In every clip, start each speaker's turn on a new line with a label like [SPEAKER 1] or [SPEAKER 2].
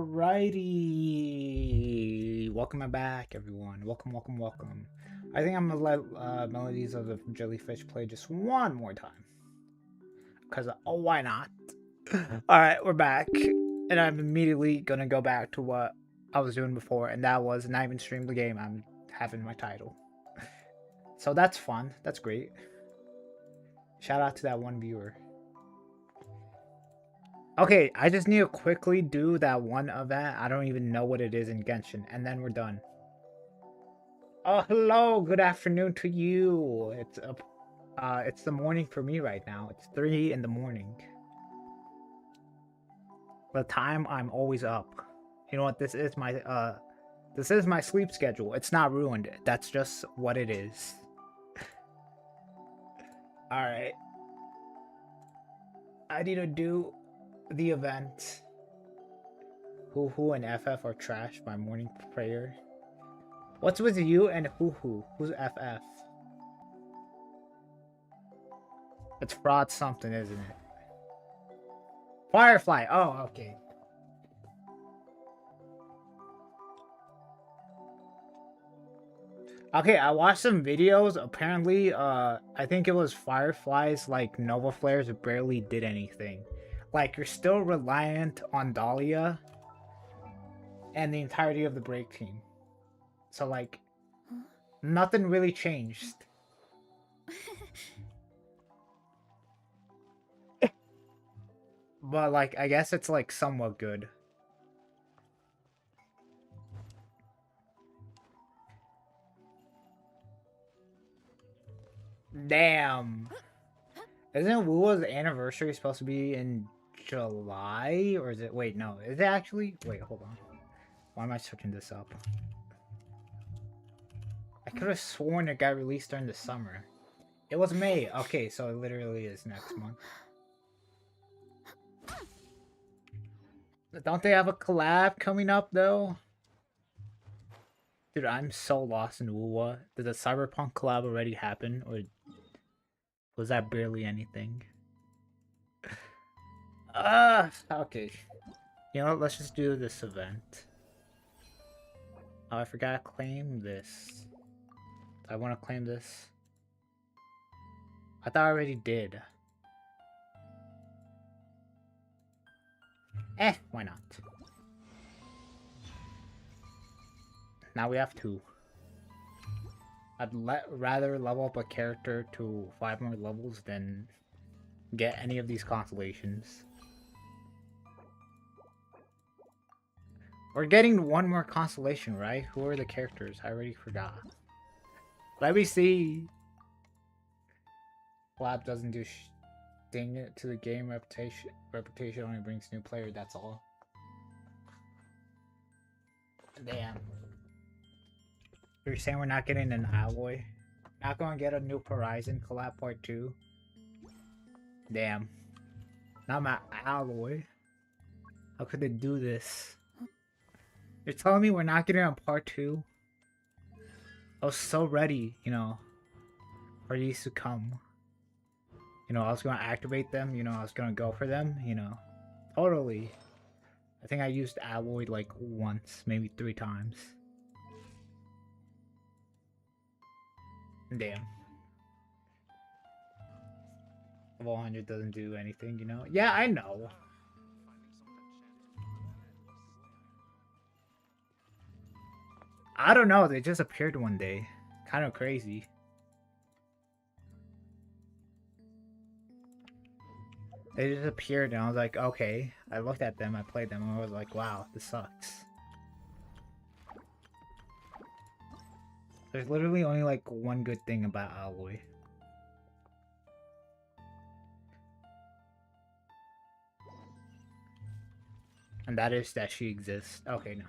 [SPEAKER 1] Alrighty, welcome back, everyone. Welcome. I think I'm gonna let Melodies of the Jellyfish play just one more time, cause why not? All right, we're back, and I'm immediately gonna go back to what I was doing before, and that was not even stream the game. I'm having my title, so that's fun. That's great. Shout out to that one viewer. Okay, I just need to quickly do that one event. I don't even know what it is in Genshin, and then we're done. Oh, hello. Good afternoon to you. It's the morning for me right now. It's 3 in the morning. The time I'm always up. You know what? This is my sleep schedule. It's not ruined. That's just what it is. All right. I need to do the event. Hoo and FF are trash. My morning prayer. What's with you and Hoo? Who's FF? It's fraud something, isn't it? Firefly. Oh, okay. Okay, I watched some videos. Apparently, I think it was Firefly's like Nova Flares barely did anything. Like you're still reliant on Dahlia and the entirety of the break team. So like nothing really changed. But like I guess it's like somewhat good. Damn. Isn't Wua's anniversary supposed to be in July? Or is it wait, no. Is it actually? Wait, hold on. Why am I searching this up? I could have sworn it got released during the summer. It was May. Okay, so it literally is next month. Don't they have a collab coming up though? Dude, I'm so lost in Wuwa. Did the Cyberpunk collab already happen, or was that barely anything? Okay. You know what? Let's just do this event. Oh, I forgot to claim this. I want to claim this. I thought I already did. Why not? Now we have 2. I'd rather level up a character to 5 more levels than get any of these constellations. We're getting 1 more constellation, right? Who are the characters? I already forgot. Let me see. Lab doesn't do ding it to the game. Reputation only brings new players, that's all. Damn. You're saying we're not getting an alloy? Not gonna get a new Horizon collab part 2? Damn. Not my alloy. How could they do this? You're telling me we're not getting on part 2? I was so ready, you know, for these to come. You know, I was gonna activate them, you know, I was gonna go for them, you know. Totally. I think I used alloy like once, maybe 3 times. Damn. Level 100 doesn't do anything, you know? Yeah, I know. I don't know, they just appeared one day. Kind of crazy. They just appeared and I was like, okay. I looked at them, I played them, and I was like, wow, this sucks. There's literally only like one good thing about Alloy. And that is that she exists. Okay, no.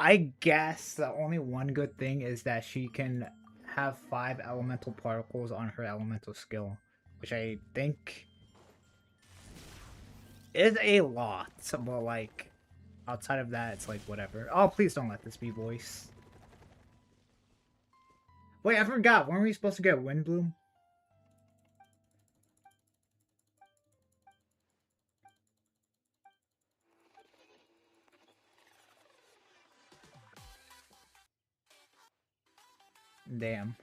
[SPEAKER 1] I guess the only one good thing is that she can have 5 elemental particles on her elemental skill, which I think is a lot. But like, outside of that, it's like whatever. Oh, please don't let this be voice. Wait, I forgot. Weren't we supposed to get Windbloom? Damn.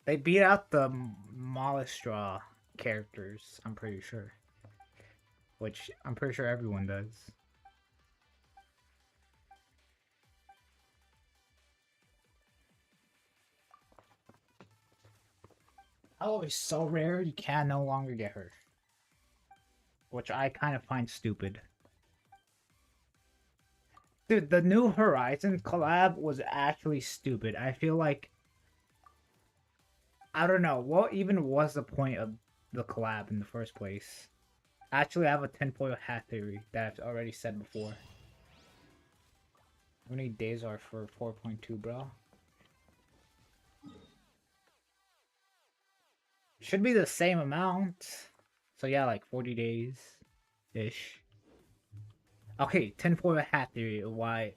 [SPEAKER 1] They beat out the Mollustra characters, I'm pretty sure. Which I'm pretty sure everyone does. Oh, it's so rare you can no longer get her. Which I kind of find stupid. Dude, the New Horizons collab was actually stupid. I feel like... I don't know, what even was the point of the collab in the first place? Actually, I have a tinfoil hat theory that I've already said before. How many days are for 4.2, bro? Should be the same amount. So yeah, like 40 days-ish. Okay, tinfoil hat theory of why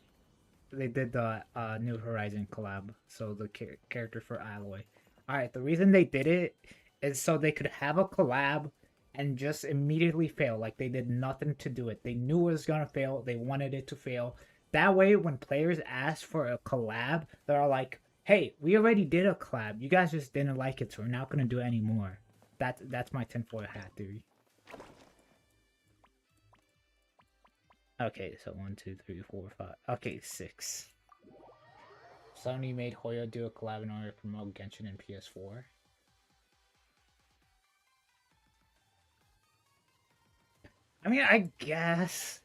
[SPEAKER 1] they did the New Horizon collab. So the character for Alloy. Alright, the reason they did it is so they could have a collab and just immediately fail. Like, they did nothing to do it. They knew it was gonna fail. They wanted it to fail. That way, when players ask for a collab, they're like, hey, we already did a collab. You guys just didn't like it, so we're not gonna do it anymore. That's my tinfoil hat theory. Okay, so 1, 2, 3, 4, 5. Okay, 6. Sony made Hoyo do a collab in order to promote Genshin and PS4. I mean, I guess.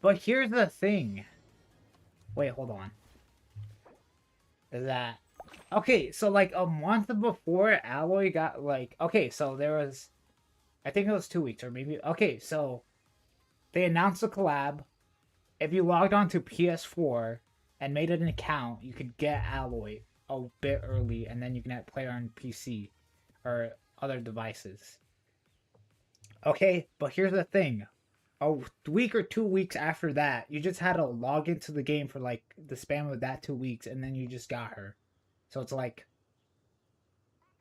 [SPEAKER 1] But here's the thing. Wait, hold on. Is that... Okay, so like a month before Alloy got like... Okay, so there was... I think it was 2 weeks or maybe... Okay, so... They announced a collab. If you logged on to PS4 and made an account, you could get Alloy a bit early, and then you can play on PC or other devices. Okay, but here's the thing. A week or 2 weeks after that, you just had to log into the game for like the span of that 2 weeks, and then you just got her. So it's like,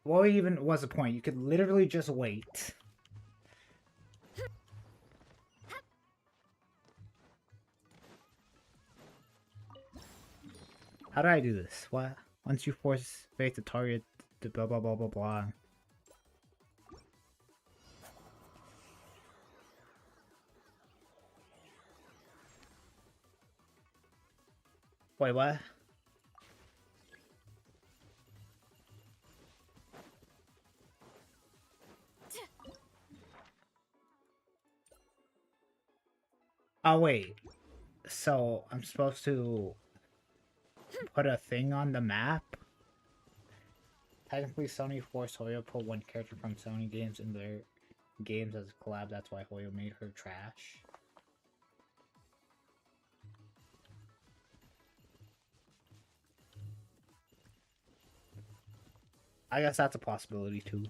[SPEAKER 1] what even was the point? You could literally just wait. How do I do this? What? Once you force fate to target the blah blah blah blah blah. Wait, what? Oh wait. So I'm supposed to put a thing on the map? Technically, Sony forced Hoyo put one character from Sony games in their games as a collab. That's why Hoyo made her trash. I guess that's a possibility too.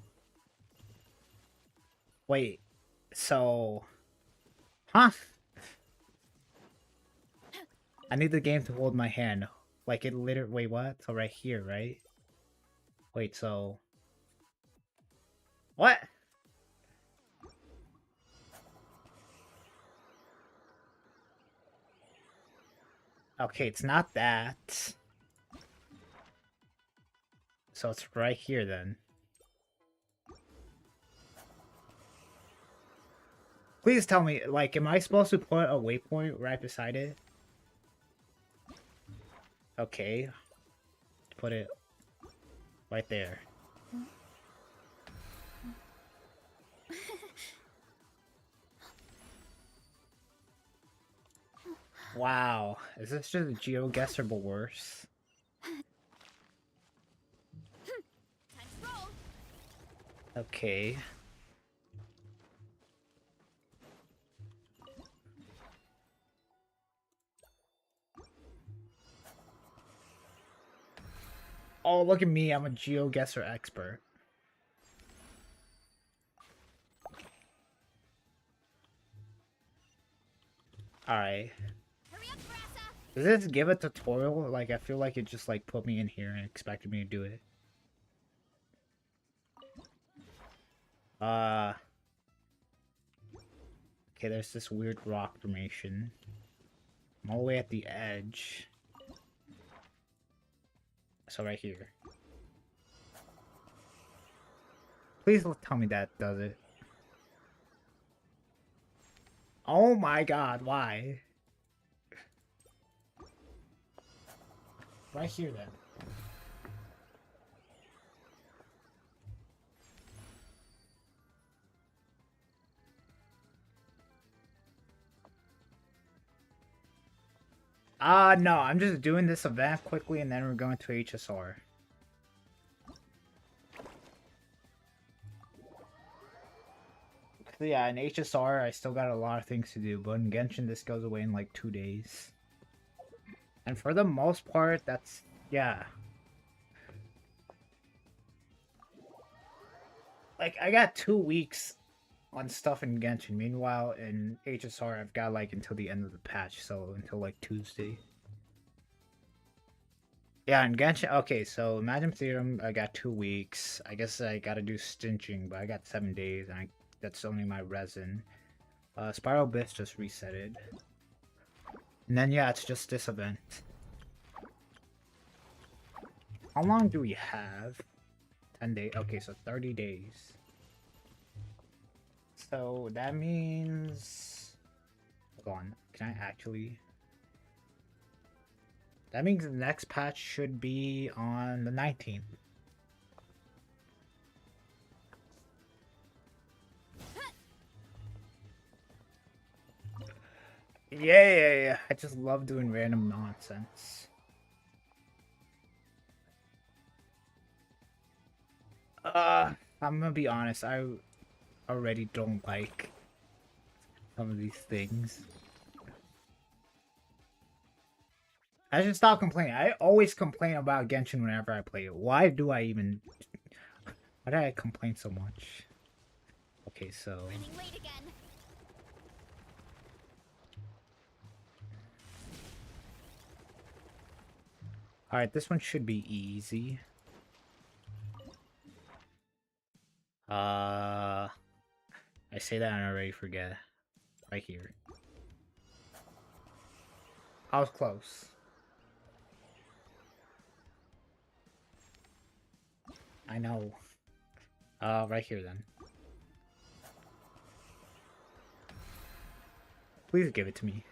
[SPEAKER 1] Wait, so... Huh? I need the game to hold my hand. Like it literally... Wait, what? So right here, right? Wait, so... What? Okay, it's not that. So it's right here then. Please tell me, like, am I supposed to put a waypoint right beside it? Okay. Put it right there. Wow. Is this just a GeoGuessr but worse? Okay. Oh, look at me. I'm a GeoGuessr expert. Alright. Does this give a tutorial? Like, I feel like it just, like, put me in here and expected me to do it. Uh, okay, there's this weird rock formation. I'm all the way at the edge. So right here. Please tell me that does it. Oh my god, why? Right here then. No, I'm just doing this event quickly and then we're going to HSR. So yeah, in HSR, I still got a lot of things to do, but in Genshin, this goes away in like 2 days. And for the most part, that's, yeah. Like, I got 2 weeks on stuff in Genshin. Meanwhile, in HSR, I've got like until the end of the patch, so until like Tuesday. Yeah, in Genshin, okay, so Imagine Theorem, I got 2 weeks. I guess I gotta do Stinching, but I got 7 days, and that's only my resin. Spiral Abyss just resetted. And then, yeah, it's just this event. How long do we have? 10 days. Okay, so 30 days. So that means... Hold on. Can I actually... That means the next patch should be on the 19th. Yeah. I just love doing random nonsense. I'm gonna be honest, I already don't like some of these things. I should stop complaining. I always complain about Genshin whenever I play it. Why do I even... Why do I complain so much? Okay, so... Alright, this one should be easy. I say that and I already forget. Right here. I was close. I know. Right here then. Please give it to me.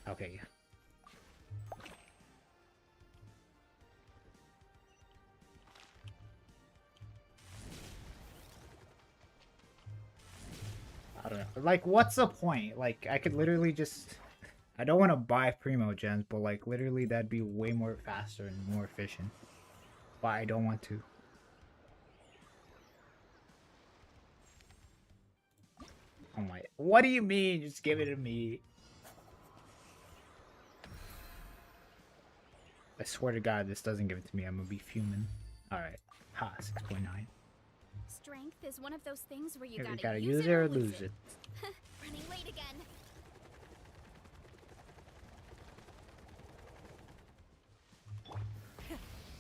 [SPEAKER 1] Okay. I don't know. Like, what's the point? Like, I could literally just... I don't want to buy Primo Gens, but like, literally that'd be way more faster and more efficient. But I don't want to. Oh my... What do you mean? Just give it to me. I swear to God, this doesn't give it to me. I'm gonna be fuming. Alright. Ha, 6.9.
[SPEAKER 2] Strength is one of those things where you
[SPEAKER 1] gotta use it or lose it.
[SPEAKER 2] Running late again.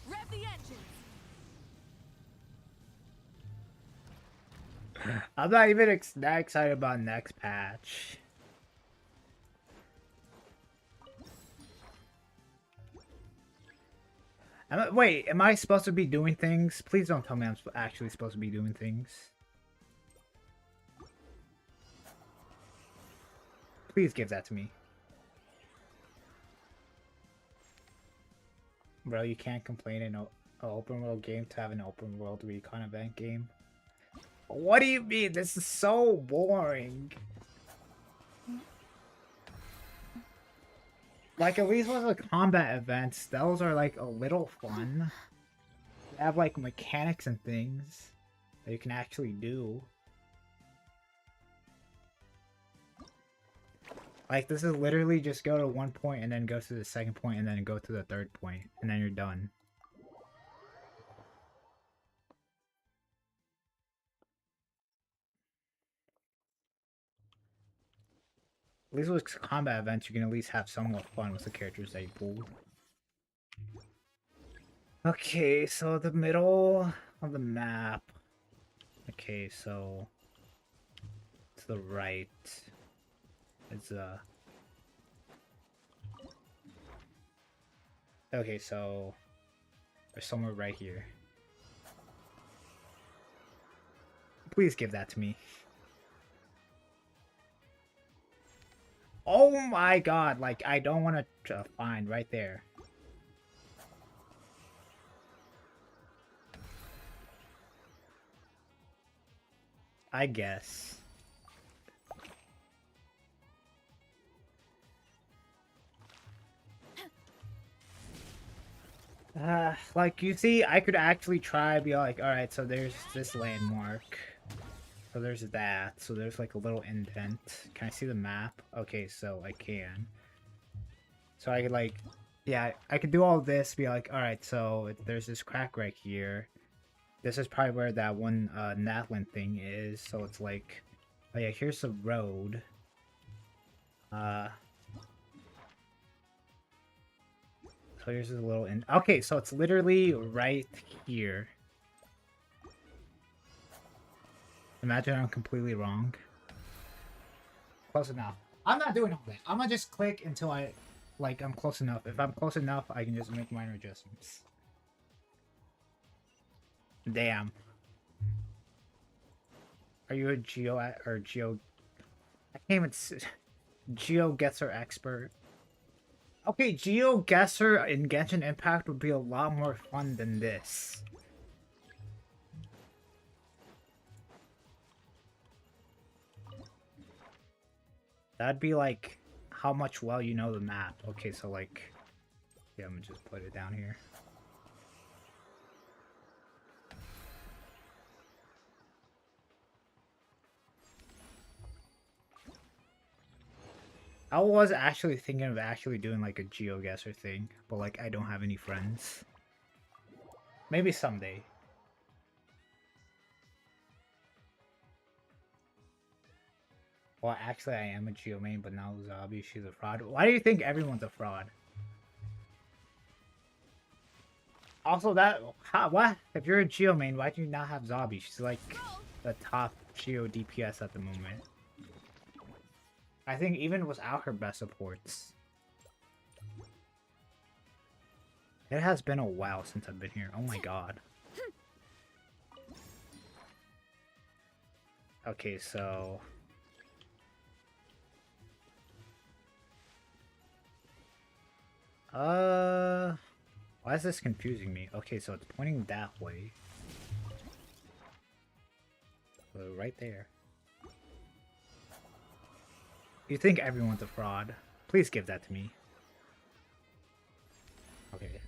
[SPEAKER 3] Rev the engines.
[SPEAKER 1] I'm not even that excited about next patch. Wait, am I supposed to be doing things? Please don't tell me I'm actually supposed to be doing things. Please give that to me. Bro, you can't complain in an open world game to have an open world recon event game. What do you mean? This is so boring. Like, at least with the combat events, those are like a little fun. They have like mechanics and things that you can actually do. Like, this is literally just go to one point and then go to the second point and then go to the third point and then you're done. At least with combat events, you can at least have somewhat fun with the characters that you pull. Okay, so the middle of the map. Okay, so to the right is okay, so there's somewhere right here. Please give that to me. Oh my god, like I don't want to find right there. I guess. Like you see, I could actually try be like, alright, so there's this landmark. So there's that. So there's like a little indent. Can I see the map? Okay, so I can. So I could like, yeah, I could do all this, be like, alright, so there's this crack right here. This is probably where that one Natlan thing is. So it's like, oh yeah, here's the road. So here's a little in. Okay, so it's literally right here. Imagine I'm completely wrong. Close enough. I'm not doing all that. I'm gonna just click until I'm close enough. If I'm close enough, I can just make minor adjustments. Damn. Are you a geo or geo? I can't even. GeoGuessr expert. Okay, GeoGuessr in Genshin Impact would be a lot more fun than this. That'd be like how much well you know the map. Okay, so like, yeah, I'm gonna just put it down here. I was actually thinking of actually doing like a GeoGuessr thing, but like I don't have any friends. Maybe someday. Well, actually I am a Geo main, but now Zabi, she's a fraud. Why do you think everyone's a fraud? Also, what? If you're a Geo main, why do you not have Zabi? She's like the top Geo DPS at the moment. I think even without her best supports. It has been a while since I've been here. Oh my god. Okay, so... Why is this confusing me? Okay, so it's pointing that way. So right there. You think everyone's a fraud. Please give that to me. Okay.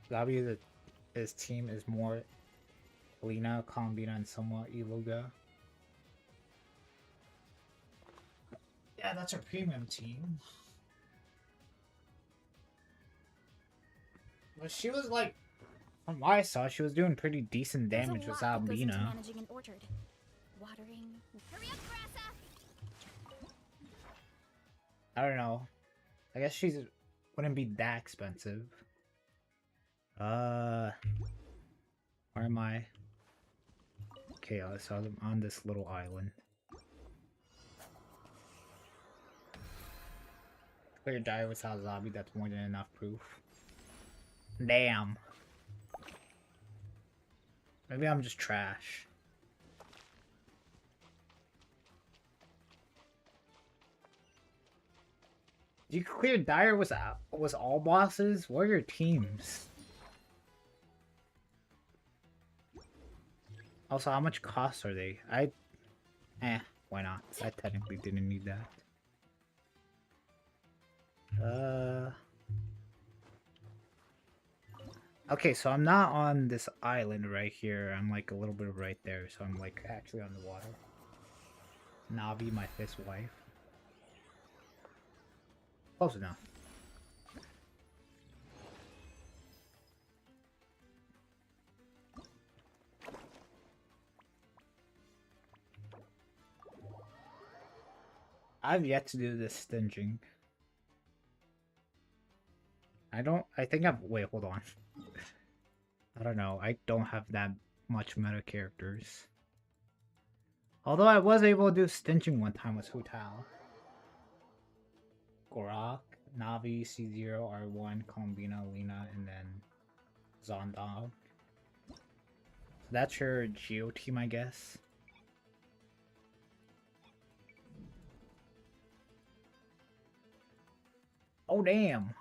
[SPEAKER 1] Zabi, his team is more Lina, Combina, and somewhat Iluga. Yeah, that's our premium team. But she was like, from what I saw, she was doing pretty decent damage with Albina.
[SPEAKER 2] Managing an orchard. Watering. Hurry up, Grassa!
[SPEAKER 1] I don't know. I guess she wouldn't be that expensive. Where am I? Okay, so I'm on this little island. Clear dire without Zabi, that's more than enough proof. Damn. Maybe I'm just trash. You clear dire was all bosses? What are your teams? Also, how much cost are they? Why not? I technically didn't need that. Okay, so I'm not on this island right here. I'm like a little bit right there, so I'm like actually on the water. Navi, my fifth wife. Close enough. I've yet to do this stinging. I think wait, hold on. I don't know. I don't have that much meta characters. Although I was able to do stinching one time with Hu Tao. Gorak, Navi, C0, R1, Columbina, Lena, and then Zondog. So that's your Geo team, I guess. Oh, damn.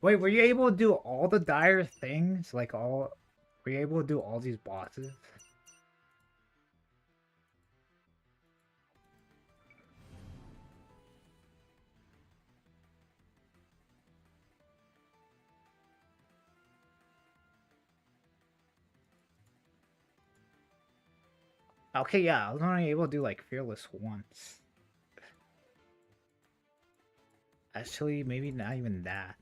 [SPEAKER 1] Wait, were you able to do all the dire things? Like all... Were you able to do all these bosses? Okay, yeah, I was only able to do like Fearless once. Actually, maybe not even that.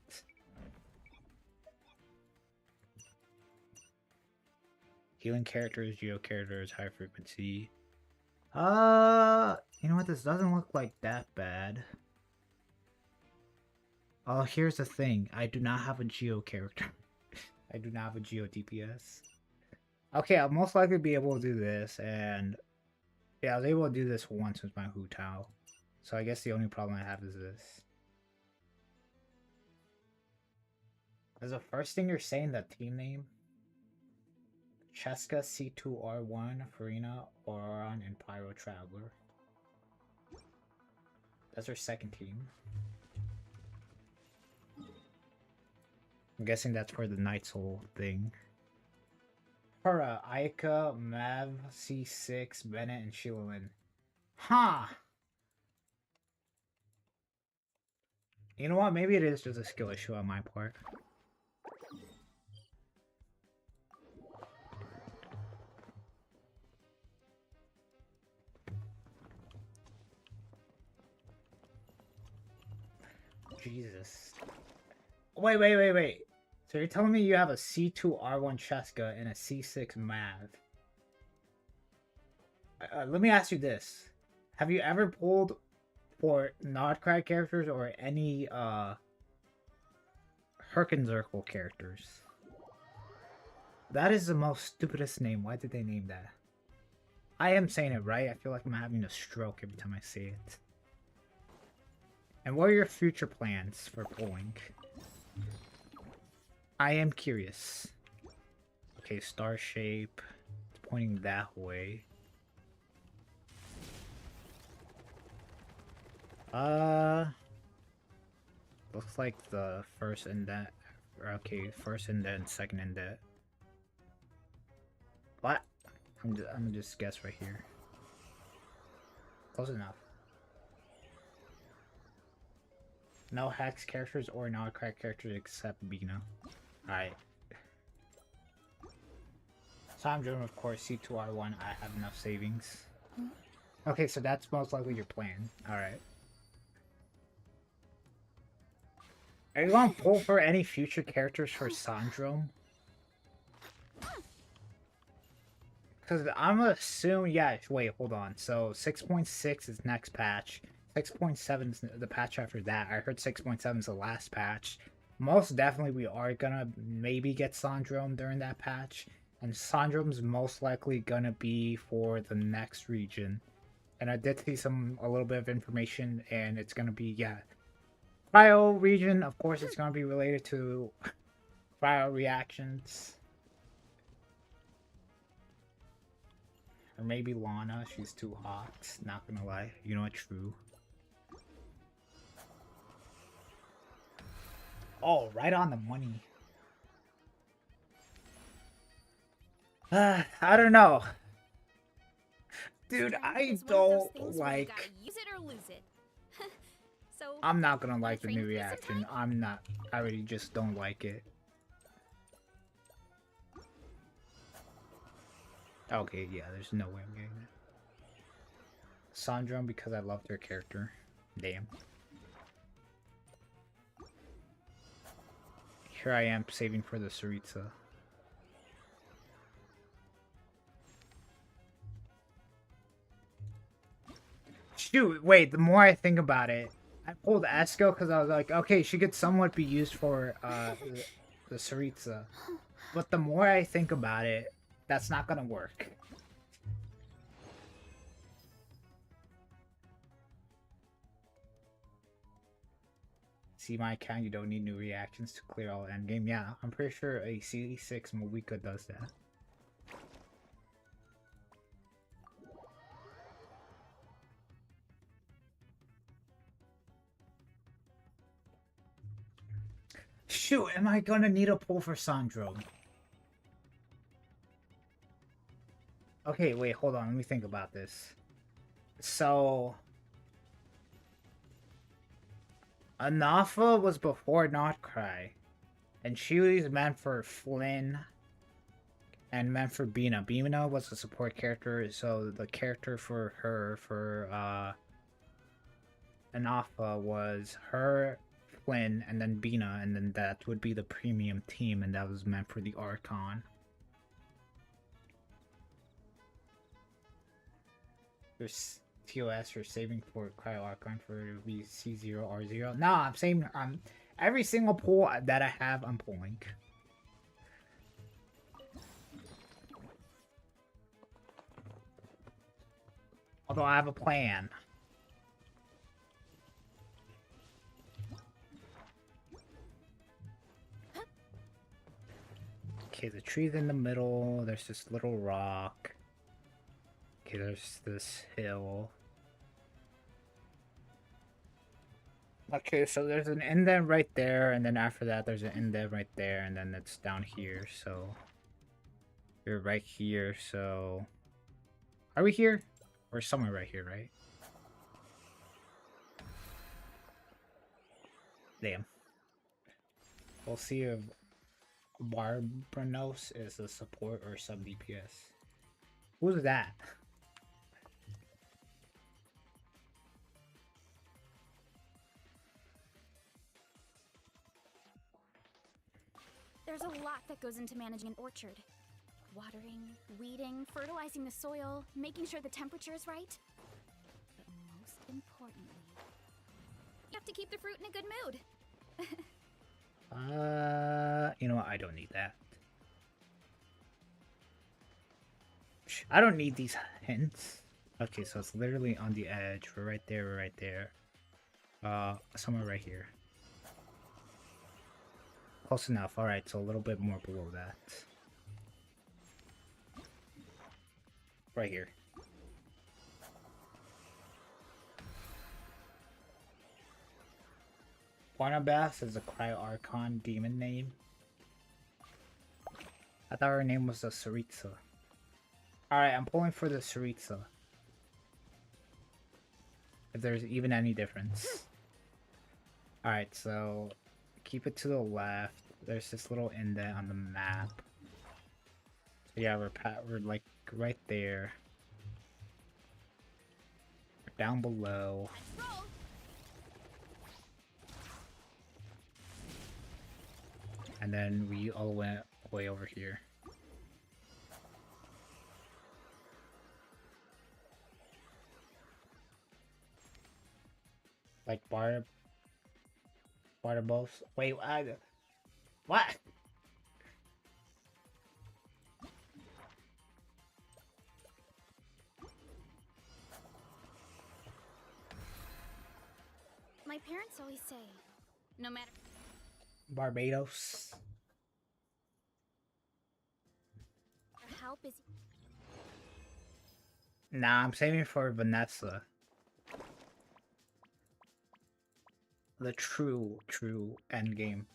[SPEAKER 1] Healing characters, Geo characters, high frequency. You know what? This doesn't look like that bad. Oh, here's the thing. I do not have a Geo character. I do not have a Geo DPS. Okay, I'll most likely be able to do this, and... Yeah, I was able to do this once with my Hu Tao. So I guess the only problem I have is this. Is the first thing you're saying the team name? Cheska, C2R1, Farina, Oron, and Pyro Traveler. That's our second team. I'm guessing that's for the Night Soul thing. Hura, Aika, Mav, C6, Bennett, and Shilin. Huh! You know what? Maybe it is just a skill issue on my part. Jesus. Wait. So you're telling me you have a C2R1 Cheska and a C6 Mav? Let me ask you this. Have you ever pulled for Nordcrag characters or any Herkenzirkel characters? That is the most stupidest name. Why did they name that? I am saying it right. I feel like I'm having a stroke every time I say it. And what are your future plans for pulling? I am curious. Okay, star shape. It's pointing that way. Looks like the first indent. Okay, first indent, second indent. What? I'm just guess right here. Close enough. No Hex characters or non-crack characters except Bina. Alright. Time Drone, of course, C2R1, I have enough savings. Okay, so that's most likely your plan. Alright. Are you gonna pull for any future characters for Sandrome? Because I'm gonna assume, yeah, wait, hold on. So 6.6 is next patch. 6.7 is the patch after that. I heard 6.7 is the last patch. Most definitely we are gonna maybe get Sandrome during that patch. And Sandrome's most likely gonna be for the next region. And I did see a little bit of information, and it's gonna be, yeah. Cryo region, of course it's gonna be related to cryo reactions. Or maybe Lana, she's too hot, not gonna lie. You know what, true. Oh, right on the money. I don't know. Dude, I don't like...
[SPEAKER 2] Use it or lose it. So
[SPEAKER 1] I'm not gonna like the new reaction. I really just don't like it. Okay, yeah, there's no way I'm getting that. Sandrome because I loved her character. Damn. Here I am saving for the Sarita. Shoot, wait, the more I think about it, I pulled Esco because I was like, okay, she could somewhat be used for the Saritsa. But the more I think about it, that's not gonna work. See my account, you don't need new reactions to clear all endgame. Yeah, I'm pretty sure a C6 Moika does that. Shoot, am I gonna need a pull for Sandro? Okay, wait, hold on, let me think about this. So... Anafa was before Notcry. And she was meant for Flynn and meant for Bina. Bina was a support character, so the character for her, for Anafa, was her, Flynn, and then Bina, and then that would be the premium team, and that was meant for the Archon. There's TOS for saving for Cryo Archon for C0 R0. No, I'm saying every single pull that I have, I'm pulling. Although I have a plan. Okay, the tree's in the middle. There's this little rock. Okay, there's this hill. Okay, so there's an indent right there, and then after that there's an indent right there, and then it's down here, so... You're right here, so... Are we here? We're somewhere right here, right? Damn. We'll see if Barbanos is a support or sub DPS. Who's that?
[SPEAKER 2] There's a lot that goes into managing an orchard. Watering, weeding, fertilizing the soil, making sure the temperature is right. But most importantly, you have to keep the fruit in a good mood.
[SPEAKER 1] You know what? I don't need that. I don't need these hints. Okay, so it's literally on the edge. We're right there, we're right there. Somewhere right here. Close enough. Alright, so a little bit more below that. Right here. Barnabas is a Cryo Archon demon name. I thought her name was a Saritsa. Alright, I'm pulling for the Saritsa. If there's even any difference. Alright, so keep it to the left. There's this little indent on the map. So yeah, we're like right there. We're down below. And then we all went way over here. Like Barnabas. Wait, what?
[SPEAKER 2] My parents always say, no matter...
[SPEAKER 1] Barbados.
[SPEAKER 2] how busy...
[SPEAKER 1] Nah, I'm saving for Vanessa. The true endgame.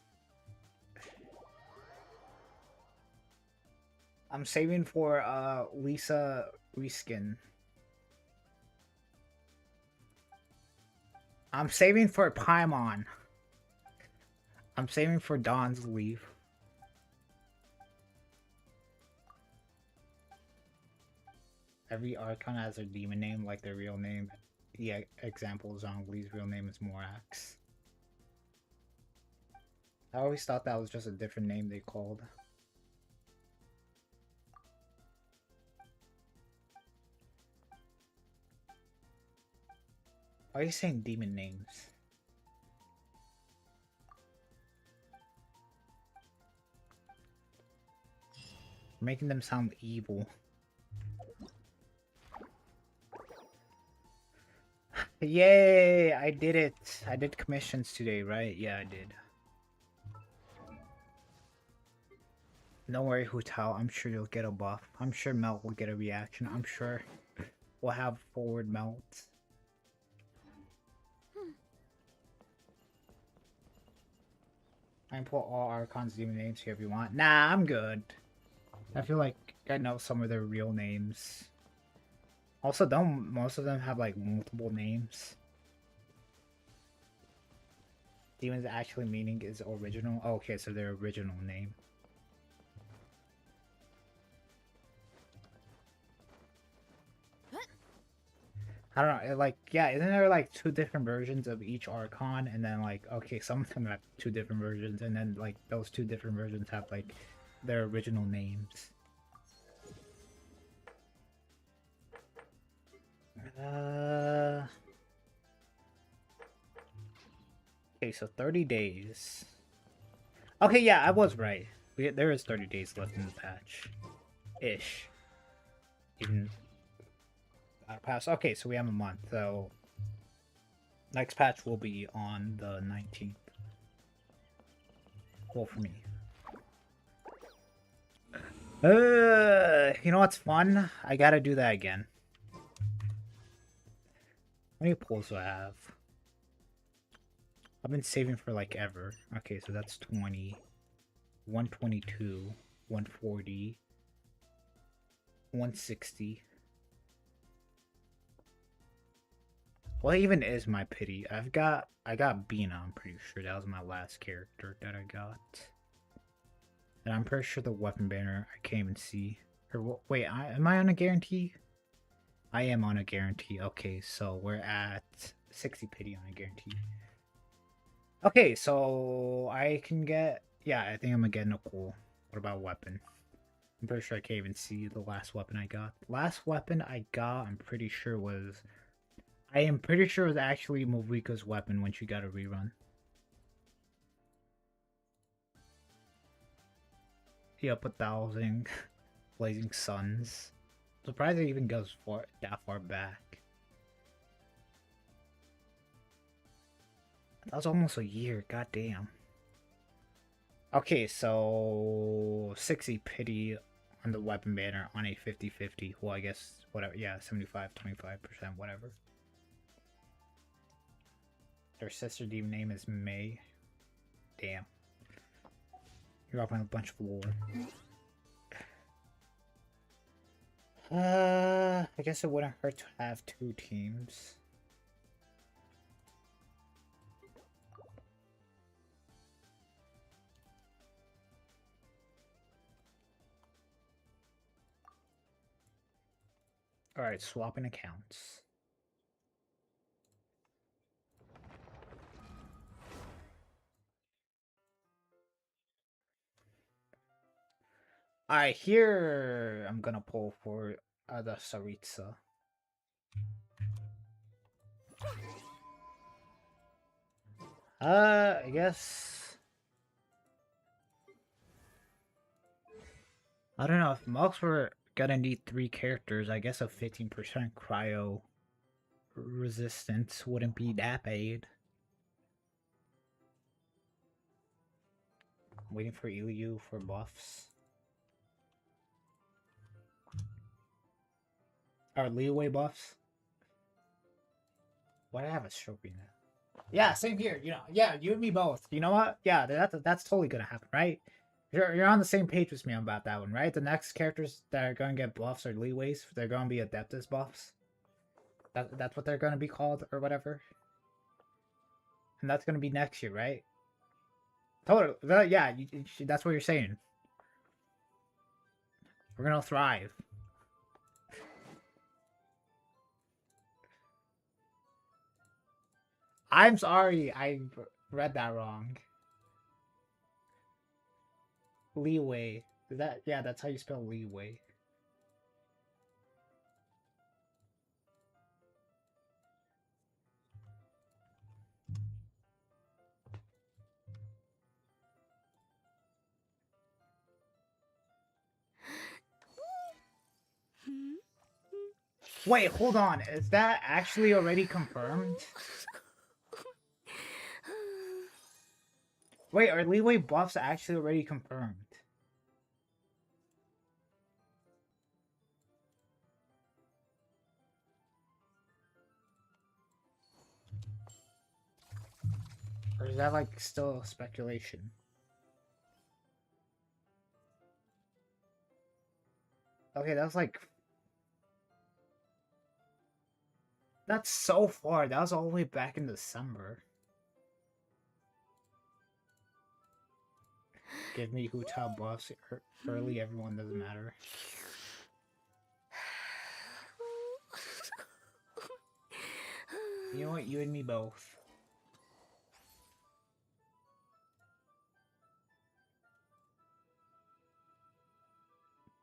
[SPEAKER 1] I'm saving for Lisa reskin. I'm saving for Paimon. I'm saving for Dawn's leave. Every Archon has their demon name like their real name. The example, Zhongli's real name is Morax. I always thought that was just a different name they called. Why are you saying demon names? Making them sound evil. Yay! I did it! I did commissions today, right? Yeah, I did. Don't worry, Hutal. I'm sure you'll get a buff. I'm sure Melt will get a reaction. I'm sure we'll have forward Melt. I can put all Archon's demon names here if you want. Nah, I'm good. I feel like I know some of their real names. Also, don't most of them have like multiple names? Demon's actually meaning is original. Oh, okay, so their original name. I don't know, like, yeah, isn't there like two different versions of each Archon? And then like, okay, some of them have two different versions, and then like those two different versions have like their original names. Okay, so 30 days. Okay, yeah, I was right. There is 30 days left in the patch. Ish. Even past. Okay, so we have a month, so next patch will be on the 19th. Well, for me. You know what's fun? I gotta do that again. How many pulls do I have? I've been saving for like ever. Okay, so that's 20. 122. 140. 160. What even is my pity? I got Bina, I'm pretty sure. That was my last character that I got. And I'm pretty sure the weapon banner I can't even see. Or wait, am I on a guarantee? I am on a guarantee. Okay, so we're at 60 pity on a guarantee. Okay, so I can get... Yeah, I think I'm gonna get Nicole. What about weapon? I'm pretty sure I can't even see the last weapon I got. Last weapon I got, I'm pretty sure was... I am pretty sure it was actually Marika's weapon when she got a rerun. Yep, 1,000. Blazing Suns. Surprised it even goes that far back. That was almost a year, goddamn. Okay, so 60 pity on the weapon banner on a 50-50. Well, I guess whatever. Yeah, 75, 25%, whatever. Their sister demon name is May. Damn. You're off on a bunch of lore. I guess it wouldn't hurt to have two teams. Alright, swapping accounts. Alright, here I'm gonna pull for the Saritsa. I guess... I don't know, if Mugs were gonna need 3 characters, I guess a 15% cryo resistance wouldn't be that bad. Waiting for Ilyu for buffs. Or leeway buffs. Why do I have a Shopee now? Yeah, same here. You know, yeah, you and me both. You know what? Yeah, that's totally gonna happen, right? You're on the same page with me about that one, right? The next characters that are gonna get buffs or leeways, they're gonna be Adeptus buffs. That's what they're gonna be called or whatever. And that's gonna be next year, right? Totally. Yeah, that's what you're saying. We're gonna thrive. I'm sorry, I read that wrong. Leeway. Yeah, that's how you spell leeway. Wait, hold on. Is that actually already confirmed? Wait, are leeway buffs actually already confirmed? Or is that like still speculation? Okay, that's like... That's so far. That was all the way back in December. Give me Huta buffs early, everyone doesn't matter. You know what? You and me both.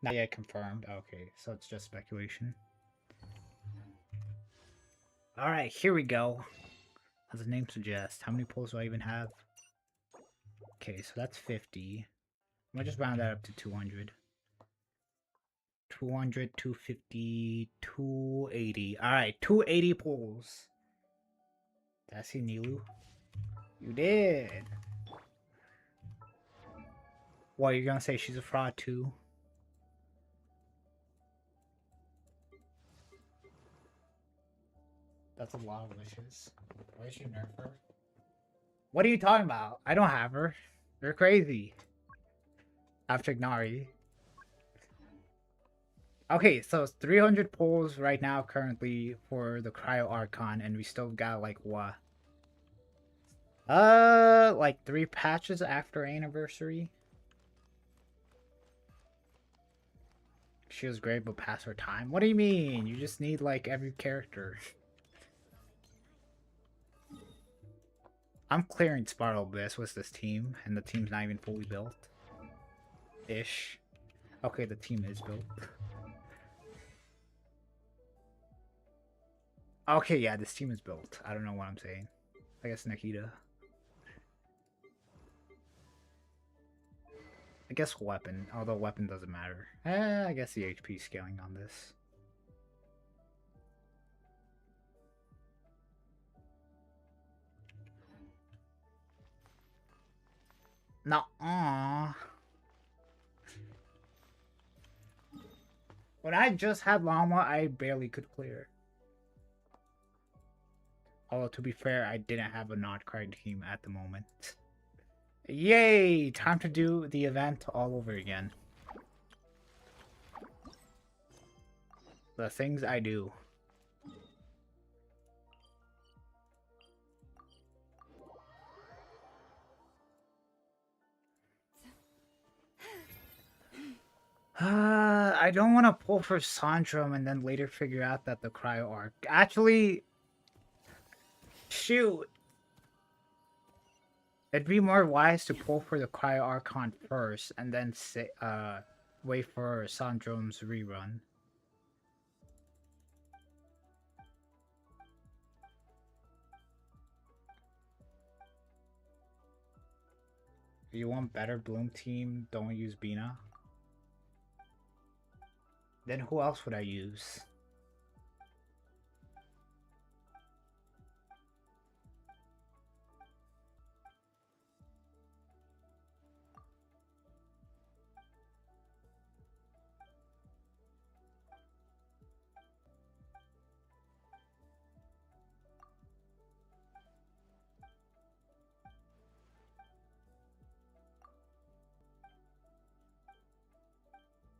[SPEAKER 1] Not yet confirmed. Okay, so it's just speculation. Alright, here we go. As the name suggests, how many pulls do I even have? Okay, so that's 50. I'm gonna just round that up to 200. 200, 250, 280. Alright, 280 pulls. Did I see Nilu? You did! What, you're gonna say she's a fraud too? That's a lot of wishes. Why should you nerf her? What are you talking about? I don't have her. You're crazy. After Ignari. Okay, so it's 300 pulls right now currently for the Cryo Archon, and we still got like what? Like 3 patches after anniversary. She was great, but past her time. What do you mean? You just need like every character. I'm clearing Sparrow Abyss with this team, and the team's not even fully built. Ish. Okay, the team is built. Okay, yeah, this team is built. I don't know what I'm saying. I guess Nikita. I guess weapon, although weapon doesn't matter. I guess the HP scaling on this. Nuh-uh. When I just had Llama, I barely could clear. Although, to be fair, I didn't have a not-card team at the moment. Yay! Time to do the event all over again. The things I do. I don't want to pull for Sandrum and then later figure out that the Cryo Arc. Actually, shoot. It'd be more wise to pull for the Cryo Archon first and then say, wait for Sandrum's rerun. If you want better Bloom team, don't use Bina. Then who else would I use?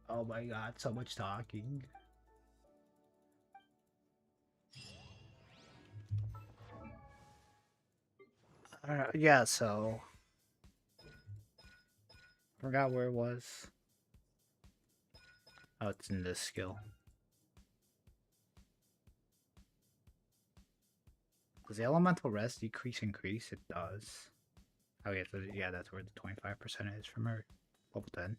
[SPEAKER 1] Oh my god, so much talking. Yeah, so... Forgot where it was. Oh, it's in this skill. Does the elemental rest increase? It does. Oh yeah, so yeah, that's where the 25% is from her level 10.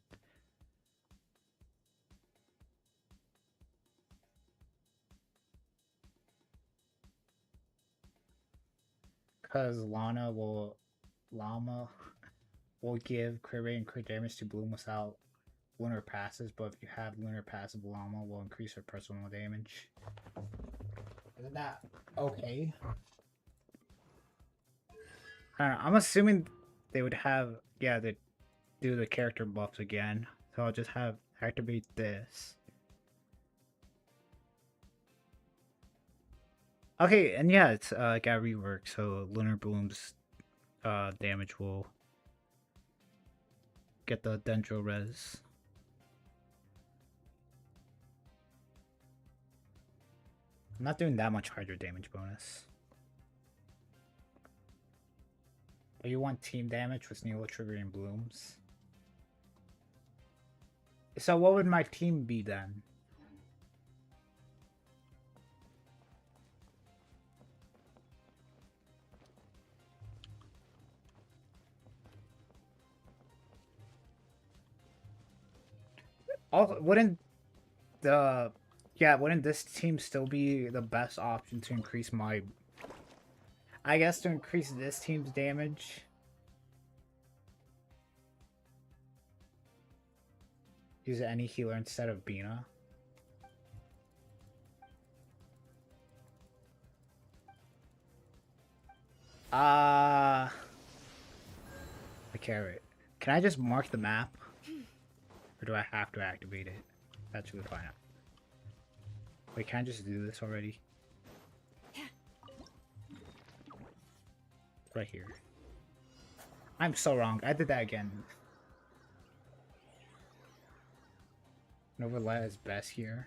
[SPEAKER 1] Because Llama will give crit rate and crit damage to Bloom without lunar passes, but if you have lunar passive, llama will increase your personal damage. Isn't that okay? I don't know, I'm assuming they would have, yeah, they do the character buffs again. So I'll just have activate this. Okay, and yeah, it's got rework, so Lunar Bloom's damage will get the Dendro res. I'm not doing that much Hydro damage bonus. But you want team damage with Nilo triggering blooms. So what would my team be then? Also, wouldn't this team still be the best option to increase my... I guess to increase this team's damage? Use any healer instead of Bina. Okay, wait. Can I just mark the map? Or do I have to activate it? That's really fine. Wait, can I just do this already? Right here. I'm so wrong. I did that again. Novella is best here.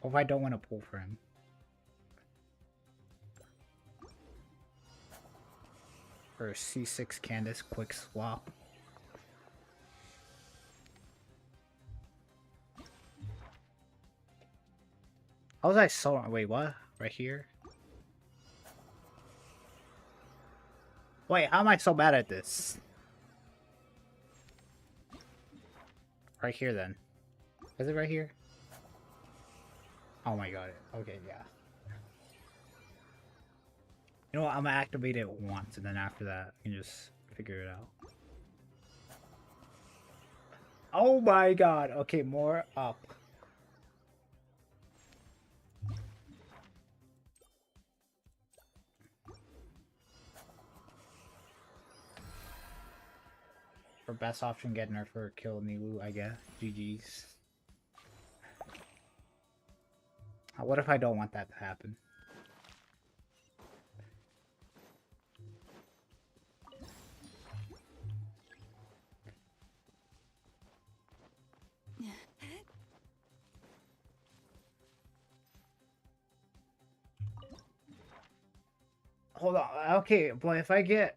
[SPEAKER 1] What if I don't want to pull for him? Or C6 Candace quick swap. How was I so wrong? Wait, what? Right here? Wait, how am I so bad at this? Right here then. Is it right here? Oh my god. Okay, yeah. You know what? I'm gonna activate it once and then after that I can just figure it out. Oh my god. Okay, more up. For best option, get nerf or kill Nilu, I guess. GG's. What if I don't want that to happen? Hold on. Okay, but if I get...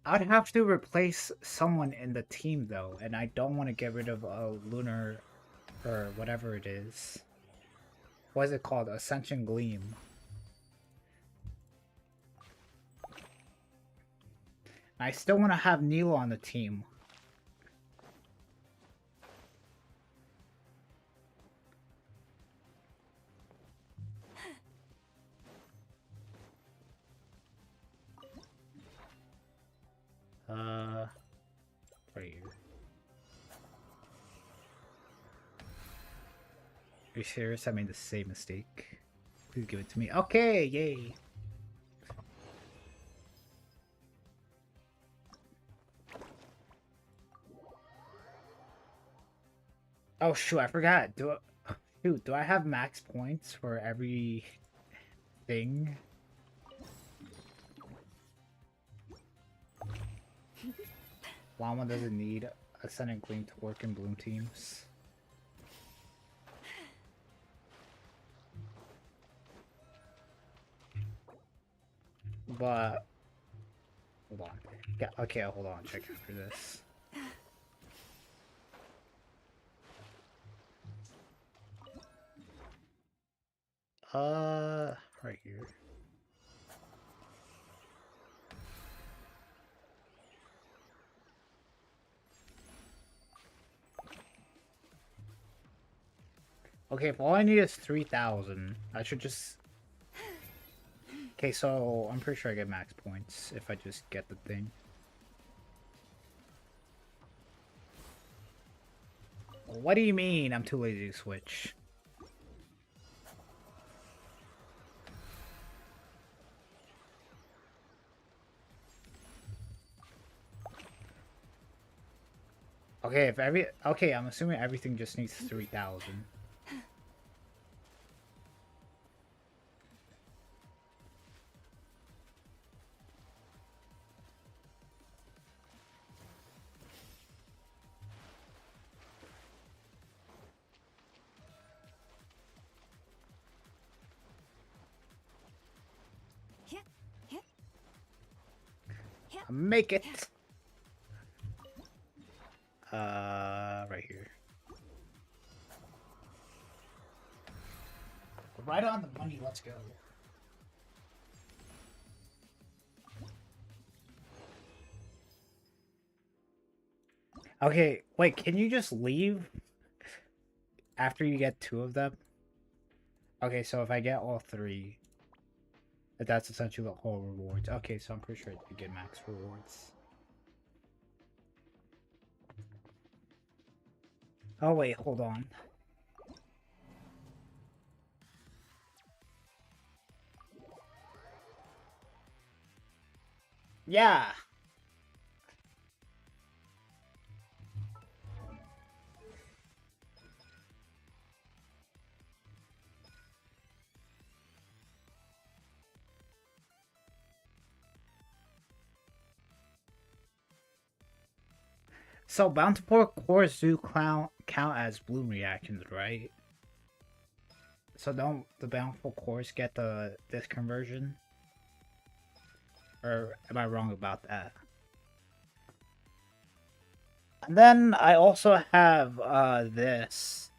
[SPEAKER 1] I'd have to replace someone in the team, though. And I don't want to get rid of Lunar... or whatever it is. What is it called? Ascension Gleam. I still want to have Nilo on the team. Right here. Are you serious? I made the same mistake. Please give it to me. Okay, yay. Oh shoot, I forgot. Do I have max points for every thing? Llama doesn't need Ascendant Gleam to work in Bloom teams. But hold on. Yeah, okay, hold on, check after this. Right here. Okay, if all I need is 3,000, I should just... Okay, so I'm pretty sure I get max points if I just get the thing. What do you mean I'm too lazy to switch? Okay, okay, I'm assuming everything just needs 3,000. Make it. Right here. Right on the money. Let's go. Okay, wait. Can you just leave after you get 2 of them? Okay, so if I get all 3, that's essentially the whole rewards. Okay, so I'm pretty sure I get max rewards. Oh wait, hold on. Yeah. So bountiful cores do count as bloom reactions, right? So don't the bountiful cores get this conversion? Or am I wrong about that? And then I also have this.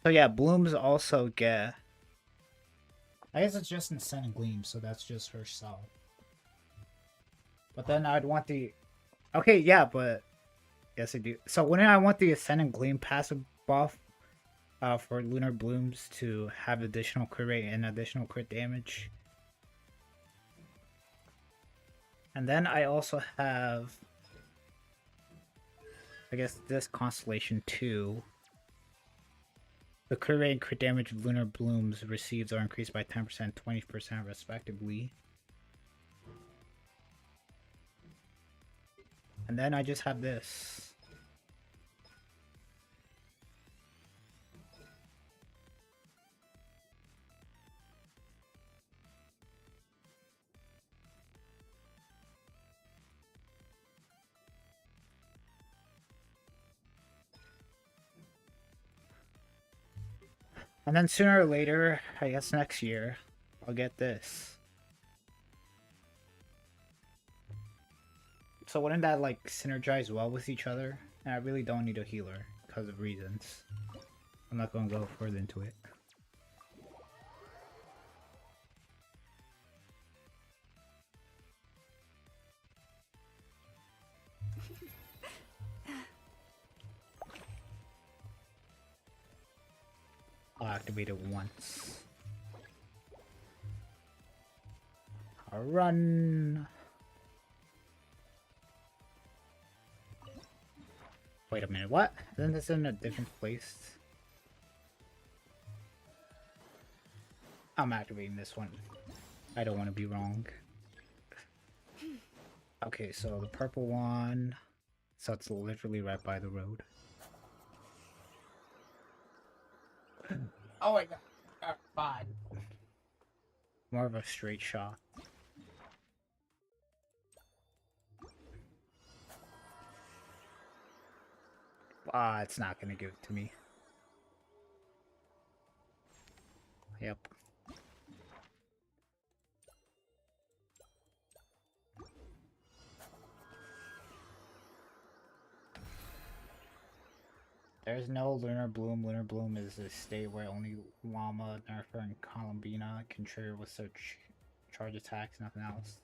[SPEAKER 1] So yeah, blooms also get. I guess it's just Ascend and Gleam, so that's just herself. But then I'd want the. Okay, yeah, but yes, I do. So wouldn't I want the Ascend and Gleam passive buff for Lunar Blooms to have additional crit rate and additional crit damage? And then I also have, I guess, this Constellation 2. The crit rate and crit damage of Lunar Blooms received are increased by 10%, 20% respectively. And then I just have this. And then sooner or later, I guess next year, I'll get this. So wouldn't that like synergize well with each other? And I really don't need a healer because of reasons. I'm not going to go further into it. I'll activate it once. I'll run. Wait a minute, what? Isn't this in a different place? I'm activating this one. I don't want to be wrong. Okay, so the purple one. So it's literally right by the road. Oh my god. Fine. More of a straight shot. It's not gonna give it to me. Yep. There's no Lunar Bloom. Lunar Bloom is a state where only Llama, Nerfer, and Columbina can trigger with their charge attacks, nothing else.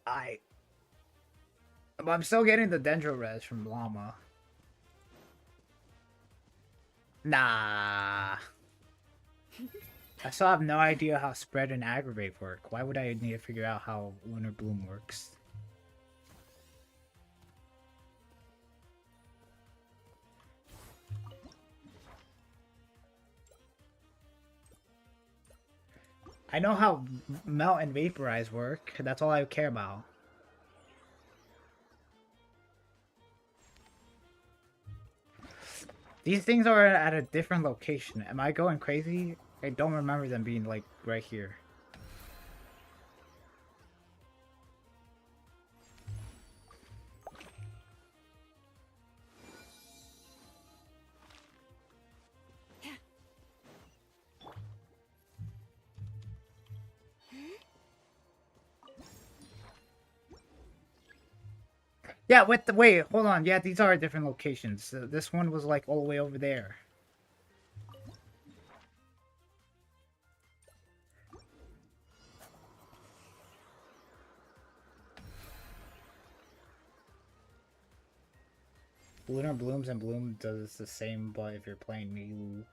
[SPEAKER 1] But I'm still getting the Dendro Res from Llama. Nah. I still have no idea how spread and aggravate work. Why would I need to figure out how Lunar Bloom works? I know how melt and vaporize work. That's all I care about. These things are at a different location. Am I going crazy? I don't remember them being like right here. Yeah, wait, hold on. Yeah, these are different locations. This one was like all the way over there. Lunar Blooms and Bloom does the same, but if you're playing you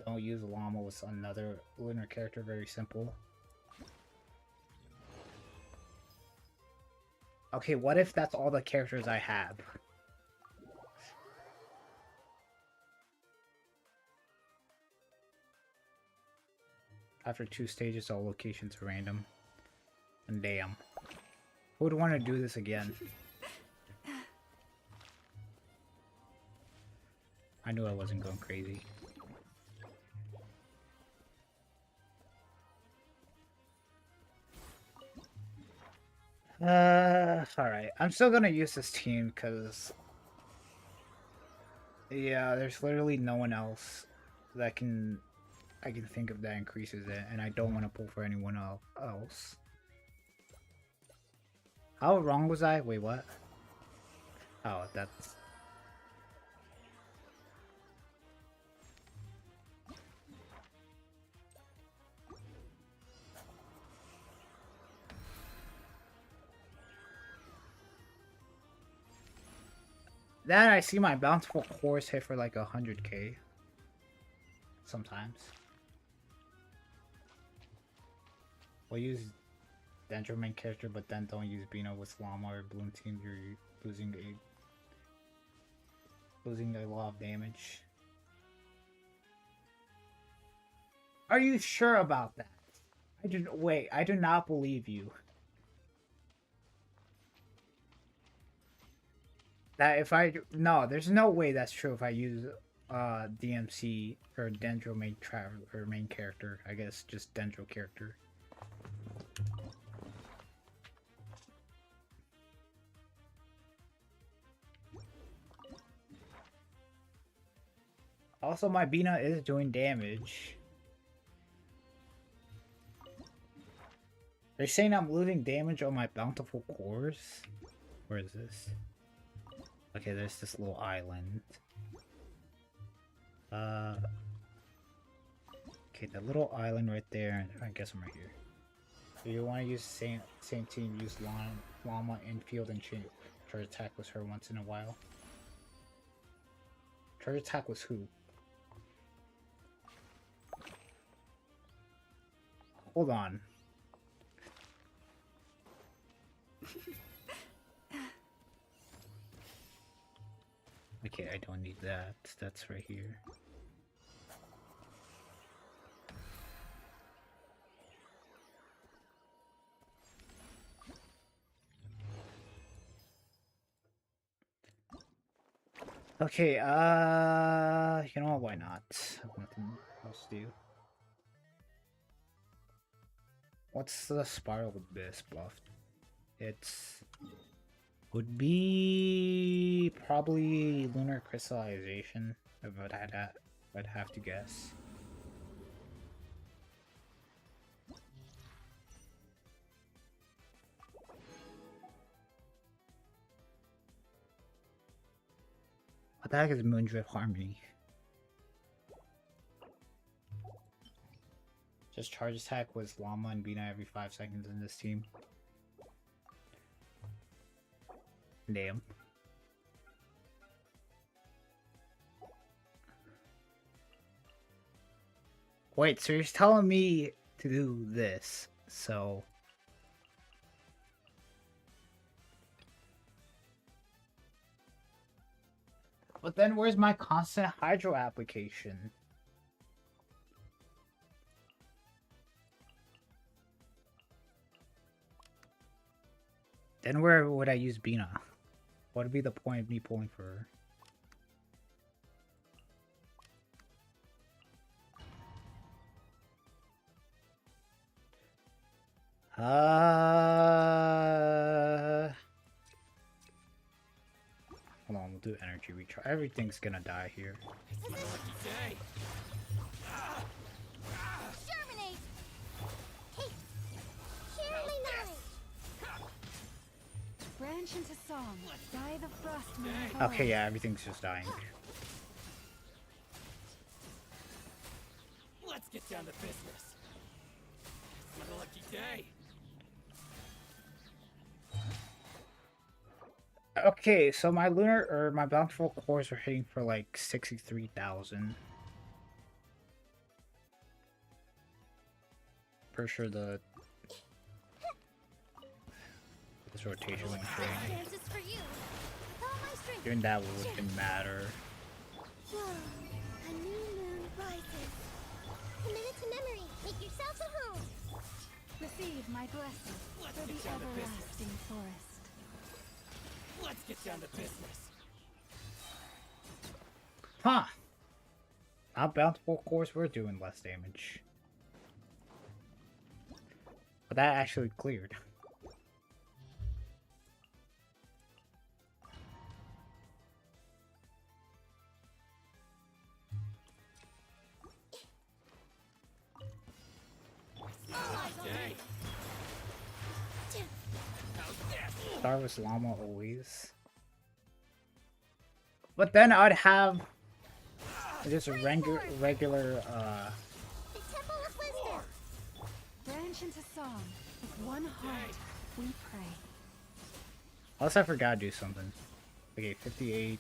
[SPEAKER 1] don't use Llama with another lunar character. Very simple. Okay, what if that's all the characters I have? After 2 stages, all locations are random. And damn. Who would want to do this again? I knew I wasn't going crazy. Alright. I'm still gonna use this team because... yeah, there's literally no one else that I can think of that increases it, and I don't want to pull for anyone else. How wrong was I? Wait, what? Oh, that's... then I see my bountiful cores hit for like 100k. Sometimes. We'll use Dendro main character, but then don't use Bino with Llama or Bloom team. You're losing a lot of damage. Are you sure about that? I do not believe you. That if I... no, there's no way that's true if I use DMC or Dendro main character. I guess just Dendro character. Also, my Bina is doing damage. They're saying I'm losing damage on my bountiful cores. Where is this? Okay, there's this little island. Okay, the little island right there. I guess I'm right here. So you want to use same team, use Llama infield and charge attack with her once in a while. Charge attack was who? Hold on. Okay, I don't need that. That's right here. Okay, you know what, why not? I have nothing else to do. What's the Spiral Abyss buff? It's... would be... probably Lunar Crystallization, if I'd have to guess. What the heck is Moondrift Harmony? Just charge attack with Llama and Bina every 5 seconds in this team. Damn. Wait, so you're telling me to do this, so... But then where's my constant hydro application? Then where would I use Bina? What would be the point of me pulling for her? Hold on, we'll do energy recharge. Everything's gonna die here.
[SPEAKER 2] Germinate! Hey! Share my knowledge! Branch into song. Die the frost moon.
[SPEAKER 1] Okay, yeah, everything's just dying.
[SPEAKER 3] Let's get down to business. It's my lucky day.
[SPEAKER 1] Okay, so my lunar or my bountiful cores are hitting for like 63,000. For sure this rotation won't change. Doing that wouldn't matter.
[SPEAKER 2] Whoa, a new moon rises. Commit it to memory. Make yourselves at home. Receive my blessing for the everlasting forest.
[SPEAKER 3] Let's get down to business.
[SPEAKER 1] Huh. Our bountiful cores were doing less damage. But that actually cleared. Start with llama always. But then I'd have just a regular
[SPEAKER 2] The Temple of Wisdom. Branch into song. With one heart, we pray.
[SPEAKER 1] unless I forgot to do something. Okay, 58.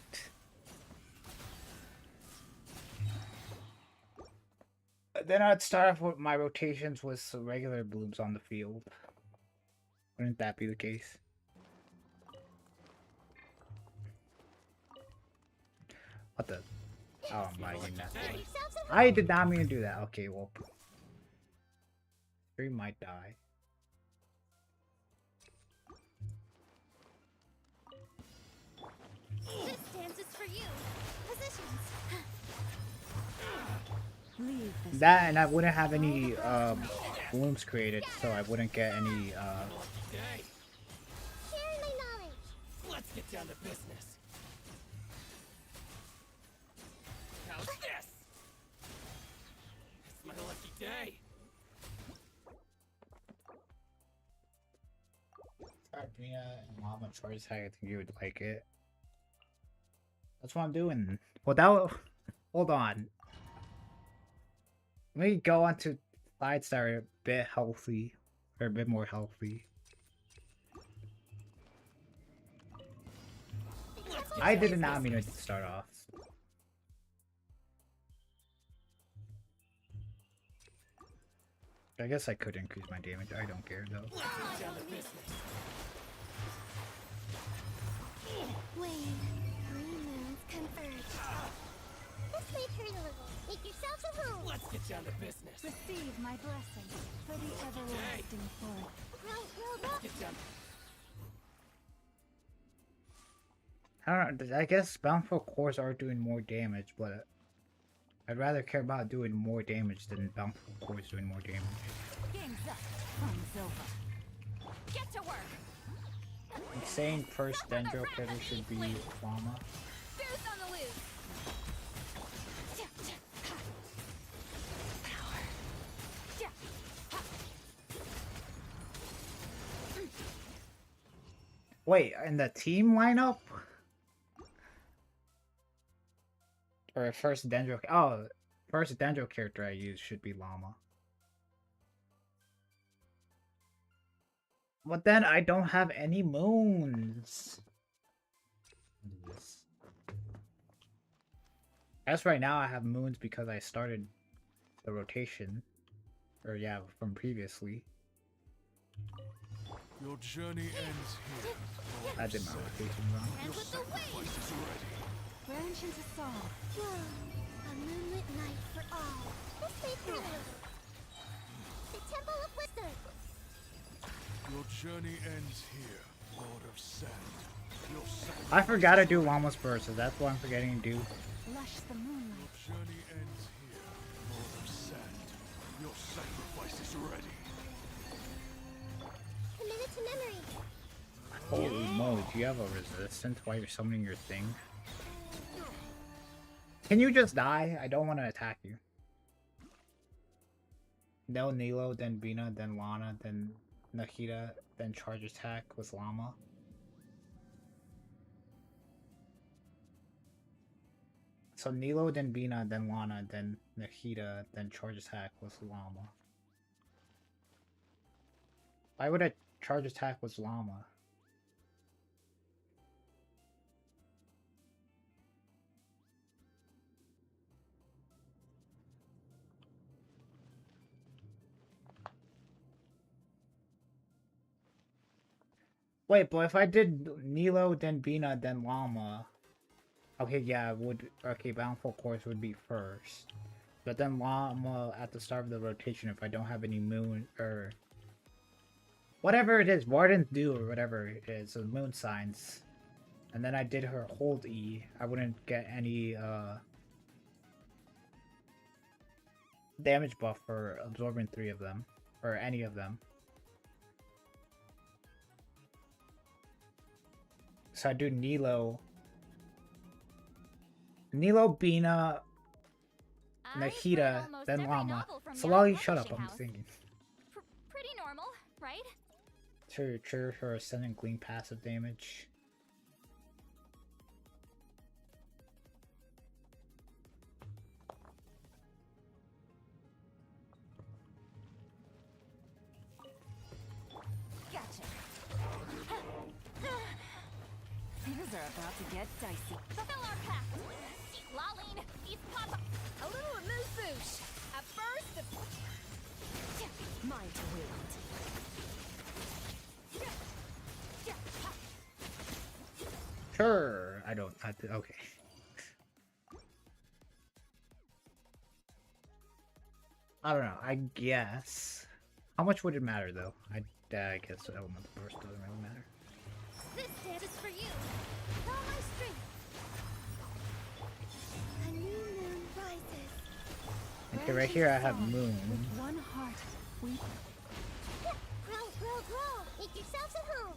[SPEAKER 1] Then I'd start off with my rotations with some regular blooms on the field. Wouldn't that be the case? What the? Oh my goodness. I did not mean to do that. Okay, well. Three might die.
[SPEAKER 2] This dance is for you. Positions. Leave this.
[SPEAKER 1] That and I wouldn't have any blooms created, so I wouldn't get any
[SPEAKER 2] Share my knowledge.
[SPEAKER 3] Let's get down to business. How's this? It's my lucky day.
[SPEAKER 1] Sabrina and Mama choice. I think you would like it. That's what I'm doing. Well, that. Hold on. Let me go on to sides that are a bit healthy, or a bit more healthy. I did not mean to start off. I guess I could increase my damage. I don't care though.
[SPEAKER 3] Let's get down to business.
[SPEAKER 2] Wane, three moons converge. This may hurt a little. Make yourselves at home.
[SPEAKER 3] Let's get down to business.
[SPEAKER 2] Receive my blessing for the everlasting forest.
[SPEAKER 3] Let's get down.
[SPEAKER 1] I don't know. I guess bountiful cores are doing more damage, but I'd rather care about doing more damage than bountiful cores doing more damage.
[SPEAKER 2] Game's up. Fun's over. Get to work.
[SPEAKER 1] I'm saying first Dendro critter should be Llama.
[SPEAKER 2] Boost on the loose. Power.
[SPEAKER 1] Wait, in the team lineup? Or first Dendro? Oh, first Dendro character I use should be Llama. But then I don't have any moons. As right now, I have moons because I started the rotation. Or yeah, from previously.
[SPEAKER 3] Your journey ends here.
[SPEAKER 1] I did my rotation wrong.
[SPEAKER 2] And with the wave!
[SPEAKER 3] Is ready.
[SPEAKER 2] Where ancient is song? A moonlit night for all. This way through. The Temple of Wisdom.
[SPEAKER 3] Your journey ends here, Lord of Sand. Your
[SPEAKER 1] I forgot to do Llama's Burst, so that's what I'm forgetting to do.
[SPEAKER 2] Lush the moonlight.
[SPEAKER 3] journey ends here, Lord of Sand. Your sacrifice is ready.
[SPEAKER 2] Committed to memory.
[SPEAKER 1] Holy moly, do you have a resistance while you're summoning your thing? Can you just die? I don't want to attack you. No Nilo, then Bina, then Lana, then Nahida, then charge attack with Llama. So Nilo, then Bina, then Lana, then Nahida, then charge attack with Llama. Why would I charge attack with Llama? Wait, but if I did Nilo, then Bina, then Llama... Okay, yeah, it would... Okay, Bountiful Course would be first. But then Llama at the start of the rotation if I don't have any moon, or... Whatever it is, Warden's Dew or whatever it is, so moon signs. And then I did her hold E, I wouldn't get any, damage buff for absorbing 3 of them. Or any of them. So I do Nilo, Bina, Nahida, then Llama. Salali, shut up, I'm thinking.
[SPEAKER 2] Pretty normal, right?
[SPEAKER 1] Trigger her Ascendant Gleam passive damage.
[SPEAKER 2] Gotcha. Things are about to get dicey. Fulfill our pact. Lolling, these pop. A little amuse-bouche. At first, mine to wield.
[SPEAKER 1] Sure, okay. I don't know, I guess. How much would it matter though? I guess Elemental Burst doesn't really matter.
[SPEAKER 2] This dance is for you. All my strength. A new moon rises.
[SPEAKER 1] Okay, right here I have Moon.
[SPEAKER 2] With one heart, we grow. Make yourselves at home.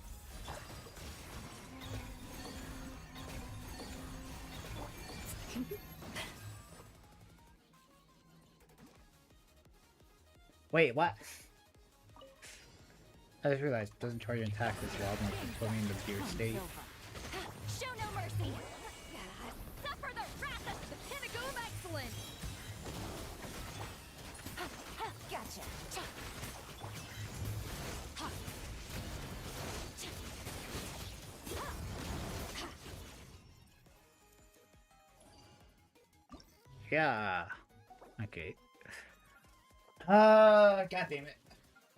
[SPEAKER 1] Wait, what? I just realized it doesn't charge an attack as well when it's putting in the gear state.
[SPEAKER 2] Show no mercy. Suffer the wrath of the pinnacle of excellence. Gotcha.
[SPEAKER 1] Yeah. Okay. God damn it.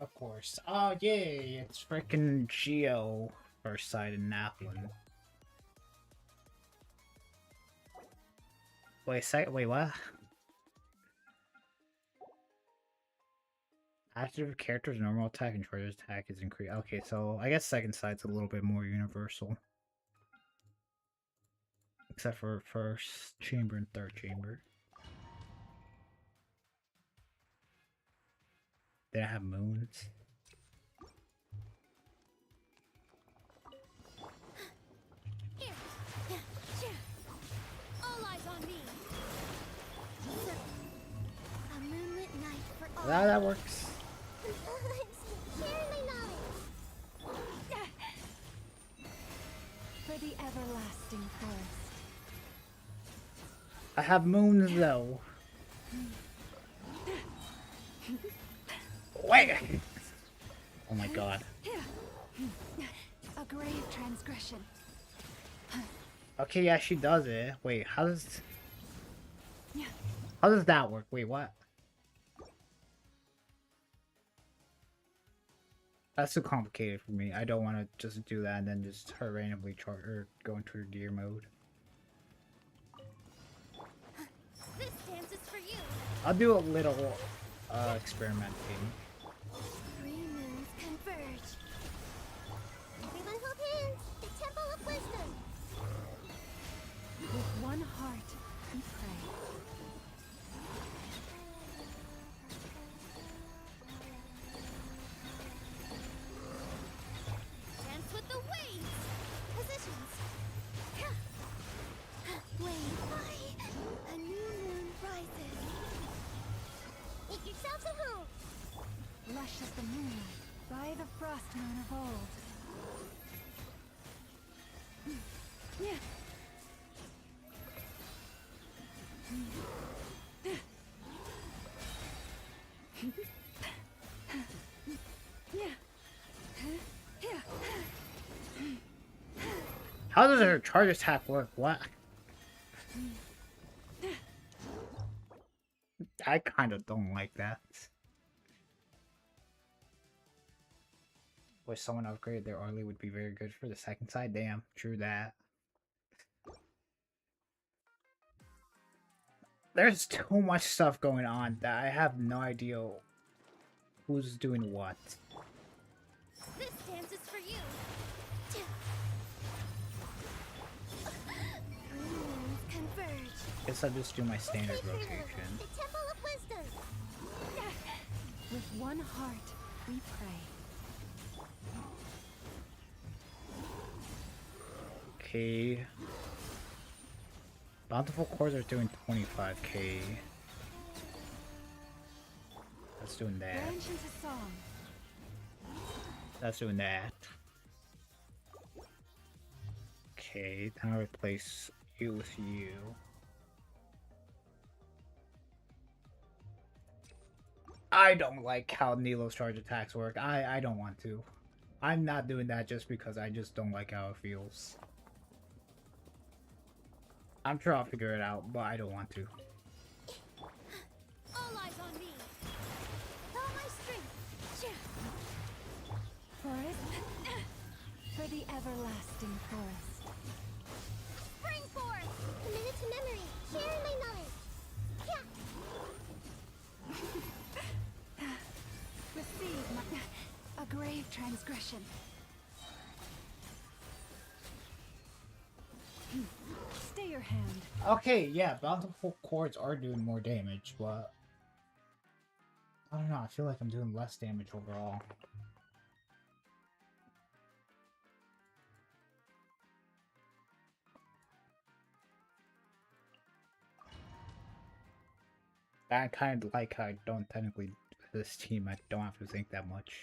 [SPEAKER 1] Of course. Oh yay! It's freaking Geo first sight in Naplin. Wait, what? Active character's normal attack and charge attack is increased. Okay, so I guess second sight's a little bit more universal. Except for first chamber and third chamber. They have moons.
[SPEAKER 2] All eyes on me. A moonlit night for all.
[SPEAKER 1] That works.
[SPEAKER 2] Sharing my knowledge. For the everlasting forest.
[SPEAKER 1] I have moons though. Wait! Oh my god.
[SPEAKER 2] A grave transgression.
[SPEAKER 1] Okay, yeah, she does it. Wait, how does that work? Wait, what? That's too complicated for me. I don't want to just do that and then just her randomly chart or go into gear mode.
[SPEAKER 2] This dance is for you.
[SPEAKER 1] I'll do a little experimenting.
[SPEAKER 2] Three moons converge. Everyone hold hands. The Temple of Wisdom. With one heart, we pray. Dance with the waves. Positions. Wave high. A new moon rises. Make yourselves at home. Lush as the moonlight, by the frost moon of old. Yeah.
[SPEAKER 1] How does her charge attack work? What? I kind of don't like that. Wish someone upgraded their Arlie would be very good for the second side. Damn, true that. There's too much stuff going on that I have no idea who's doing what.
[SPEAKER 2] This dance is for you. Converge.
[SPEAKER 1] Guess I'll just do my standard rotation.
[SPEAKER 2] The Temple of Wisdom. With one heart, we pray.
[SPEAKER 1] Okay. Bountiful cores are doing 25k. That's doing that.
[SPEAKER 2] Branch into song.
[SPEAKER 1] That's doing that. Okay, then I'll replace you with you. I don't like how Nilo's charge attacks work. I don't want to. I'm not doing that just because I just don't like how it feels. I'm sure I'll figure it out, but I don't want to.
[SPEAKER 2] All eyes on me. All my strength. Forest. For the everlasting forest. Spring forth. A minute to memory. Share my knowledge. Receive my... A grave transgression. Stay your hand.
[SPEAKER 1] Okay, yeah, bountiful chords are doing more damage, but I don't know, I feel like I'm doing less damage overall. I kind of like how I don't technically, this team, I don't have to think that much.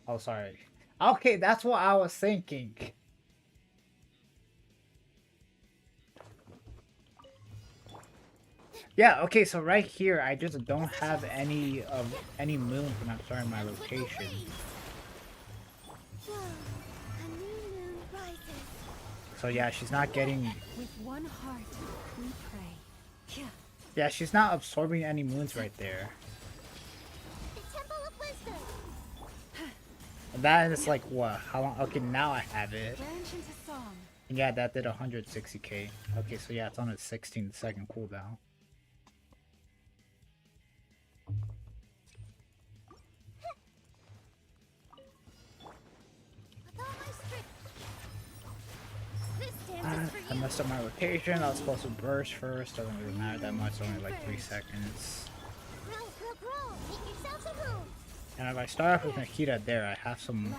[SPEAKER 1] Oh, sorry. Okay, that's what I was thinking. Yeah, okay, so right here, I just don't have any moons when I'm starting my rotation. So yeah, she's not getting...
[SPEAKER 2] With one heart, we pray.
[SPEAKER 1] Yeah, she's not absorbing any moons right there.
[SPEAKER 2] The Temple of Wisdom.
[SPEAKER 1] And that is like, what? How long? Okay, now I have it.
[SPEAKER 2] Branch into song.
[SPEAKER 1] And yeah, that did 160k. Okay, so yeah, it's on a 16-second cooldown. I messed up my rotation. I was supposed to burst first. Doesn't really matter that much. Only like 3 seconds. And if I start off with Nikita there, I have some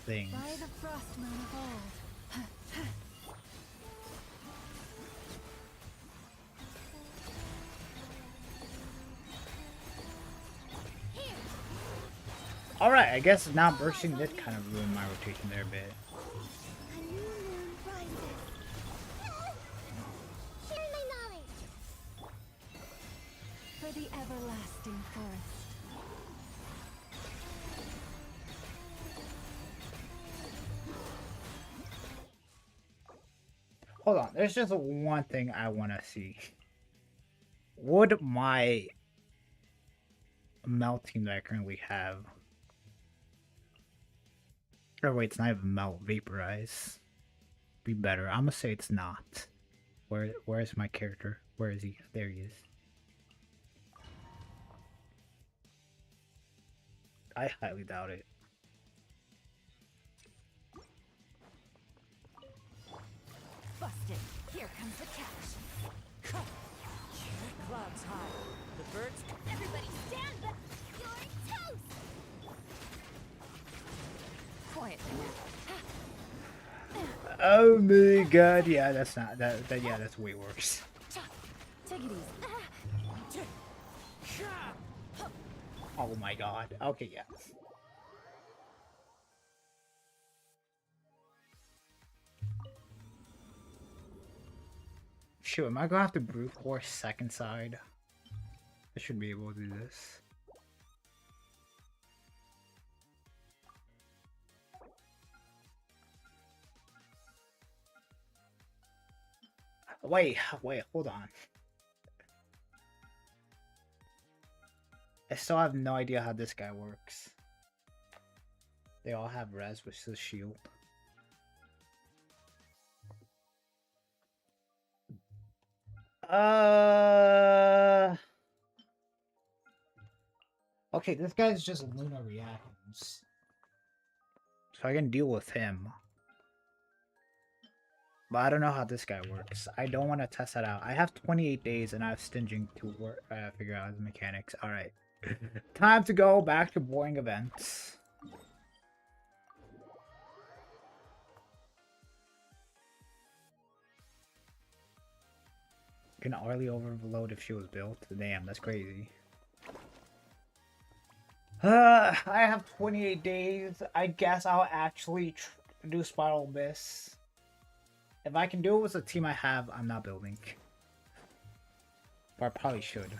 [SPEAKER 1] things. Alright, I guess now bursting did kind of ruin my rotation there a bit.
[SPEAKER 2] For the everlasting forest.
[SPEAKER 1] Hold on, there's just one thing I want to see. Would my melt team that I currently have... Oh wait, it's not even melt, vaporize. Be better. I'm gonna say it's not. Where's my character? Where is he? There he is. I highly doubt it.
[SPEAKER 4] Busted. Here comes the catch. Clouds high. The birds.
[SPEAKER 2] Everybody stand back! You're toast!
[SPEAKER 4] Quietly now.
[SPEAKER 1] Oh my god, yeah, that's not yeah, that's way worse.
[SPEAKER 4] Take it easy.
[SPEAKER 1] Oh my god. Okay, yeah. Shoot, am I gonna have to brute force second side? I should be able to do this. Wait, hold on. I still have no idea how this guy works. They all have res, which is shield. Okay, this guy's just Luna reactions. So I can deal with him. But I don't know how this guy works. I don't want to test that out. I have 28 days and I have stinging to work, figure out the mechanics. Alright. Time to go back to boring events. Can early overload if she was built. Damn, that's crazy. I have 28 days. I guess I'll actually do Spiral Abyss. If I can do it with the team I have, I'm not building. But I probably should.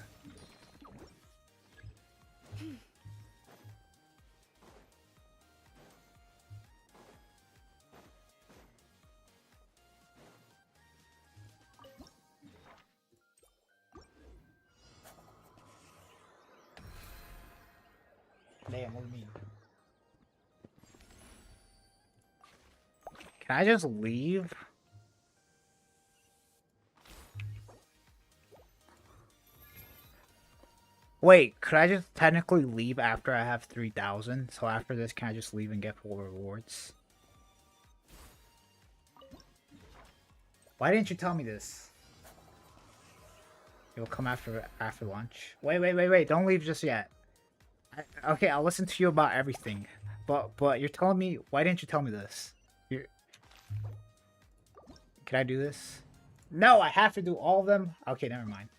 [SPEAKER 1] Damn, what do you mean? Can I just leave? Wait, could I just technically leave after I have 3,000? So after this, can I just leave and get full rewards? Why didn't you tell me this? You'll come after lunch. Wait, don't leave just yet. Okay, I'll listen to you about everything. But you're telling me, why didn't you tell me this? Can I do this? No, I have to do all of them? Okay, never mind.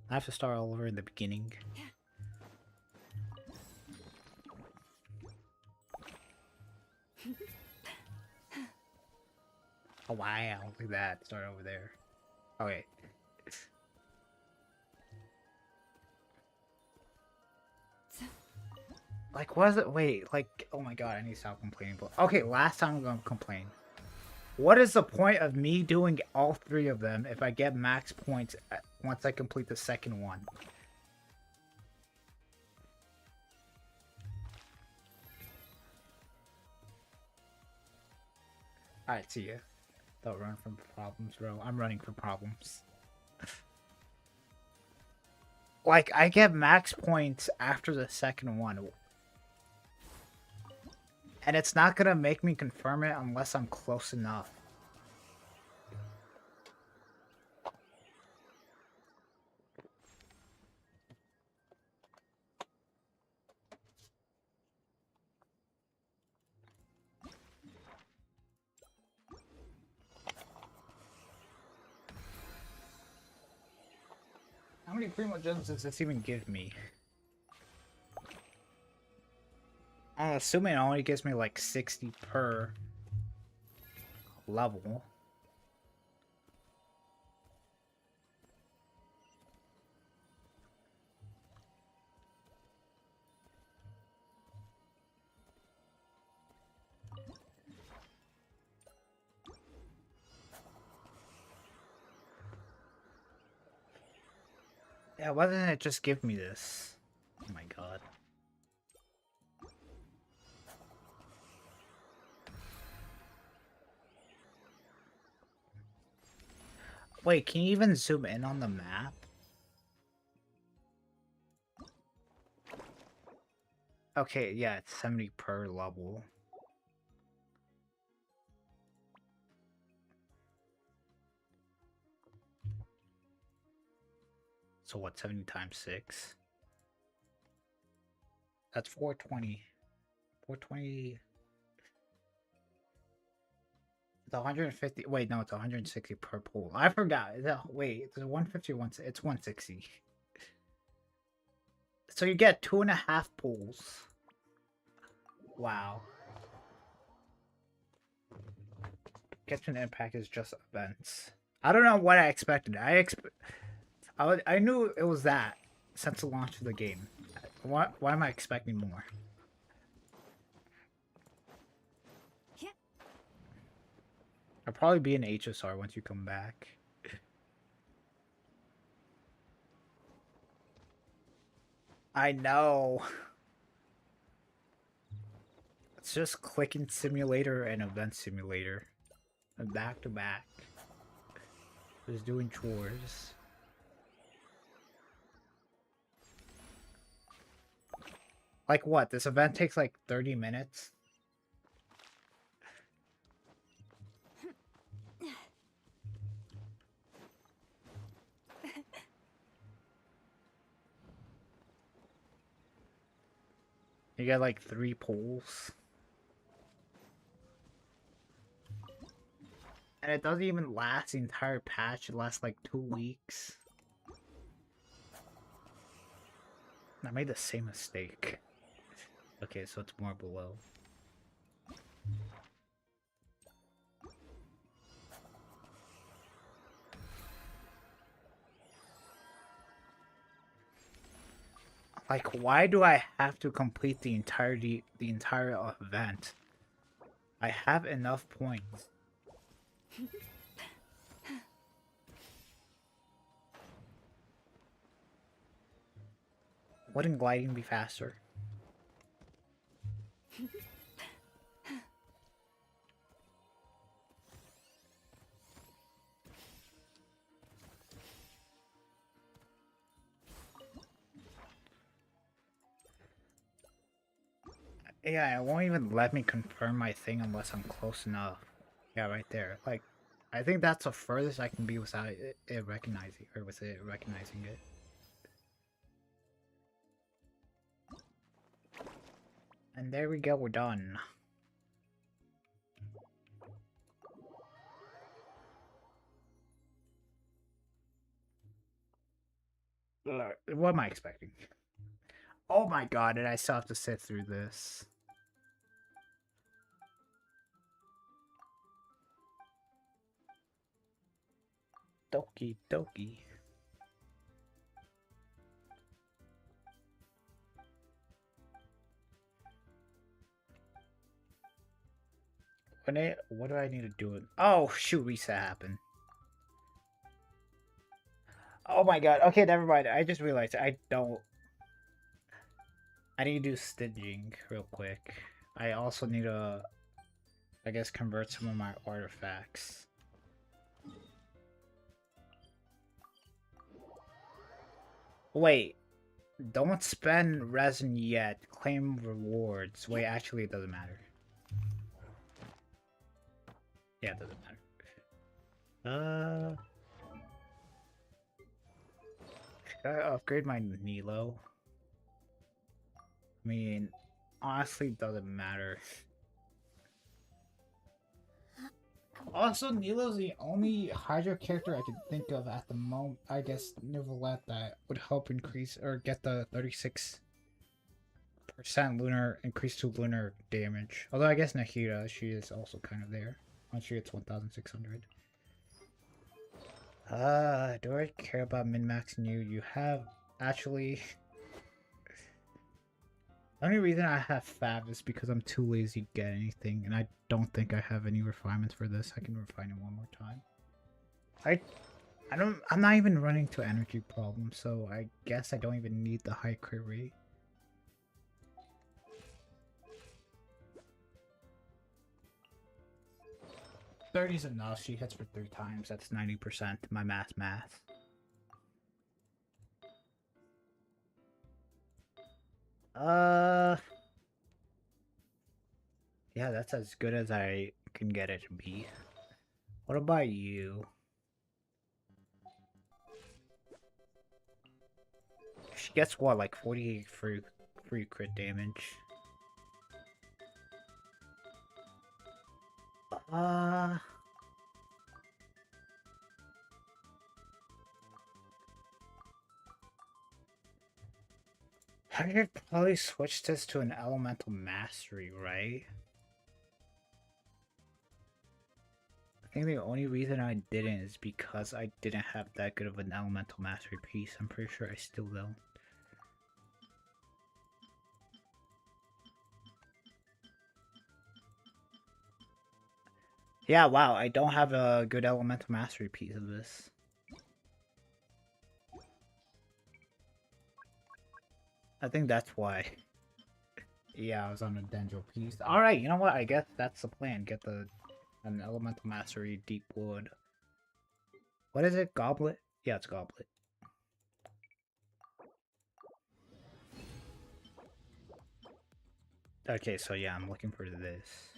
[SPEAKER 1] I have to start all over in the beginning. Oh wow, look at that. Start over there. Okay. Like, what is it? Wait, like, oh my god, I need to stop complaining. But okay, last time I'm gonna complain. What is the point of me doing all three of them if I get max points once I complete the second one? Alright, see ya. Don't run from problems, bro. I'm running from problems. Like, I get max points after the second one. And it's not gonna make me confirm it unless I'm close enough. How many primo gems does this even give me? I'm assuming it only gives me like 60 per level. Yeah, why didn't it just give me this? Oh my god. Wait, can you even zoom in on the map? Okay, yeah, it's 70 per level. So what, 70 times 6? That's 420. 420. It's 150. Wait, no, it's 160 per pool. I forgot. Wait, it's 150 it's 160. So you get 2.5 pools. Wow. Kitchen Impact is just events. I don't know what I expected. I knew it was that since the launch of the game. Why am I expecting more?
[SPEAKER 4] Yeah.
[SPEAKER 1] I'll probably be an HSR once you come back. I know. It's just clicking simulator and event simulator. And back to back. Just doing chores. Like what? This event takes like 30 minutes? You get like 3 polls. And it doesn't even last the entire patch. It lasts like 2 weeks. I made the same mistake. Okay, so it's more below. Like, why do I have to complete the entire event? I have enough points. Wouldn't gliding be faster? Yeah, it won't even let me confirm my thing unless I'm close enough. Yeah, right there. Like, I think that's the furthest I can be without it recognizing, or with it recognizing it. And there we go, we're done. What am I expecting? Oh my god, and I still have to sit through this. Doki doki. What do I need to do? Oh shoot, reset happened. Oh my god, okay, never mind. I just realized I need to do stitching real quick. I also need to, I guess, convert some of my artifacts. Wait, don't spend resin yet. Claim rewards. Wait, actually it doesn't matter. Yeah, it doesn't matter. Should I upgrade my Nilo? I mean, honestly, it doesn't matter. Also, Nilo's the only Hydra character I can think of at the moment. I guess Neuvillette that would help increase or get the 36% lunar increase to lunar damage. Although I guess Nahida, she is also kind of there. Once she gets 1,600. Do I care about min-maxing you? You have actually. The only reason I have Fab is because I'm too lazy to get anything, and I don't think I have any refinements for this. I can refine it one more time. I'm not even running to energy problems, so I guess I don't even need the high crit rate. Thirty's enough. She hits for 3 times. That's 90%. My math. Yeah, that's as good as I can get it to be. What about you? She gets what, like 48 free crit damage? I should probably switch this to an elemental mastery, right? I think the only reason I didn't is because I didn't have that good of an elemental mastery piece. I'm pretty sure I still don't. Yeah, wow, I don't have a good elemental mastery piece of this. I think that's why. Yeah, I was on a Dendro piece. Alright, you know what? I guess that's the plan. Get an elemental mastery deep wood. What is it? Goblet? Yeah, it's goblet. Okay, so yeah, I'm looking for this.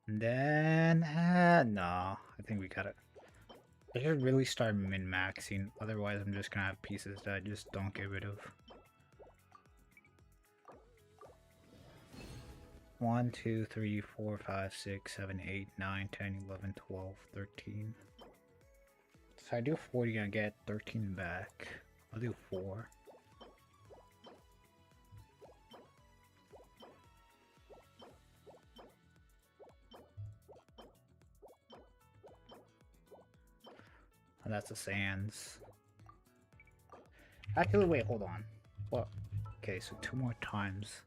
[SPEAKER 1] And then, no, I think we got it. I should really start min-maxing, otherwise I'm just gonna have pieces that I just don't get rid of. 1, 2, 3, 4, 5, 6, 7, 8, 9, 10, 11, 12, 13. So I do 40 and I get 13 back. I'll do 4. And that's the sands. Actually, wait, hold on. What? Okay, so 2 more times.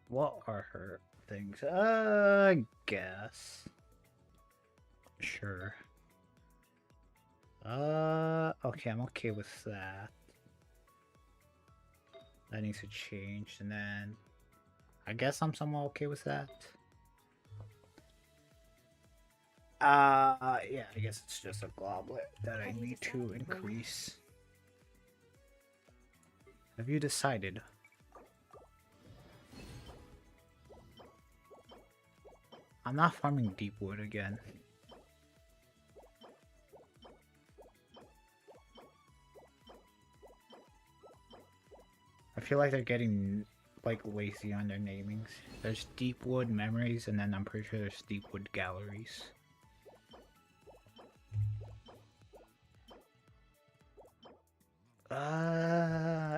[SPEAKER 1] What are her things? I guess. Sure. Okay, I'm okay with that. That needs to change, and then I guess I'm somewhat okay with that. Yeah, I guess it's just a goblet that I need to increase. Have you decided? I'm not farming deep wood again. I feel like they're getting like lazy on their namings. There's Deepwood Memories, and then I'm pretty sure there's Deepwood Galleries.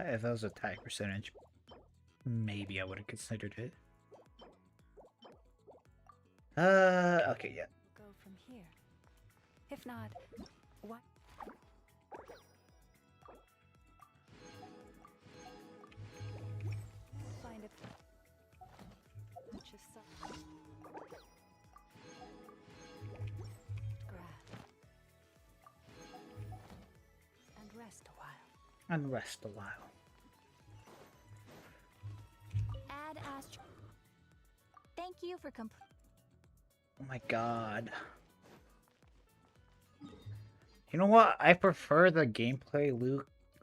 [SPEAKER 1] If it was attack percentage, maybe I would have considered it. Okay, yeah.
[SPEAKER 4] Go from here. If not, what? Find it. Just grab and rest a while.
[SPEAKER 1] And rest a while.
[SPEAKER 2] Add astro. Thank you for
[SPEAKER 1] Oh my god. You know what? I prefer the gameplay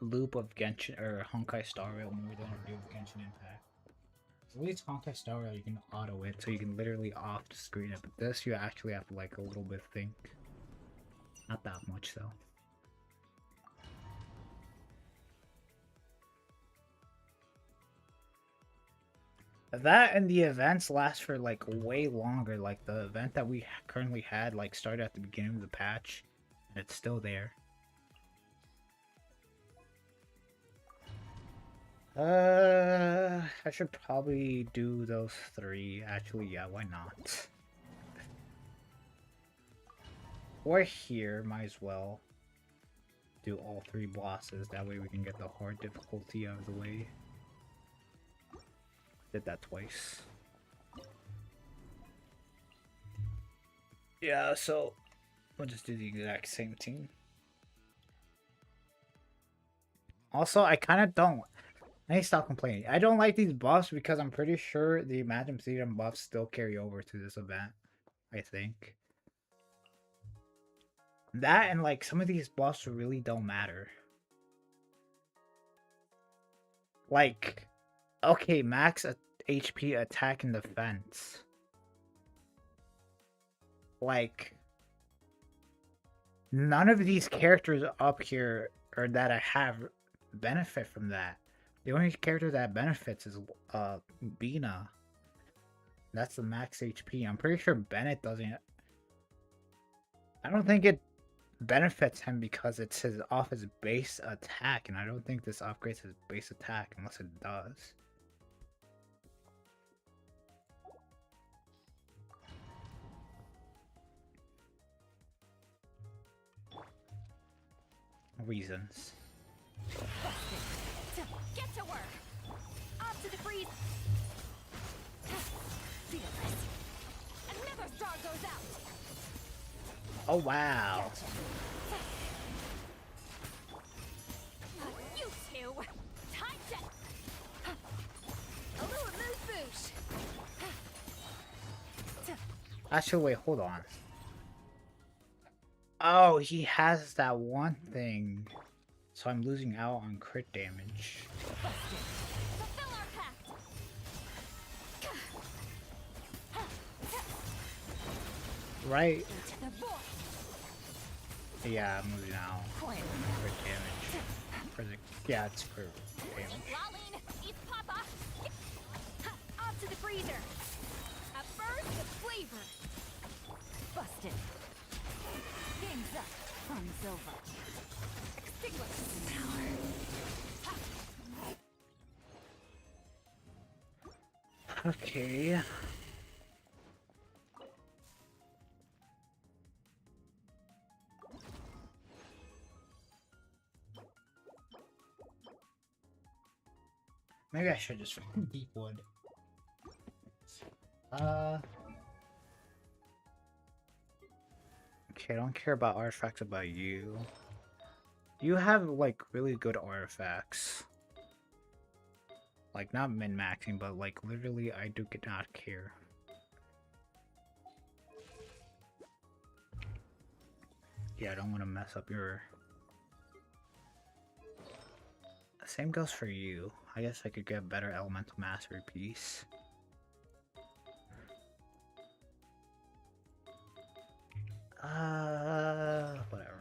[SPEAKER 1] loop of Genshin or Honkai Star Rail more than I do of Genshin Impact. At least Honkai Star Rail you can auto it, so you can literally off the screen it. But this you actually have to like a little bit think. Not that much though. That and the events last for like way longer. Like the event that we currently had like started at the beginning of the patch, and it's still there. I should probably do those 3. Actually, yeah, why not? We're here, might as well do all 3 bosses. That way we can get the hard difficulty out of the way. Did that twice. Yeah, so We'll just do the exact same team. Also, I kind of don't. I need to stop complaining. I don't like these buffs because I'm pretty sure the Imagine Freedom buffs still carry over to this event. I think. That and like some of these buffs really don't matter. Like, okay, max HP, attack, and defense. Like, none of these characters up here or that I have benefit from that. The only character that benefits is Bina. That's the max HP. I'm pretty sure Bennett doesn't. I don't think it benefits him because it's off his base attack, and I don't think this upgrades his base attack unless it does. Reasons.
[SPEAKER 2] Get to work. Off to the freeze. Another star goes out.
[SPEAKER 1] Oh wow.
[SPEAKER 2] You two. Time to. A little mood boost.
[SPEAKER 1] Actually, wait, hold on. Oh, he has that one thing. So I'm losing out on crit damage.
[SPEAKER 2] Fulfill our pact.
[SPEAKER 1] Right?
[SPEAKER 2] Into the void.
[SPEAKER 1] Yeah, I'm losing out on crit damage. Yeah, it's crit damage.
[SPEAKER 2] Lolene, eat Papa. Off to the freezer. A burst of flavor. Busted. Game's up. Fun's over. Extinguish power.
[SPEAKER 1] Okay. Maybe I should just find deep wood. Okay, I don't care about artifacts about you. You have like really good artifacts. Like not min-maxing, but like literally I do not care. Yeah, I don't want to mess up your... Same goes for you. I guess I could get better elemental mastery piece. Whatever.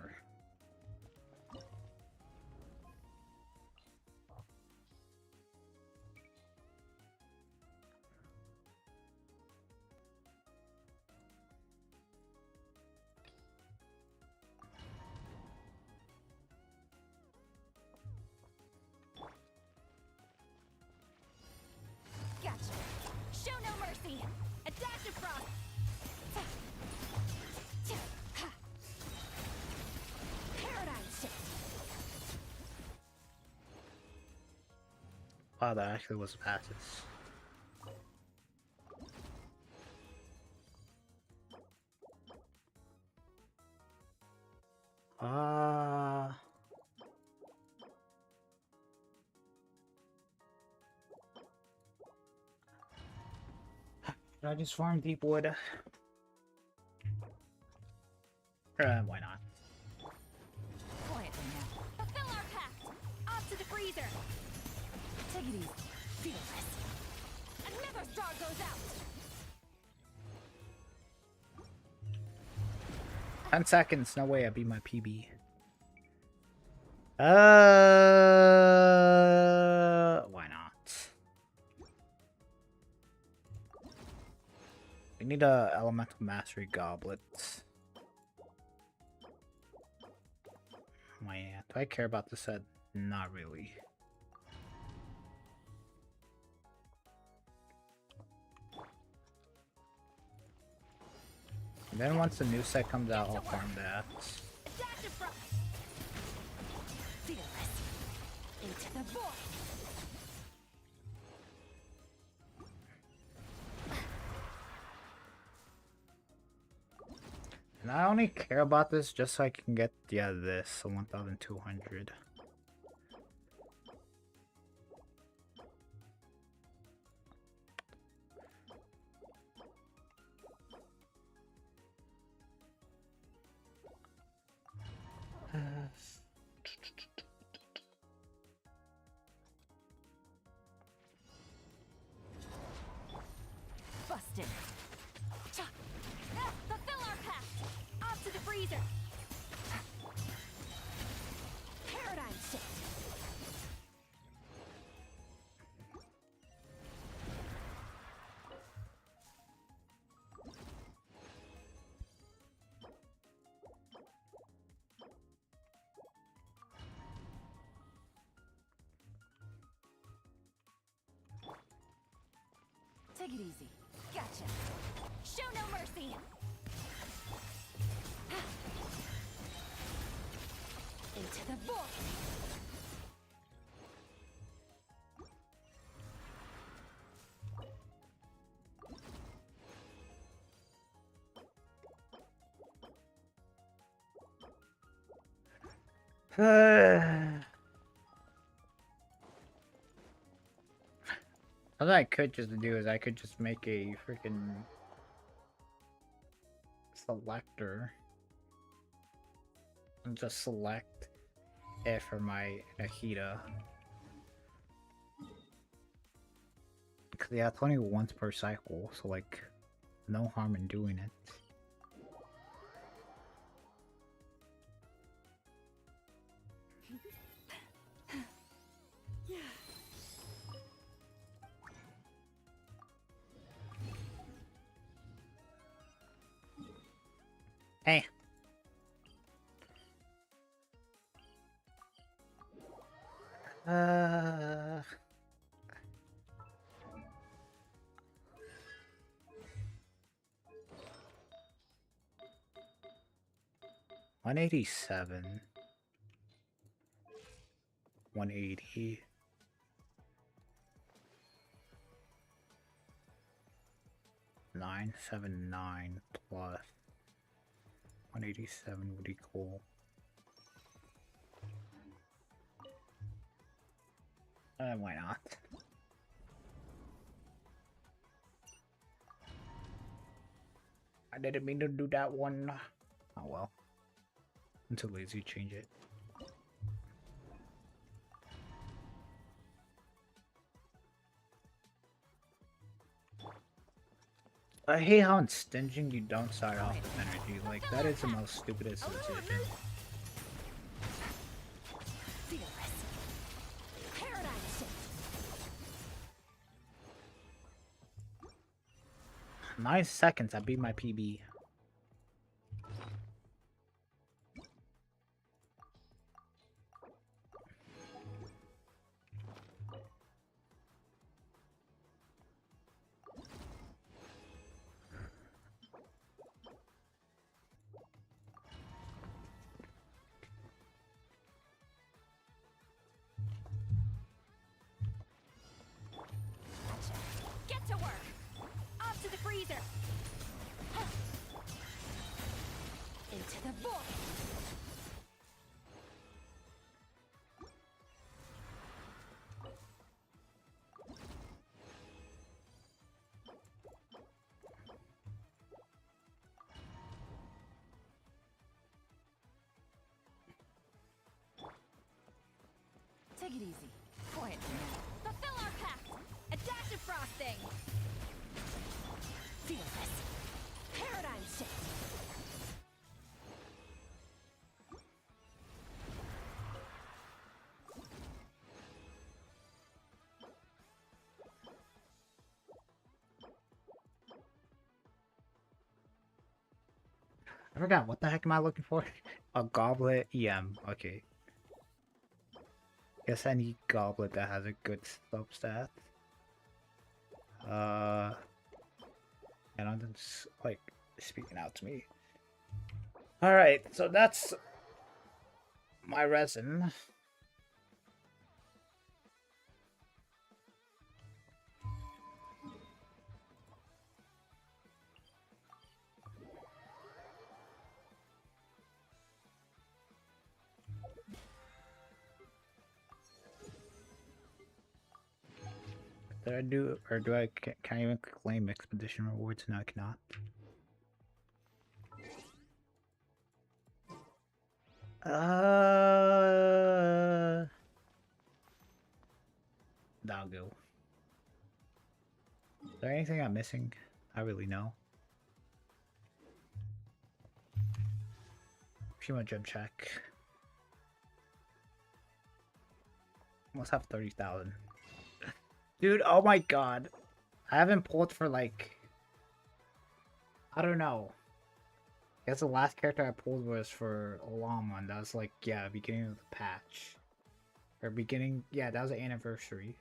[SPEAKER 2] Gotcha. Show no mercy. Adaptive frost. Paradigm shift.
[SPEAKER 1] Wow, that actually was passes. Should I just farm deep wood? Why not?
[SPEAKER 2] Quietly now. Fulfill our pact. Off to the freezer. Take it easy. Feel this. Another star goes out.
[SPEAKER 1] 10 seconds, no way I beat my PB. Why not? We need a elemental mastery goblet. Oh yeah, do I care about this set? Not really. And then once the new set comes out, I'll farm that.
[SPEAKER 2] Adaptive frost. Feel this. Into the void.
[SPEAKER 1] And I only care about this just so I can get, yeah, this, so 1,200.
[SPEAKER 2] Busted. Cha. Fulfill our pact. Off to the freezer. Paradigm shift.
[SPEAKER 4] Take it easy. Gotcha.
[SPEAKER 2] Show no mercy. Into the void.
[SPEAKER 1] What I could just do is I could just make a freaking selector and just select it for my Nahida. Cause yeah, it's only once per cycle, so like no harm in doing it. Hey. Uh 187. 180. $979 plus 187 would equal why not? I didn't mean to do that one. Oh well. I'm too lazy to change it. I hate how in stinging you don't start off with energy. Like, that is the most stupidest decision.
[SPEAKER 2] Paradigm shift.
[SPEAKER 1] 9 seconds, I beat my PB.
[SPEAKER 2] Get to work. Off to the freezer. Into the void.
[SPEAKER 4] Take it easy. Quiet now.
[SPEAKER 2] Fulfill our pact. A dash of frosting.
[SPEAKER 4] Feel this.
[SPEAKER 2] Paradigm shift.
[SPEAKER 1] I forgot, what the heck am I looking for? A goblet EM, okay. Guess I need goblet that has a good slope stat. And I'm just like speaking out to me. Alright, so that's my resin. Did I do, or do I, can I even claim expedition rewards? No, I cannot. That'll go. Is there anything I'm missing? I really know. Shima gem check. Must have 30,000. Dude, oh my god. I haven't pulled for like... I don't know. I guess the last character I pulled was for Llama, and that was like, yeah, beginning of the patch. Or beginning, yeah, that was the anniversary.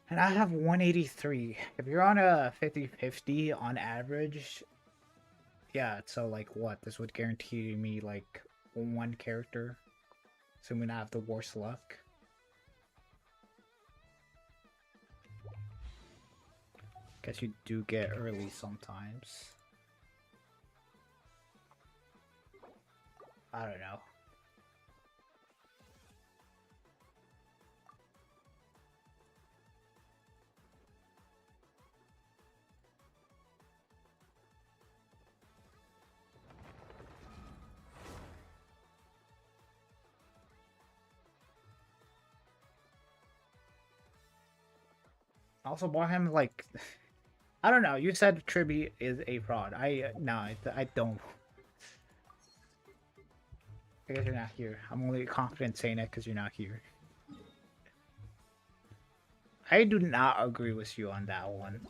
[SPEAKER 1] And I have 183. If you're on a 50-50 on average, yeah, so like what? This would guarantee me like one character. Assuming I have the worst luck. Guess you do get early sometimes. I don't know. Also bought him like, I don't know. You said Triby is a fraud. No, I don't. I guess you're not here. I'm only confident saying it because you're not here. I do not agree with you on that one.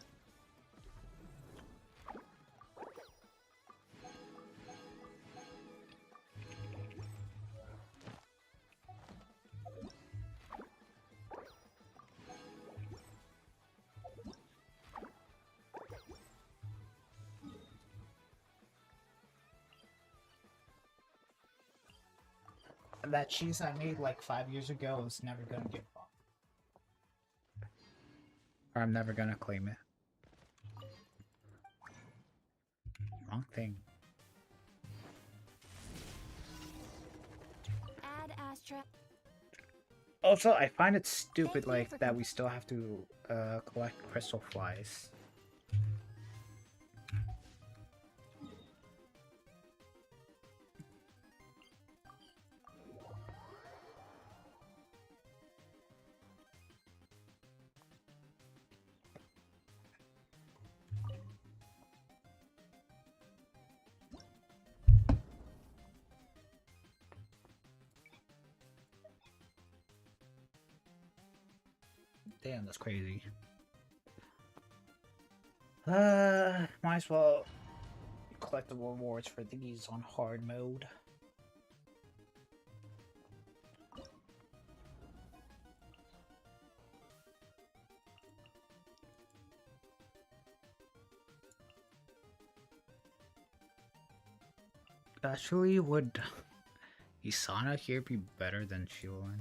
[SPEAKER 1] That cheese I made like 5 years ago is never gonna get bought. Or I'm never gonna claim it. Wrong thing.
[SPEAKER 2] Add Astra.
[SPEAKER 1] Also, I find it stupid like that we still have to collect crystal flies. Damn, that's crazy. Might as well collect the rewards for these on hard mode. Actually, would Isana here be better than Shilin?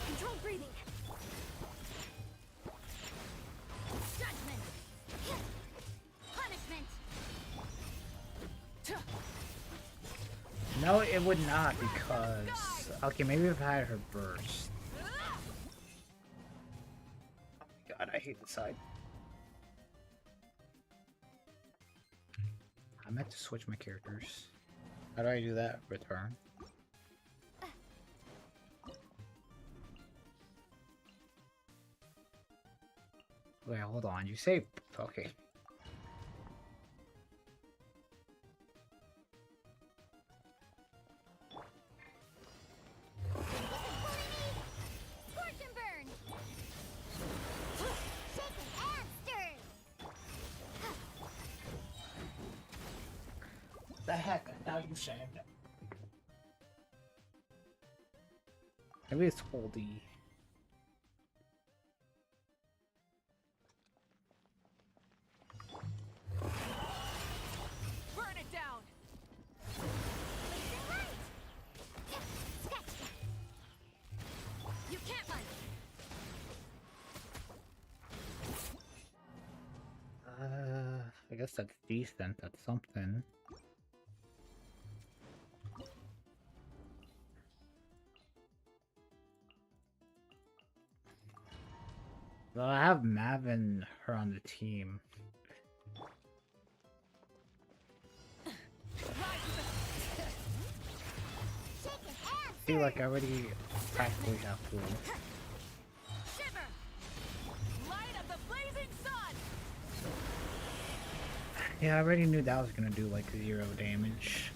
[SPEAKER 2] Control breathing. Judgment. Punishment.
[SPEAKER 1] No, it would not because... Okay, maybe if I had her burst. Oh my god, I hate the side. I meant to switch my characters. How do I do that? Return? Wait, hold on. You say... Okay.
[SPEAKER 2] Scorch and burn. Shaken and stirred.
[SPEAKER 1] The heck? Now you said. Maybe it's Holdy.
[SPEAKER 4] Burn it down.
[SPEAKER 2] Blazing light. Sketch. You can't run.
[SPEAKER 1] guess that's decent. That's something. Well, I have Mav and her on the team. I feel like I already practically have to.
[SPEAKER 2] Shiver! Light of the blazing sun!
[SPEAKER 1] Yeah, I already knew that was gonna do like 0 damage.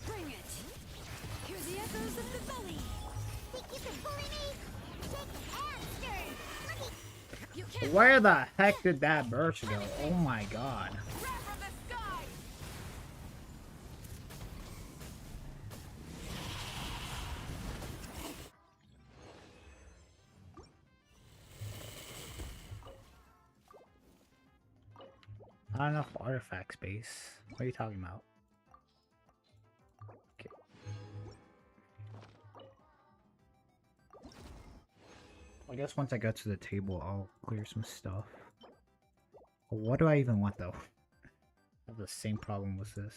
[SPEAKER 2] Bring it! Hear the echoes of the valley! Think you can bully me? Shake and stir! You can't
[SPEAKER 1] Where the heck did that burst go? Oh my god.
[SPEAKER 2] grab from the sky!
[SPEAKER 1] Not enough artifact space. What are you talking about? Okay. I guess once I get to the table, I'll clear some stuff. What do I even want though? I have the same problem with this.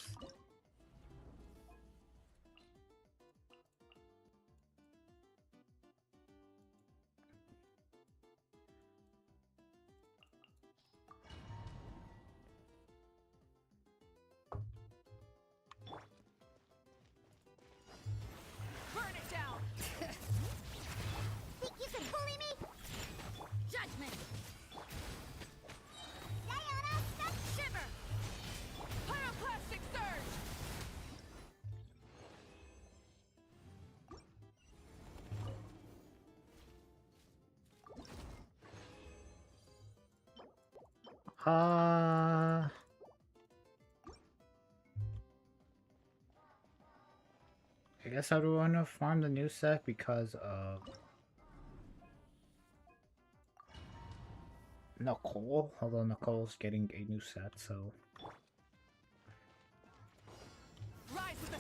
[SPEAKER 2] Burn it down! Think you can bully me? Judgment! Shiver! Pyroclastic surge!
[SPEAKER 1] I guess I would want to farm the new set because of Nicole. Although Nicole's getting a new set, so
[SPEAKER 2] Rise with the...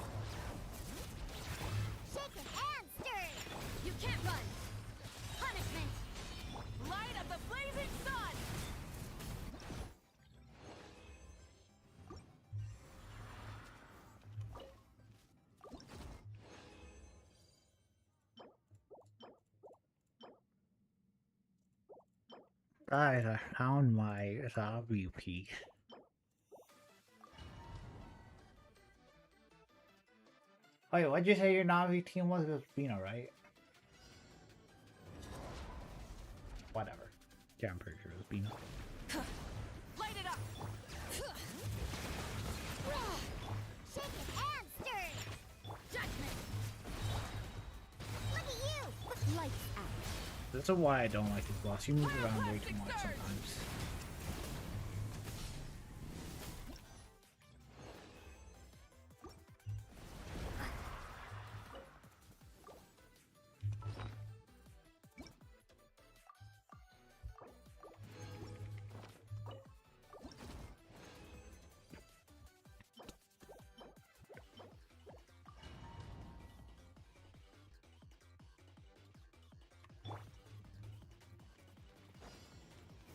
[SPEAKER 2] Shaken and stirred! You can't run! Punishment! Light of the blazing sun!
[SPEAKER 1] guys, I found my zombie piece. Wait, what'd you say your Navi team was? It was Bina, right? Whatever. Yeah, I'm pretty sure it was Bina.
[SPEAKER 2] Light it up! Shaken and stirred! Judgment! Look at you! Lights out.
[SPEAKER 1] This is why I don't like this boss. You move around way too much sometimes.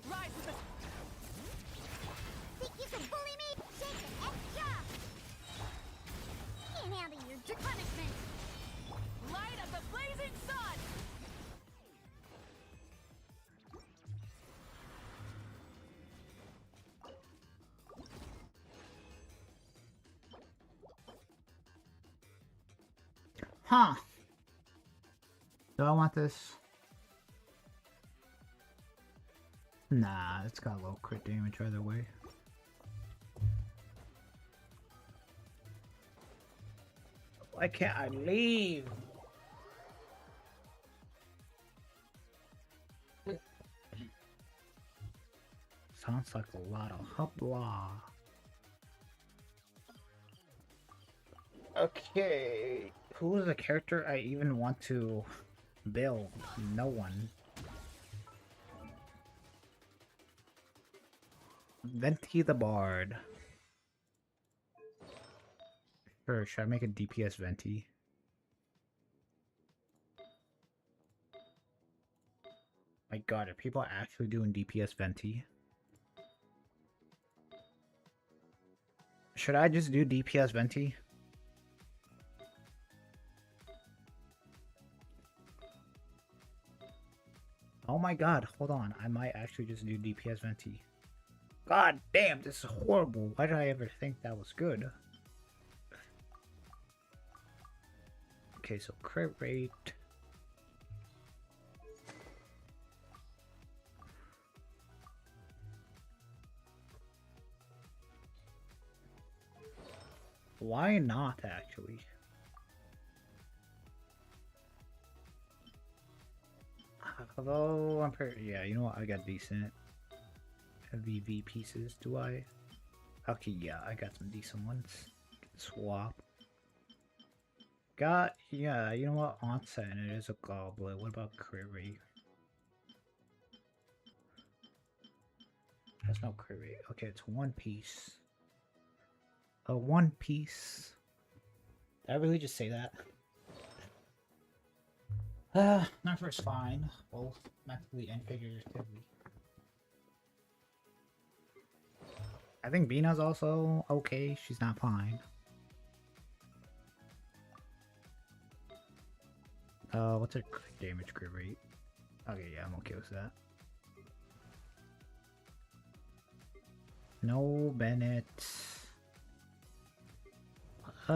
[SPEAKER 2] Rise with the... Think you can bully me? Shaken and jump! Can't handle your punishment! Light of the blazing sun!
[SPEAKER 1] Huh. Do I want this? Nah, it's got low crit damage either way. Why can't I leave? Sounds like a lot of hoopla. Okay, who is the character I even want to build? No one. Venti the Bard. Sure, should I make a DPS Venti? My god, are people actually doing DPS Venti? Should I just do DPS Venti? Oh my god, hold on. I might actually just do DPS Venti. God damn, this is horrible. Why did I ever think that was good? Okay, so crit rate. Why not, actually? Although, I'm pretty... Yeah, you know what? I got decent VV pieces, do I? Okay, yeah, I got some decent ones. Swap. Got... Yeah, you know what? Onset, and it is a goblet. What about crit rate? That's no crit rate. Okay, it's one piece. A one piece. Did I really just say that? Number's fine, both mentally and figuratively. I think Bina's also okay, she's not fine. What's her damage crit rate? Okay, yeah, I'm okay with that. No Bennett. I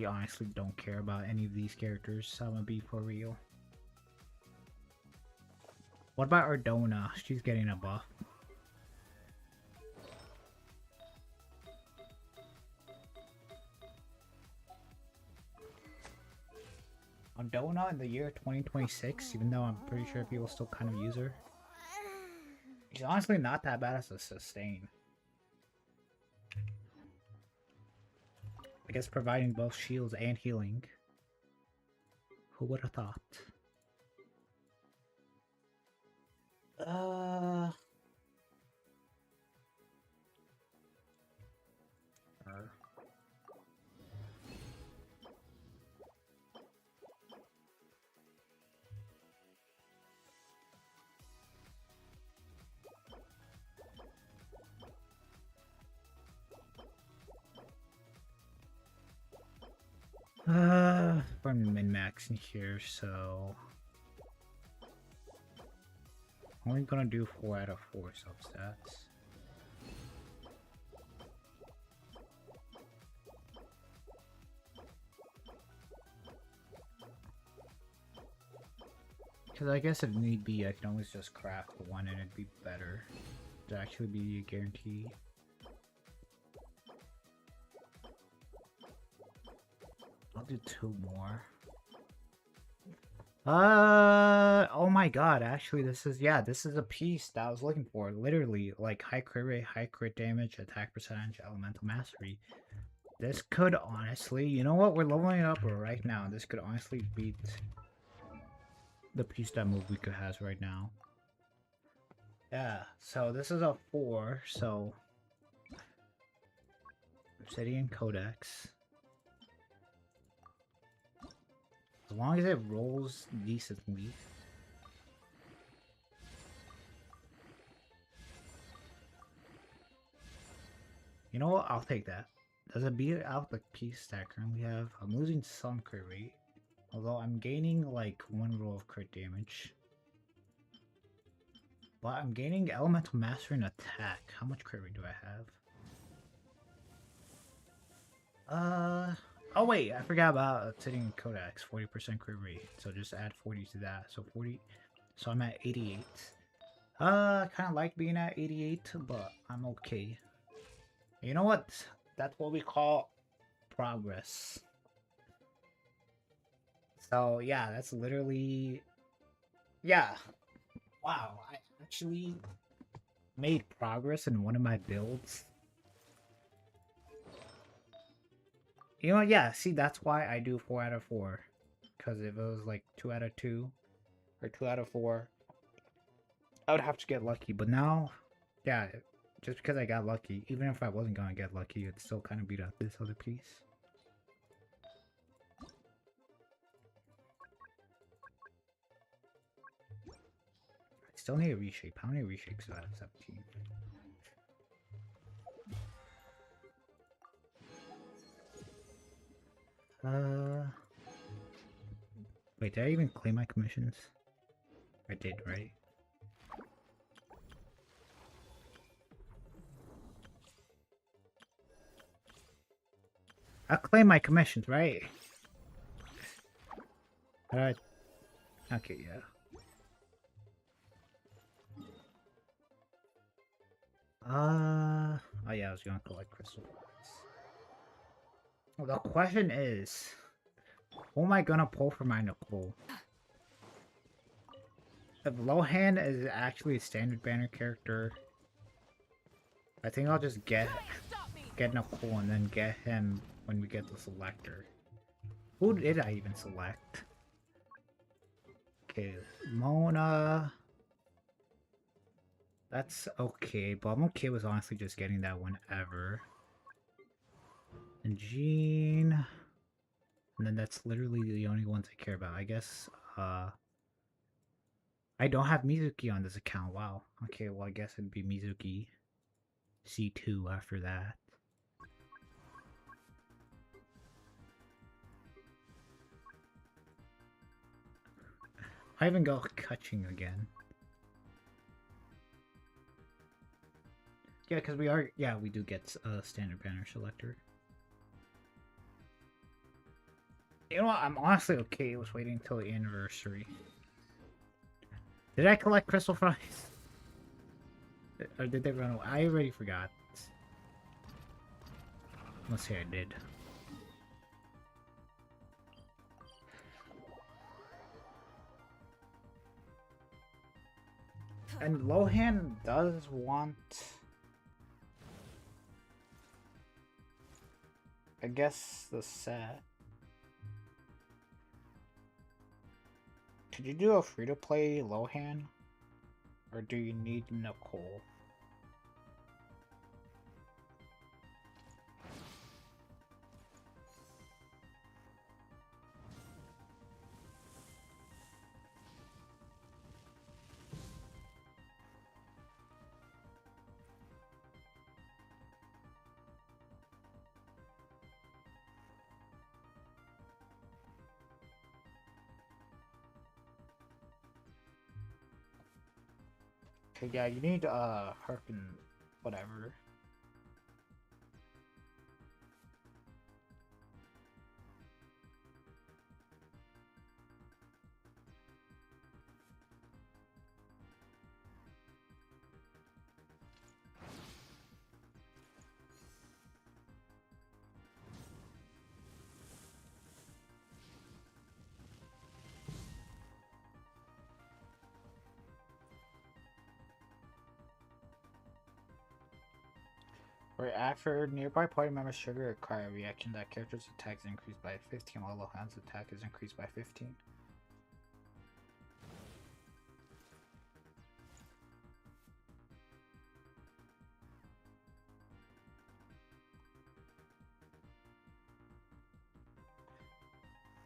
[SPEAKER 1] honestly don't care about any of these characters, I'm gonna be for real. What about Ardona? She's getting a buff. Ardona in the year 2026, even though I'm pretty sure people still kind of use her. She's honestly not that bad as a sustain. I guess providing both shields and healing. Who would have thought? We're min-maxing here, so I'm only gonna do 4 out of 4 substats. Because I guess if need be, I can always just craft one and it'd be better. It'd actually be a guarantee. I'll do 2 more. Oh my god, actually this is a piece that I was looking for. Literally, like high crit rate, high crit damage, attack percentage, elemental mastery. This could honestly, you know what, we're leveling it up right now. This could honestly beat the piece that Mobuka has right now. Yeah, so this is a 4, so Obsidian Codex. As long as it rolls decently. You know what? I'll take that. Does it beat out the piece that I currently have? I'm losing some crit rate. Although I'm gaining like 1 roll of crit damage. But I'm gaining elemental mastery and attack. How much crit rate do I have? Oh wait, I forgot about Obsidian Codex, 40% crit rate. So just add 40 to that. So 40. So I'm at 88. Kind of like being at 88, but I'm okay. You know what? That's what we call progress. So yeah, that's literally... Yeah. Wow, I actually made progress in one of my builds. You know what? Yeah, see, that's why I do 4 out of 4. Because if it was like 2 out of 2 or 2 out of 4, I would have to get lucky. But now, yeah, just because I got lucky, even if I wasn't going to get lucky, it'd still kind of beat out this other piece. still need a reshape. How many reshapes do I have? 17. Wait, did I even claim my commissions? I did, right? I claim my commissions, right? Alright. Okay, yeah. Oh yeah, I was gonna collect crystal points. Well, the question is, who am I gonna pull for my Nicole? If Lohan is actually a standard banner character, I think I'll just get Nicole and then get him when we get the selector. Who did I even select? Okay, Mona. That's okay, but I'm okay with honestly just getting that whenever. And Jean. And then that's literally the only ones I care about. I guess, I don't have Mizuki on this account. Wow. Okay, well I guess it'd be Mizuki C2 after that. I even go Kaching again. Yeah, because we do get a standard banner selector. You know what, I'm honestly okay with waiting until the anniversary. Did I collect crystal fries? Or did they run away? I already forgot. Let's say I did. And Lohan does want... I guess the set. Could you do a free-to-play Lohan? Or do you need Nicole? Okay, yeah, you need, Harpin, whatever. Right after nearby party members trigger a cryo reaction, that character's attack is increased by 15 while Lohan's attack is increased by 15.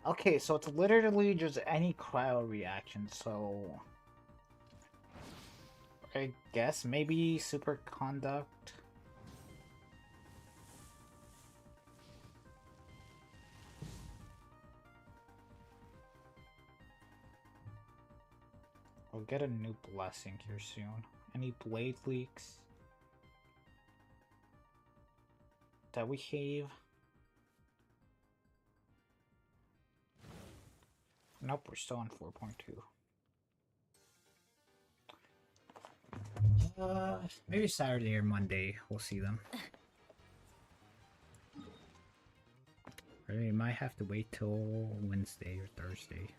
[SPEAKER 1] Okay, so it's literally just any cryo reaction, so... I guess maybe superconduct? I'll get a new blessing here soon. Any blade leaks that we have? Nope, we're still on 4.2. Maybe Saturday or Monday we'll see them. Or we might have to wait till Wednesday or Thursday.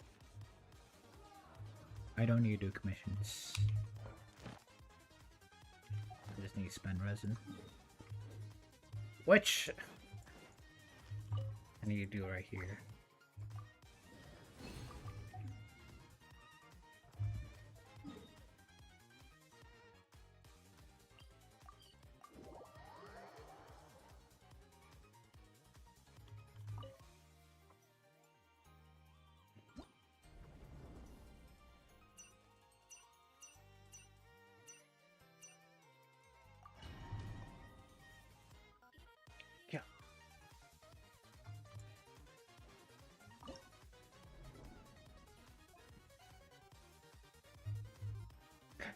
[SPEAKER 1] I don't need to do commissions. I just need to spend resin. Which I need to do right here.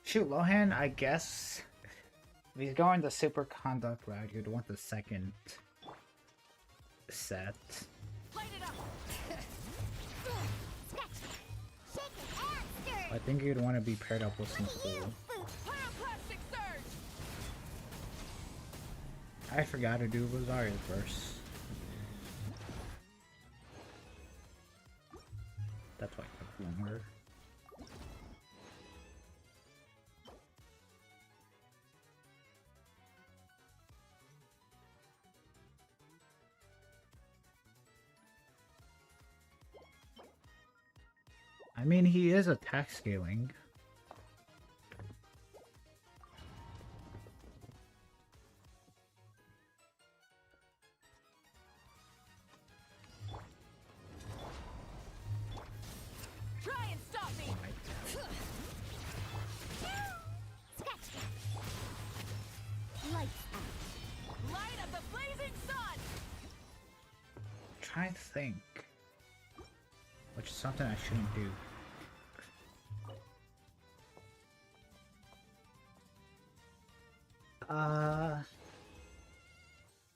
[SPEAKER 1] Shoot, Lohan, I guess if he's going the super conduct route, you'd want the second set.
[SPEAKER 2] Light it up.
[SPEAKER 1] I think you'd want to be paired up with some cool.
[SPEAKER 2] Pyroclastic surge.
[SPEAKER 1] I forgot to do Rosario first. That's why I took longer. I mean, he is attack scaling.
[SPEAKER 2] Try and stop me. Lights out. Light of the blazing sun.
[SPEAKER 1] Try to think. Which is something I shouldn't do.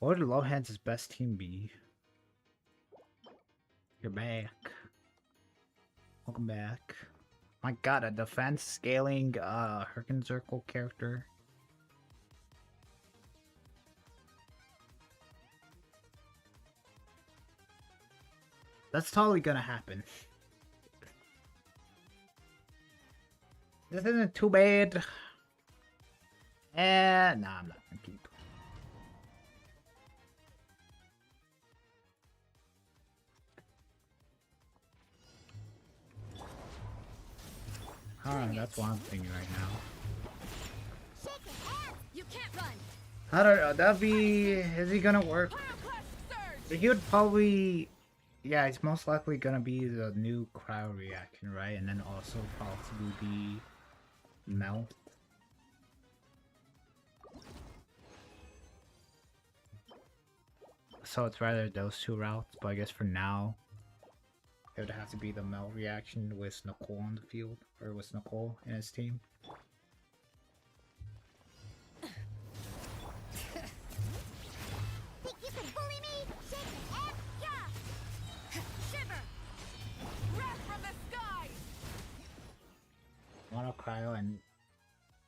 [SPEAKER 1] What would Lohan's best team be? You're back. Welcome back. My god, a defense scaling Hurricane Circle character. That's totally gonna happen. This isn't too bad. And nah, I'm not gonna keep. Alright, that's what I'm thinking right now.
[SPEAKER 2] You can't run.
[SPEAKER 1] I don't know, that'd be... Is he gonna work?
[SPEAKER 2] Pyroclastic surge.
[SPEAKER 1] He would probably... Yeah, he's most likely gonna be the new crowd reaction, right? And then also possibly be melt. So it's rather those two routes, but I guess for now it would have to be the melt reaction with Nicole on the field, or with Nicole and his team.
[SPEAKER 2] Think you can bully me? Shake it and yeah. Shiver. Wrath from the sky.
[SPEAKER 1] Mono Cryo and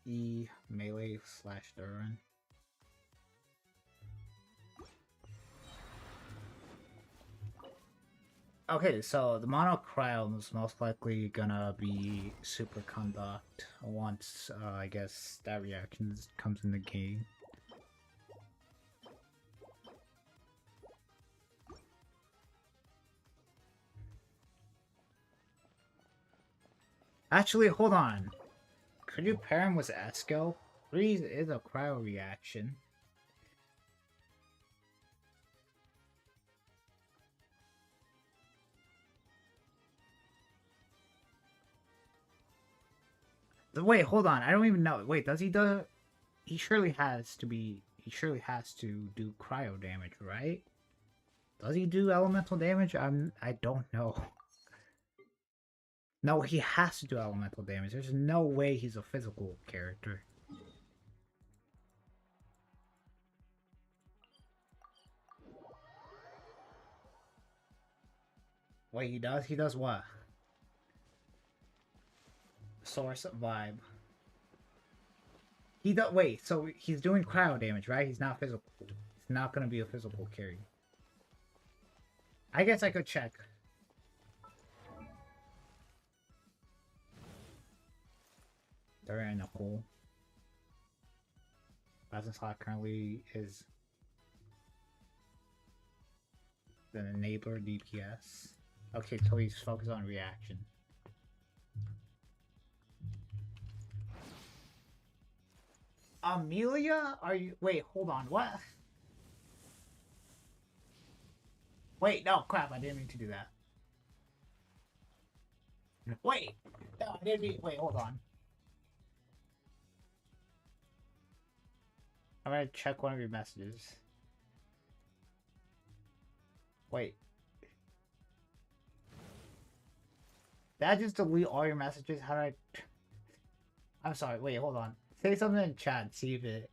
[SPEAKER 1] E melee / Duran. Okay, so the Mono Cryo is most likely gonna be Super Conduct once, I guess, that reaction comes in the game. Actually, hold on. Could you pair him with Esco? Freeze is a cryo reaction. Wait, hold on. I don't even know. Wait, does he do? He surely has to be. He surely has to do cryo damage, right? Does he do elemental damage? I don't know. No, he has to do elemental damage. There's no way he's a physical character. Wait, he does? He does what? Source vibe. He does. Wait, so he's doing cryo damage, right? He's not physical. He's not gonna be a physical carry. I guess I could check. They're in a hole. Plasma slot currently is the enabler DPS. Okay, so he's focused on reaction. Amelia? Are you... Wait, hold on. What? Wait, no, crap. I didn't mean to do that. Wait. No, I didn't mean... Wait, hold on. I'm gonna check one of your messages. Wait. Did I just delete all your messages? How did I... I'm sorry. Wait, hold on. Say something in chat. See if it.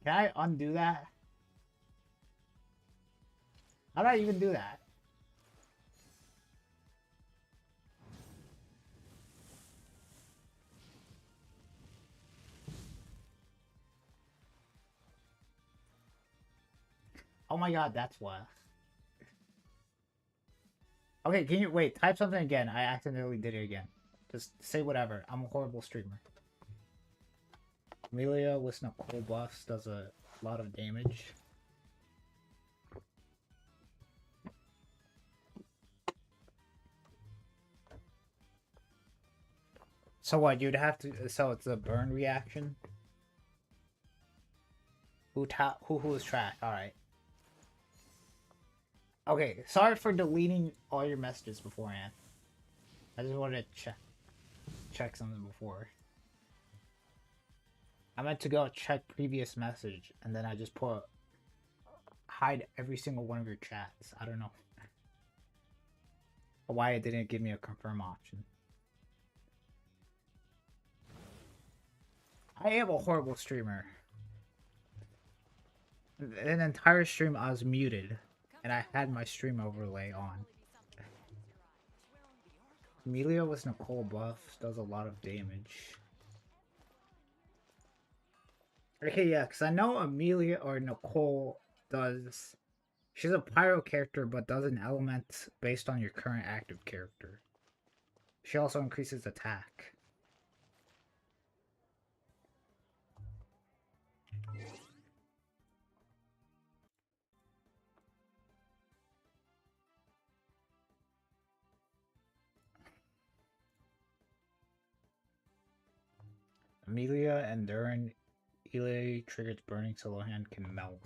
[SPEAKER 1] Can I undo that? How do I even do that? Oh my god, that's what. Okay, can you wait? Type something again. I accidentally did it again. Just say whatever. I'm a horrible streamer. Amelia with Nicole buffs does a lot of damage. So what? You'd have to. So it's a burn reaction. Who is trash? All right. Okay. Sorry for deleting all your messages beforehand. I just wanted to check something before. I meant to go check previous message, and then I just put hide every single one of your chats. I don't know why it didn't give me a confirm option. I am a horrible streamer. An entire stream I was muted, and I had my stream overlay on. Amelia with Nicole buffs does a lot of damage. Okay, yeah, because I know Amelia or Nicole does... She's a pyro character, but does an element based on your current active character. She also increases attack. Amelia and during Elay triggers burning so Lohan can melt.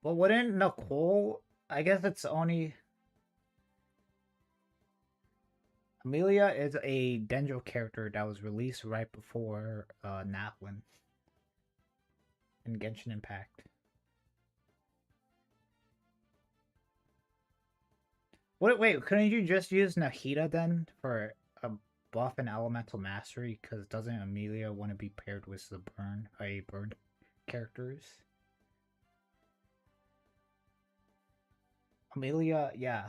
[SPEAKER 1] But wouldn't Nicole... I guess it's only... Amelia is a Dendro character that was released right before Natlin in Genshin Impact. Wait, couldn't you just use Nahida then for a buff and elemental mastery? Because doesn't Amelia want to be paired with the burn characters? Amelia, yeah.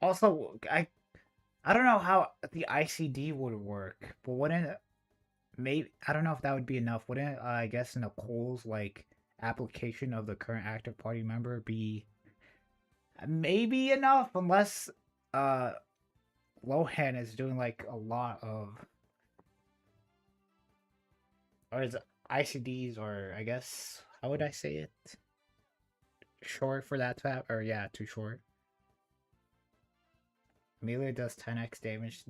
[SPEAKER 1] Also, I don't know how the ICD would work, but wouldn't maybe I don't know if that would be enough. Wouldn't I guess Nicole's like application of the current active party member be maybe enough unless uh Lohan is doing like a lot of or is ICDs or I guess how would I say it? Short for that to or yeah, too short. Melee does 10x damage.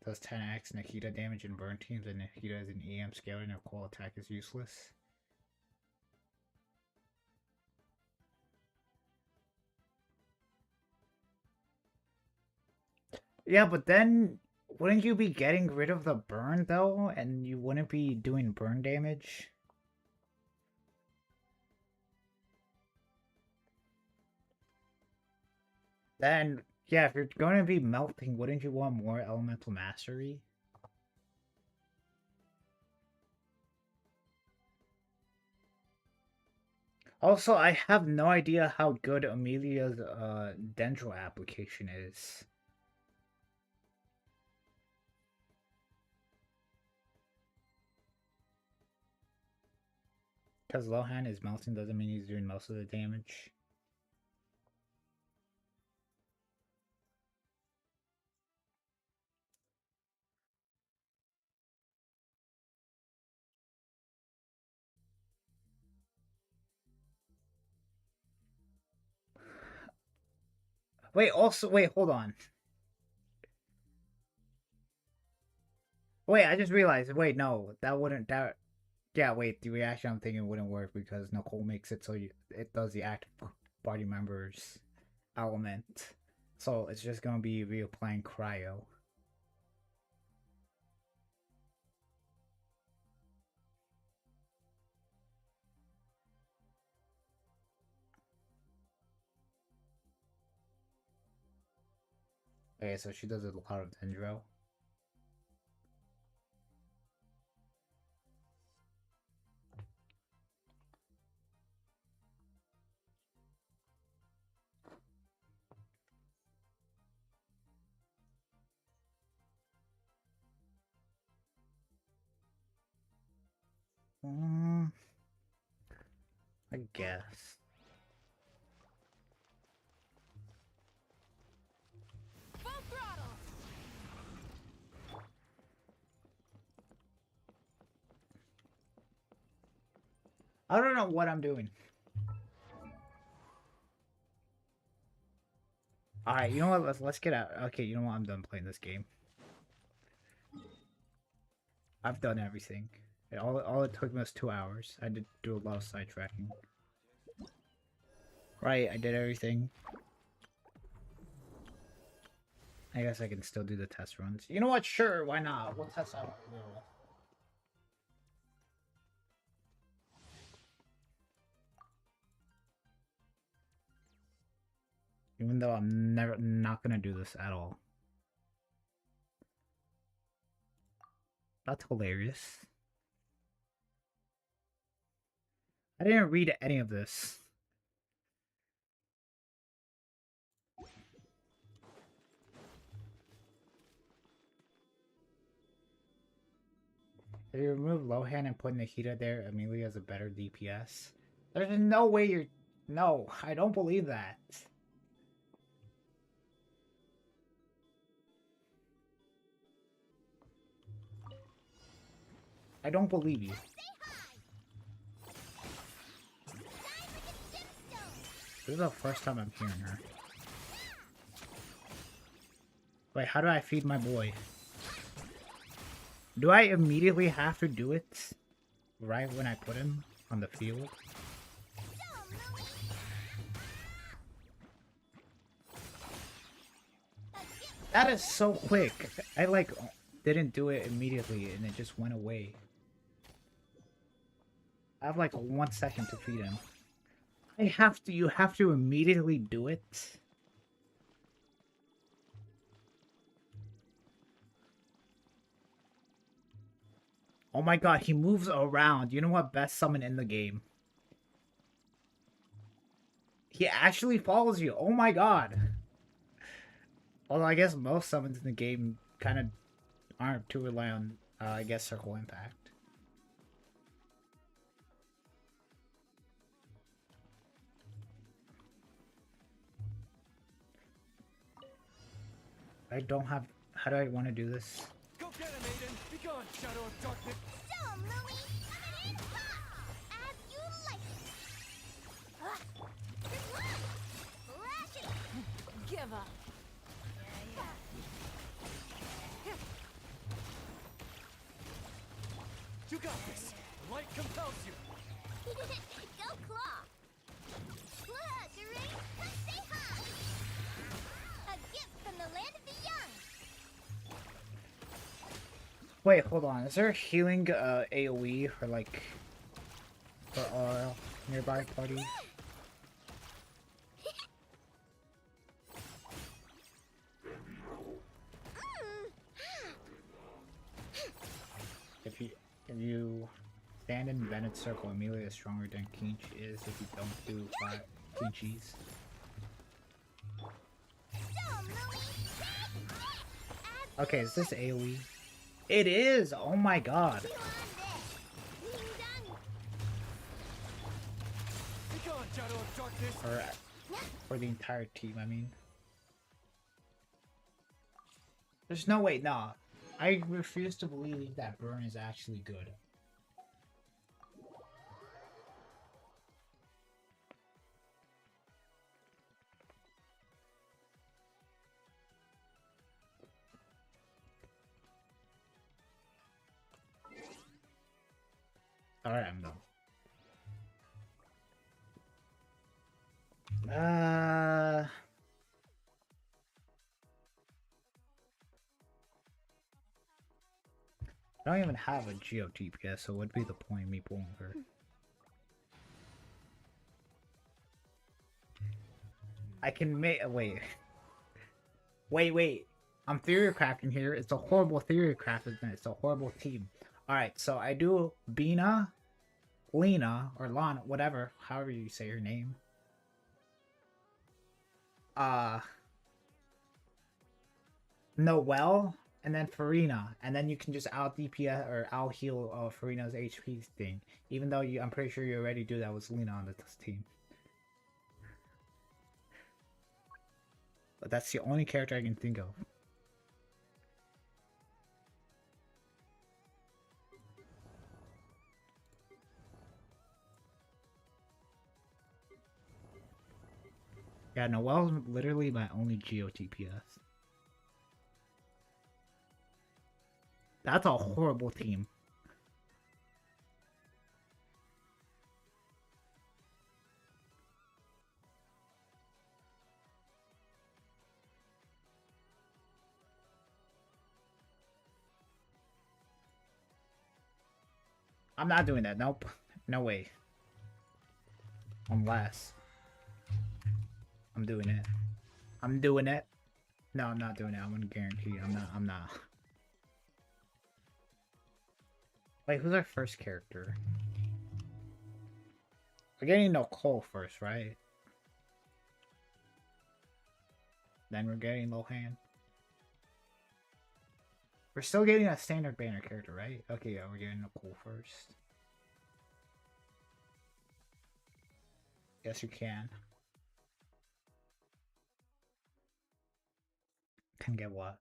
[SPEAKER 1] Does 10x Nikita damage in burn teams, and Nikita is an EM scaler and Nicole attack is useless. Yeah, but then wouldn't you be getting rid of the burn though, and you wouldn't be doing burn damage? Then yeah, if you're going to be melting, wouldn't you want more elemental mastery? Also, I have no idea how good Amelia's Dendro application is. Because Lohan is melting doesn't mean he's doing most of the damage. Wait, also, wait, hold on. Wait, I just realized, wait, no, that wouldn't, that, Yeah, wait, the reaction I'm thinking wouldn't work because Nicole makes it so it does the active party members element. So it's just gonna be reapplying cryo. Okay, so she does a lot of Dendro. Mm, I guess.
[SPEAKER 2] Full throttle!
[SPEAKER 1] I don't know what I'm doing. Alright, you know what? Let's get out. Okay, you know what? I'm done playing this game. I've done everything. All it took me was 2 hours. I did do a lot of sidetracking. Right, I did everything. I guess I can still do the test runs. You know what? Sure, why not? We'll test out. Even though I'm not gonna do this at all. That's hilarious. I didn't read any of this. If you remove Lohan and put Nikita there, Amelia has a better DPS. There's no way you're... No, I don't believe that. I don't believe you. This is the first time I'm hearing her. Wait, how do I feed my boy? Do I immediately have to do it right when I put him on the field? That is so quick. I like didn't do it immediately and it just went away. I have like 1 second to feed him. You have to immediately do it. Oh my god, he moves around. You know what? Best summon in the game. He actually follows you. Oh my god. Although I guess most summons in the game kind of aren't too reliant on, I guess, circle impact. I don't have... How do I want to do this?
[SPEAKER 3] Go get him, Aiden! Be gone, Shadow of Darkness!
[SPEAKER 2] So, Louie, come in as you like it. Good luck! Flash it!
[SPEAKER 4] Give up.
[SPEAKER 3] You got this! The light compels you!
[SPEAKER 2] Go Claw! Fluttering, come say hi! A gift from the land of the young!
[SPEAKER 1] Wait, hold on. Is there a healing AoE for like... for all nearby parties? If you stand in Bennett's circle, Amelia is stronger than Kinch is if you don't do Kinchies. Okay, is this AoE? It is! Oh my god!
[SPEAKER 3] Be gone, Shadow of Darkness!
[SPEAKER 1] Or for the entire team, I mean. There's no way, nah. I refuse to believe that burn is actually good. Alright, I'm done. I don't even have a GeoTPS, so what'd be the point of me pulling her? I can make. Wait. I'm theory crafting here. It's a horrible theory craft, isn't it? It's a horrible team. Alright, so I do Bina, Lena, or Lana, whatever, however you say her name. Noelle, and then Farina, and then you can just out DPS or out heal Farina's HP thing. Even though I'm pretty sure you already do that with Lena on this team. But that's the only character I can think of. Yeah, Noelle's literally my only GeoTPS. That's a horrible team. I'm not doing that. Nope. No way. Unless I'm doing it. I'm doing it. No, I'm not doing it. I'm gonna guarantee you. I'm not. Wait, who's our first character? We're getting Nicole first, right? Then we're getting Lohan. We're still getting a standard banner character, right? Okay, yeah, we're getting Nicole first. Yes, you can. Can get what?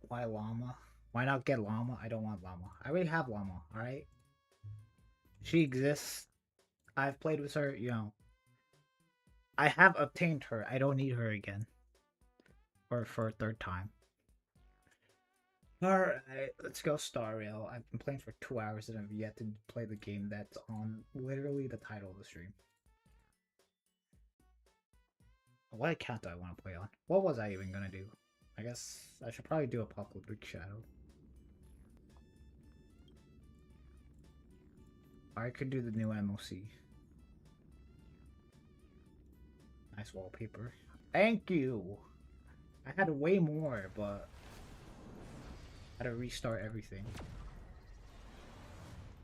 [SPEAKER 1] Why Llama? Why not get Llama? I don't want Llama. I already have Llama, alright? She exists. I've played with her, you know. I have obtained her. I don't need her again. Or for a third time. Alright, let's go Star Rail. I've been playing for 2 hours and I've yet to play the game that's on literally the title of the stream. What account do I want to play on? What was I even gonna do? I guess I should probably do Apocalyptic Shadow. Or I could do the new MOC. Nice wallpaper. Thank you! I had way more, but I had to restart everything.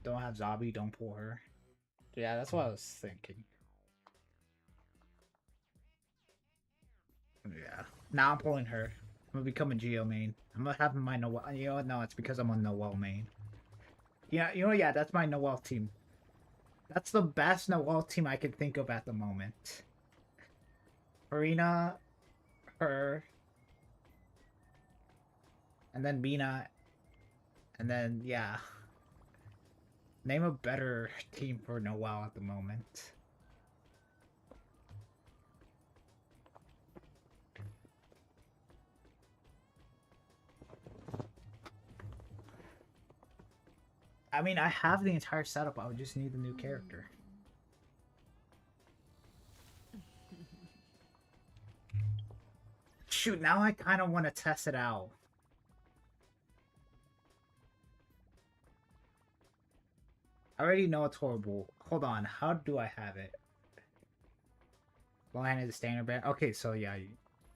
[SPEAKER 1] Don't have Zabi, don't pull her. Yeah, that's what I was thinking. Yeah. Now I'm pulling her. I'm gonna become a Geo main. I'm gonna have my Noelle. You know what? No, it's because I'm on Noelle main. Yeah, you know, yeah, that's my Noelle team. That's the best Noelle team I can think of at the moment. Farina, her, and then Bina, and then, yeah. Name a better team for Noelle at the moment. I mean, I have the entire setup. I would just need the new character. Shoot, now I kind of want to test it out. I already know it's horrible. Hold on, how do I have it? Lohan is a standard band. Okay, so yeah,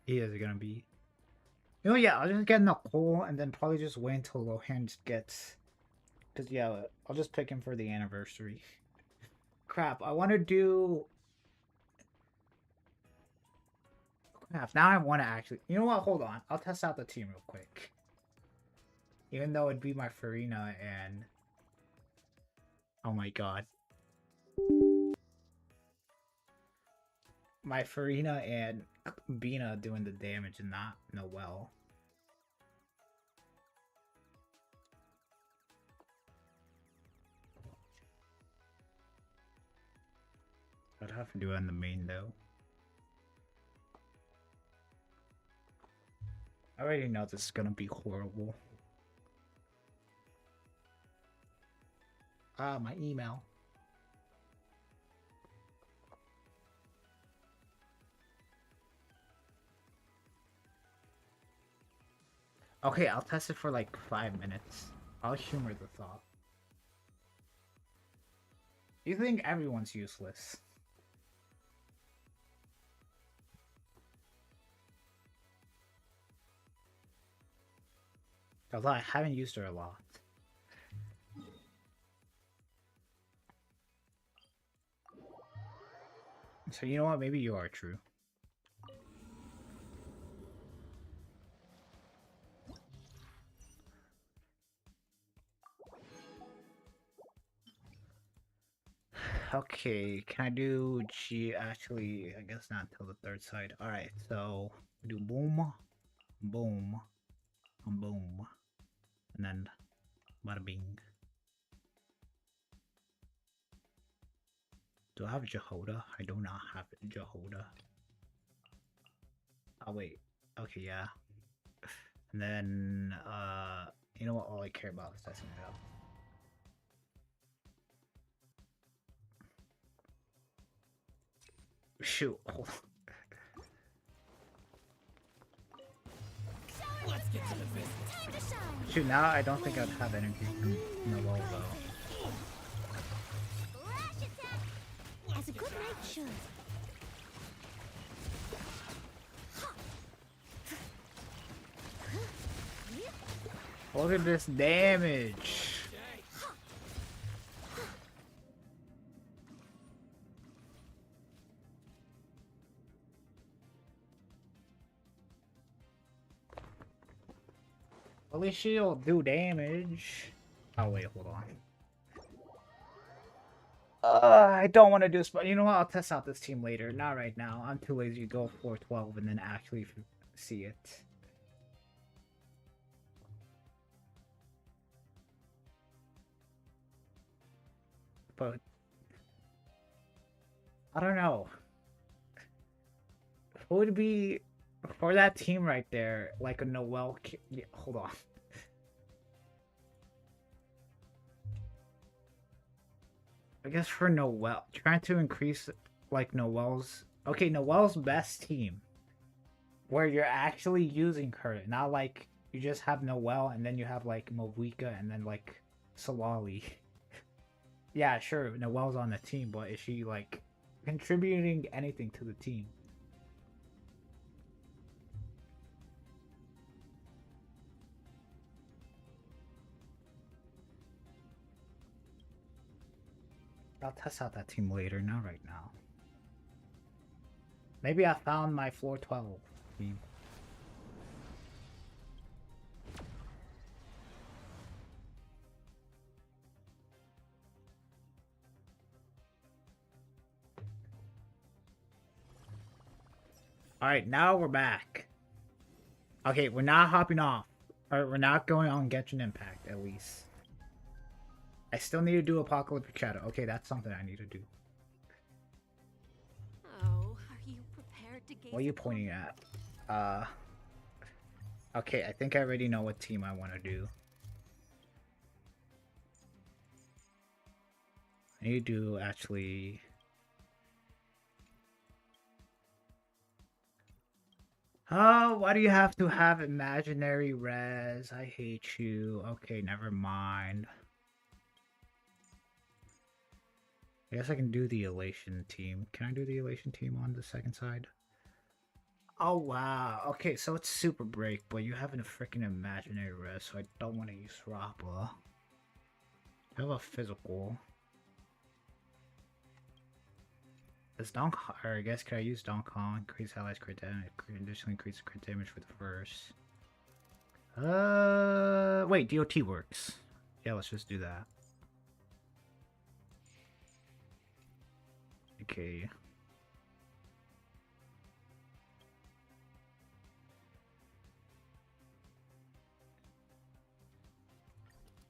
[SPEAKER 1] he is gonna be. You know, yeah, I'll just get Nicole and then probably just wait until Lohan just gets. Because, yeah, I'll just pick him for the anniversary. Crap, I want to do... Crap, now I want to actually... You know what, hold on. I'll test out the team real quick. Even though it'd be my Farina and... Oh my god. My Farina and Bina doing the damage and not Noelle. I'd have to do it on the main though. I already know this is gonna be horrible. Ah, my email. Okay, I'll test it for like 5 minutes. I'll humor the thought. You think everyone's useless? Although I haven't used her a lot. So you know what? Maybe you are true. Okay, can I do G? Actually, I guess not until the third side. Alright, so we do boom, boom, boom, and then bada bing. Do I have Jehoda? I do not have Jehoda. Oh wait. Okay, yeah. And then you know what, all I care about is testing it out. Shoot. Hold on.
[SPEAKER 5] Let's get to the business.
[SPEAKER 2] Time to shine.
[SPEAKER 1] Shoot, now I don't think I'd have energy from Noel though.
[SPEAKER 2] Flash attack. As a good knight should.
[SPEAKER 1] Look at this damage. At least she'll do damage. Oh wait, hold on. I don't want to do but you know what? I'll test out this team later. Not right now. I'm too lazy to go 412 and then actually see it. But I don't know. Who would be for that team right there? Like a Noel. Yeah, hold on. I guess for Noel, trying to increase like Noel's. Okay, Noel's best team, where you're actually using her, not like you just have Noel and then you have like Movica and then like Solali. Yeah, sure, Noel's on the team, but is she like contributing anything to the team? I'll test out that team later, not right now. Maybe I found my floor 12 team. Alright, now we're back. Okay, we're not hopping off. Or we're not going on Genshin Impact, at least. I still need to do Apocalyptic Shadow. Okay, that's something I need to do.
[SPEAKER 5] Oh, are you prepared to gaze?
[SPEAKER 1] What are you pointing at? Okay, I think I already know what team I want to do. I need to do, actually... Oh, why do you have to have imaginary res? I hate you. Okay, never mind. I guess I can do the Elation team. Can I do the Elation team on the second side? Oh, wow. Okay, so it's Super Break, but you have a freaking imaginary res, so I don't want to use Rappa. I have a physical. Does Donk, or I guess, can I use Donk Kong? Increase allies crit damage, additionally increase crit damage for the first. Wait, DOT works. Yeah, let's just do that. Okay.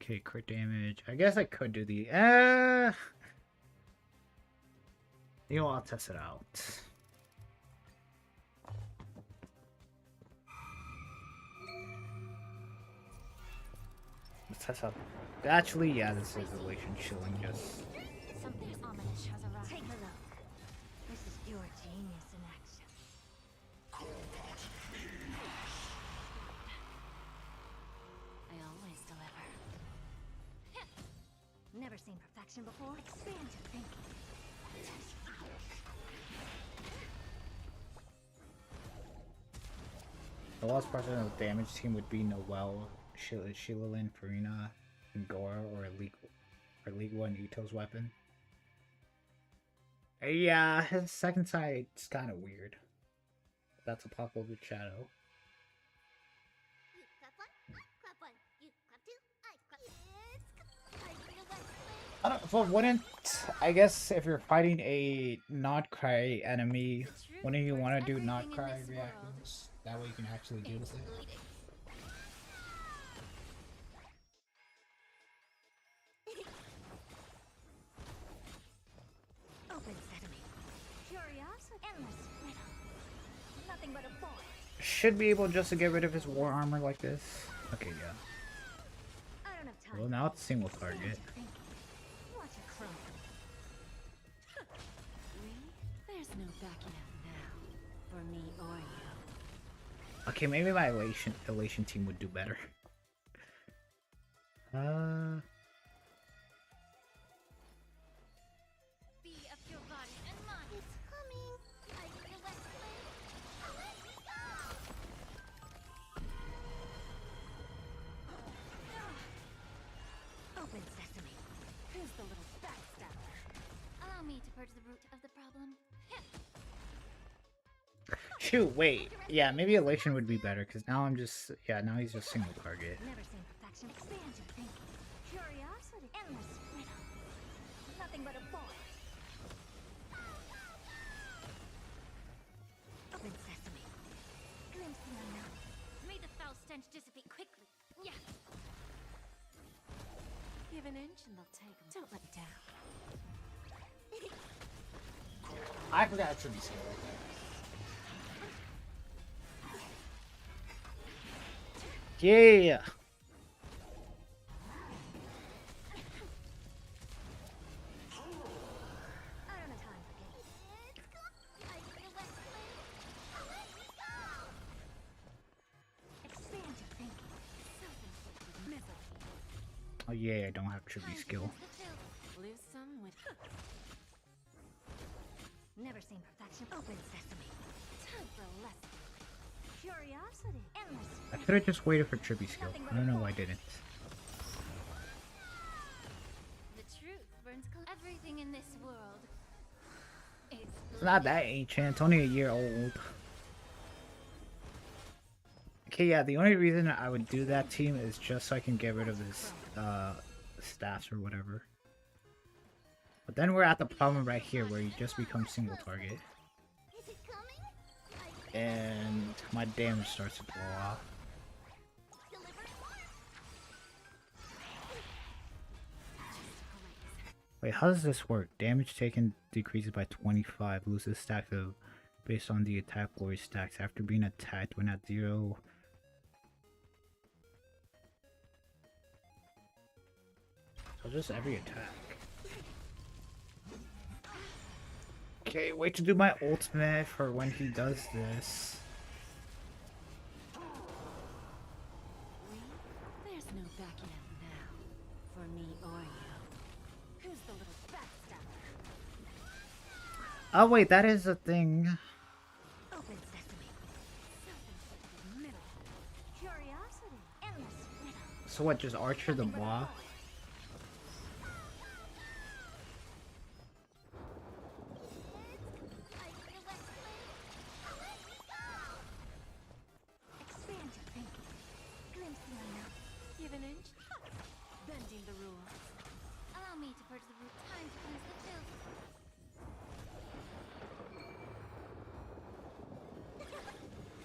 [SPEAKER 1] Okay, crit damage. I guess I could do the You know, I'll test it out. Let's test out. Actually, yeah, this is elation chilling. Just
[SPEAKER 2] Something ominous has arrived.
[SPEAKER 5] Take a look. This is pure genius in action. I always deliver. Never seen perfection before. Expand your thinking.
[SPEAKER 1] the last person of the damage team would be Noelle, Shililin, Farina, and Gora, or League One Ito's weapon. Yeah, his second sight's kind of weird. That's a pop over shadow.
[SPEAKER 2] You clap one, I clap one. You clap two, I clap. I feel like
[SPEAKER 1] I don't. But wouldn't I guess if you're fighting a not cry enemy, wouldn't you want to do not cry reactions? That way you can actually deal with it.
[SPEAKER 5] Open sesame. Curiosity. Endless riddle. Nothing but a boy.
[SPEAKER 1] Should be able just to get rid of his war armor like this. Okay, yeah.
[SPEAKER 5] I don't have time.
[SPEAKER 1] Well, now it's single target.
[SPEAKER 5] Watch it crumble.
[SPEAKER 6] There's no backing out now, for me or you.
[SPEAKER 1] Okay, maybe my elation team would do better.
[SPEAKER 2] be of your body and mind. It's coming. I feel like Let me go.
[SPEAKER 5] Open sesame. Who's the little backstabber?
[SPEAKER 2] Allow me to purge the root of the problem.
[SPEAKER 1] Shoot, wait. Yeah, maybe elation would be better because now I'm just now he's just single target.
[SPEAKER 5] Never seen perfection. Expand your thinking. Curiosity. Endless riddle. Nothing but a boy. Open sesame. Glimpse the unknown.
[SPEAKER 2] May the foul stench dissipate quickly. Yeah.
[SPEAKER 6] Give an inch and they'll take 'em. Don't let down.
[SPEAKER 1] I forgot it should be skill right there. Yeah.
[SPEAKER 5] I don't have time for games.
[SPEAKER 2] I feel like
[SPEAKER 5] Expand your thinking. Self-inflicted misery.
[SPEAKER 1] Oh yeah, I don't have tribute skill.
[SPEAKER 6] Lose some with
[SPEAKER 5] Never seen perfection. Open sesame.
[SPEAKER 6] time for a lesson.
[SPEAKER 5] Curiosity. Endless
[SPEAKER 1] I could have just waited for tribute skill. I don't know why I didn't.
[SPEAKER 2] the truth burns everything in this world.
[SPEAKER 1] It's not that ancient. It's only a year old. Okay, yeah. The only reason I would do that team is just so I can get rid of his staffs or whatever. But then we're at the problem right here where you just become single target.
[SPEAKER 2] Is it coming?
[SPEAKER 1] And my damage starts to blow off. Wait, how does this work? Damage taken decreases by 25, loses stack of based on the attack glory stacks after being attacked when at 0. So just every attack. Okay, wait to do my ultimate for when he does this.
[SPEAKER 6] There's no backing out now, for me or you.
[SPEAKER 5] Who's the little backstabber?
[SPEAKER 1] Oh wait, that is a thing.
[SPEAKER 5] Open sesame. Self-inflicted misery. Curiosity. Endless riddle.
[SPEAKER 1] So what, just Archer the boss?
[SPEAKER 5] Expand your thinking. Glimpse the unknown.
[SPEAKER 6] Give an inch. Bending the rules.
[SPEAKER 2] Allow me to purge the root. Time to cleanse the filth.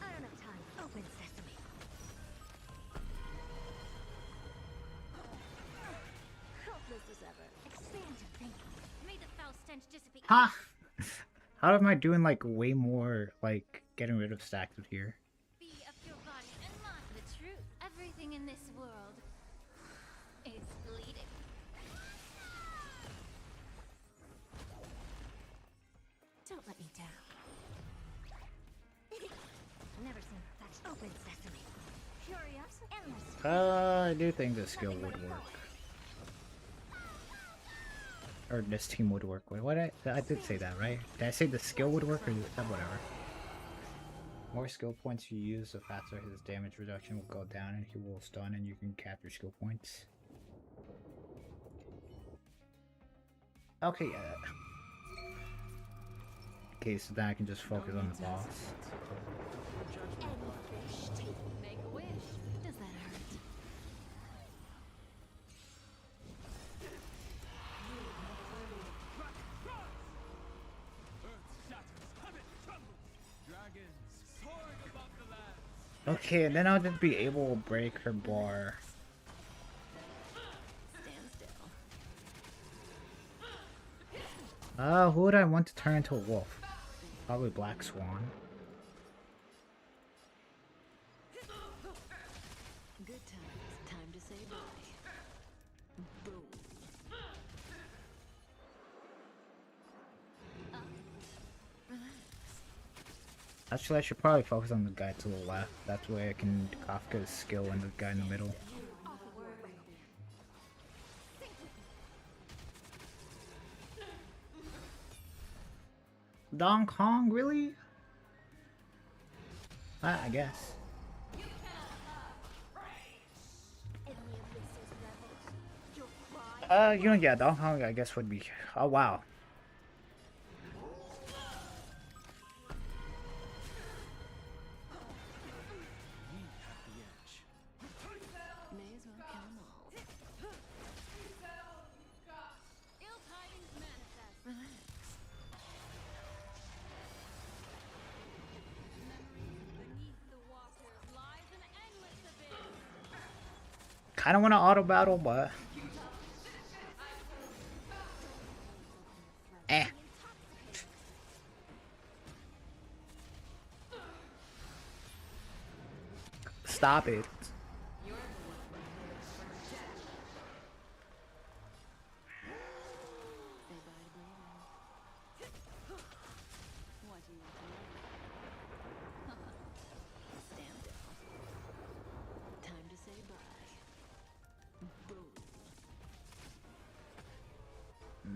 [SPEAKER 5] I don't have time. Open sesame. Hopeless as ever. Expand your thinking.
[SPEAKER 2] May the foul stench dissipate.
[SPEAKER 1] Ha! How am I doing like way more like getting rid of stacks with here?
[SPEAKER 6] Be of your body and mind the truth. Everything in this world is bleeding. Don't let me down. Never seen such open sesame.
[SPEAKER 5] Curiosity, endless.
[SPEAKER 1] I do think this skill would work. Or this team would work. Wait, what? I did say that, right? Did I say the skill would work or whatever? More skill points you use, the faster his damage reduction will go down and he will stun and you can capture skill points. Okay, okay, so then I can just focus on the boss.
[SPEAKER 6] Make a wish. Does that hurt?
[SPEAKER 1] Okay, and then I'll just be able to break her bar.
[SPEAKER 6] Stand still.
[SPEAKER 1] Who would I want to turn into a wolf? Probably Black Swan.
[SPEAKER 6] Good times. Time to say bye. Boom.
[SPEAKER 1] Actually, I should probably focus on the guy to the left. That's where I can Kafka's skill and the guy in the middle. Dong Kong, really? I guess. You know, yeah, Dong Kong, I guess, would be. Oh, wow.
[SPEAKER 6] May as well kill 'em all. Ill tidings manifest. Relax. Memories beneath the waters lies an endless abyss.
[SPEAKER 1] Kind of want to auto battle, but. Eh. Stop it.
[SPEAKER 6] Say bye to breathing. What do you want to know? Stand still. Time to say bye. Boom.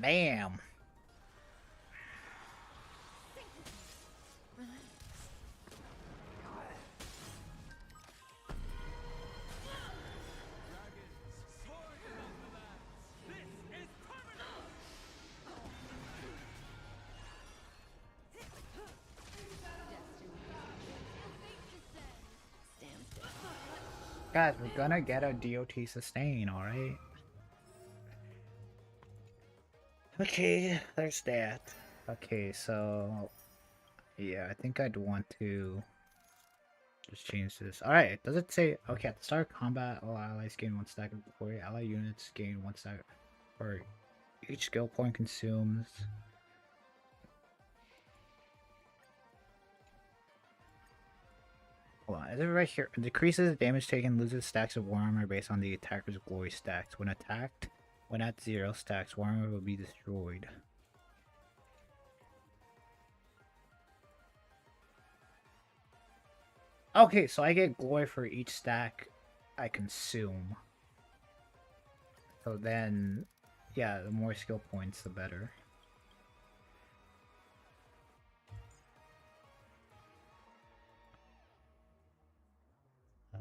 [SPEAKER 1] Bam.
[SPEAKER 6] Relax. Stand still.
[SPEAKER 1] Guys, we're gonna get a DOT sustain, alright? Okay, there's that. Okay, so... yeah, I think I'd want to... just change this. Alright, does it say... okay, at the start of combat, all allies gain 1 stack of glory. Ally units gain 1 stack... or each skill point consumes... hold on, is it right here? Decreases damage taken, loses stacks of war armor based on the attacker's glory stacks. When attacked, when at 0 stacks, war armor will be destroyed. Okay, so I get glory for each stack I consume. So then, yeah, the more skill points, the better.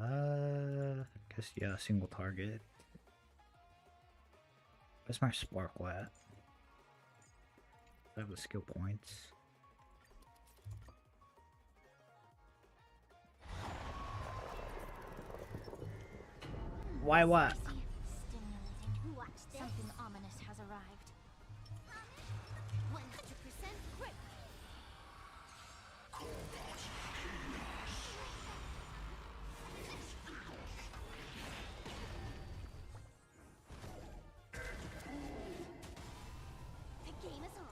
[SPEAKER 1] I guess, yeah, single target. Where's my sparkle at? I have the skill points. Why what?
[SPEAKER 2] Stimulating. Watch this. Something ominous has arrived. 100% quick. The game is on.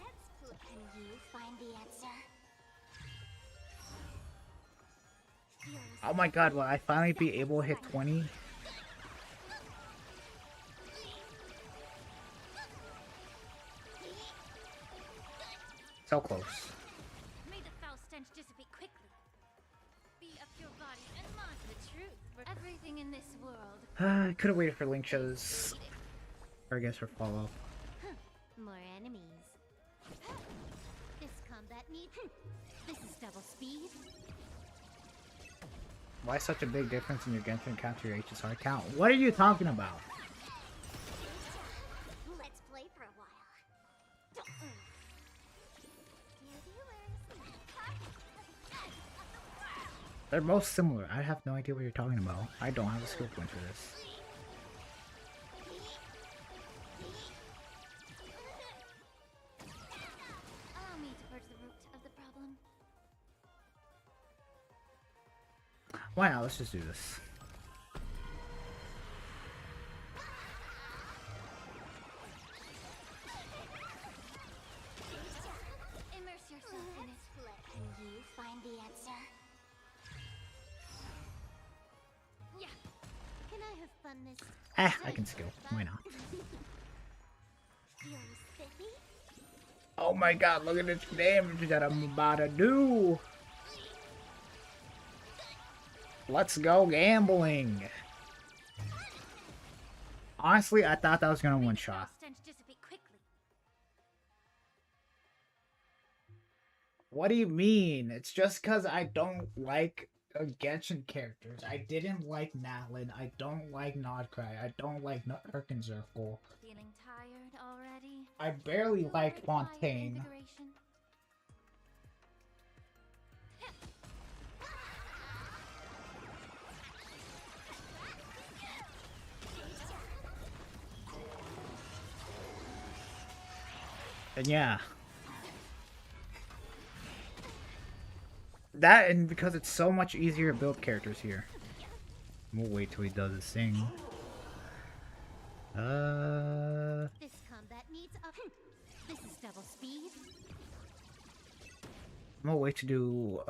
[SPEAKER 2] Let's play. And
[SPEAKER 5] the answer.
[SPEAKER 1] Oh my god, will I finally be able to hit 20? So close.
[SPEAKER 6] May the foul stench dissipate quickly. Be of your body and mind the truth for everything in this world.
[SPEAKER 1] I could have waited for link shows. Or I guess for follow.
[SPEAKER 6] More enemies. This combat need. This is double speed.
[SPEAKER 1] Why such a big difference in your Genshin count to your HSR count? What are you talking about?
[SPEAKER 5] Let's play for a while. Dear viewers,
[SPEAKER 1] They're most similar. I have no idea what you're talking about. I don't have a skill point for this.
[SPEAKER 6] Allow me to purge the root of the problem.
[SPEAKER 1] Why not? Let's just do this.
[SPEAKER 6] Immerse yourself in it.
[SPEAKER 5] can you find the answer?
[SPEAKER 6] Yeah. Can I have fun this?
[SPEAKER 1] I can skill. Why not?
[SPEAKER 5] Feeling spiffy?
[SPEAKER 1] Oh my god, look at this damage that I'm about to do! Let's go gambling! Honestly, I thought that was gonna one shot.
[SPEAKER 6] Stench dissipate quickly.
[SPEAKER 1] What do you mean? It's just cause I don't like Genshin characters. I didn't like Natlin. I don't like Nodcry. I don't like Herkenzirkel.
[SPEAKER 6] Feeling tired already?
[SPEAKER 1] I barely liked
[SPEAKER 6] Bored by
[SPEAKER 1] Fontaine.
[SPEAKER 6] invigoration?
[SPEAKER 1] And yeah. That, and because it's so much easier to build characters here. We'll wait till he does his thing.
[SPEAKER 6] This combat needs up. This is double speed.
[SPEAKER 1] I'm gonna wait to do,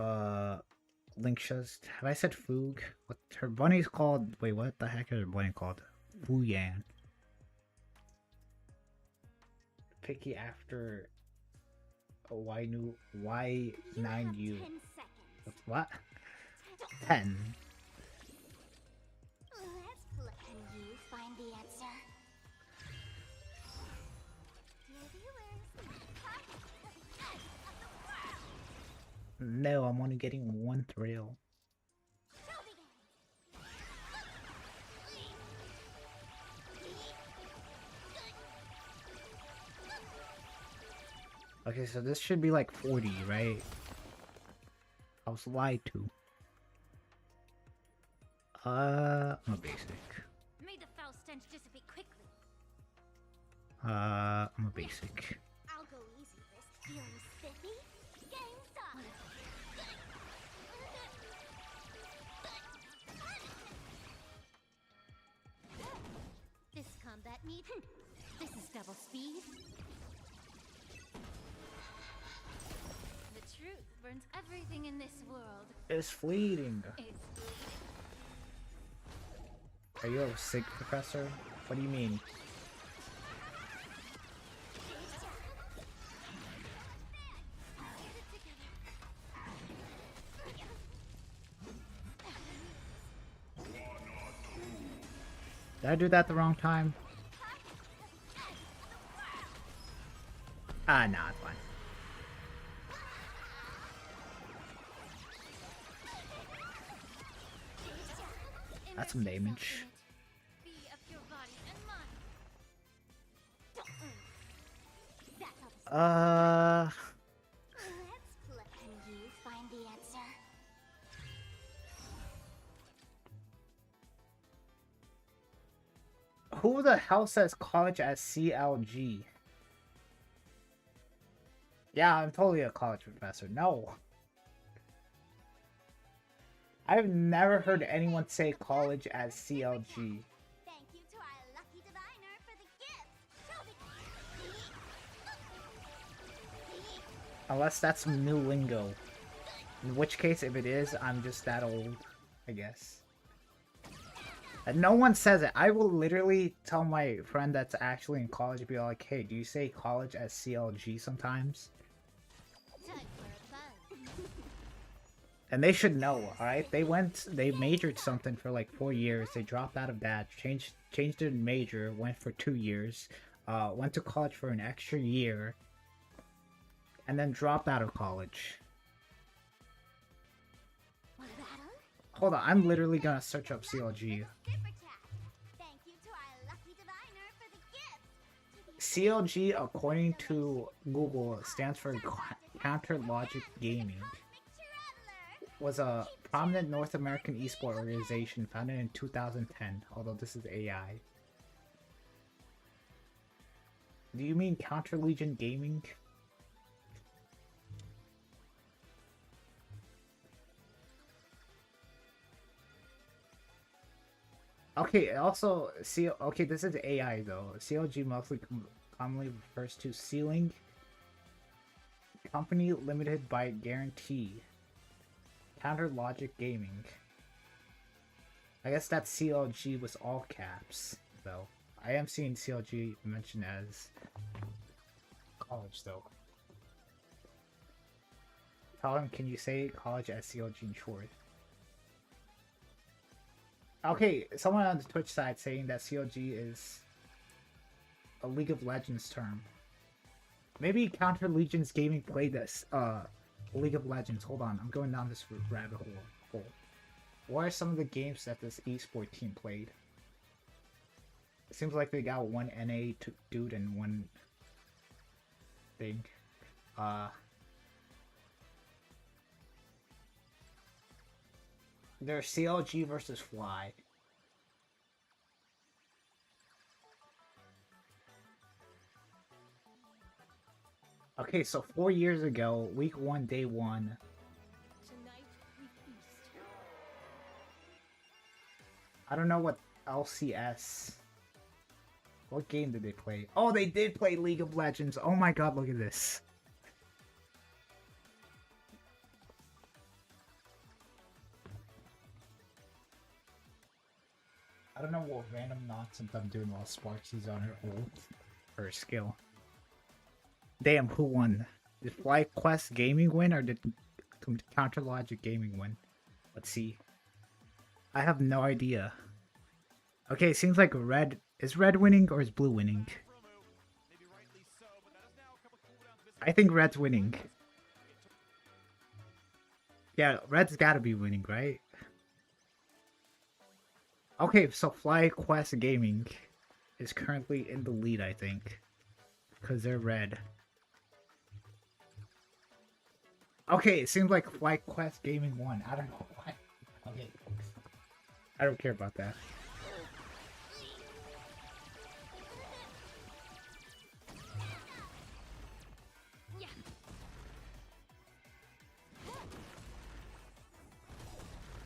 [SPEAKER 1] Linksha's. Have I said Foog? What her bunny's called? Wait, what the heck is her bunny called? Fuyan. Picky after a Y9U.
[SPEAKER 5] 10 seconds.
[SPEAKER 1] What? 10.
[SPEAKER 5] Let's play. Can you find the answer? Dear viewers,
[SPEAKER 1] No, I'm only getting one thrill. Okay, so this should be like 40, right? I was lied to. I'm a basic.
[SPEAKER 6] May the foul stench dissipate quickly.
[SPEAKER 1] I'm a basic.
[SPEAKER 5] I'll go easy this. Feeling spiffy? Game's up.
[SPEAKER 6] This combat need. This is double speed. The truth burns everything in this world.
[SPEAKER 1] It's fleeting.
[SPEAKER 6] It's
[SPEAKER 1] Are you a sick professor? What do you mean? Did I do that the wrong time? Ah, nah, it's fine. That's some damage.
[SPEAKER 6] Be of your body and mind.
[SPEAKER 5] Let's play. Can you find the answer?
[SPEAKER 1] Who the hell says college as CLG? Yeah, I'm totally a college professor. No. I've never heard anyone say college as CLG.
[SPEAKER 5] Thank you to our lucky diviner for the gift.
[SPEAKER 1] Unless that's some new lingo. In which case, if it is, I'm just that old, I guess. And no one says it. I will literally tell my friend that's actually in college, be like, hey, do you say college as CLG sometimes?
[SPEAKER 6] Time for a buzz.
[SPEAKER 1] And they should know, alright? They majored something for like 4 years. They dropped out of that, changed their major, went for 2 years, went to college for an extra year, and then dropped out of college.
[SPEAKER 6] Want a battle?
[SPEAKER 1] Hold on, I'm literally gonna search up CLG.
[SPEAKER 5] Super chat. Thank you to our lucky diviner for the gift.
[SPEAKER 1] CLG, according to Google, stands for Counter Logic Gaming. Was a prominent North American esport organization founded in 2010, although this is AI. Do you mean Counter Legion Gaming? Okay, also, okay, this is AI though. CLG mostly commonly refers to Ceiling Company Limited by Guarantee. Counter Logic Gaming. I guess that CLG was all caps, though. I am seeing CLG mentioned as college, though. Tell him, can you say college as CLG in short? Okay, someone on the Twitch side saying that CLG is a League of Legends term. Maybe Counter Legion's Gaming played this, League of Legends. Hold on, I'm going down this rabbit hole. What are some of the games that this esport team played? It seems like they got one NA dude and one thing. There's CLG versus Fly. Okay, so 4 years ago, week 1, day 1.
[SPEAKER 6] Tonight we feast.
[SPEAKER 1] I don't know what LCS. What game did they play? Oh, they did play League of Legends. Oh my god, look at this. I don't know what random nonsense I'm doing while Sparksy's on her ult. Her skill. Damn, who won? Did FlyQuest Gaming win or did Counter Logic Gaming win? Let's see. I have no idea. Okay, it seems like red... Is red winning or is blue winning? I think red's winning. Yeah, red's gotta be winning, right? Okay, so FlyQuest Gaming is currently in the lead, I think. Because they're red. Okay, it seems like FlyQuest Gaming won. I don't know why. Okay. I don't care about that.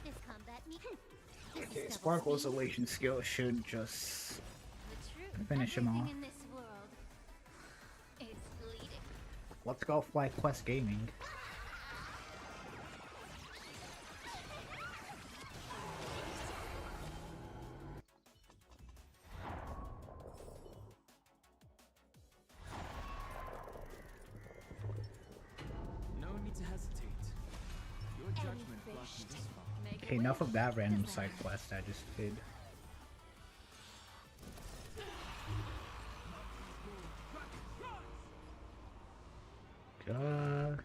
[SPEAKER 6] This combat me.
[SPEAKER 1] Okay, Sparkle's elation skill should just finish him off.
[SPEAKER 6] In this world is bleeding.
[SPEAKER 1] Let's go FlyQuest Gaming.
[SPEAKER 3] No need to hesitate. Your judgment brought you this far.
[SPEAKER 1] Okay, enough of that random side quest I just did. Oh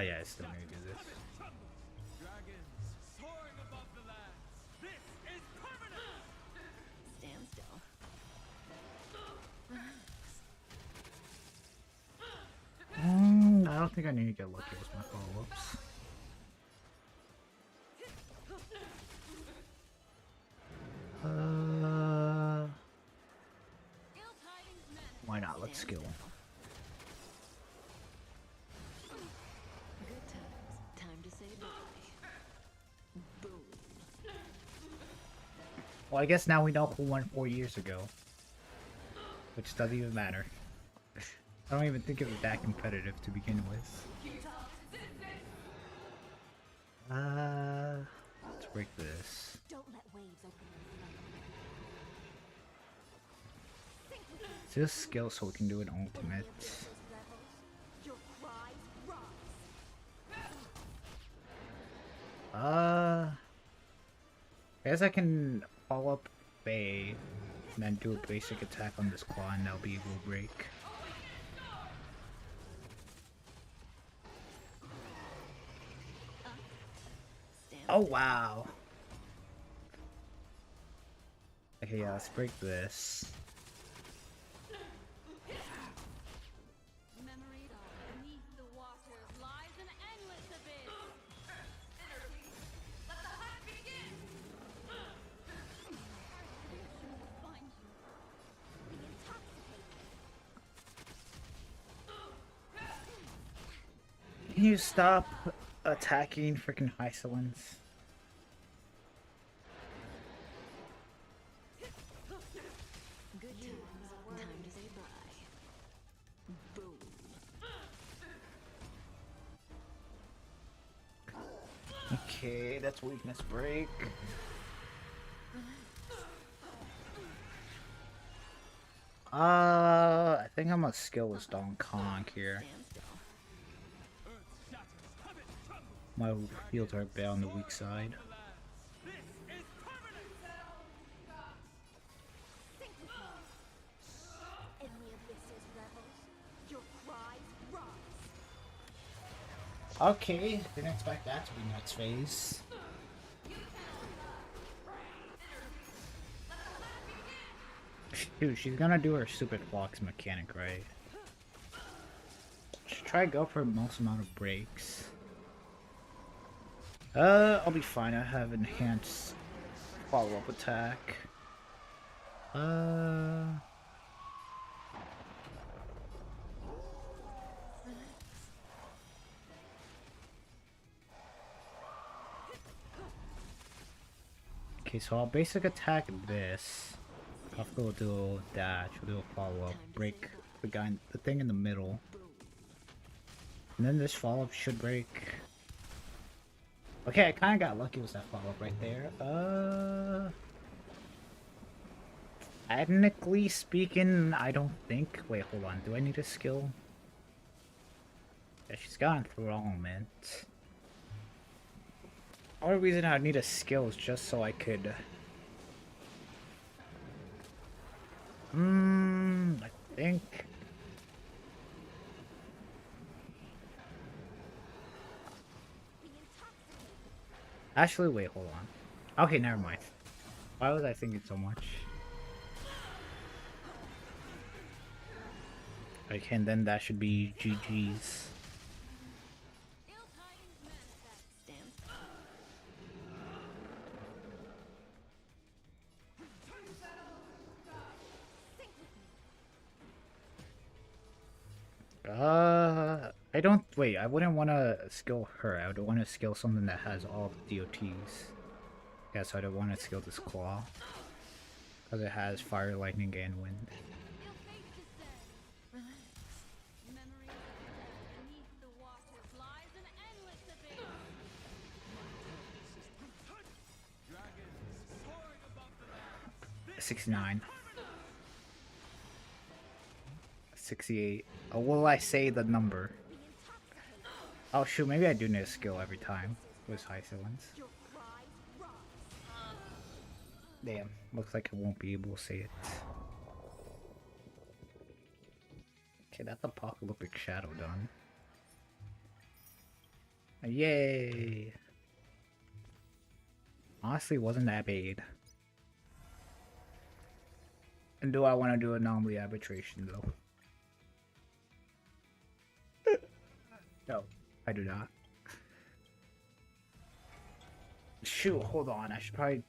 [SPEAKER 1] yeah, I still need to do this.
[SPEAKER 3] Dragons soaring above the lands. This is permanent.
[SPEAKER 4] Stand still.
[SPEAKER 1] I don't think I need to get lucky with my follow-ups. Why not? Let's skill.
[SPEAKER 4] Good times. Time to say bye. Boom.
[SPEAKER 1] Well, I guess now we know who won 4 years ago. which doesn't even matter. I don't even think it was that competitive to begin with. Let's break this.
[SPEAKER 5] Don't let waves open
[SPEAKER 1] It's just skill so we can do an ultimate.
[SPEAKER 5] your cries rise.
[SPEAKER 1] I guess I can follow up Bay and then do a basic attack on this claw and that'll be able to break. Oh wow. Okay, yeah, let's break this.
[SPEAKER 6] Memories beneath the waters lies an endless abyss. Let the hunt begin. Find you.
[SPEAKER 5] Be intoxicated.
[SPEAKER 1] Can you stop attacking freaking Hysolins?
[SPEAKER 5] Good times. Time to say bye. Boom.
[SPEAKER 1] Okay, that's weakness break. I think I'm gonna skill this Don Kong here. My fields are a bit on the weak side.
[SPEAKER 5] In the abysses rebels, your cries rise.
[SPEAKER 1] Okay, didn't expect that to be next phase. Shoot, she's gonna do her stupid flux mechanic, right? Should try to go for the most amount of breaks. I'll be fine. I have enhanced follow-up attack. Okay, so I'll basic attack this. After we'll do a dash, we'll do a follow-up, break the thing in the middle. And then this follow-up should break. Okay, I kinda got lucky with that follow-up right there. Technically speaking, I don't think... Wait, hold on. Do I need a skill? Yeah, she's got enthrallment. The only reason I'd need a skill is just so I could... I think... Actually, wait, hold on. Okay, never mind. Why was I thinking so much? Okay, and then that should be GG's. I don't... Wait, I wouldn't want to skill her. I would want to skill something that has all the DOTs. Yeah, so I don't want to skill this claw. Because it has fire, lightning, and wind.
[SPEAKER 6] Memories beneath the waters lies an endless abyss.
[SPEAKER 1] 69. 68. Oh, will I say the number? Oh shoot, maybe I do need a skill every time with high ceilings. Damn, looks like I won't be able to say it. Okay, that's Apocalyptic Shadow done. Yay! Honestly, wasn't that bad. And do I want to do anomaly arbitration though? No, I do not. Shoot, hold on. I should probably,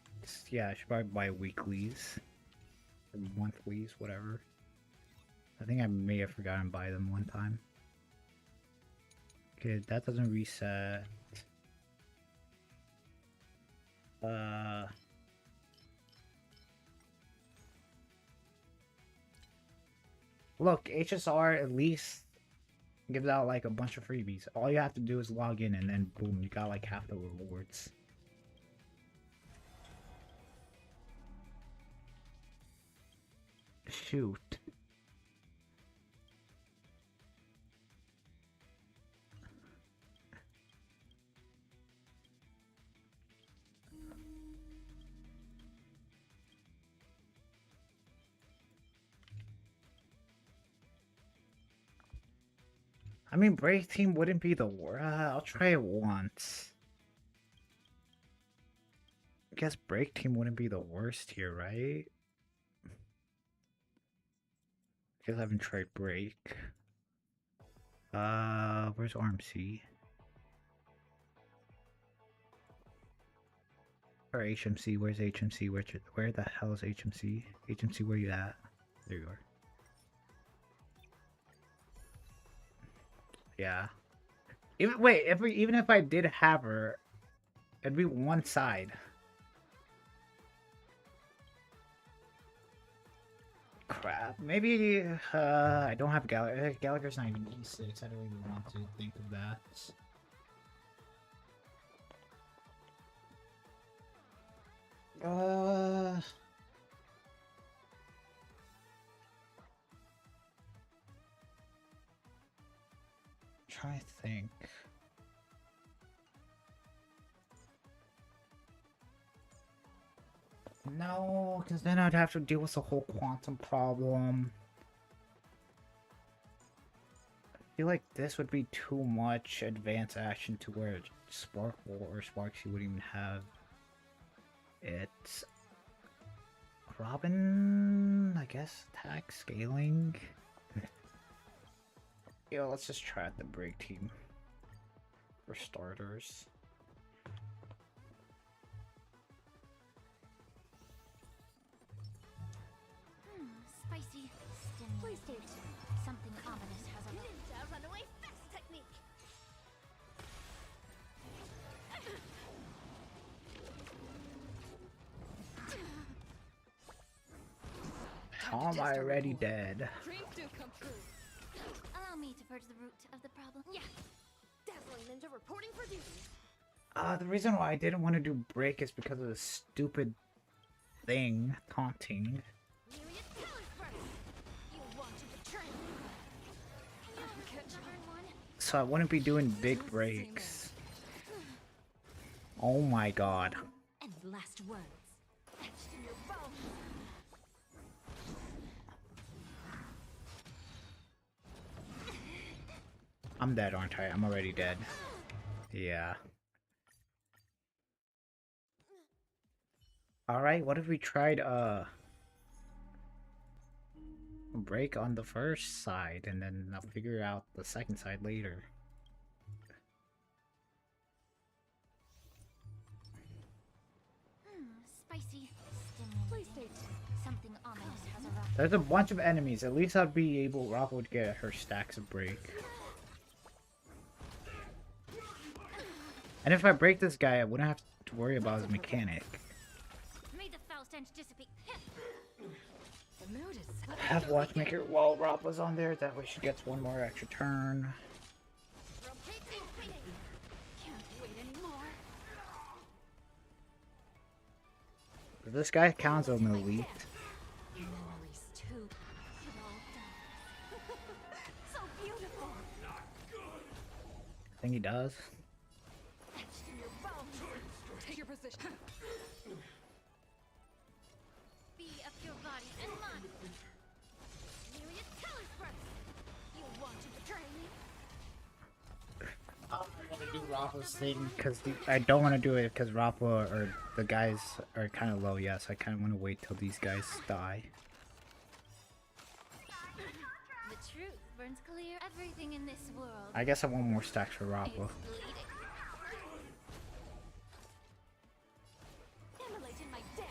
[SPEAKER 1] yeah, I should probably buy weeklies or monthlies, whatever. I think I may have forgotten to buy them one time. Okay, that doesn't reset. Look, HSR at least gives out like a bunch of freebies. All you have to do is log in and then boom, you got like half the rewards. Shoot. I mean, break team wouldn't be the worst. I'll try it once. I guess break team wouldn't be the worst here, right? Guess I haven't tried break. Where's RMC? Or HMC? Where's HMC? Where the hell is HMC? HMC, where you at? There you are. Yeah. Even if I did have her, it'd be one side. Crap. Maybe I don't have Gallagher. Gallagher's not even E6. I don't even want to think of that. Try to think. No, because then I'd have to deal with the whole quantum problem. I feel like this would be too much advanced action to where Sparkle or Sparksy wouldn't even have it. Robin, I guess, attack scaling. Yo, let's just try out the break team for starters.
[SPEAKER 6] Spicy
[SPEAKER 5] Please
[SPEAKER 6] stimulating.
[SPEAKER 5] take
[SPEAKER 6] Something ominous has a
[SPEAKER 5] Ninja runaway fast technique.
[SPEAKER 1] How am I already dead?
[SPEAKER 5] Dreams do come true.
[SPEAKER 6] Allow me to purge the root of the problem.
[SPEAKER 5] Yeah. Dazzling Ninja reporting for duty.
[SPEAKER 1] The reason why I didn't want to do break is because of the stupid thing, taunting.
[SPEAKER 5] Myriad colors first. You want to betray me.
[SPEAKER 1] So I wouldn't be doing big breaks. Oh my god.
[SPEAKER 5] And last words. Etched in your bones.
[SPEAKER 1] I'm dead, aren't I? I'm already dead. Yeah. Alright, what if we tried, break on the first side, and then I'll figure out the second side later.
[SPEAKER 6] Spicy
[SPEAKER 5] Please
[SPEAKER 6] stimulating.
[SPEAKER 5] take
[SPEAKER 6] Something ominous has arrived.
[SPEAKER 1] There's a bunch of enemies. At least I'd be able, Rob would get her stacks of break. And if I break this guy, I wouldn't have to worry about his mechanic.
[SPEAKER 6] May the foul stench dissipate.
[SPEAKER 5] the mood is set.
[SPEAKER 1] Have Watchmaker while Rob was on there, that way she gets one more extra turn.
[SPEAKER 5] Rotating waiting. Can't wait anymore.
[SPEAKER 1] This guy counts on the elite.
[SPEAKER 5] Memories too. It all dies. So beautiful.
[SPEAKER 1] I think he does.
[SPEAKER 5] Etched in your bones. Take your position.
[SPEAKER 6] Be of your body and mind.
[SPEAKER 5] Myriad colors first. You want to betray me?
[SPEAKER 1] I don't want to do Rafa's thing because I don't want to do it because Rafa or the guys are kind of low. Yes, I kind of want to wait till these guys die.
[SPEAKER 6] The truth burns clear. Everything in this world
[SPEAKER 1] I guess I want more stacks for
[SPEAKER 6] is
[SPEAKER 1] Rafa.
[SPEAKER 6] bleeding.
[SPEAKER 5] Immolating my death.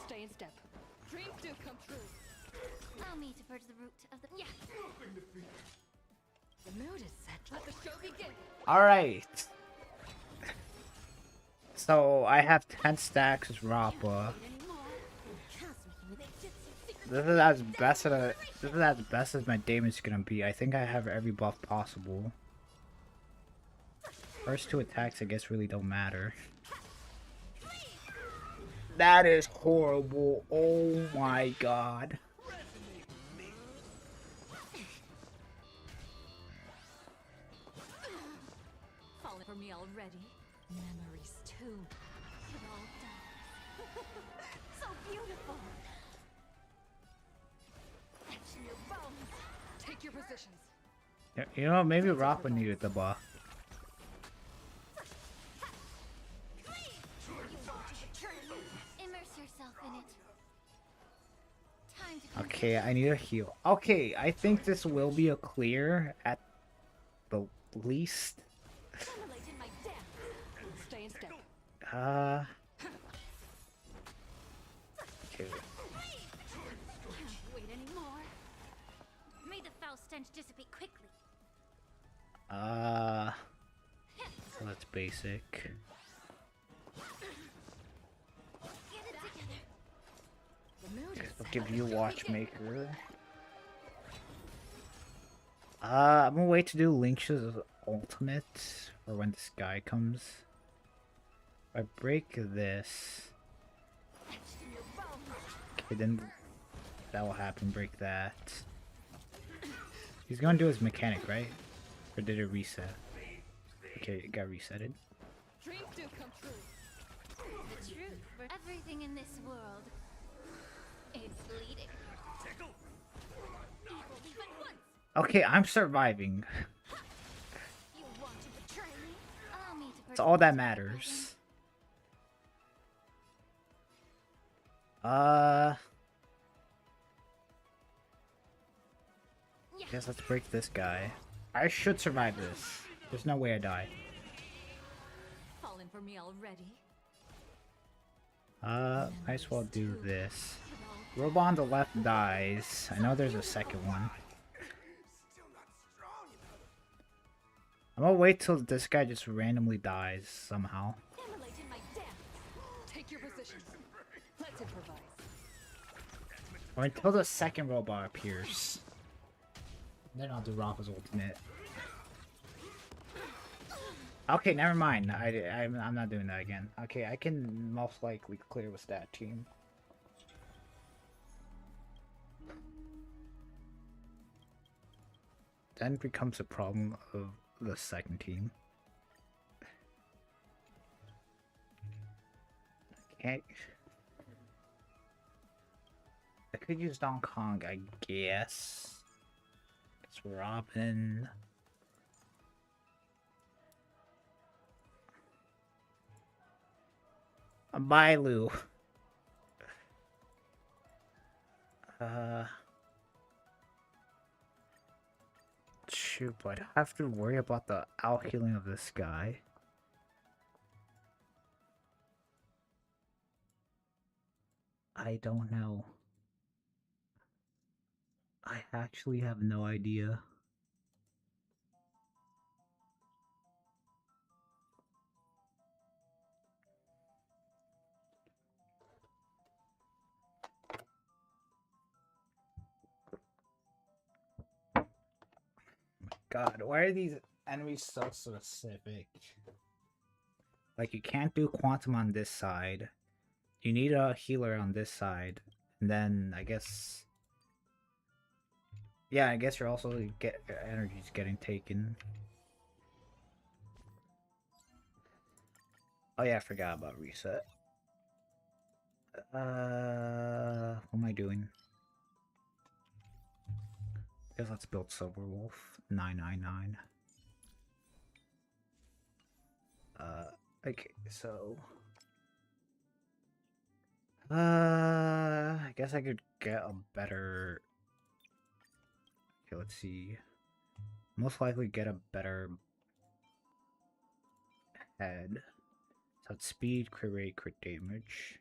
[SPEAKER 5] Stay in step. Dreams do come true.
[SPEAKER 6] Allow me to purge the root of the. Yeah.
[SPEAKER 5] The mood is set. Let the show begin.
[SPEAKER 1] Alright. So I have 10 stacks as Rafa.
[SPEAKER 5] Anymore. Transmitting with Egyptian secret
[SPEAKER 1] This is as best as this is as best as my damage gonna be. I think I have every buff possible. First two attacks, I guess, really don't matter. That is horrible. Oh my god.
[SPEAKER 5] Falling for me already. Memories too. It all dies. So beautiful. Action your bones. Take your positions.
[SPEAKER 1] You know, maybe Rafa needed the buff.
[SPEAKER 6] Immerse yourself in it. Time to
[SPEAKER 1] Okay, I need a heal. Okay, I think this will be a clear at the least.
[SPEAKER 5] Simulate in my dance. Stay in step.
[SPEAKER 1] Okay.
[SPEAKER 5] Can't wait anymore.
[SPEAKER 6] May the foul stench dissipate quickly.
[SPEAKER 1] So that's basic.
[SPEAKER 6] Get it together.
[SPEAKER 5] The mood is
[SPEAKER 1] I'll give you Watchmaker. I'm gonna wait to do Link's ultimate for when this guy comes. If I break this, okay, then that will happen. Break that. He's gonna do his mechanic, right? Or did it reset? Okay, it got resetted.
[SPEAKER 5] dreams do come true.
[SPEAKER 6] The truth for everything in this world is bleeding.
[SPEAKER 5] Evil even once.
[SPEAKER 1] Okay, I'm surviving.
[SPEAKER 5] You want to betray me?
[SPEAKER 6] Allow me to
[SPEAKER 1] That's all that matters. Guess let's break this guy. I should survive this. There's no way I die.
[SPEAKER 5] Falling for me already.
[SPEAKER 1] Might as well do this. Robot on the left dies. I know there's a second one. I'm gonna wait till this guy just randomly dies somehow.
[SPEAKER 5] Simulate in my dance. Take your positions. Let's improvise.
[SPEAKER 1] Or until the second robot appears. Then I'll do Rafa's ultimate. Okay, never mind. I'm not doing that again. Okay, I can most likely clear with that team. Then becomes a problem of the second team. Okay. I could use Donkey Kong, I guess. It's Robin. Bailu. Shoot, but I have to worry about the out healing of this guy. I don't know. I actually have no idea. God, why are these enemies so specific? Like, you can't do quantum on this side. You need a healer on this side. And then, I guess... Yeah, I guess you're also energy's getting taken. Oh yeah, I forgot about reset. What am I doing? I guess let's build Silver Wolf 999. Okay, so I guess I could get a better. Okay, let's see. Most likely get a better head. So it's speed, crit rate, crit damage.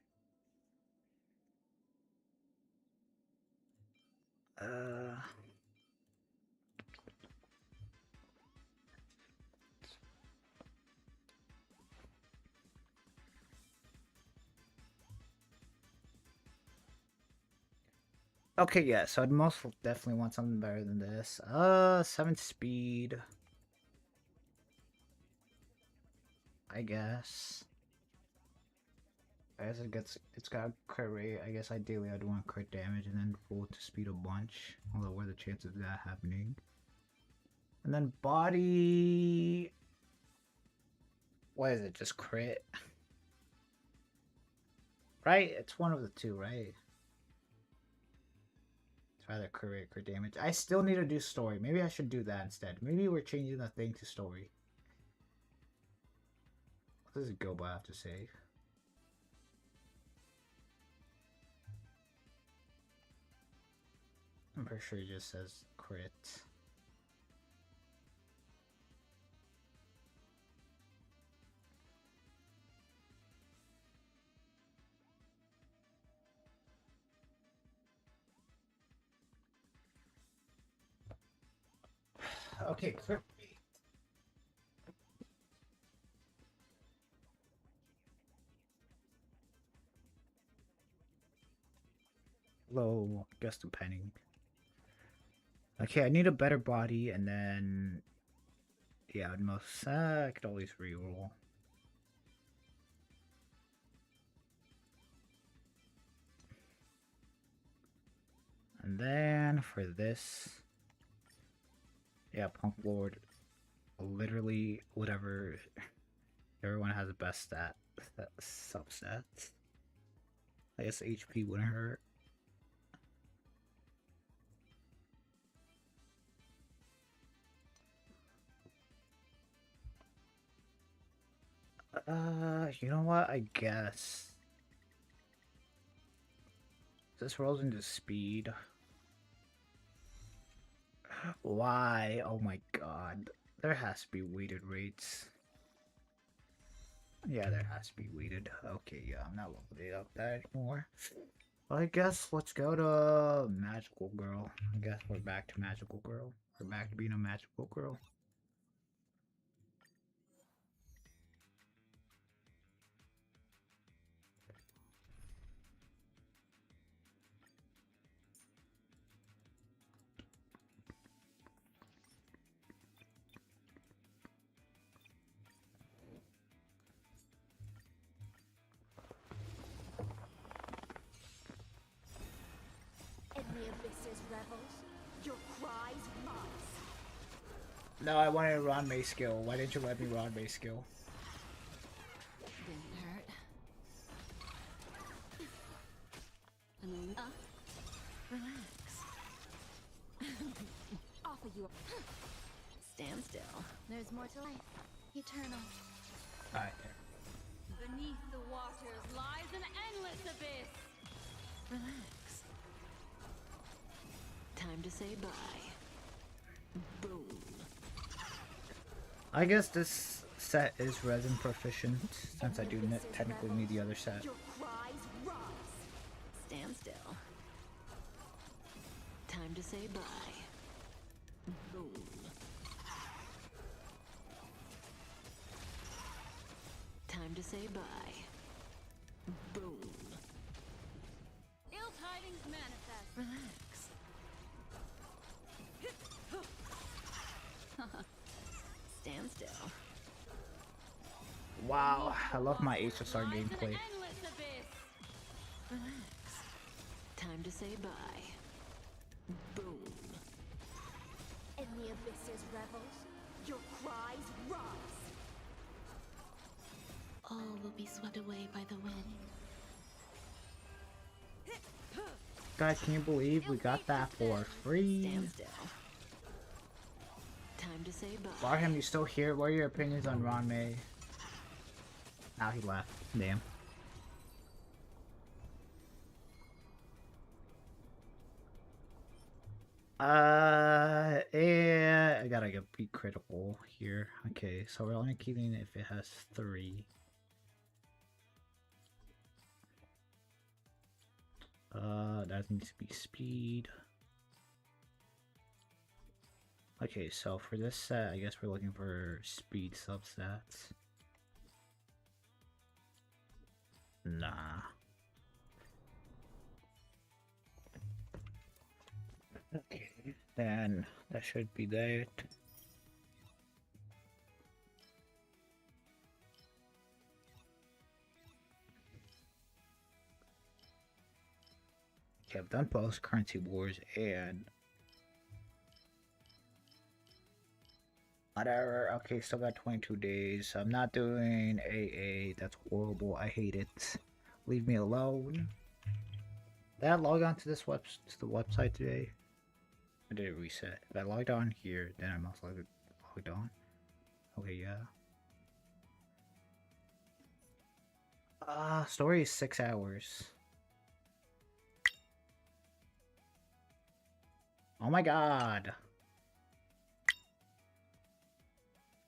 [SPEAKER 1] Okay, yeah, so I'd most definitely want something better than this. 7 speed. I guess. I guess it's got crit rate. I guess ideally I'd want crit damage and then full to speed a bunch. Although what are the chances of that happening? And then body, what is it? Just crit? Right? It's one of the two, right? It's either crit rate, crit damage. I still need to do story. Maybe I should do that instead. Maybe we're changing the thing to story. What does Gilba have to say? I'm pretty sure he just says crit. Okay, crit rate. Low, guess depending. Okay, I need a better body, and then yeah, I'd most I could always reroll. And then for this, yeah, Punk Lord, literally whatever. Everyone has the best subset. I guess HP wouldn't hurt. You know what? I guess this rolls into speed. Why? Oh my god. There has to be weighted rates. Yeah, there has to be weighted. Okay, yeah, I'm not loading up that anymore. Well, I guess let's go to Magical Girl. I guess we're back to Magical Girl. We're back to being a Magical Girl.
[SPEAKER 2] In the abyss's revels, your cries rise.
[SPEAKER 1] No, I wanted a Ron May skill. Why didn't you let me Ron May skill?
[SPEAKER 4] Didn't hurt. Relax.
[SPEAKER 2] Offer you a
[SPEAKER 4] Stand still.
[SPEAKER 2] There's more to life. Eternal.
[SPEAKER 1] Alright.
[SPEAKER 6] Beneath the waters lies an endless abyss.
[SPEAKER 4] Relax. Time to say bye. Boom.
[SPEAKER 1] I guess this set is resin proficient, since I do technically need the other set.
[SPEAKER 2] Your cries rise.
[SPEAKER 4] Stand still. Time to say bye. Boom. Time to say bye. Boom.
[SPEAKER 6] Ill tidings manifest.
[SPEAKER 4] Relax. Stand still.
[SPEAKER 1] Wow, I love my HSR
[SPEAKER 6] Lies an
[SPEAKER 1] gameplay.
[SPEAKER 6] endless abyss.
[SPEAKER 4] Relax. Time to say bye. Boom.
[SPEAKER 2] In the abyss's revels, your cries rise.
[SPEAKER 4] All will be swept away by the wind.
[SPEAKER 1] Guys, can you believe we got that for free?
[SPEAKER 4] Stand still. Time to say bye.
[SPEAKER 1] Barham, you still here? What are your opinions on Ron May? Now he left. Damn. Yeah, I gotta be critical here. Okay, so we're only keeping it if it has 3. That needs to be speed. Okay, so for this set, I guess we're looking for speed subsets. Nah. Then that should be that. Okay, I've done both currency wars and whatever. Okay, still got 22 days. I'm not doing AA. That's horrible. I hate it. Leave me alone. Did I log on to this to the website today? I did it reset. If I logged on here, then I must logged on. Okay, yeah. Story is 6 hours. Oh my god.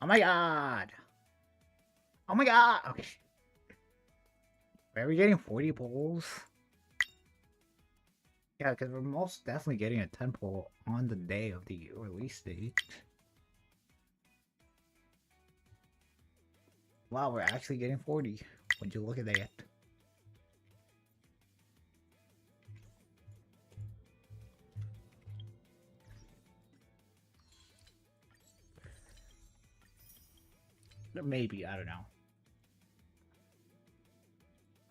[SPEAKER 1] Oh my god. Oh my god. Okay. Are we getting 40 polls? Yeah, because we're most definitely getting a 10 poll on the day of the release date. Wow, we're actually getting 40. Would you look at that? Maybe, I don't know.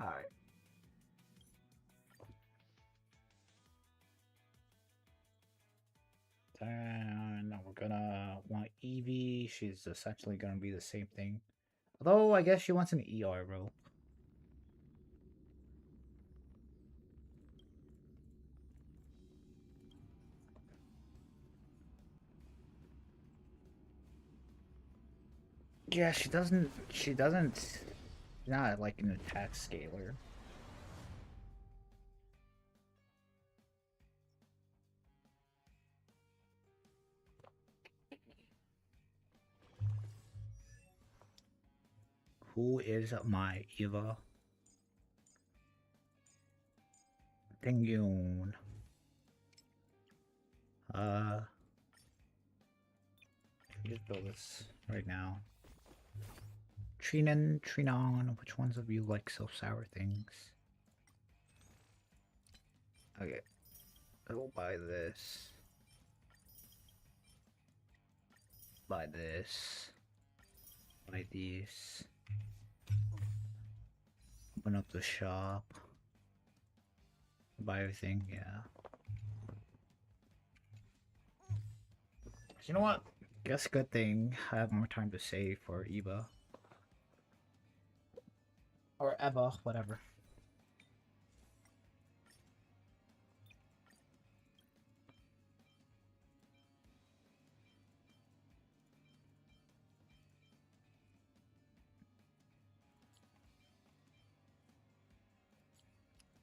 [SPEAKER 1] Alright. Then we're gonna want Evie. She's essentially gonna be the same thing. Although, I guess she wants an ER role. Yeah, she doesn't, she's not like an attack scaler. Who is my Eva? Dingyun. Just build this right now. Trinan, Trinon, which ones of you like so sour things? Okay, I will buy this. Buy this. Buy these. Open up the shop. Buy everything, yeah. You know what? Guess good thing I have more time to save for Eva. Or Eva, whatever.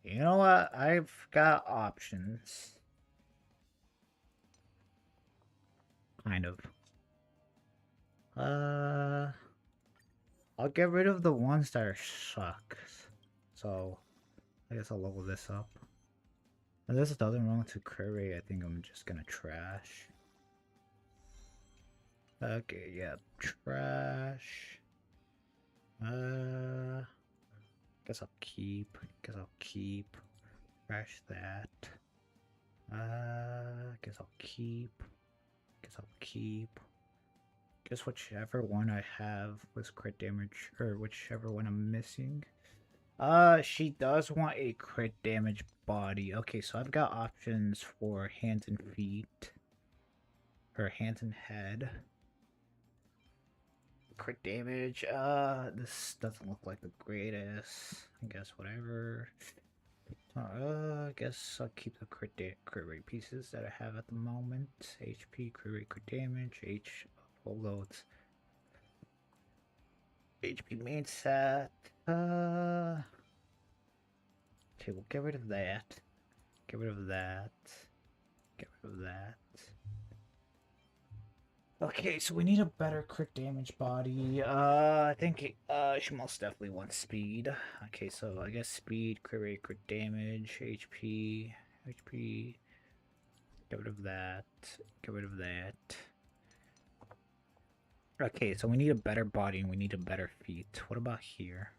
[SPEAKER 1] You know what? I've got options. Kind of. I'll get rid of the ones that are suck. So, I guess I'll level this up. If this doesn't run to curry, I think I'm just gonna trash. Okay, yeah, trash. Guess I'll keep. Trash that. Guess I'll keep. Guess whichever one I have was crit damage, or whichever one I'm missing. She does want a crit damage body. Okay, so I've got options for hands and feet. Or hands and head. Crit damage, this doesn't look like the greatest. I guess whatever. I guess I'll keep the crit rate pieces that I have at the moment. HP, crit rate, crit damage, full loads. HP main set. Okay, we'll get rid of that. Get rid of that. Okay, so we need a better crit damage body. I think she most definitely wants speed. Okay, so I guess speed, crit rate, crit damage, HP. Get rid of that. Okay, so we need a better body and we need a better feet. What about here?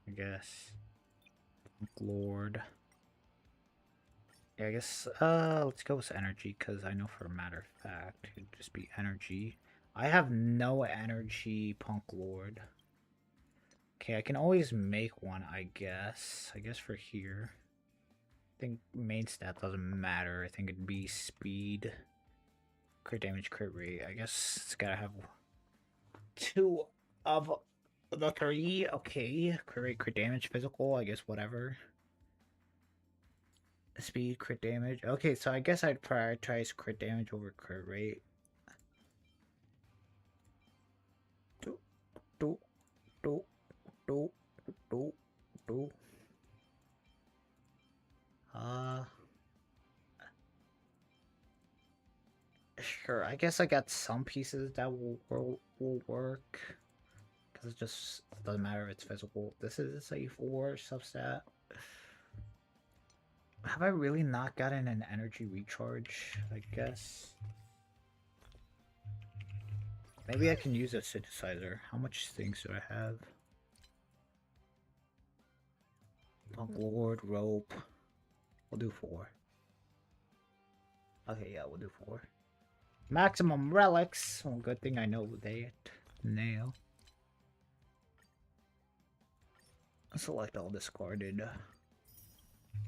[SPEAKER 1] I guess. Lord. Yeah, I guess, let's go with energy, because I know for a matter of fact, it'd just be energy. I have no energy, Punk Lord. Okay, I can always make one, I guess. I guess for here. I think main stat doesn't matter. I think it'd be speed, crit damage, crit rate. I guess it's gotta have two of the three. Okay, crit rate, crit damage, physical, I guess whatever. Speed, crit damage. Okay, so I guess I'd prioritize crit damage over crit rate. Do, do, do, do, do, do. Uh, sure. I guess I got some pieces that will work. Because it just doesn't matter if it's physical. This is a 4 substat. Have I really not gotten an energy recharge? I guess. Maybe I can use a synthesizer. How much things do I have? Punk Lord, rope. We'll do 4. Okay, yeah, we'll do 4. Maximum relics. Well, good thing I know that. Nail. Select all discarded.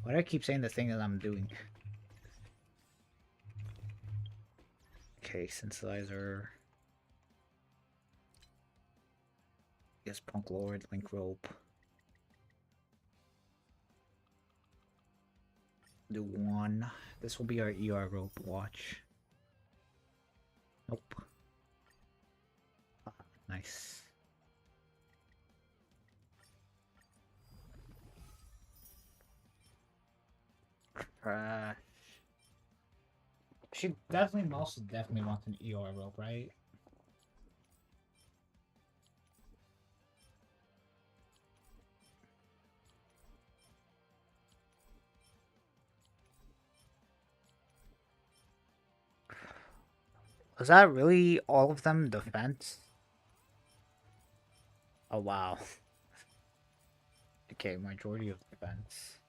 [SPEAKER 1] Why do I keep saying the thing that I'm doing? Okay, synthesizer. Yes, Punk Lord, Link Rope. Do 1. This will be our ER rope watch. Nope. Ah, nice. She definitely, most definitely wants an ER rope, right? Was that really all of them defense? Oh wow. Okay, majority of defense.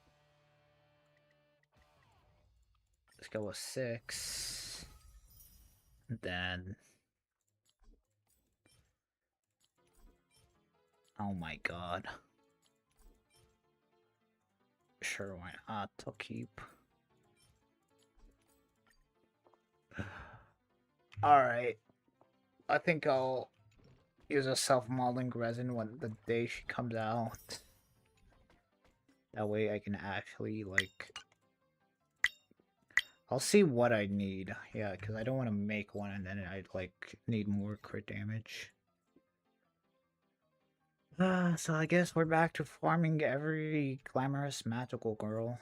[SPEAKER 1] Let's go with 6. Then. Oh my god. Sure, why not? I'll keep. Alright. I think I'll use a self-modeling resin when the day she comes out. That way I can actually, like... I'll see what I need. Yeah, because I don't want to make one and then I'd, like, need more crit damage. So I guess we're back to farming every glamorous magical girl.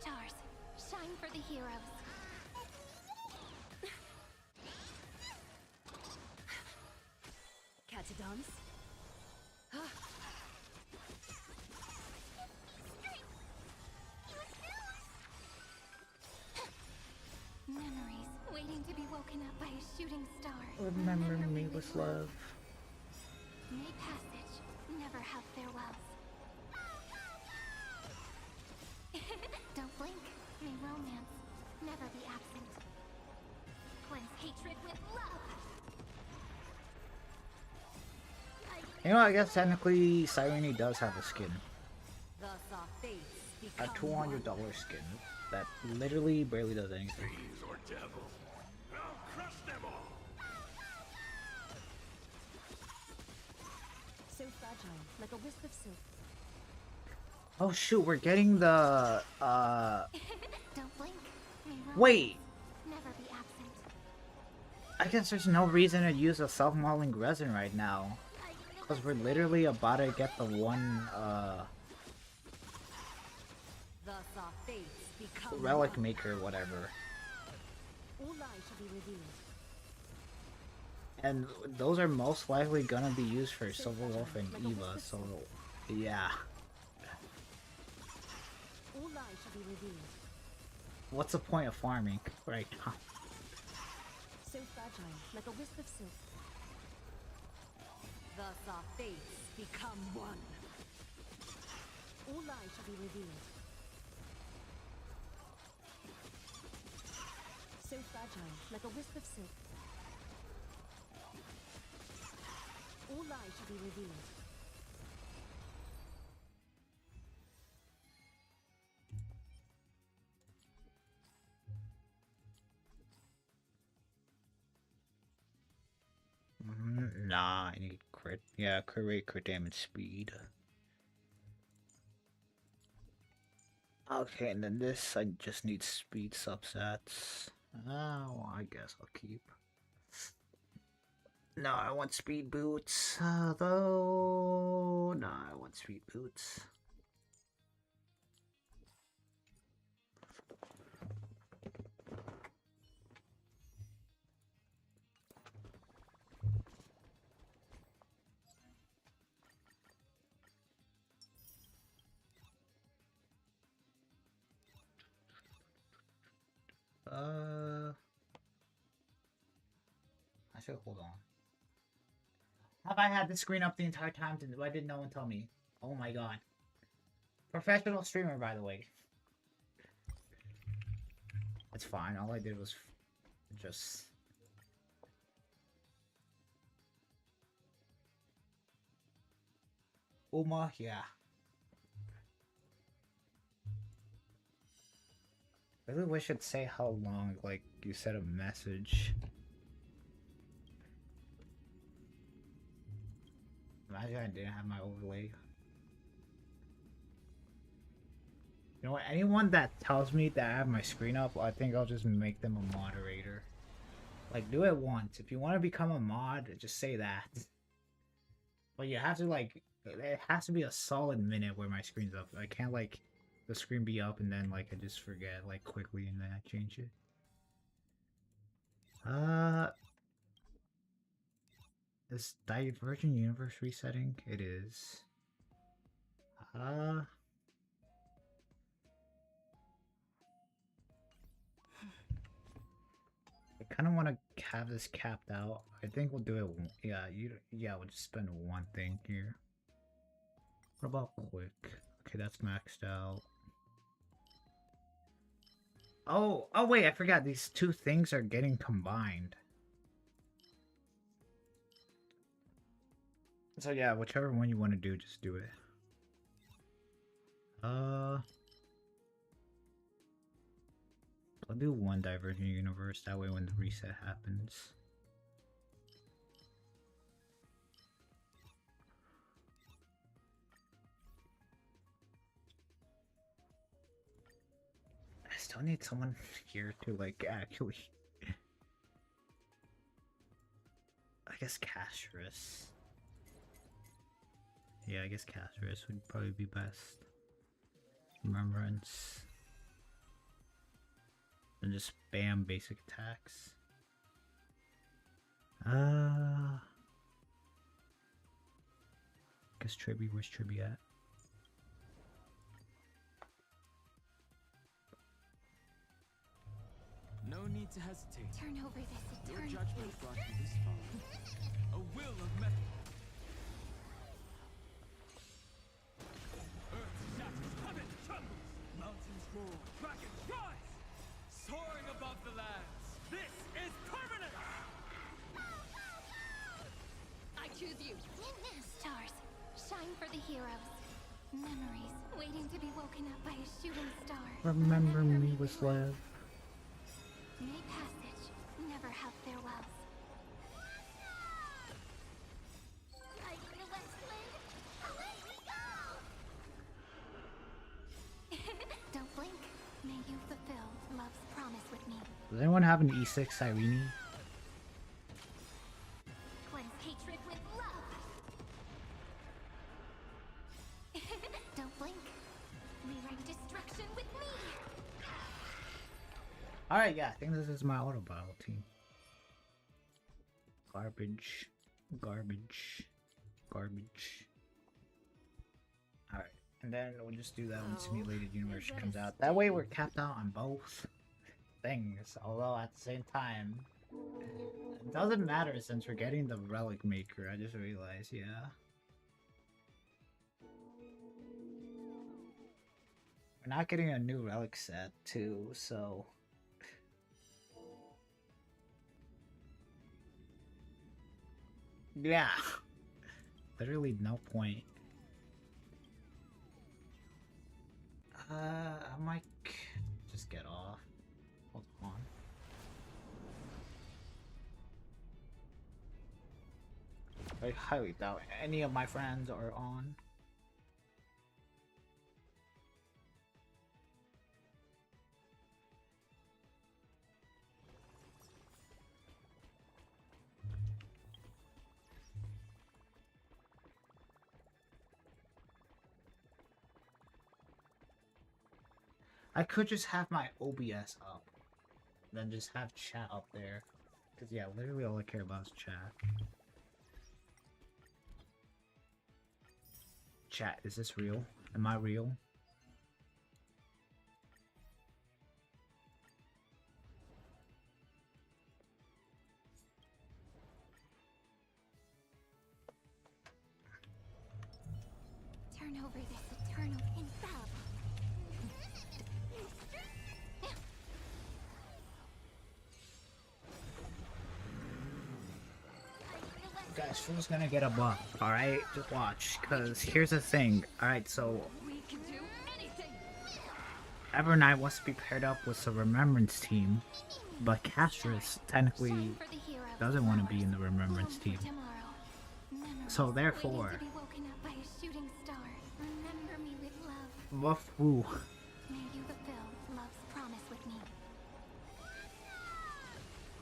[SPEAKER 2] Stars, shine for the heroes.
[SPEAKER 4] Catadons?
[SPEAKER 2] Memories waiting to be woken up by a shooting star.
[SPEAKER 1] Remember me with love.
[SPEAKER 2] May passage never have farewells. Don't blink. May romance never be absent. Cleanse hatred with love.
[SPEAKER 1] You know, I guess technically Cyrene does have a skin.
[SPEAKER 4] Thus our fates
[SPEAKER 1] A
[SPEAKER 4] become
[SPEAKER 1] $200 skin that literally barely does anything.
[SPEAKER 3] Fiends or devils, I'll crush them all.
[SPEAKER 4] so fragile, like a wisp of silk.
[SPEAKER 1] Oh shoot, we're getting the
[SPEAKER 2] Don't blink. May romance
[SPEAKER 1] wait,
[SPEAKER 2] never be absent.
[SPEAKER 1] I guess there's no reason to use a self-modeling resin right now. Because we're literally about to get the one
[SPEAKER 4] Thus our fates become
[SPEAKER 1] relic
[SPEAKER 4] one.
[SPEAKER 1] maker, whatever.
[SPEAKER 4] All lies shall be revealed.
[SPEAKER 1] And those are most likely gonna be used for Silver Wolf and Eva, so yeah.
[SPEAKER 5] All lies shall be revealed.
[SPEAKER 1] What's the point of farming right now?
[SPEAKER 5] So fragile, like a wisp of silk. Thus our fates become one. All lies shall be revealed. So fragile, like a wisp of silk. All lies shall be revealed.
[SPEAKER 1] Nah, I need crit. Yeah, crit rate, crit damage, speed. Okay, and then this, I just need speed subsets. Oh, I guess I'll keep. No, I want speed boots, though. No, I want speed boots. I should hold on. Have I had the screen up the entire time? Why did no one tell me? Oh my god. Professional streamer, by the way. It's fine. All I did was just... Uma, yeah. I really wish it'd say how long, like, you sent a message. Imagine I didn't have my overlay. You know what, anyone that tells me that I have my screen up, I think I'll just make them a moderator. Like, do it once. If you want to become a mod, just say that. But you have to, like, it has to be a solid minute where my screen's up. I can't, like, the screen be up and then, like, I just forget, like, quickly and then I change it. Is Divergent Universe resetting? It is. I kind of want to have this capped out. I think we'll do it. Yeah, we'll just spend one thing here. What about quick? Okay, that's maxed out. Oh, wait, I forgot. These two things are getting combined. So yeah, whichever one you want to do, just do it. I'll do one Divergent Universe, that way when the reset happens. I still need someone here to, like, actually... I guess Castrus. Yeah, I guess Castrus would probably be best. Remembrance. And just spam basic attacks. Guess Tribby, where's Tribby at?
[SPEAKER 7] No need to hesitate.
[SPEAKER 2] Turn over this
[SPEAKER 7] Your
[SPEAKER 2] eternal
[SPEAKER 7] judgment
[SPEAKER 2] place.
[SPEAKER 7] brought you this far. A will of metal. Earth shatters, heaven trembles. Mountains roar, dragons rise. Soaring above the lands. This is permanent.
[SPEAKER 2] I choose you. Stars, shine for the heroes. Memories waiting to be woken up by a shooting star.
[SPEAKER 1] Remember me with love.
[SPEAKER 2] May passage never have farewells. Lighting the Westland, away we go! Don't blink. May you fulfill love's promise with me.
[SPEAKER 1] Does anyone have an E6 Irene?
[SPEAKER 2] Cleanse hatred with love. Don't blink. Rewrite destruction with me.
[SPEAKER 1] Alright, yeah, I think this is my auto battle team. Garbage. Garbage. Garbage. Alright. And then we'll just do that when Simulated Universe comes out. That way we're capped out on both things. Although at the same time, it doesn't matter since we're getting the Relic Maker. I just realized, yeah. We're not getting a new relic set too, so yeah. Literally no point. I might just get off. Hold on. I highly doubt any of my friends are on. I could just have my OBS up, then just have chat up there. Cause yeah, literally all I care about is chat. Chat, is this real? Am I real?
[SPEAKER 2] Turn over this eternal infallible.
[SPEAKER 1] Guys, Phil's gonna get a buff, alright? Just watch, cause here's the thing. Alright, so
[SPEAKER 5] We can do anything.
[SPEAKER 1] Evernight wants to be paired up with the Remembrance team, but Castris technically
[SPEAKER 2] Shine for the hero.
[SPEAKER 1] doesn't want to be in the Remembrance
[SPEAKER 2] Bloom for
[SPEAKER 1] team.
[SPEAKER 2] tomorrow. Memories
[SPEAKER 1] So therefore,
[SPEAKER 2] waiting to be woken up by a shooting star. Remember me with love.
[SPEAKER 1] woof woo.
[SPEAKER 2] May you fulfill love's promise with me.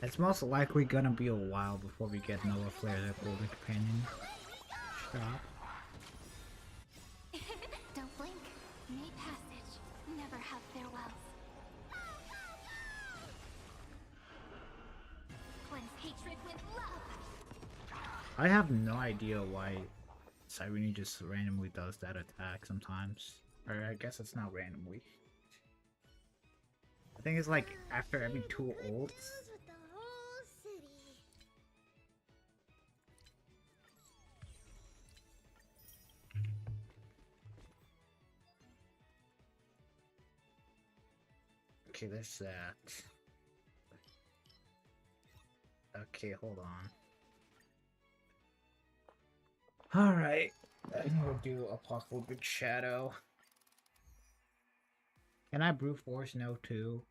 [SPEAKER 1] It's most likely gonna be a while before we get Noah Flair, the Golden Companion. Stop.
[SPEAKER 2] Don't blink. May passage. Never have farewells. Cleanse hatred with love.
[SPEAKER 1] I have no idea why Cyrene just randomly does that attack sometimes. Or I guess it's not randomly. I think it's like after every 2 ults.
[SPEAKER 5] With the whole city.
[SPEAKER 1] Okay, there's that. Okay, hold on. Alright. I think we'll do Apocalyptic Shadow. Can I brute force no too?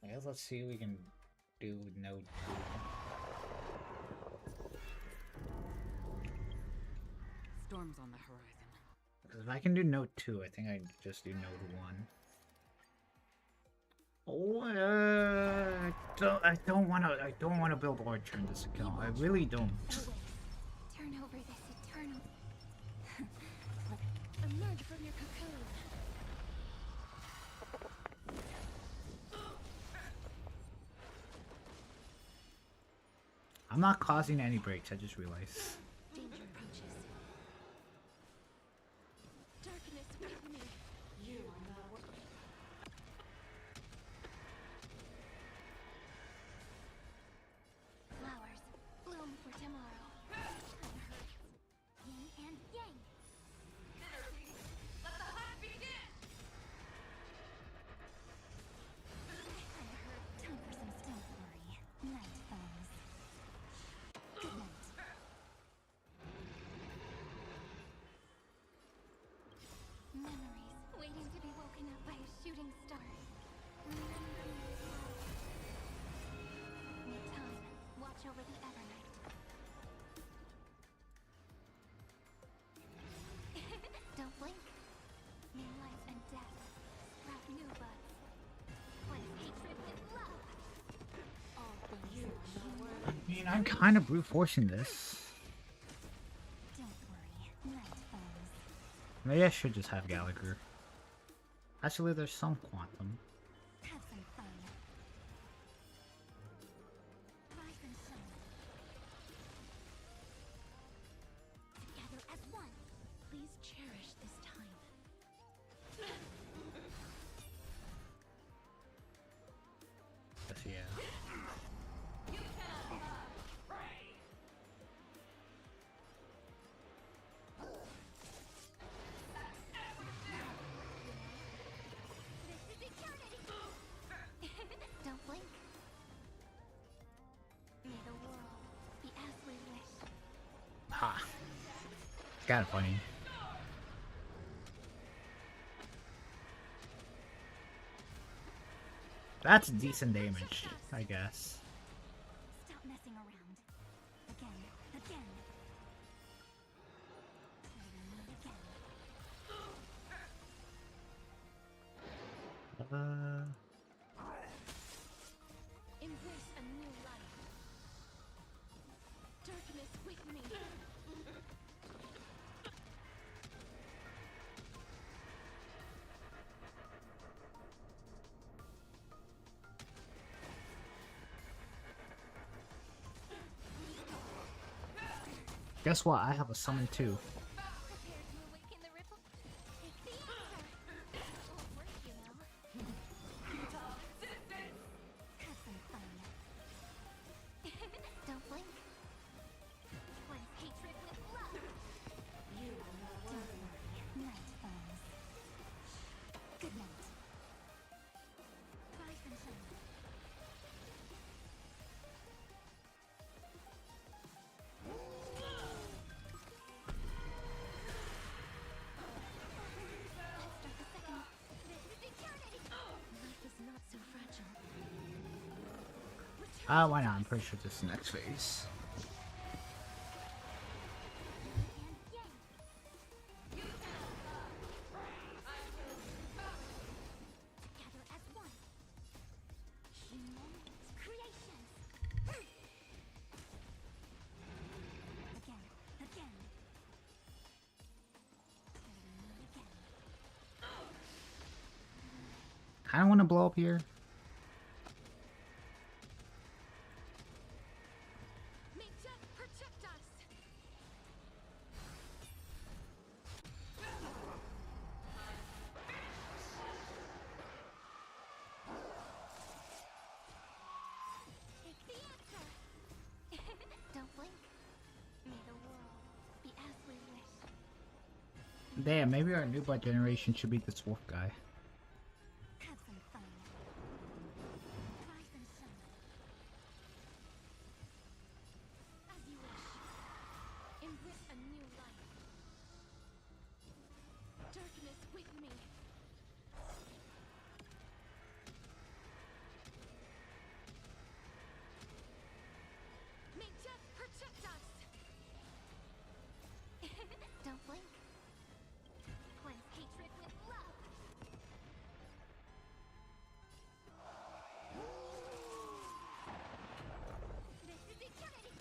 [SPEAKER 1] I guess let's see if we can do no 2.
[SPEAKER 4] Storms on the horizon.
[SPEAKER 1] Because if I can do Note 2, I think I just do Note 1. Oh, I don't want to build Orchard in this account. I really don't.
[SPEAKER 2] Turn over this eternal.
[SPEAKER 5] Emerge from your cocoon.
[SPEAKER 1] I'm not causing any breaks. I just realized.
[SPEAKER 2] Danger approaches.
[SPEAKER 5] Darkness with me.
[SPEAKER 2] Flowers bloom for tomorrow. Yin and yang.
[SPEAKER 5] Let the hunt begin.
[SPEAKER 2] Time for some don't worry. Night falls. Good night. Memories waiting to be woken up by a shooting star. Remember me with love. May time watch over the Evernight. Don't blink. May life and death sprout new buds. Cleanse hatred with love.
[SPEAKER 1] mean, I'm kind of brute forcing this.
[SPEAKER 5] Don't worry, night falls.
[SPEAKER 1] Maybe I should just have Gallagher. Actually, there's some quantum.
[SPEAKER 5] Have some fun. Rise and shine. Together as one. Please cherish this time.
[SPEAKER 1] Yes, yeah.
[SPEAKER 6] This is eternity!
[SPEAKER 5] Don't blink. May the world be as we wish.
[SPEAKER 1] Ha! It's kind of funny. That's decent damage, I guess.
[SPEAKER 5] Stop messing around. Again. Again. Again.
[SPEAKER 6] Embrace a new life. Darkness with me.
[SPEAKER 1] Guess what? I have a summon too.
[SPEAKER 6] Prepare to awaken the ripple. Take the answer. Won't work, you know.
[SPEAKER 5] Have some fun. Don't blink.
[SPEAKER 6] Cleanse hatred with love.
[SPEAKER 5] Don't worry. Night falls. Good night. Rise and shine.
[SPEAKER 6] Start the second. This is eternity! Life is not so fragile.
[SPEAKER 1] Why not? I'm pretty sure this is the next phase.
[SPEAKER 5] Together as one. Human creations. Again. Again. Again.
[SPEAKER 1] I don't want to blow up here.
[SPEAKER 6] May death protect us! Take the answer!
[SPEAKER 5] Don't blink. May the world be as we wish.
[SPEAKER 1] Damn, maybe our new blood generation should be this wolf guy.
[SPEAKER 5] Have some fun. Rise and shine.
[SPEAKER 6] As you wish. Embrace a new life. Darkness with me. May death protect us!
[SPEAKER 5] Don't blink.
[SPEAKER 6] Cleanse hatred with love. This is eternity!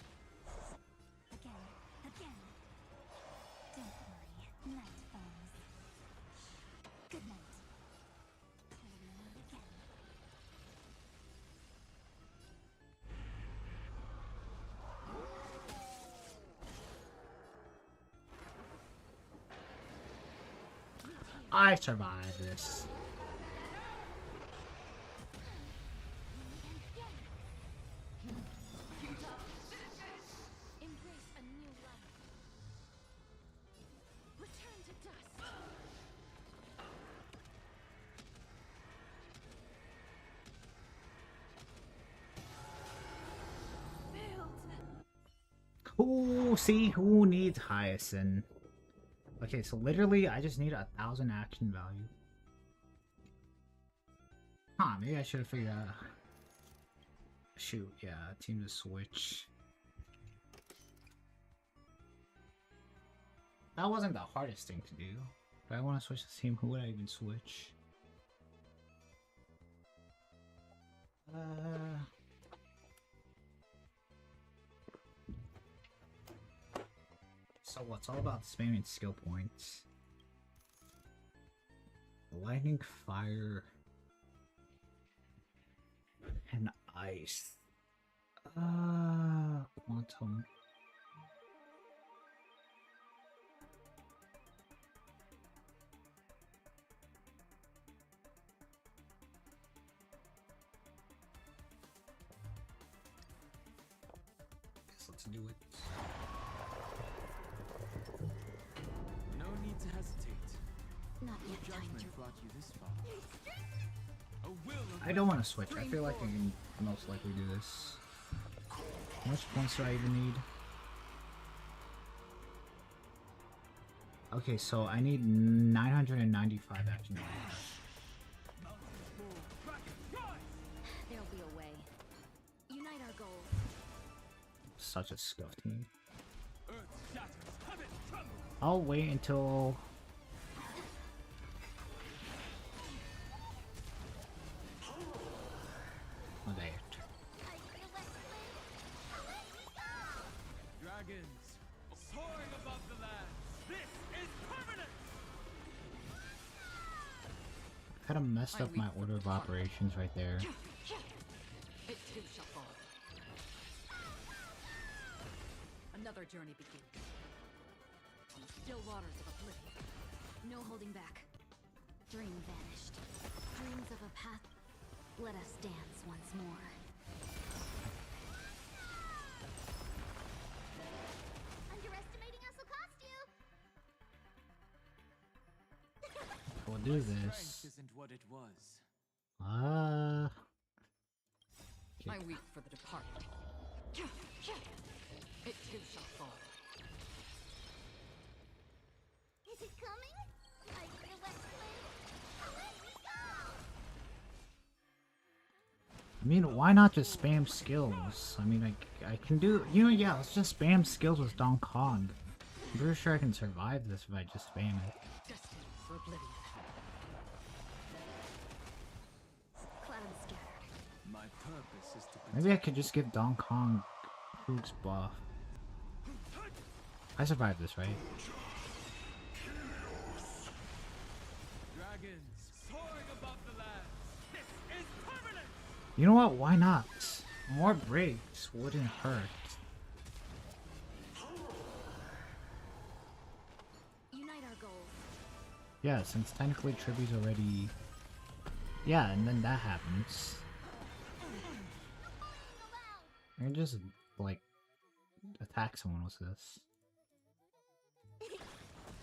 [SPEAKER 5] Again. Again. Don't worry. Night falls. Good night. Again.
[SPEAKER 1] I survived this.
[SPEAKER 6] Embrace a new life. Return to dust.
[SPEAKER 1] Who see who needs Hyacinth? Okay, so literally I just need 1,000 action value. Huh, maybe I should have figured out. Shoot, yeah, team to switch. That wasn't the hardest thing to do. If I want to switch the team, who would I even switch? So what's all about spamming skill points? Lightning, fire, and ice. Quantum. Guess let's do it.
[SPEAKER 7] No need to hesitate.
[SPEAKER 2] Not
[SPEAKER 7] Your
[SPEAKER 2] yet time to.
[SPEAKER 7] judgment brought you this far. A will of
[SPEAKER 1] I don't want to switch. I feel like I can most likely do this. How much points do I even need? Okay, so I need 995 action points.
[SPEAKER 2] There'll be a way. Unite our goals.
[SPEAKER 1] Such a scuff team.
[SPEAKER 7] Earth shatters, heaven trembles.
[SPEAKER 1] I'll wait until... Oh, there.
[SPEAKER 7] Dragons, soaring above the lands. This is permanent.
[SPEAKER 1] I kind of messed up my order of operations right there.
[SPEAKER 8] It too shall fall. Another journey begins. On the still waters of oblivion.
[SPEAKER 2] No holding back. Dream vanished. Dreams of a path. Let us dance once more.
[SPEAKER 5] Underestimating us will cost you.
[SPEAKER 1] We'll do
[SPEAKER 7] Strength
[SPEAKER 1] this.
[SPEAKER 7] isn't what it was.
[SPEAKER 8] I weep for the departed. It too shall fall.
[SPEAKER 5] Is it coming? I feel like let me go.
[SPEAKER 1] I mean, why not just spam skills? I mean, I can do... You know, yeah, let's just spam skills with Don Kong. I'm pretty sure I can survive this if I just spam it.
[SPEAKER 8] Destined for oblivion.
[SPEAKER 2] Cloud scattered.
[SPEAKER 7] My purpose is to
[SPEAKER 1] Maybe I could just give Don Kong Hoog's buff. I survived this, right?
[SPEAKER 7] dragons, soaring above the lands. This is permanent.
[SPEAKER 1] You know what? Why not? More breaks wouldn't hurt.
[SPEAKER 2] Unite our goals.
[SPEAKER 1] Yeah, since technically Tribu's already... Yeah, and then that happens. I can just, like, attack someone with this.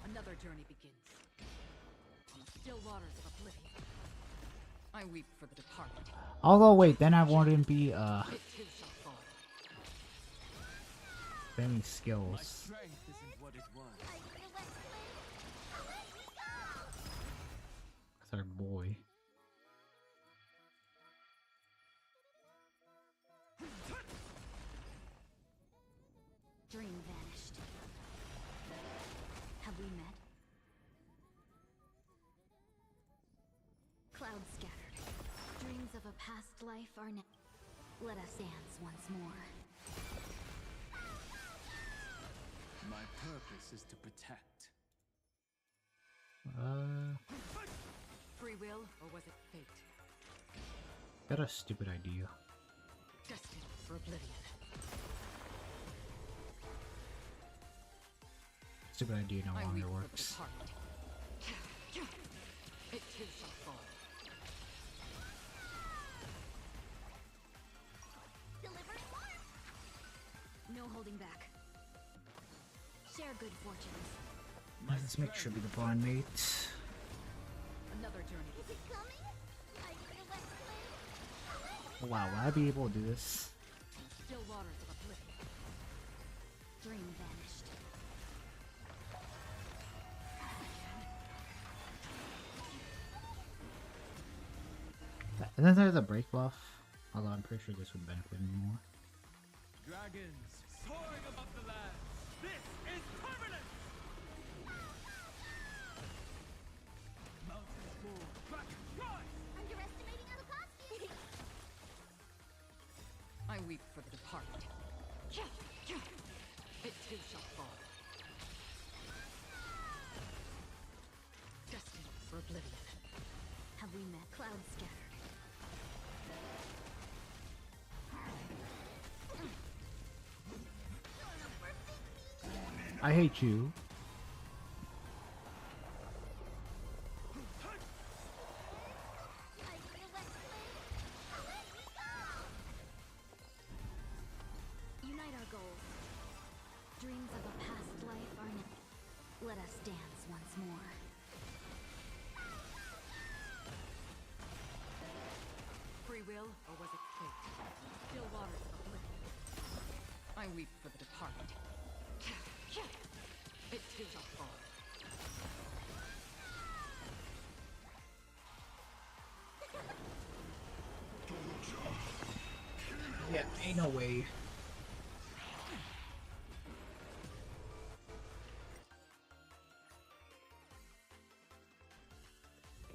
[SPEAKER 8] Another journey begins. On the still waters of oblivion. I weep for the departed.
[SPEAKER 1] Although, wait, then I wouldn't be,
[SPEAKER 8] It too shall fall.
[SPEAKER 1] spamming
[SPEAKER 7] My
[SPEAKER 1] skills.
[SPEAKER 7] strength isn't what it was.
[SPEAKER 5] I feel like let me go.
[SPEAKER 1] With our boy.
[SPEAKER 2] Dream vanished. Have we met? Cloud scattered. Dreams of a past life are now. Let us dance once more.
[SPEAKER 7] My purpose is to protect.
[SPEAKER 8] Free will, or was it fate?
[SPEAKER 1] Got a stupid idea.
[SPEAKER 8] Destined for oblivion.
[SPEAKER 1] Stupid idea no
[SPEAKER 8] I weep
[SPEAKER 1] longer
[SPEAKER 8] for the
[SPEAKER 1] works.
[SPEAKER 8] departed. It too shall fall.
[SPEAKER 5] Delivering warmth.
[SPEAKER 2] No holding back. Share good fortunes.
[SPEAKER 1] Let's make sure we the bond mate.
[SPEAKER 8] Another journey.
[SPEAKER 5] Is it coming? I feel like let me
[SPEAKER 1] Wow, will I be able to do this?
[SPEAKER 8] On the still waters of oblivion.
[SPEAKER 2] Dream vanished.
[SPEAKER 1] Isn't there the break buff? Although I'm pretty sure this would benefit me more.
[SPEAKER 7] Dragons, soaring above the lands. This is permanent. Mountains roar, dragons rise.
[SPEAKER 5] underestimating us will cost you.
[SPEAKER 8] I weep for the departed. It too shall fall.
[SPEAKER 1] I hate you.
[SPEAKER 2] Unite our goals. Dreams of a past life are now. Let us dance once more.
[SPEAKER 8] Free will, or was it fate? Still waters of oblivion. I weep for the departed. It too shall fall.
[SPEAKER 1] Yeah, ain't no way.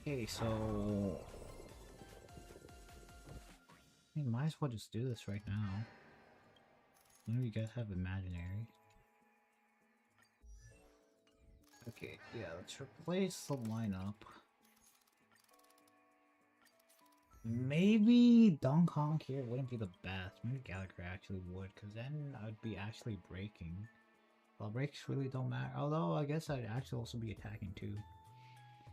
[SPEAKER 1] Okay, so I mean, might as well just do this right now. None of you guys have imaginary. Okay, yeah, let's replace the lineup. Maybe Dong Kong here wouldn't be the best. Maybe Gallagher actually would, because then I'd be actually breaking. Well, breaks really don't matter. Although, I guess I'd actually also be attacking too.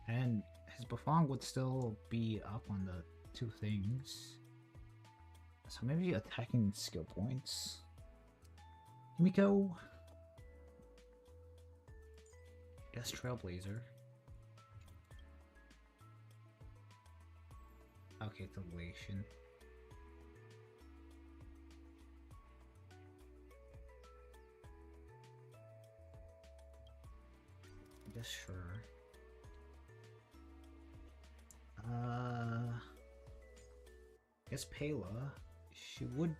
[SPEAKER 1] And his Buffon would still be up on the two things. So maybe attacking skill points. Himiko. Yes, Trailblazer. Okay, Delation. I guess sure. I guess Pela. She would.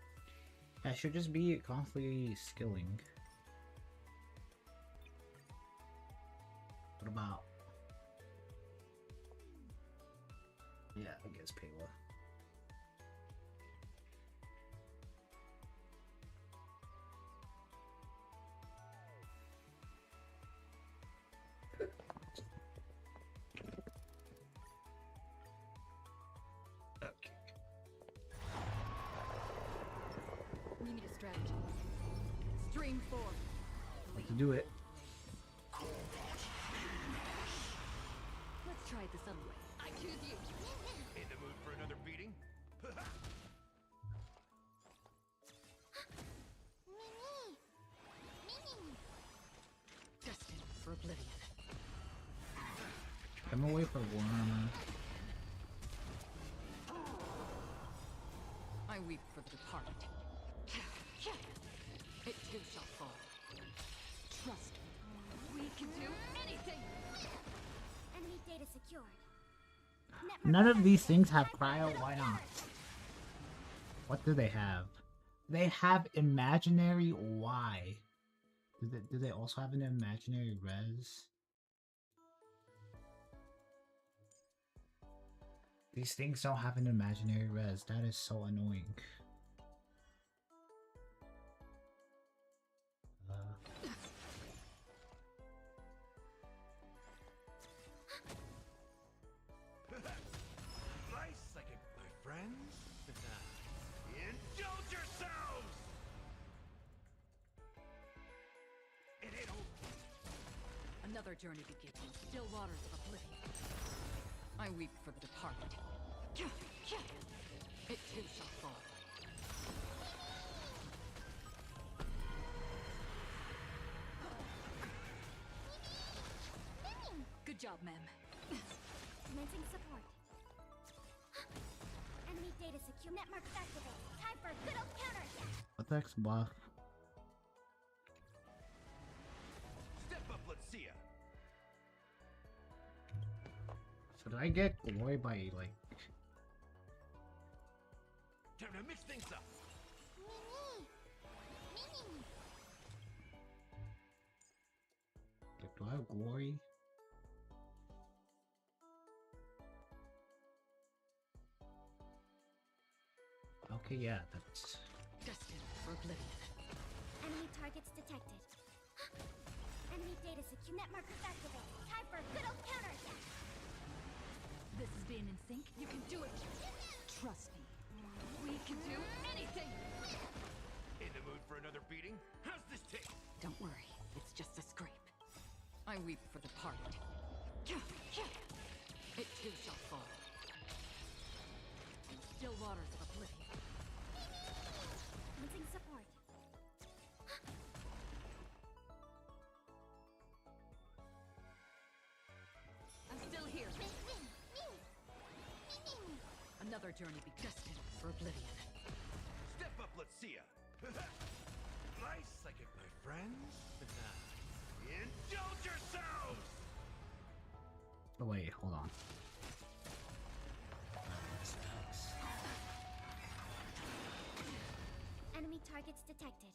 [SPEAKER 1] Yeah, should just be constantly skilling. What about? Yeah, I guess Pela. Okay.
[SPEAKER 8] We need a strategy. Stream forward.
[SPEAKER 1] Let's do it.
[SPEAKER 8] Let's try it this other way. I choose you.
[SPEAKER 3] In the mood for another beating?
[SPEAKER 8] Destined for oblivion.
[SPEAKER 1] I'm away for Worm.
[SPEAKER 8] I weep for the departed. It too shall fall. Trust me. We can do anything.
[SPEAKER 2] Enemy data secured.
[SPEAKER 1] None of these things have cryo. Why not? What do they have? They have imaginary. Why? Do they also have an imaginary res? These things don't have an imaginary res. That is so annoying.
[SPEAKER 3] Nice second, my friends. Indulge yourselves! It ain't over.
[SPEAKER 8] Another journey begins in still waters of oblivion. I weep for the departed. It too shall fall. Good job, ma'am.
[SPEAKER 2] Commencing support. Enemy data secure. Netmark activated. Time for a good old counterattack.
[SPEAKER 1] Attack's buff.
[SPEAKER 3] Step up, let's see ya.
[SPEAKER 1] So did I get glory by like?
[SPEAKER 3] Time to mix things up.
[SPEAKER 1] Do I have glory? Okay, yeah, that's.
[SPEAKER 8] Destined for oblivion.
[SPEAKER 2] Enemy targets detected. Enemy data secure. Netmarkers activated. Time for a good old counterattack.
[SPEAKER 8] This is being in sync. You can do it. Trust me. We can do anything.
[SPEAKER 3] In the mood for another beating? How's this taste?
[SPEAKER 8] Don't worry. It's just a scrape. I weep for the departed. It too shall fall. In the still waters of oblivion.
[SPEAKER 2] Missing support.
[SPEAKER 8] I'm still here. Another journey be destined for oblivion.
[SPEAKER 9] Step up, let's see ya. Nice second, my friends. Indulge yourselves!
[SPEAKER 1] Oh wait, hold on.
[SPEAKER 2] Enemy targets detected.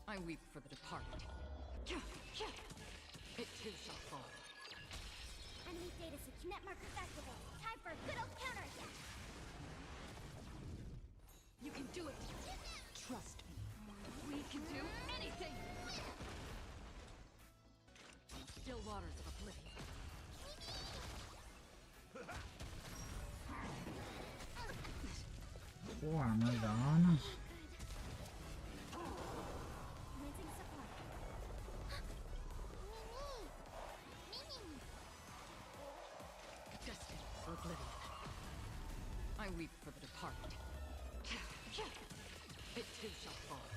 [SPEAKER 8] I weep for the departed. It too shall fall.
[SPEAKER 2] Enemy data secure. Net markers activated. Time for a good old counterattack.
[SPEAKER 8] You can do it. Trust me. We can do anything. On the still waters of oblivion.
[SPEAKER 1] Armor on.
[SPEAKER 2] Missing support.
[SPEAKER 8] Destined for oblivion. I weep for the departed. It too shall fall.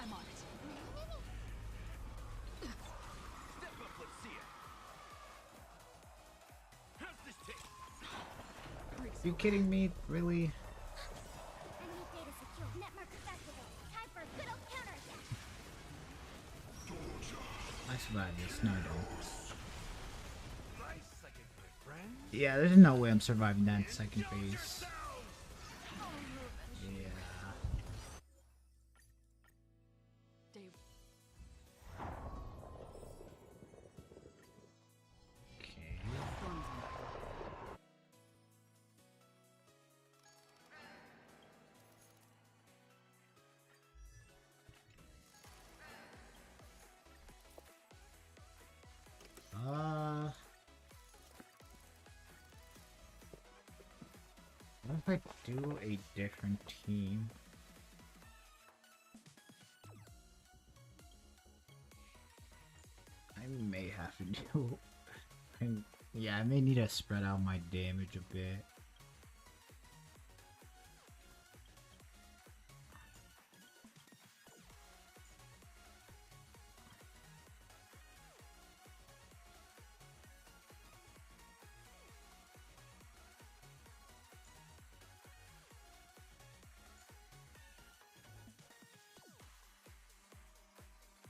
[SPEAKER 8] I'm on it.
[SPEAKER 9] Step up, let's see ya. How's this taste?
[SPEAKER 1] You kidding me? Really?
[SPEAKER 2] Enemy data secure. Net markers activated. Time for a good old counterattack.
[SPEAKER 1] I survived this. No, I don't.
[SPEAKER 9] Nice second, my friends.
[SPEAKER 1] Yeah, there's no way I'm surviving that second phase. Yeah.
[SPEAKER 8] Day
[SPEAKER 1] Okay.
[SPEAKER 8] storms me.
[SPEAKER 1] What if I do a different team? I may have to do. Yeah, I may need to spread out my damage a bit.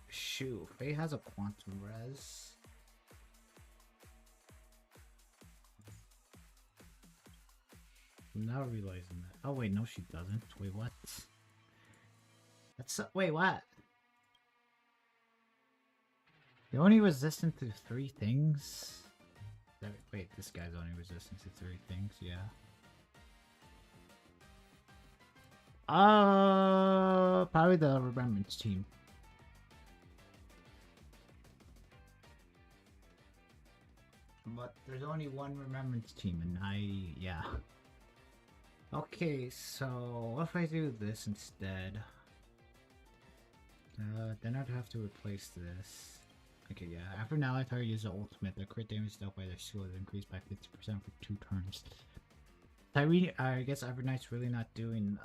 [SPEAKER 1] Shoot, Faye has a quantum res. I'm now realizing that. Oh wait, no, she doesn't. Wait, what? That's wait, what? You're only resistant to 3 things. Wait, this guy's only resistant to 3 things. Yeah. Probably the Remembrance team. But there's only one Remembrance team, and yeah. Okay, so what if I do this instead? Then I'd have to replace this. Okay, yeah. After now, I target uses the ultimate. The crit damage dealt by their shield is increased by 50% for 2 turns. I guess Everknight's really not doing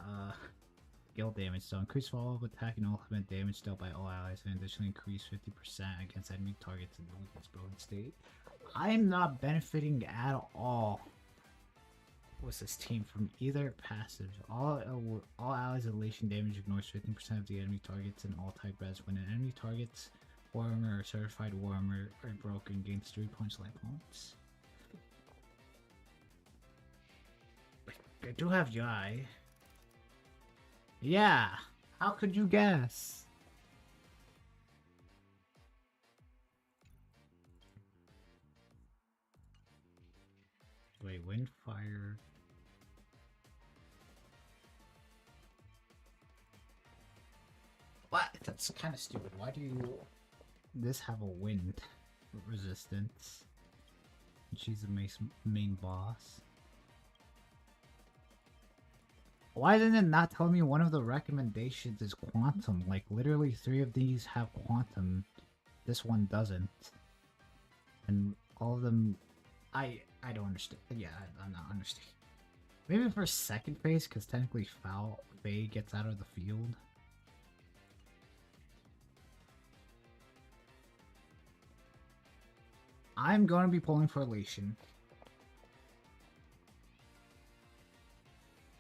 [SPEAKER 1] skill damage, so increase follow-up attack and ultimate damage dealt by all allies, and additionally increase 50% against enemy targets in the weakest broken state. I'm not benefiting at all. What's this team from either passive? All allies' elation damage ignores 15% of the enemy targets and all type res. When an enemy targets war armor or certified war armor are broken, gains 3 points life points. I do have Jai. Yeah! How could you guess? Wait, Windfire. What? That's kind of stupid. Why do you this have a wind resistance? And she's the main boss. Why didn't it not tell me one of the recommendations is quantum? Like, literally 3 of these have quantum. This one doesn't. And all of them... I don't understand. Yeah, I'm not understanding. Maybe for second phase, because technically Faye gets out of the field. I'm going to be pulling for Elation.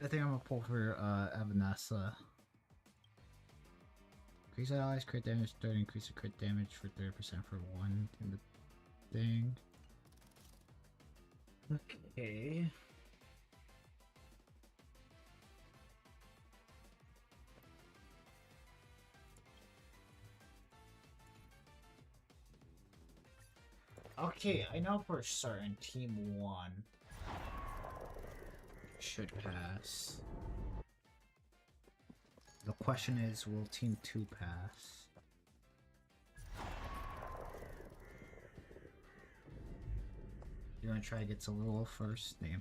[SPEAKER 1] I think I'm going to pull for Evanessa. Increase allies crit damage 30, increase the crit damage for 30% for 1 in the thing. Okay. Okay, I know for certain Team 1 should pass. The question is, will Team 2 pass? You're gonna try to get to Lilo first? Damn.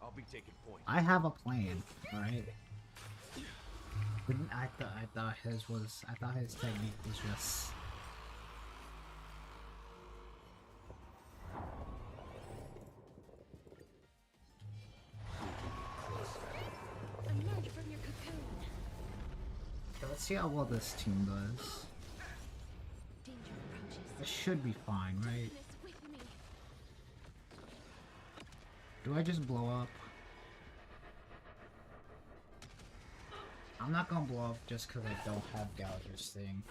[SPEAKER 9] I'll be taking point.
[SPEAKER 1] I have a plan, alright? I thought his technique was just...
[SPEAKER 2] Emerge from your cocoon.
[SPEAKER 1] Okay, let's see how well this team does.
[SPEAKER 2] Danger approaches.
[SPEAKER 1] This should be fine, right?
[SPEAKER 2] Darkness with me.
[SPEAKER 1] Do I just blow up? I'm not gonna blow up just because I don't have Gallagher's thing.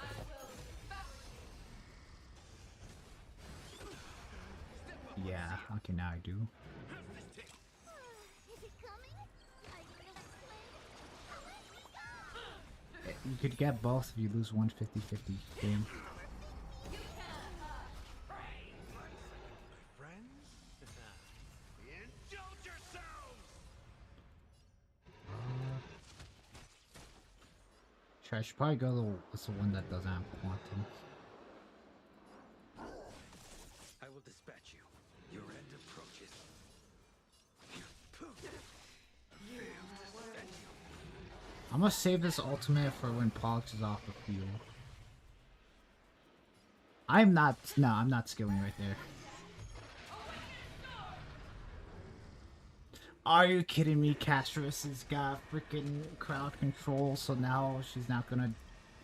[SPEAKER 1] Yeah, okay, now I do.
[SPEAKER 5] Is it coming? I feel like
[SPEAKER 1] You could get both if you lose 150-50 game.
[SPEAKER 9] Friends? Indulge yourselves!
[SPEAKER 1] Sure, I should probably go with the one that doesn't have quantum.
[SPEAKER 9] I will dispatch you. Your end approaches.
[SPEAKER 1] I'm gonna save this ultimate for when Pollux is off the field. I'm not skilling right there. Are you kidding me? Castris has got freaking crowd control, so now she's not gonna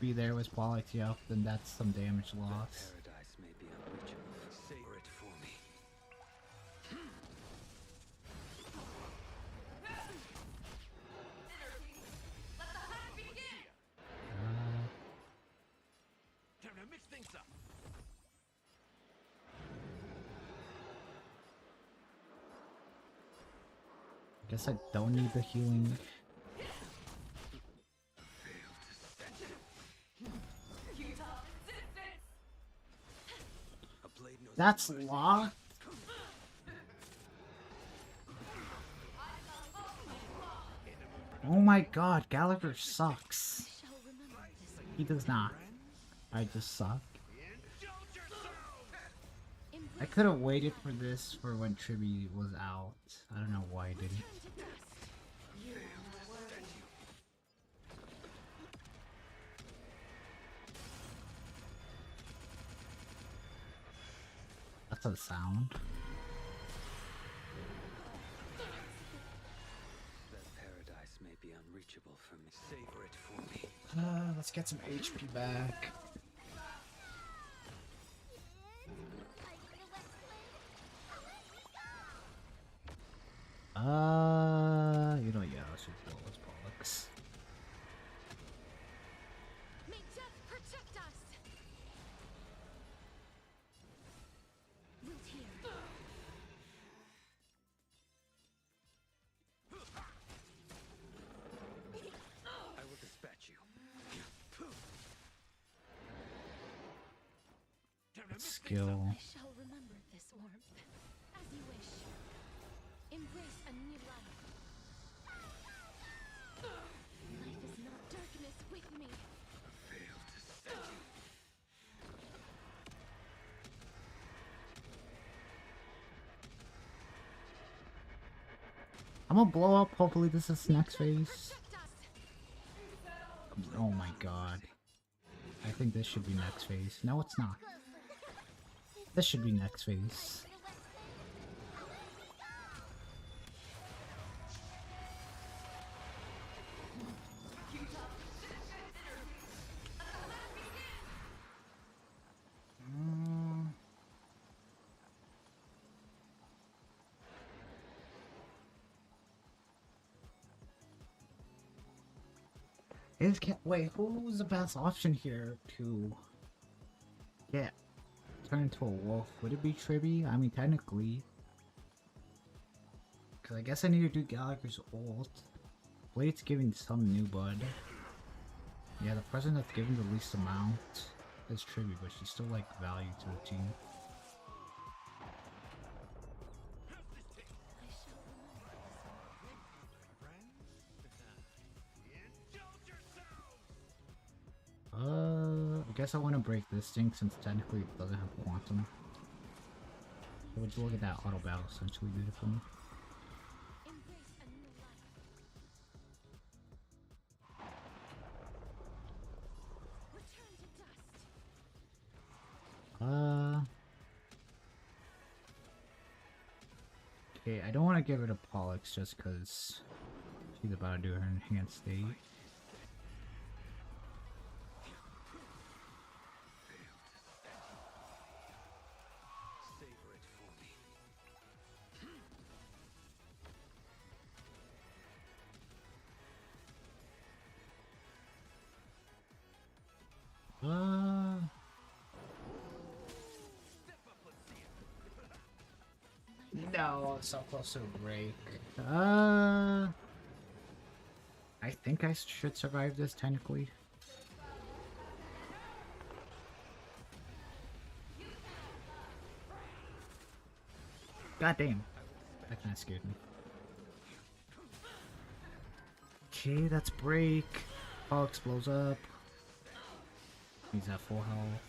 [SPEAKER 1] be there with Pollux. Yeah, then that's some damage loss.
[SPEAKER 9] Paradise may be unreachable. Savor it for me. Time to mix things up.
[SPEAKER 1] Guess I don't need the healing. That's locked. Oh my god, Gallagher sucks. He does not. I just suck. I could have waited for this for when Triby was out. I don't know why I didn't. That's a sound.
[SPEAKER 9] That paradise may be unreachable for me. Savor it for me.
[SPEAKER 1] Let's get some HP back. You know, yeah, I should go with Pollux.
[SPEAKER 2] May death protect us. Root here.
[SPEAKER 9] I will dispatch you.
[SPEAKER 1] Skill.
[SPEAKER 2] I shall remember this warmth. As you wish. Embrace a new life. Life is not darkness with me.
[SPEAKER 9] Fail to set you.
[SPEAKER 1] How I'm gonna blow up. Hopefully this is next phase. Oh my god. I think this should be next phase. No, it's not. This should be next phase. Wait, who's the best option here to get turned into a wolf? Would it be Tribby? I mean, technically. Because I guess I need to do Gallagher's ult. Blade's giving some new bud. Yeah, the person that's giving the least amount is Tribby, but she's still like value to the team. I guess I want to break this thing since technically it doesn't have quantum. So would you look at that auto battle essentially did it for me. Okay, I don't want to get rid of Pollux just because she's about to do her enhanced state. No, so close to a break. I think I should survive this technically. God damn. That kinda scared me. Okay, that's break. Pollux blows up. He's at full health.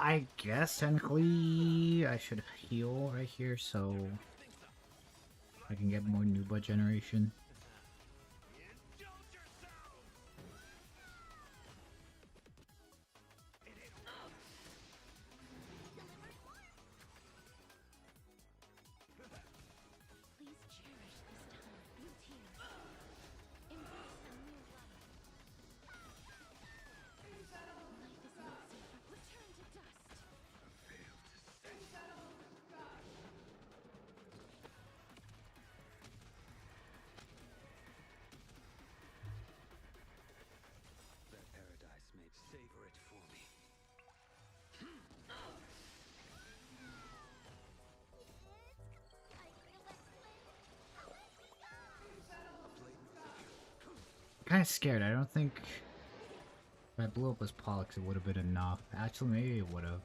[SPEAKER 1] I guess technically I should heal right here so I can get more new blood generation. Kind of scared. I don't think if I blew up his Pollux it would have been enough. Actually, maybe it would have.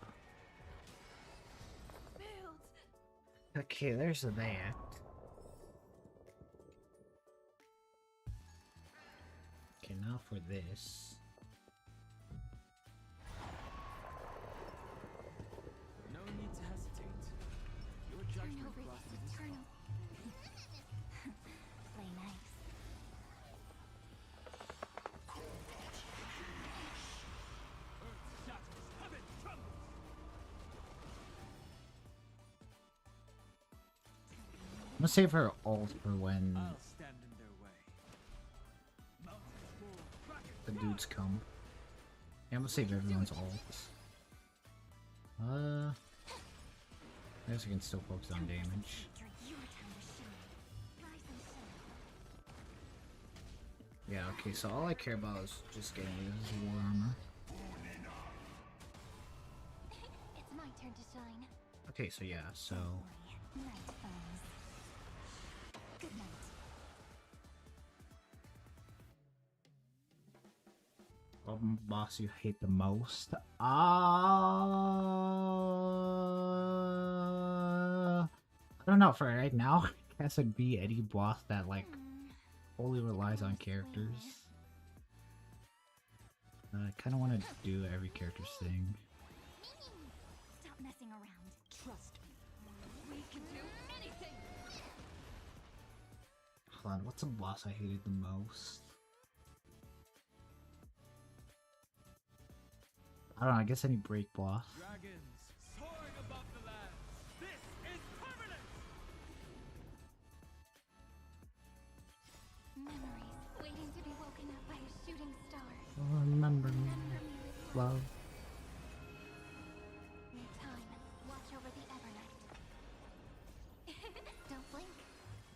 [SPEAKER 1] Okay, there's that. Okay, now for this.
[SPEAKER 7] No need to hesitate. Your judgment process is fine.
[SPEAKER 2] Play nice.
[SPEAKER 7] Earth shatters, heaven trembles.
[SPEAKER 1] I'm gonna save her ult for when
[SPEAKER 7] I'll stand in their way. Mountains roar,
[SPEAKER 1] the
[SPEAKER 7] dragons
[SPEAKER 1] dudes come. Yeah, I'm gonna save everyone's ults. I guess I can still focus on damage. Yeah, okay, so all I care about is just getting rid of his war armor.
[SPEAKER 2] It's my turn to shine.
[SPEAKER 1] Okay, so yeah, so
[SPEAKER 2] Night falls. Good night.
[SPEAKER 1] boss you hate the most? I don't know, for right now, I guess it'd be any boss that, like, fully relies on characters. I kind of want to do every character's thing.
[SPEAKER 5] Stop messing around.
[SPEAKER 8] Trust me. We can do anything.
[SPEAKER 1] Hold on, what's a boss I hated the most? I don't know, I guess any break boss.
[SPEAKER 7] Dragons soaring above the lands. This is permanent.
[SPEAKER 2] Memories waiting to be woken up by a shooting star.
[SPEAKER 1] Remember me, love.
[SPEAKER 2] Need time. Watch over the Evernight. Don't blink.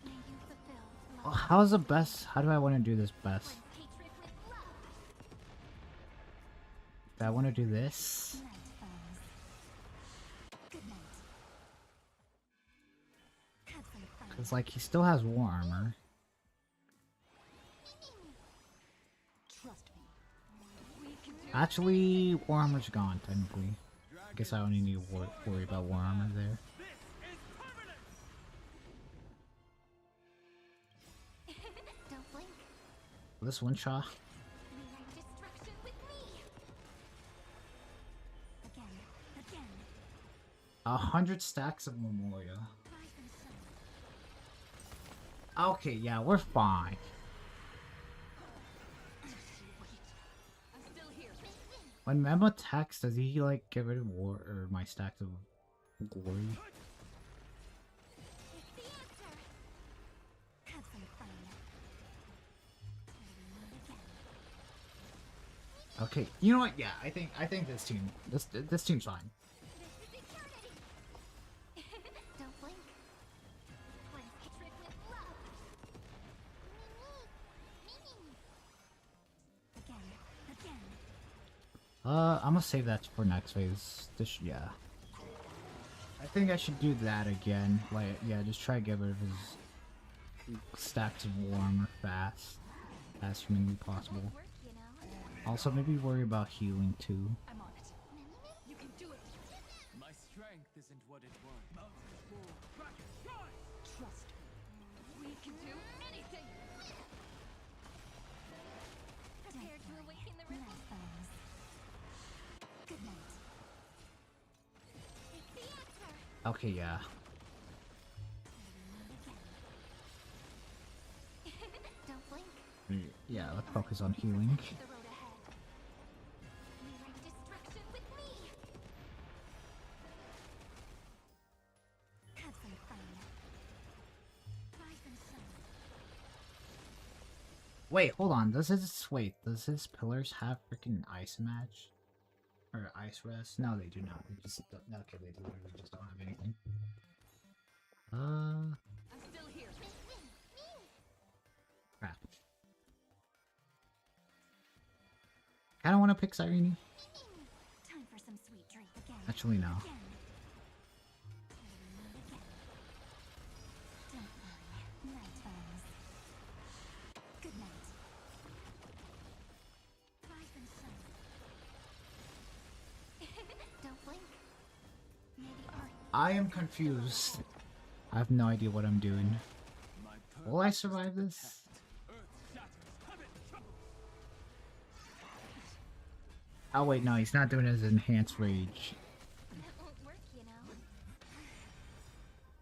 [SPEAKER 2] May you fulfill
[SPEAKER 1] Oh,
[SPEAKER 2] love.
[SPEAKER 1] how's the best? How do I want to do this best?
[SPEAKER 2] Hatred with love.
[SPEAKER 1] Do I want to do this?
[SPEAKER 5] Night, foes. Good night. Have some fun.
[SPEAKER 1] Because, like, he still has war armor.
[SPEAKER 8] Trust me. We can do
[SPEAKER 1] Actually, war armor's gone, technically. I guess I only need to worry about war armor there.
[SPEAKER 2] Don't blink.
[SPEAKER 1] This one shot.
[SPEAKER 2] Rewrite destruction with me.
[SPEAKER 5] Again.
[SPEAKER 1] 100 stacks of Memoria.
[SPEAKER 2] Rise and shine.
[SPEAKER 1] Okay, yeah, we're fine.
[SPEAKER 8] I'm still here.
[SPEAKER 1] When Mem attacks, does he, like, get rid of war or my stacks of glory?
[SPEAKER 2] It's the answer.
[SPEAKER 5] Have some fun.
[SPEAKER 1] Okay, you know what? Yeah, I think this team's fine.
[SPEAKER 2] This is eternity. Don't blink. Cleanse hatred with love.
[SPEAKER 5] Again.
[SPEAKER 1] I'm gonna save that for next phase. Yeah. I think I should do that again. Like, yeah, just try to get rid of his stacks of war armor fast. As humanly possible.
[SPEAKER 2] Work, you know.
[SPEAKER 1] Also, maybe worry about healing too.
[SPEAKER 8] I'm on it. You can do it.
[SPEAKER 7] My strength isn't what it was. Mountains roar. Dragons rise.
[SPEAKER 8] Trust me. We can do anything.
[SPEAKER 2] Prepare to awaken the
[SPEAKER 5] Night,
[SPEAKER 2] ripple.
[SPEAKER 5] foes. Good night.
[SPEAKER 2] It's the answer.
[SPEAKER 1] Okay, yeah.
[SPEAKER 2] Don't blink.
[SPEAKER 1] Yeah, let's focus on healing.
[SPEAKER 2] The road ahead. Rewrite destruction with me.
[SPEAKER 5] Have some fun.
[SPEAKER 2] Rise and shine.
[SPEAKER 1] Wait, hold on. Does his pillars have freaking ice match? Or ice rest? No, they do not. They just don't, okay, they literally just don't have anything.
[SPEAKER 8] I'm still here.
[SPEAKER 1] Crap. I don't want to pick Cyrene.
[SPEAKER 5] Time for some sweet drink. Again.
[SPEAKER 1] Actually, no.
[SPEAKER 5] Again. Don't worry. Night, foes. Good night.
[SPEAKER 2] Rise and shine. Don't blink. May the art.
[SPEAKER 1] I am confused. I have no idea what I'm doing.
[SPEAKER 7] My
[SPEAKER 1] Will I survive this?
[SPEAKER 7] Earth shatters. Heaven trembles.
[SPEAKER 1] Oh wait, no, he's not doing his enhanced rage.
[SPEAKER 2] That won't work, you know.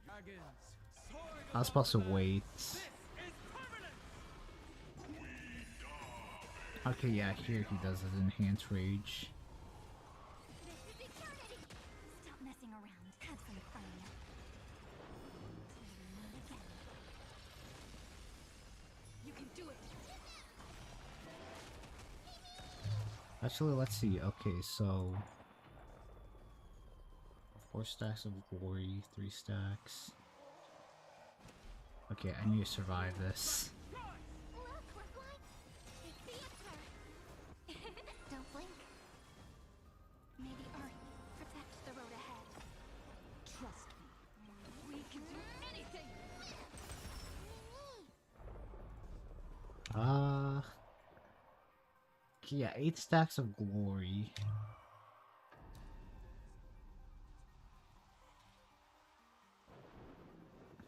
[SPEAKER 7] Dragons soaring
[SPEAKER 1] I was supposed to wait.
[SPEAKER 7] This is permanent.
[SPEAKER 1] Okay, yeah, here he does his enhanced rage.
[SPEAKER 2] This is eternity.
[SPEAKER 5] Stop messing around. Have some fun. Again.
[SPEAKER 8] You can do it.
[SPEAKER 1] Actually, let's see. Okay, so 4 stacks of glory, 3 stacks. Okay, I need to survive this.
[SPEAKER 2] Look, we're flying. It's the answer. Don't blink. May the earth protect the road ahead.
[SPEAKER 8] Trust me. We can do anything.
[SPEAKER 1] Yeah, 8 stacks of glory.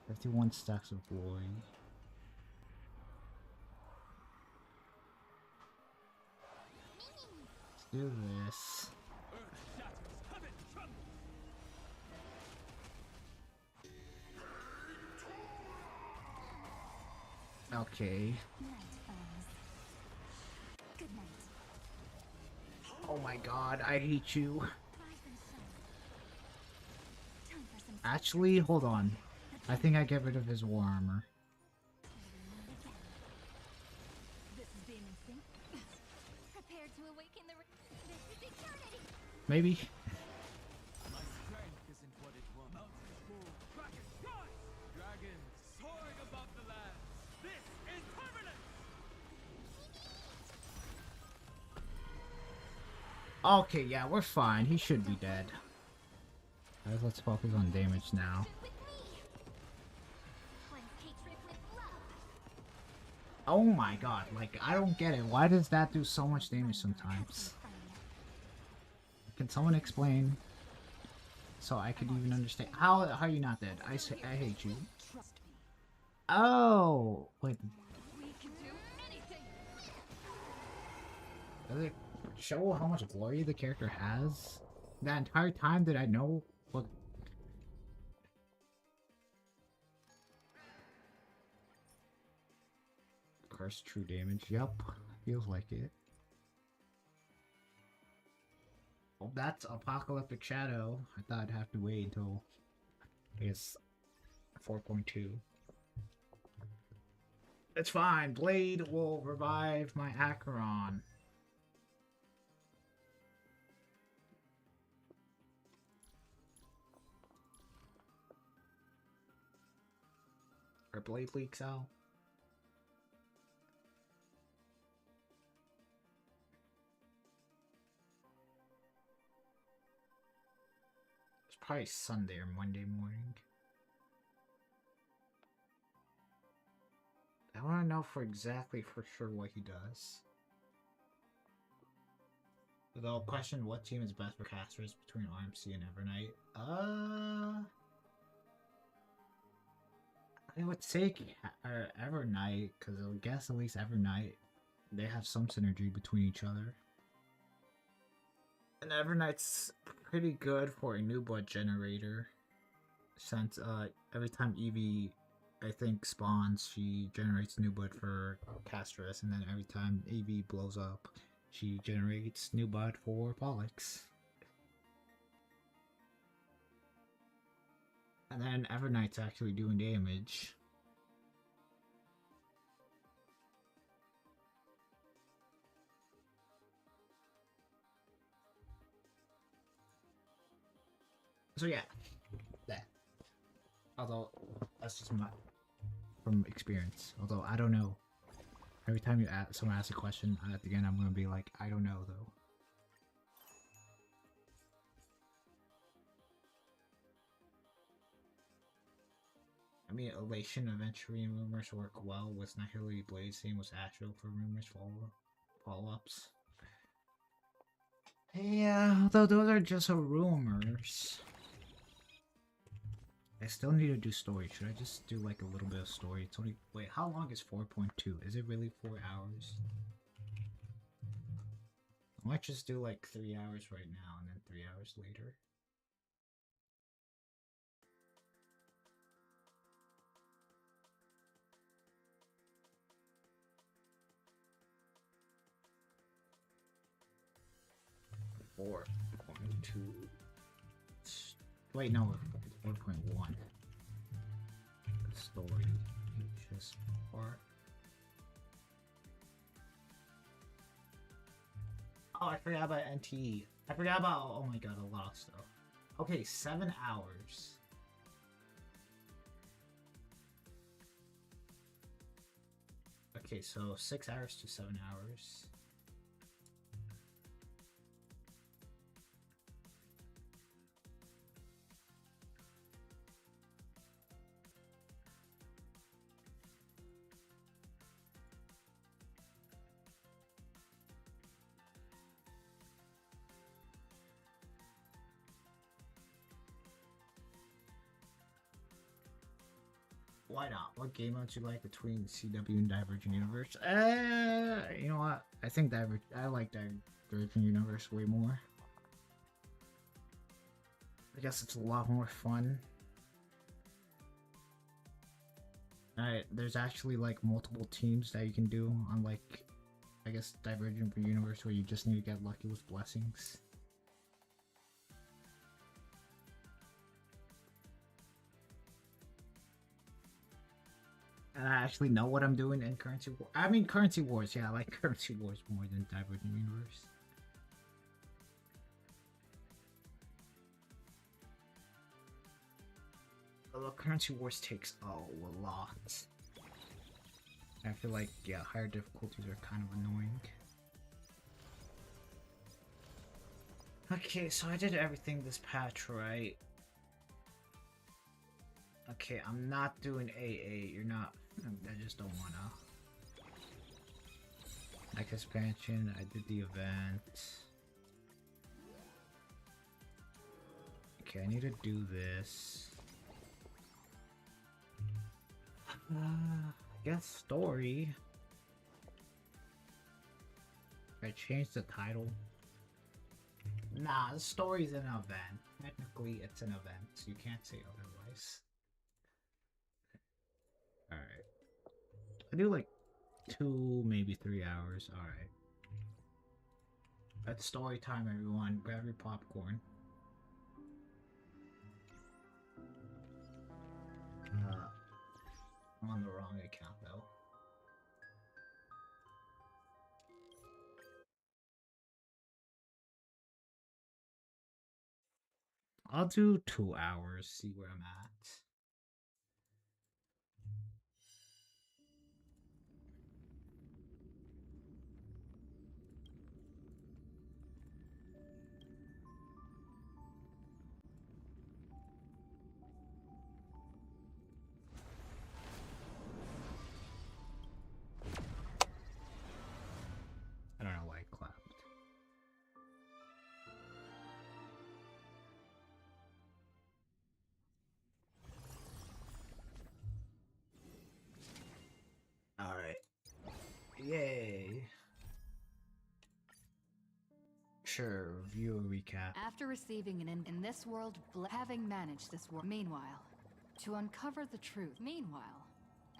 [SPEAKER 1] 51 stacks of glory. Let's do this.
[SPEAKER 7] Earth shatters, heaven trembles.
[SPEAKER 1] Okay.
[SPEAKER 5] Night falls. Good night.
[SPEAKER 1] Oh my god, I hate you.
[SPEAKER 5] Rise and shine. Time for some
[SPEAKER 1] Actually, hold on. I think I get rid of his war armor.
[SPEAKER 5] This is being in sync.
[SPEAKER 2] Prepare to awaken the. This is eternity.
[SPEAKER 1] Maybe.
[SPEAKER 7] My strength isn't what it was. Mountains roar, dragons rise. Dragons soaring above the lands. This is permanent.
[SPEAKER 1] Okay, yeah, we're fine. He should be dead. Alright, let's focus on damage now.
[SPEAKER 2] With me. Cleanse hatred with love.
[SPEAKER 1] Oh my god, like, I don't get it. Why does that do so much damage sometimes? Can someone explain? So I could even understand. How are you not dead? I hate you.
[SPEAKER 5] Trust me.
[SPEAKER 1] Oh! Wait,
[SPEAKER 8] We can do anything.
[SPEAKER 1] does it show how much glory the character has? That entire time did I know what... Curse true damage, yup. Feels like it. Well, that's Apocalyptic Shadow. I thought I'd have to wait until, I guess, 4.2. It's fine. Blade will revive my Acheron. Our blade leaks out. It's probably Sunday or Monday morning. I want to know for sure what he does. They'll question what team is best for casters between RMC and Evernight. I would say Evernight, because I would guess at least Evernight, they have some synergy between each other. And Evernight's pretty good for a new blood generator, since every time Eevee, I think, spawns, she generates new blood for Castress, and then every time Eevee blows up, she generates new blood for Pollux. And then Evernight's actually doing damage. So yeah, that. Although, that's just from experience. Although, I don't know. Every time someone asks a question, at the end I'm gonna be like, I don't know though. I mean, Elation, Adventure, and Rumors work well with Nihility Blade, same with Astro for Rumors follow-ups. Yeah, although those are just rumors. I still need to do story. Should I just do like a little bit of story? It's only... Wait, how long is 4.2? Is it really 4 hours? I might just do like 3 hours right now and then 3 hours later. Four point two. Wait, no, 4.1. Story. Just part. Oh, I forgot about NTE. I forgot about, oh my god, a lot of stuff. Okay, 7 hours. Okay, so 6 hours to 7 hours. Why not? What game modes you like between CW and Divergent Universe? You know what? I think I like Divergent Universe way more. I guess it's a lot more fun. Alright, there's actually like multiple teams that you can do on like, I guess, Divergent Universe, where you just need to get lucky with blessings. And I actually know what I'm doing in Currency Wars. I mean, Currency Wars, yeah, I like Currency Wars more than Divergent Universe. Although Currency Wars takes a lot. I feel like, yeah, higher difficulties are kind of annoying. Okay, so I did everything this patch, right? Okay, I'm not doing AA. You're not. I just don't wanna. Like expansion, I did the event. Okay, I need to do this. I guess story. I changed the title. Nah, the story's an event. Technically, it's an event, so you can't say otherwise. Alright. I do like 2, maybe 3 hours. Alright. That's story time, everyone. Grab your popcorn. I'm on the wrong account, though. I'll do 2 hours, see where I'm at. I don't know why it clapped. Alright. Yay. Sure, review a recap.
[SPEAKER 4] After receiving an in this world, having managed this world. Meanwhile, to uncover the truth. Meanwhile,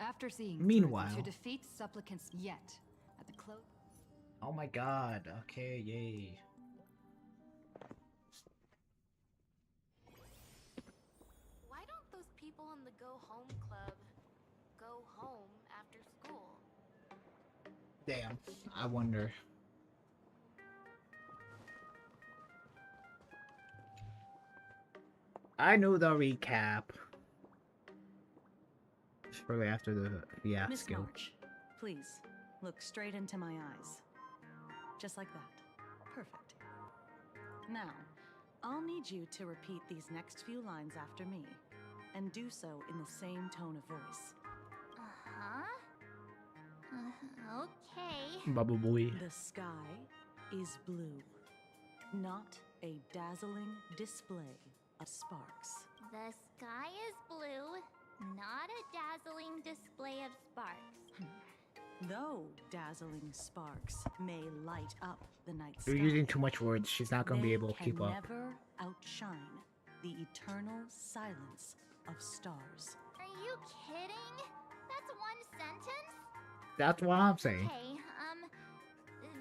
[SPEAKER 4] after seeing
[SPEAKER 1] Meanwhile.
[SPEAKER 4] to defeat supplicants yet at the close.
[SPEAKER 1] Oh my god, okay, yay.
[SPEAKER 2] Why don't those people in the Go Home Club go home after school?
[SPEAKER 1] Damn, I wonder. I knew the recap. Shortly after the
[SPEAKER 10] Miss
[SPEAKER 1] fiasco.
[SPEAKER 10] March, please look straight into my eyes. Just like that. Perfect. Now, I'll need you to repeat these next few lines after me, and do so in the same tone of voice.
[SPEAKER 2] Okay.
[SPEAKER 1] Bubble boy.
[SPEAKER 10] The sky is blue, not a dazzling display of sparks.
[SPEAKER 2] The sky is blue, not a dazzling display of sparks.
[SPEAKER 10] Though dazzling sparks may light up the night sky,
[SPEAKER 1] You're using too much words. She's not gonna be able to keep up.
[SPEAKER 10] They can never outshine the eternal silence of stars.
[SPEAKER 2] Are you kidding? That's one sentence?
[SPEAKER 1] That's what I'm saying.
[SPEAKER 2] Okay,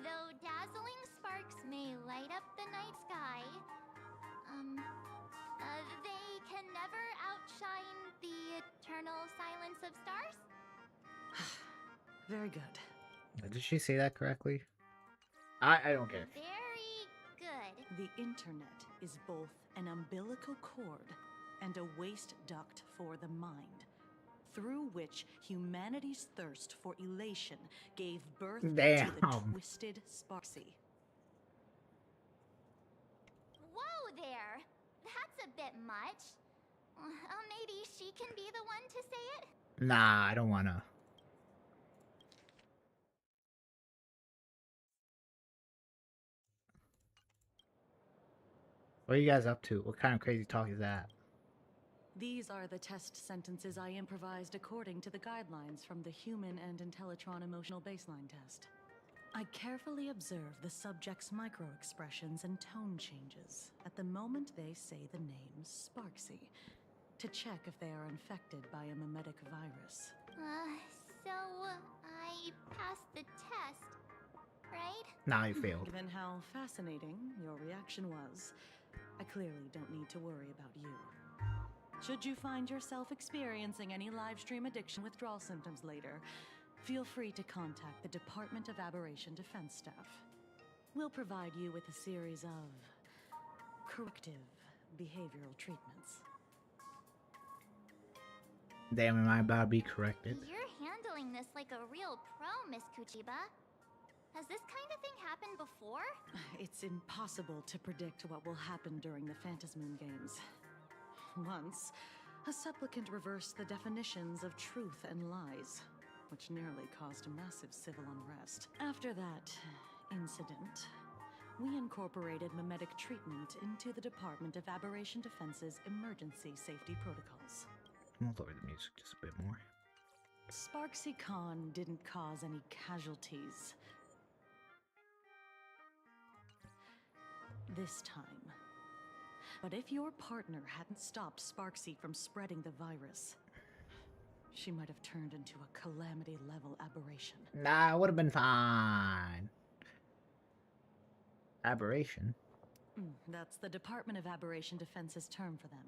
[SPEAKER 2] though dazzling sparks may light up the night sky, they can never outshine the eternal silence of stars?
[SPEAKER 10] Very good.
[SPEAKER 1] Did she say that correctly? I don't care.
[SPEAKER 2] Very good.
[SPEAKER 10] The internet is both an umbilical cord and a waste duct for the mind, through which humanity's thirst for elation gave birth to the twisted sparksy.
[SPEAKER 2] Whoa there! That's a bit much. Maybe she can be the one to say it?
[SPEAKER 1] Nah, I don't wanna. What are you guys up to? What kind of crazy talk is that?
[SPEAKER 10] These are the test sentences I improvised according to the guidelines from the Human and Intellitron Emotional Baseline Test. I carefully observe the subject's micro-expressions and tone changes at the moment they say the name Sparksy, to check if they are infected by a mimetic virus.
[SPEAKER 2] So I passed the test, right?
[SPEAKER 1] Nah, you failed.
[SPEAKER 10] Given how fascinating your reaction was, I clearly don't need to worry about you. Should you find yourself experiencing any live stream addiction withdrawal symptoms later, feel free to contact the Department of Aberration Defense staff. We'll provide you with a series of corrective behavioral treatments.
[SPEAKER 1] Damn, am I about to be corrected?
[SPEAKER 2] You're handling this like a real pro, Miss Kuchiba. Has this kind of thing happened before?
[SPEAKER 10] It's impossible to predict what will happen during the Phantasmoon Games. Once, a supplicant reversed the definitions of truth and lies, which nearly caused massive civil unrest. After that incident, we incorporated mimetic treatment into the Department of Aberration Defense's emergency safety protocols.
[SPEAKER 1] We'll lower the music just a bit more.
[SPEAKER 10] Sparksy Khan didn't cause any casualties this time. But if your partner hadn't stopped Sparksy from spreading the virus, she might have turned into a calamity-level aberration.
[SPEAKER 1] Nah, it would have been fine. Aberration?
[SPEAKER 10] That's the Department of Aberration Defense's term for them.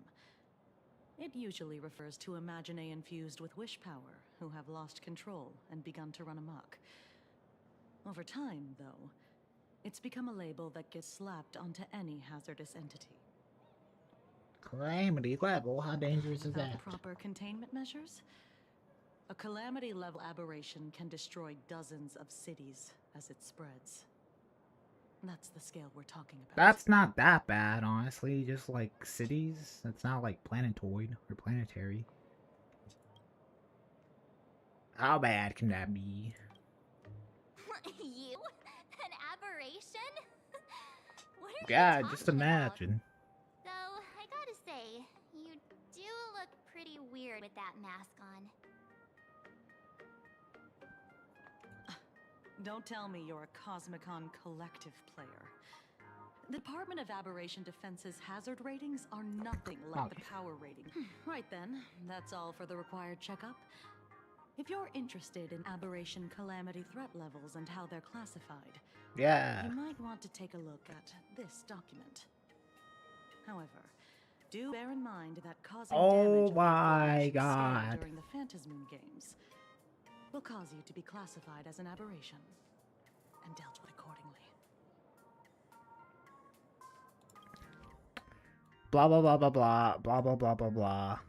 [SPEAKER 10] It usually refers to Imagine infused with wish power who have lost control and begun to run amok. Over time, though, it's become a label that gets slapped onto any hazardous entity.
[SPEAKER 1] Calamity level? How dangerous is
[SPEAKER 10] Without
[SPEAKER 1] that?
[SPEAKER 10] proper containment measures, a calamity-level aberration can destroy dozens of cities as it spreads. That's the scale we're talking about.
[SPEAKER 1] That's not that bad, honestly. Just like cities. That's not like planetoid or planetary. How bad can that be?
[SPEAKER 2] You? An aberration? What are
[SPEAKER 1] Yeah,
[SPEAKER 2] you
[SPEAKER 1] just
[SPEAKER 2] talking about?
[SPEAKER 1] imagine.
[SPEAKER 2] Though, I gotta say, you do look pretty weird with that mask on.
[SPEAKER 10] Don't tell me you're a Cosmicon collective player. The Department of Aberration Defense's hazard ratings are nothing like the power rating. Right then, that's all for the required checkup. If you're interested in aberration calamity threat levels and how they're classified,
[SPEAKER 1] Yeah.
[SPEAKER 10] you might want to take a look at this document. However, do bear in mind that causing
[SPEAKER 1] Oh
[SPEAKER 10] damage on a
[SPEAKER 1] my
[SPEAKER 10] large scale
[SPEAKER 1] God.
[SPEAKER 10] during the Phantasmoon Games will cause you to be classified as an aberration and dealt with accordingly.
[SPEAKER 1] Blah blah blah blah blah blah blah blah blah blah.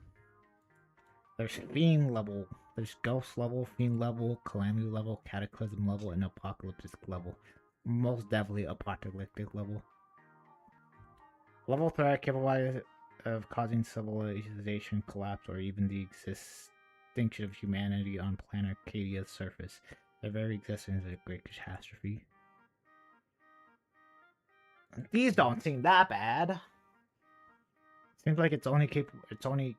[SPEAKER 1] There's fiend level, there's ghost level, fiend level, calamity level, cataclysm level, and apocalyptic level. Most definitely apocalyptic level. Level threat capable of causing civilization collapse or even the extinction of humanity on planet Arcadia's surface. Their very existence is a great catastrophe. These don't seem that bad. Seems like it's only capable. It's only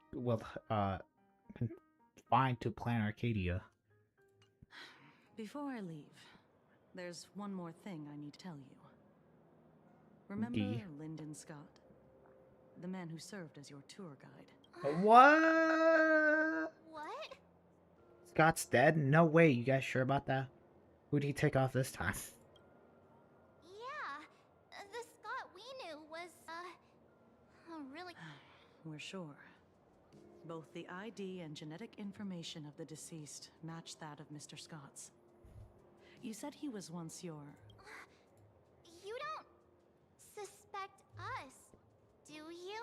[SPEAKER 1] confined to planet Arcadia.
[SPEAKER 10] Before I leave, there's one more thing I need to tell you. Remember
[SPEAKER 1] D.
[SPEAKER 10] Lyndon Scott? The man who served as your tour guide.
[SPEAKER 1] What?
[SPEAKER 2] What?
[SPEAKER 1] Scott's dead? No way. You guys sure about that? Who'd he take off this time?
[SPEAKER 2] Yeah, the Scott we knew was, really...
[SPEAKER 10] We're sure. Both the ID and genetic information of the deceased match that of Mr. Scott's. You said he was once your...
[SPEAKER 2] You don't suspect us, do you?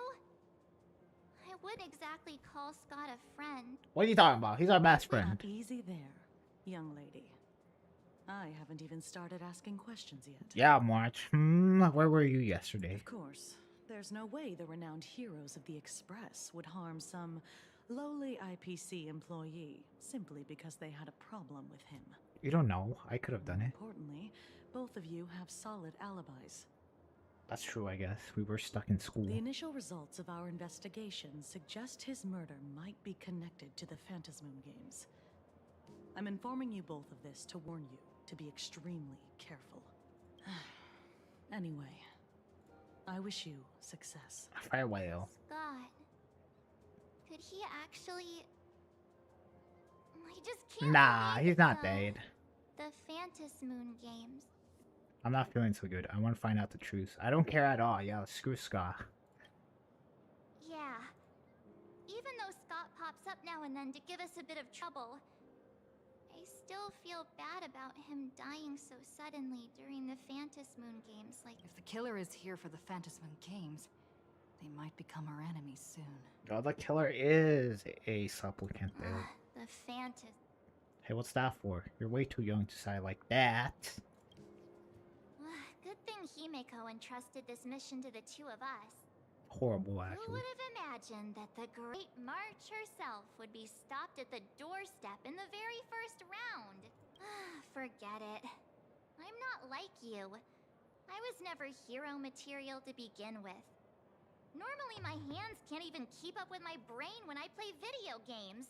[SPEAKER 2] I wouldn't exactly call Scott a friend.
[SPEAKER 1] What are you talking about? He's our best friend.
[SPEAKER 10] Easy there, young lady. I haven't even started asking questions yet.
[SPEAKER 1] Yeah, March. Where were you yesterday?
[SPEAKER 10] Of course, there's no way the renowned heroes of the Express would harm some lowly IPC employee simply because they had a problem with him.
[SPEAKER 1] You don't know. I could have done it.
[SPEAKER 10] Importantly, both of you have solid alibis.
[SPEAKER 1] That's true, I guess. We were stuck in school.
[SPEAKER 10] The initial results of our investigation suggest his murder might be connected to the Phantasmoon games. I'm informing you both of this to warn you to be extremely careful. Anyway, I wish you success.
[SPEAKER 1] Farewell.
[SPEAKER 2] God. Could he actually... I just can't
[SPEAKER 1] Nah,
[SPEAKER 2] believe
[SPEAKER 1] he's
[SPEAKER 2] it's,
[SPEAKER 1] not dead.
[SPEAKER 2] The Phantasmoon games.
[SPEAKER 1] I'm not feeling so good. I want to find out the truth. I don't care at all. Yeah, screw Scott.
[SPEAKER 2] Yeah. Even though Scott pops up now and then to give us a bit of trouble, I still feel bad about him dying so suddenly during the Phantasmoon games. Like,
[SPEAKER 4] If the killer is here for the Phantasmoon games, they might become our enemies soon.
[SPEAKER 1] Oh, the killer is a supplicant, though.
[SPEAKER 2] the Phantas...
[SPEAKER 1] Hey, what's that for? You're way too young to say like that.
[SPEAKER 2] Good thing Himeko entrusted this mission to the two of us.
[SPEAKER 1] Horrible,
[SPEAKER 2] Who
[SPEAKER 1] actually.
[SPEAKER 2] would have imagined that the Great March herself would be stopped at the doorstep in the very first round? Forget it. I'm not like you. I was never hero material to begin with. Normally my hands can't even keep up with my brain when I play video games.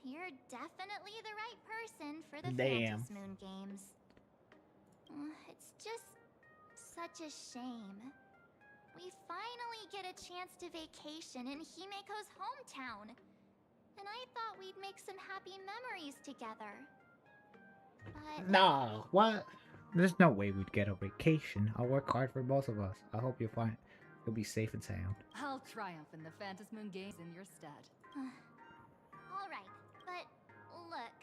[SPEAKER 2] You're definitely the right person for the
[SPEAKER 1] Damn.
[SPEAKER 2] Phantasmoon games. It's just such a shame. We finally get a chance to vacation in Himeko's hometown. And I thought we'd make some happy memories together. But...
[SPEAKER 1] No, what? There's no way we'd get a vacation. I'll work hard for both of us. I hope you'll be safe and sound.
[SPEAKER 4] I'll triumph in the Phantasmoon games in your stead.
[SPEAKER 2] Alright, but look.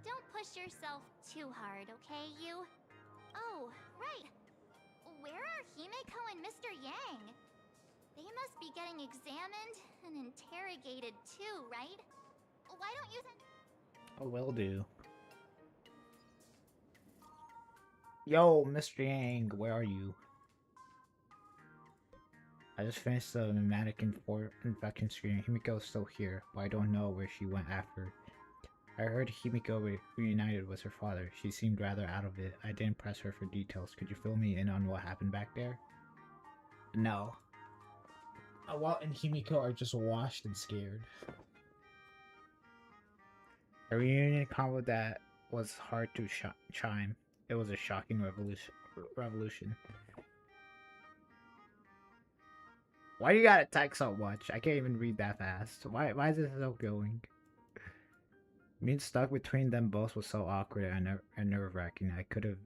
[SPEAKER 2] Don't push yourself too hard, okay, you? Oh, right. Where are Himeko and Mr. Yang? They must be getting examined and interrogated too, right? Why don't you...
[SPEAKER 1] Oh, will do. Yo, Mr. Yang, where are you? I just finished the pneumatic infection screening. Himiko's still here, but I don't know where she went after. I heard Himiko reunited with her father. She seemed rather out of it. I didn't press her for details. Could you fill me in on what happened back there? No. Walt and Himiko are just washed and scared. A reunion combo that was hard to chime. It was a shocking revolution. Why you gotta type so much? I can't even read that fast. Why is this still going? Being stuck between them both was so awkward and nerve-wracking. I could have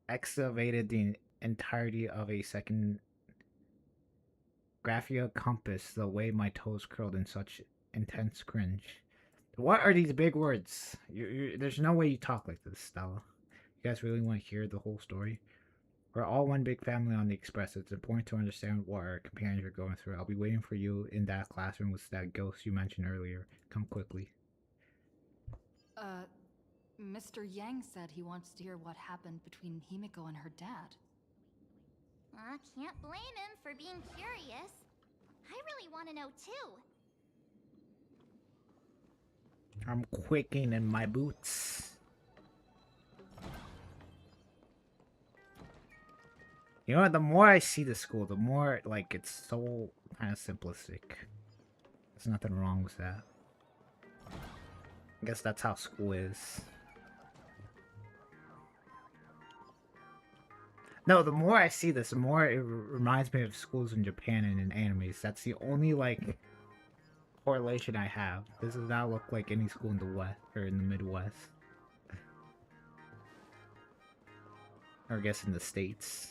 [SPEAKER 1] excavated the entirety of a second Graphia compass the way my toes curled in such intense cringe. What are these big words? There's no way you talk like this, Stella. You guys really want to hear the whole story? We're all one big family on the Express. It's important to understand what our companions are going through. I'll be waiting for you in that classroom with that ghost you mentioned earlier. Come quickly.
[SPEAKER 4] Mr. Yang said he wants to hear what happened between Himiko and her dad.
[SPEAKER 2] I can't blame him for being curious. I really want to know too.
[SPEAKER 1] I'm quaking in my boots. You know what, the more I see the school, the more, like, it's so kind of simplistic. There's nothing wrong with that. I guess that's how school is. No, the more I see this, the more it reminds me of schools in Japan and in animes. That's the only, like, correlation I have. This does not look like any school in the West, or in the Midwest. Or I guess in the States.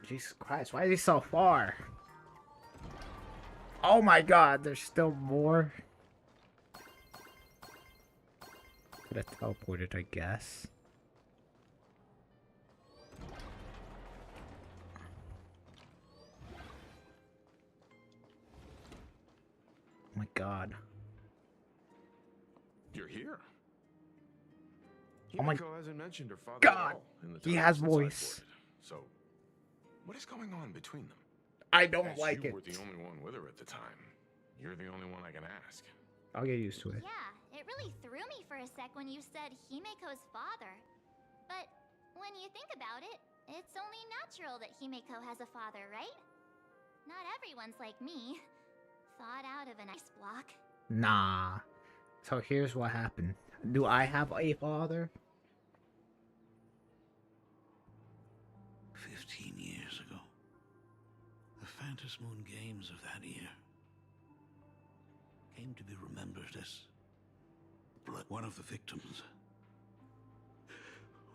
[SPEAKER 1] Jesus Christ, why is he so far? Oh my god, there's still more. Could have teleported, I guess. Oh my god.
[SPEAKER 11] You're here.
[SPEAKER 1] Oh my
[SPEAKER 11] Himiko hasn't mentioned her father
[SPEAKER 1] God,
[SPEAKER 11] at all in the
[SPEAKER 1] he
[SPEAKER 11] time
[SPEAKER 1] has
[SPEAKER 11] since I
[SPEAKER 1] voice.
[SPEAKER 11] boarded. So, what is going on between them?
[SPEAKER 1] I don't
[SPEAKER 11] As
[SPEAKER 1] like
[SPEAKER 11] you
[SPEAKER 1] it.
[SPEAKER 11] were the only one with her at the time. You're the only one I can ask.
[SPEAKER 1] I'll get used to it.
[SPEAKER 6] Yeah, it really threw me for a sec when you said Himiko's father. But when you think about it, it's only natural that Himiko has a father, right? Not everyone's like me. Thought out of an ice block.
[SPEAKER 1] Nah. So here's what happened. Do I have a father?
[SPEAKER 9] 15 years ago. The Phantom Moon Games of that year came to be remembered as blood. One of the victims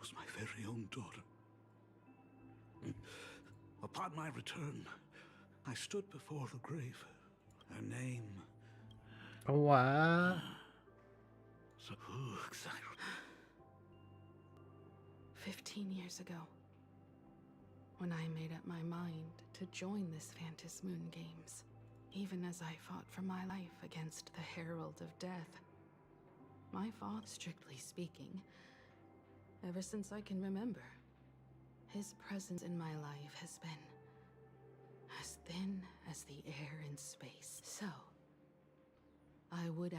[SPEAKER 9] was my very own daughter. Upon my return, I stood before the grave. Her name.
[SPEAKER 1] What?
[SPEAKER 9] So, excited.
[SPEAKER 12] 15 years ago, when I made up my mind to join this Phantom Moon Games, even as I fought for my life against the Herald of Death. My father, strictly speaking, ever since I can remember, his presence in my life has been as thin as the air in space. So, I would...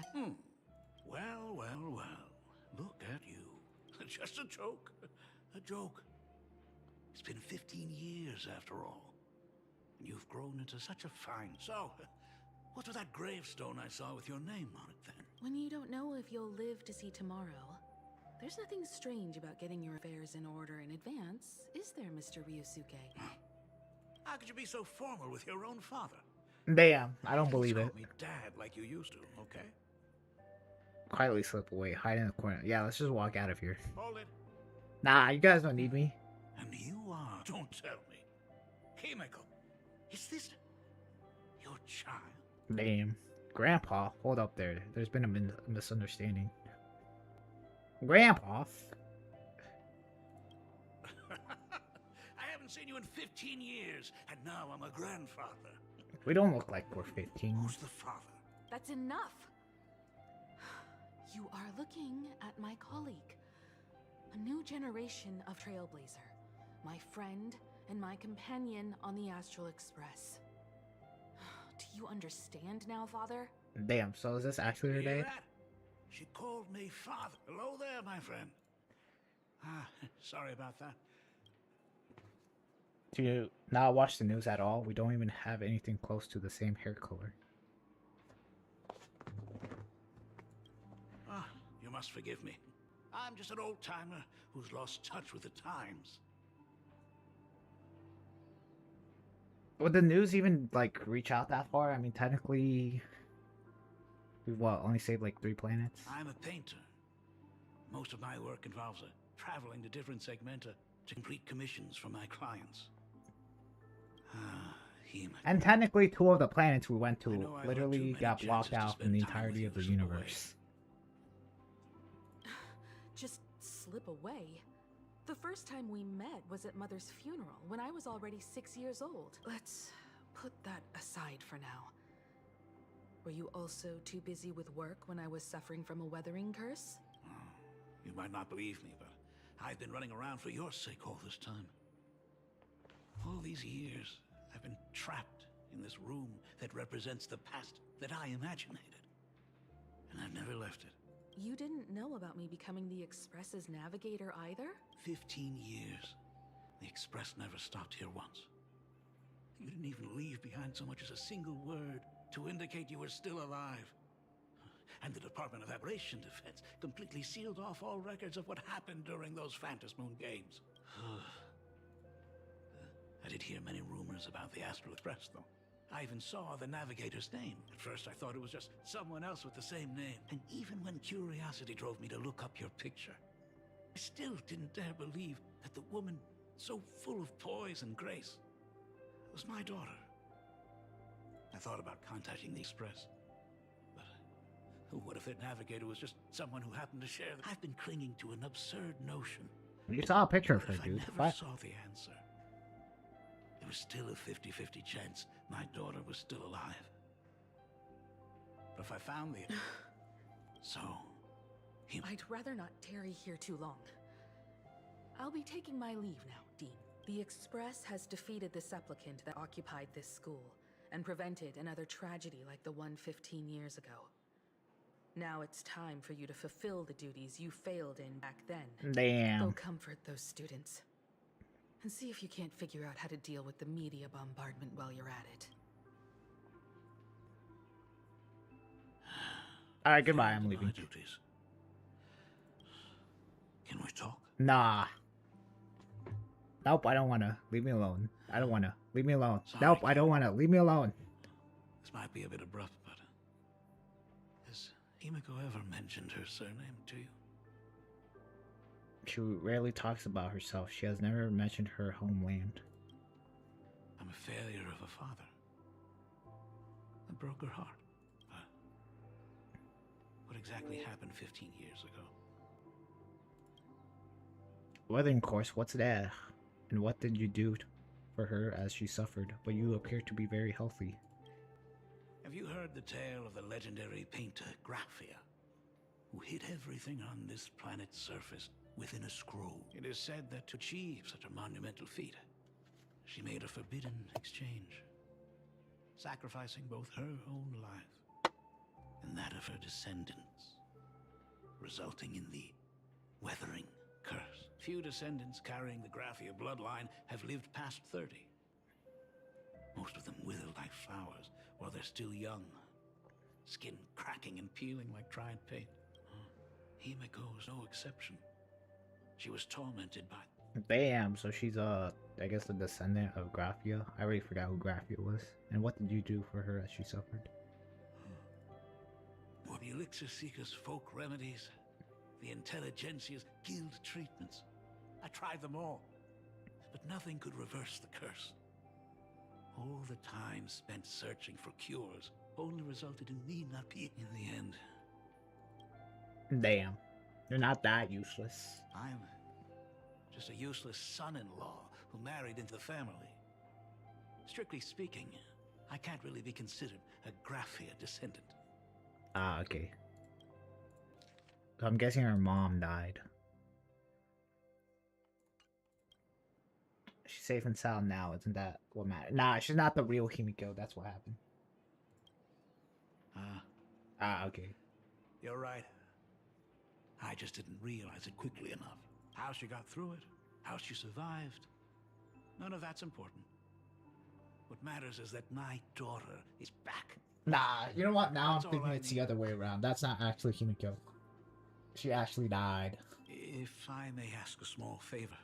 [SPEAKER 9] Well, well, well. Look at you. Just a joke. A joke. It's been 15 years after all. And you've grown into such a fine... So, what's with that gravestone I saw with your name on it then?
[SPEAKER 12] When you don't know if you'll live to see tomorrow, there's nothing strange about getting your affairs in order in advance, is there, Mr. Ryusuke?
[SPEAKER 9] How could you be so formal with your own father?
[SPEAKER 1] Damn, I don't believe
[SPEAKER 9] Please
[SPEAKER 1] it.
[SPEAKER 9] call me Dad like you used to, okay?
[SPEAKER 1] Quietly slip away, hide in the corner. Yeah, let's just walk out of here.
[SPEAKER 9] Hold it.
[SPEAKER 1] Nah, you guys don't need me.
[SPEAKER 9] And you are... Don't tell me. Himiko, is this your child?
[SPEAKER 1] Damn. Grandpa, hold up there. There's been a misunderstanding. Grandpa?
[SPEAKER 9] I haven't seen you in 15 years, and now I'm a grandfather.
[SPEAKER 1] We don't look like we're 15.
[SPEAKER 9] Who's the father?
[SPEAKER 12] That's enough! You are looking at my colleague, a new generation of Trailblazer, my friend and my companion on the Astral Express. Do you understand now, Father?
[SPEAKER 1] Damn, so is this actually her
[SPEAKER 9] You hear
[SPEAKER 1] dad?
[SPEAKER 9] that? She called me father. Hello there, my friend. Sorry about that.
[SPEAKER 1] Do you not watch the news at all? We don't even have anything close to the same hair color.
[SPEAKER 9] You must forgive me. I'm just an old-timer who's lost touch with the times.
[SPEAKER 1] Would the news even, like, reach out that far? I mean, technically... We've, what, only saved, like, 3 planets?
[SPEAKER 9] I'm a painter. Most of my work involves traveling to different segmenta to complete commissions for my clients.
[SPEAKER 1] And technically, 2 of the planets we went
[SPEAKER 9] I
[SPEAKER 1] to
[SPEAKER 9] know I've
[SPEAKER 1] literally
[SPEAKER 9] had too many
[SPEAKER 1] got blocked
[SPEAKER 9] chances to
[SPEAKER 1] out from the
[SPEAKER 9] spend time
[SPEAKER 1] entirety
[SPEAKER 9] with
[SPEAKER 1] of the
[SPEAKER 9] you slip away.
[SPEAKER 1] universe.
[SPEAKER 12] Just slip away? The first time we met was at Mother's funeral, when I was already 6 years old. Let's put that aside for now. Were you also too busy with work when I was suffering from a weathering curse?
[SPEAKER 9] You might not believe me, but I've been running around for your sake all this time. All these years, I've been trapped in this room that represents the past that I imaginated. And I've never left it.
[SPEAKER 12] You didn't know about me becoming the Express's navigator either?
[SPEAKER 9] 15 years. The Express never stopped here once. You didn't even leave behind so much as a single word to indicate you were still alive. And the Department of Aberration Defense completely sealed off all records of what happened during those Phantom Moon Games. I did hear many rumors about the Astral Express, though. I even saw the navigator's name. At first, I thought it was just someone else with the same name. And even when curiosity drove me to look up your picture, I still didn't dare believe that the woman so full of poise and grace was my daughter. I thought about contacting the Express. But what if their navigator was just someone who happened to share... I've been clinging to an absurd notion.
[SPEAKER 1] You saw a picture of her,
[SPEAKER 9] If I
[SPEAKER 1] dude.
[SPEAKER 9] never
[SPEAKER 1] What?
[SPEAKER 9] saw the answer, there was still a 50-50 chance my daughter was still alive. But if I found the... So,
[SPEAKER 13] I'd rather not tarry here too long. I'll be taking my leave now, Dean. The Express has defeated the supplicant that occupied this school and prevented another tragedy like the one 15 years ago. Now it's time for you to fulfill the duties you failed in back then.
[SPEAKER 1] Damn.
[SPEAKER 13] Go comfort those students. And see if you can't figure out how to deal with the media bombardment while you're at it.
[SPEAKER 1] Alright, goodbye, I'm leaving.
[SPEAKER 9] Duties. Can we talk?
[SPEAKER 1] Nah. Nope, I don't wanna. Leave me alone. I don't wanna. Leave me alone.
[SPEAKER 9] Sorry,
[SPEAKER 1] Nope, I don't wanna. Leave me alone.
[SPEAKER 9] This might be a bit abrupt, but has Himiko ever mentioned her surname to you?
[SPEAKER 1] She rarely talks about herself. She has never mentioned her homeland.
[SPEAKER 9] I'm a failure of a father. I broke her heart. What exactly happened 15 years ago?
[SPEAKER 1] Weathering course, what's that? And what did you do for her as she suffered? But you appear to be very healthy.
[SPEAKER 9] Have you heard the tale of the legendary painter Graphia, who hid everything on this planet's surface within a scroll? It is said that to achieve such a monumental feat, she made a forbidden exchange, sacrificing both her own life and that of her descendants, resulting in the Weathering curse. Few descendants carrying the Graphia bloodline have lived past 30. Most of them wither like flowers while they're still young, skin cracking and peeling like dried paint. Himiko was no exception. She was tormented by...
[SPEAKER 1] Damn, so she's I guess a descendant of Graphia. I already forgot who Graphia was. And what did you do for her as she suffered?
[SPEAKER 9] Or the elixir seekers' folk remedies, the intelligentsia's guild treatments. I tried them all, but nothing could reverse the curse. All the time spent searching for cures only resulted in me not being in the end.
[SPEAKER 1] Damn, you're not that useless.
[SPEAKER 9] I'm just a useless son-in-law who married into the family. Strictly speaking, I can't really be considered a Graphia descendant.
[SPEAKER 1] Ah, okay. So I'm guessing her mom died. She's safe and sound now, isn't that what matters? Nah, she's not the real Himiko, that's what happened. Okay.
[SPEAKER 9] You're right. I just didn't realize it quickly enough. How she got through it, how she survived. None of that's important. What matters is that my daughter is back.
[SPEAKER 1] Nah, you know what? Now
[SPEAKER 9] That's
[SPEAKER 1] I'm thinking it's the other way around. That's not actually Himiko. She actually died.
[SPEAKER 9] If I may ask a small favor,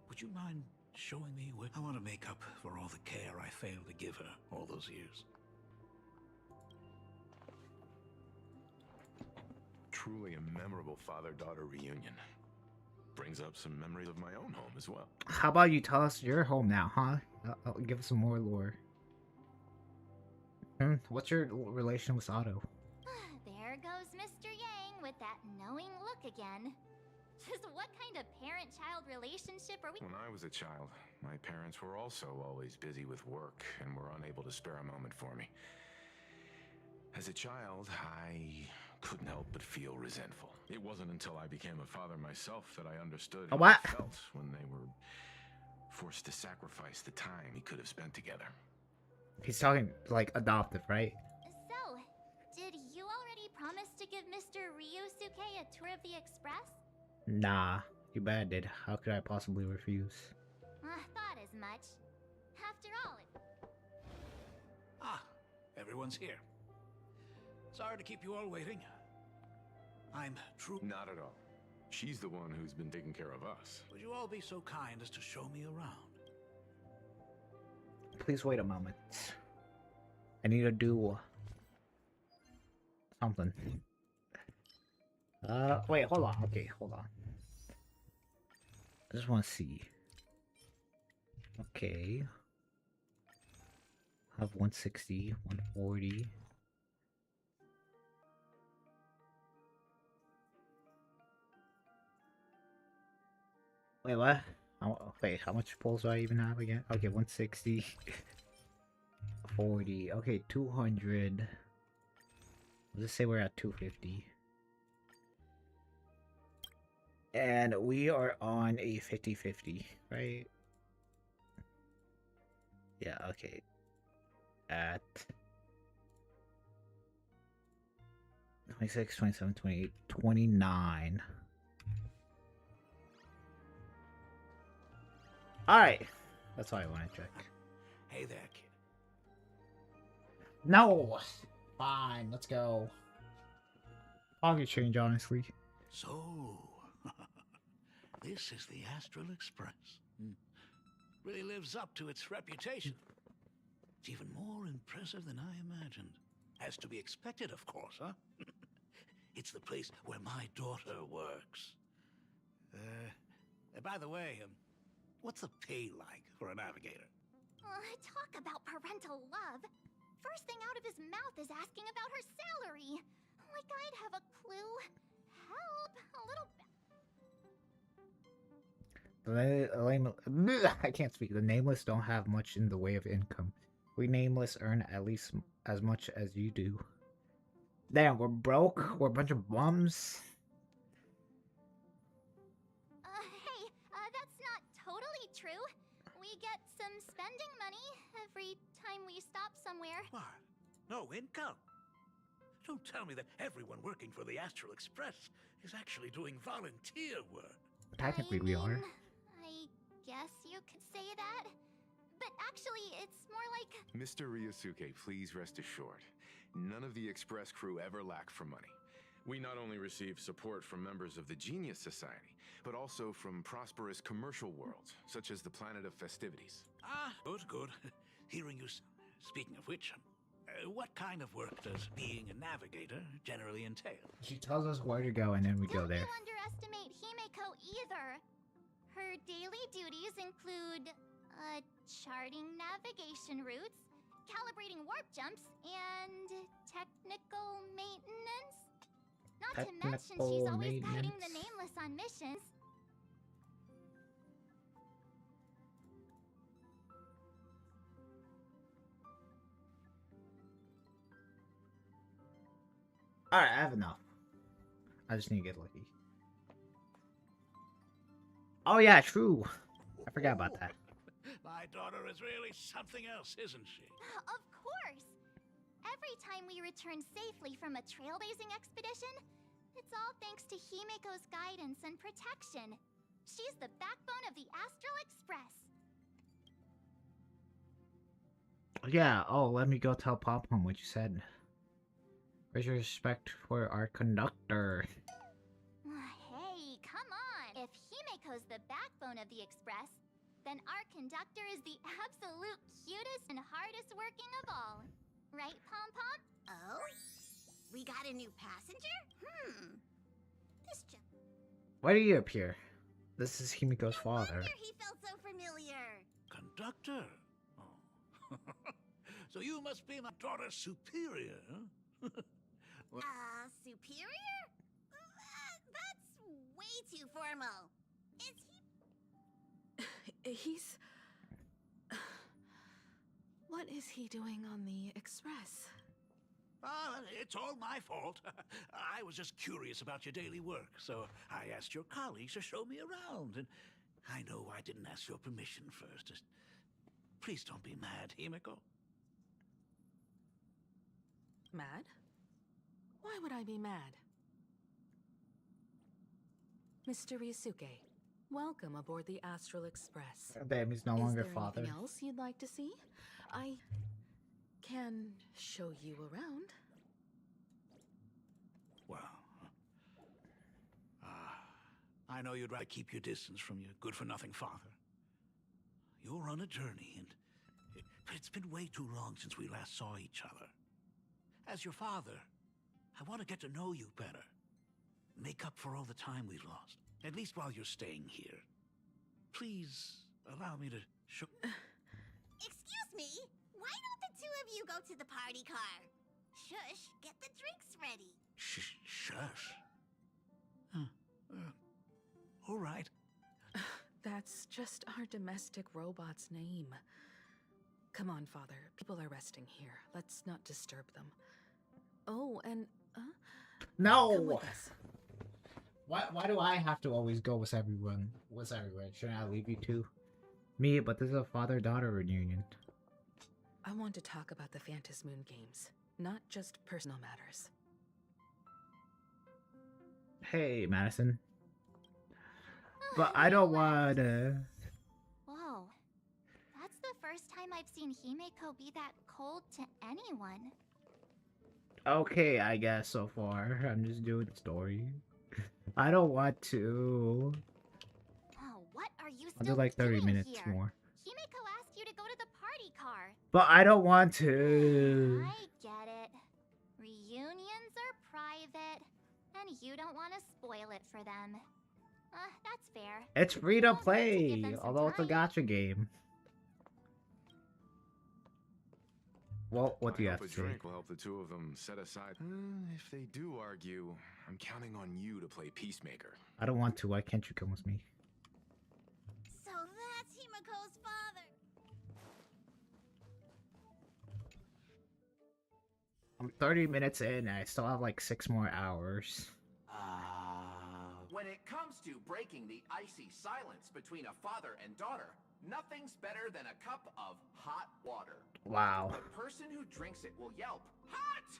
[SPEAKER 9] would you mind showing me where I want to make up for all the care I failed to give her all those years?
[SPEAKER 11] Truly a memorable father-daughter reunion. Brings up some memories of my own home as well.
[SPEAKER 1] How about you tell us your home now, huh? Give us some more lore. What's your relation with Otto?
[SPEAKER 6] There goes Mr. Yang with that knowing look again. Just what kind of parent-child relationship are we—
[SPEAKER 11] When I was a child, my parents were also always busy with work and were unable to spare a moment for me. As a child, I couldn't help but feel resentful. It wasn't until I became a father myself that I understood how I felt when they were forced to sacrifice the time he could have spent together.
[SPEAKER 1] He's talking like adoptive, right?
[SPEAKER 6] So, did you already promise to give Mr. Ryusuke a tour of the Express?
[SPEAKER 1] Nah, you bet I did. How could I possibly refuse?
[SPEAKER 6] I thought as much. After all,
[SPEAKER 9] Everyone's here. Sorry to keep you all waiting. I'm true.
[SPEAKER 11] Not at all. She's the one who's been taking care of us.
[SPEAKER 9] Would you all be so kind as to show me around?
[SPEAKER 1] Please wait a moment. I need to do something. Wait, hold on. Okay, hold on. I just want to see. Okay. I have 160, 140. Wait, what? Wait, how much pulls do I even have again? Okay, 160. 40. Okay, 200. Let's say we're at 250. And we are on a 50-50, right? Yeah, okay. At 26, 27, 28, 29. Alright. That's all I want to check.
[SPEAKER 9] Hey there, kid.
[SPEAKER 1] No! Fine, let's go. Pocket change, honestly.
[SPEAKER 9] So, this is the Astral Express. Really lives up to its reputation. It's even more impressive than I imagined. As to be expected, of course, huh? It's the place where my daughter works. By the way, what's the pay like for a navigator?
[SPEAKER 6] Talk about parental love. First thing out of his mouth is asking about her salary. Like I'd have a clue. Help! A little
[SPEAKER 1] I can't speak. The Nameless don't have much in the way of income. We Nameless earn at least as much as you do. Damn, we're broke. We're a bunch of bums.
[SPEAKER 6] Hey, that's not totally true. We get some spending money every time we stop somewhere.
[SPEAKER 9] What? No income? Don't tell me that everyone working for the Astral Express is actually doing volunteer work.
[SPEAKER 1] Technically, we are.
[SPEAKER 6] I guess you could say that. But actually, it's more like...
[SPEAKER 11] Mr. Ryusuke, please rest assured. None of the Express crew ever lack for money. We not only receive support from members of the Genius Society, but also from prosperous commercial worlds, such as the Planet of Festivities.
[SPEAKER 9] Ah, good. Hearing you... Speaking of which, what kind of work does being a navigator generally entail?
[SPEAKER 1] She tells us where to go and then we go there.
[SPEAKER 6] Don't underestimate Himeko either. Her daily duties include charting navigation routes, calibrating warp jumps, and technical maintenance. Not to mention she's always guiding the Nameless on missions.
[SPEAKER 1] Alright, I have enough. I just need to get lucky. Oh yeah, true. I forgot about that.
[SPEAKER 9] My daughter is really something else, isn't she?
[SPEAKER 6] Of course! Every time we return safely from a trailblazing expedition, it's all thanks to Himeko's guidance and protection. She's the backbone of the Astral Express.
[SPEAKER 1] Yeah, oh, let me go tell Pop-Pum what you said. Where's your respect for our conductor?
[SPEAKER 6] Hey, come on! If Himeko's the backbone of the Express, then our conductor is the absolute cutest and hardest working of all. Right, Pom-Pom?
[SPEAKER 5] Oh? We got a new passenger? This just...
[SPEAKER 1] Why do you appear? This is Himiko's father.
[SPEAKER 5] He felt so familiar.
[SPEAKER 9] Conductor? Oh. So you must be my daughter's superior, huh?
[SPEAKER 5] Superior? That's way too formal. Is he...
[SPEAKER 12] He's... What is he doing on the Express?
[SPEAKER 9] It's all my fault. I was just curious about your daily work, so I asked your colleagues to show me around, and I know I didn't ask your permission first. Please don't be mad, Himeko.
[SPEAKER 12] Mad? Why would I be mad? Mr. Ryusuke, welcome aboard the Astral Express.
[SPEAKER 1] Damn, he's no longer father.
[SPEAKER 12] Is there anything else you'd like to see? I can show you around.
[SPEAKER 9] Well, I know you'd rather keep your distance from your good-for-nothing father. You're on a journey, and it's been way too long since we last saw each other. As your father, I want to get to know you better. Make up for all the time we've lost, at least while you're staying here. Please allow me to show...
[SPEAKER 5] Excuse me? Why don't the two of you go to the party car? Shush, get the drinks ready.
[SPEAKER 9] Shush. All right.
[SPEAKER 12] That's just our domestic robot's name. Come on, Father. People are resting here. Let's not disturb them. Oh, and
[SPEAKER 1] No.
[SPEAKER 13] Come with us.
[SPEAKER 1] Why do I have to always go with everyone? With everyone? Shouldn't I leave you two? Me, but this is a father-daughter reunion.
[SPEAKER 13] I want to talk about the Phantom Moon games, not just personal matters.
[SPEAKER 1] Hey, Madison. But I don't want to.
[SPEAKER 6] Whoa. That's the first time I've seen Himeko be that cold to anyone.
[SPEAKER 1] Okay, I guess so far. I'm just doing story. I don't want to.
[SPEAKER 6] Oh, what are you
[SPEAKER 1] I'll
[SPEAKER 6] still
[SPEAKER 1] do like 30
[SPEAKER 6] doing
[SPEAKER 1] minutes
[SPEAKER 6] here?
[SPEAKER 1] more.
[SPEAKER 6] Himeko asked you to go to the party car.
[SPEAKER 1] But I don't want to.
[SPEAKER 6] I get it. Reunions are private, and you don't want to spoil it for them. That's fair.
[SPEAKER 1] It's free to
[SPEAKER 6] Well, to give
[SPEAKER 1] play,
[SPEAKER 6] them some
[SPEAKER 1] although it's a
[SPEAKER 6] time.
[SPEAKER 1] gacha game. Well, what do you
[SPEAKER 11] I
[SPEAKER 1] have
[SPEAKER 11] hope
[SPEAKER 1] to
[SPEAKER 11] a
[SPEAKER 1] say?
[SPEAKER 11] drink will help the two of them set aside. If they do argue, I'm counting on you to play peacemaker.
[SPEAKER 1] I don't want to. Why can't you come with me?
[SPEAKER 5] So that's Himeko's father.
[SPEAKER 1] I'm 30 minutes in and I still have like 6 more hours.
[SPEAKER 14] When it comes to breaking the icy silence between a father and daughter, nothing's better than a cup of hot water.
[SPEAKER 1] Wow.
[SPEAKER 14] The person who drinks it will yelp, "Hot!"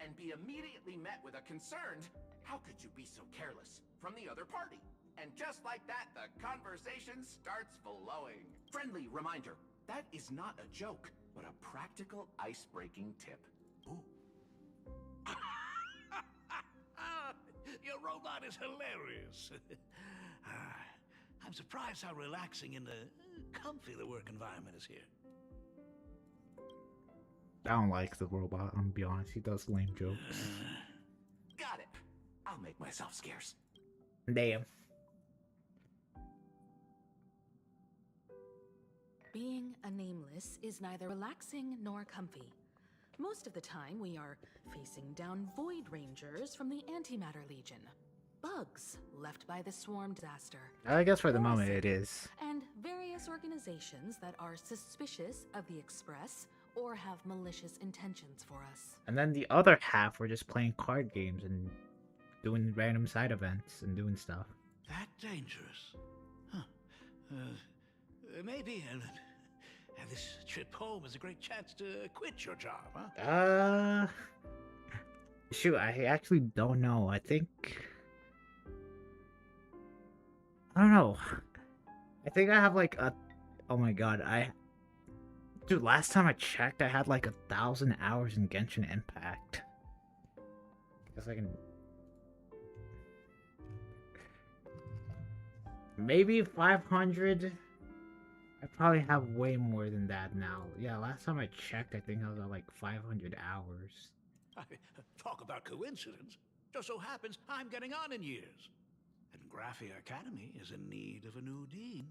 [SPEAKER 14] and be immediately met with a concerned, "How could you be so careless?" from the other party. And just like that, the conversation starts flowing. Friendly reminder, that is not a joke, but a practical ice-breaking tip. Ooh.
[SPEAKER 9] Your robot is hilarious. I'm surprised how relaxing and comfy the work environment is here.
[SPEAKER 1] I don't like the robot, I'm gonna be honest. He does lame jokes.
[SPEAKER 14] Got it. I'll make myself scarce.
[SPEAKER 1] Damn.
[SPEAKER 13] Being a nameless is neither relaxing nor comfy. Most of the time, we are facing down Void Rangers from the Antimatter Legion. Bugs left by the Swarm disaster.
[SPEAKER 1] I guess for the moment it is.
[SPEAKER 13] And various organizations that are suspicious of the Express or have malicious intentions for us.
[SPEAKER 1] And then the other half we're just playing card games and doing random side events and doing stuff.
[SPEAKER 9] That dangerous? Huh. Maybe this trip home is a great chance to quit your job, huh?
[SPEAKER 1] Shoot, I actually don't know. I think... I don't know. I think I have like a... Oh my god, Dude, last time I checked, I had like 1,000 hours in Genshin Impact. Guess I can... Maybe 500? I probably have way more than that now. Yeah, last time I checked, I think I was at like 500 hours.
[SPEAKER 9] Talk about coincidence. Just so happens I'm getting on in years. And Graphia Academy is in need of a new dean.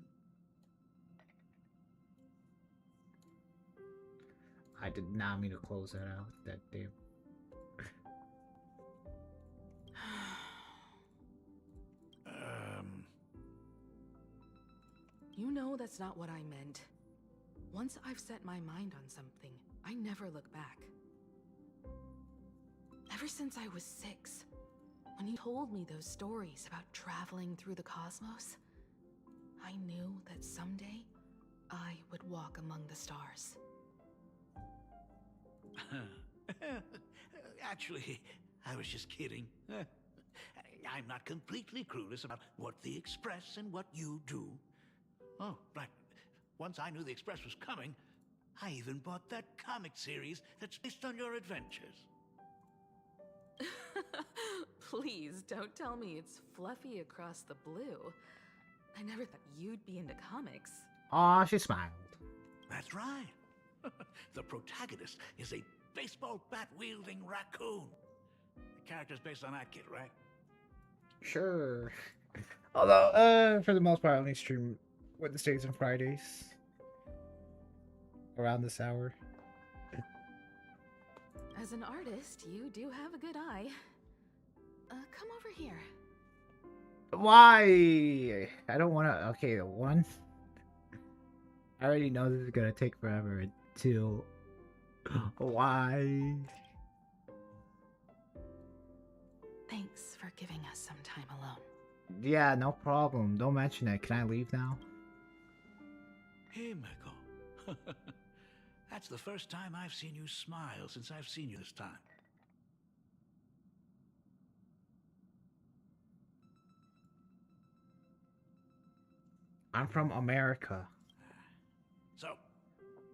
[SPEAKER 1] I did not mean to close that out. That damn.
[SPEAKER 13] You know that's not what I meant. Once I've set my mind on something, I never look back. Ever since I was 6, when you told me those stories about traveling through the cosmos, I knew that someday I would walk among the stars.
[SPEAKER 9] Actually, I was just kidding. I'm not completely clueless about what the Express and what you do. Oh, right. Once I knew the Express was coming, I even bought that comic series that's based on your adventures.
[SPEAKER 13] Please don't tell me it's fluffy across the blue. I never thought you'd be into comics.
[SPEAKER 1] Aw, she smiled.
[SPEAKER 9] That's right. The protagonist is a baseball bat-wielding raccoon. The character's based on that kid, right?
[SPEAKER 1] Sure. Although, for the most part, I only stream Wednesdays and Fridays. Around this hour.
[SPEAKER 13] As an artist, you do have a good eye. Come over here.
[SPEAKER 1] Why? I don't want to... Okay, one. I already know this is going to take forever. And two. Why?
[SPEAKER 12] giving us some time alone.
[SPEAKER 1] Yeah, no problem. Don't mention it. Can I leave now?
[SPEAKER 9] Himiko. That's the first time I've seen you smile since I've seen you this time.
[SPEAKER 1] I'm from America.
[SPEAKER 9] So,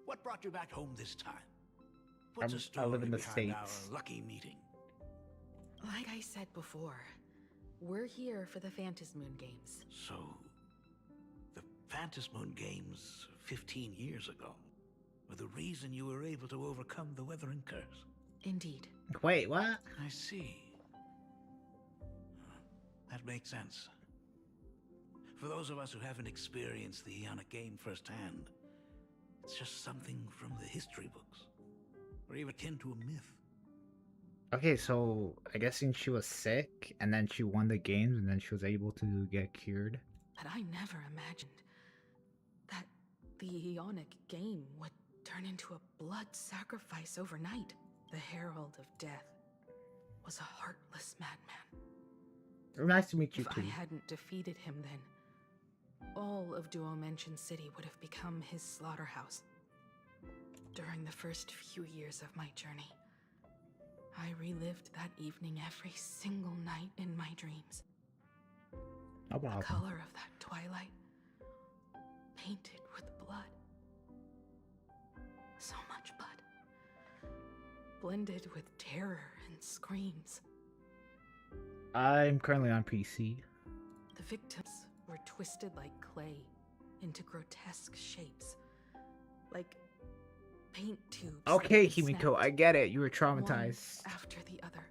[SPEAKER 9] what brought you back home this time? What's the
[SPEAKER 1] I
[SPEAKER 9] story
[SPEAKER 1] live in the
[SPEAKER 9] behind
[SPEAKER 1] States.
[SPEAKER 9] our lucky meeting?
[SPEAKER 13] Like I said before, we're here for the Phantasmoon Games.
[SPEAKER 9] So, the Phantasmoon Games 15 years ago were the reason you were able to overcome the Weathering Curse?
[SPEAKER 13] Indeed.
[SPEAKER 1] Wait, what?
[SPEAKER 9] I see. That makes sense. For those of us who haven't experienced the Ionic game firsthand, it's just something from the history books, or even akin to a myth.
[SPEAKER 1] Okay, so I guess since she was sick, and then she won the games, and then she was able to get cured.
[SPEAKER 13] But I never imagined that the Ionic game would turn into a blood sacrifice overnight. The Herald of Death was a heartless madman.
[SPEAKER 1] Nice to meet you
[SPEAKER 13] If
[SPEAKER 1] too.
[SPEAKER 13] I hadn't defeated him then, all of Duomension City would have become his slaughterhouse. During the first few years of my journey, I relived that evening every single night in my dreams.
[SPEAKER 1] No problem.
[SPEAKER 13] The color of that twilight, painted with blood. So much blood, blended with terror and screams.
[SPEAKER 1] I'm currently on PC.
[SPEAKER 13] The victims were twisted like clay into grotesque shapes, like paint tubes.
[SPEAKER 1] Okay,
[SPEAKER 13] that
[SPEAKER 1] Himiko,
[SPEAKER 13] snapped,
[SPEAKER 1] I get it. You were
[SPEAKER 13] one
[SPEAKER 1] traumatized.
[SPEAKER 13] after the other.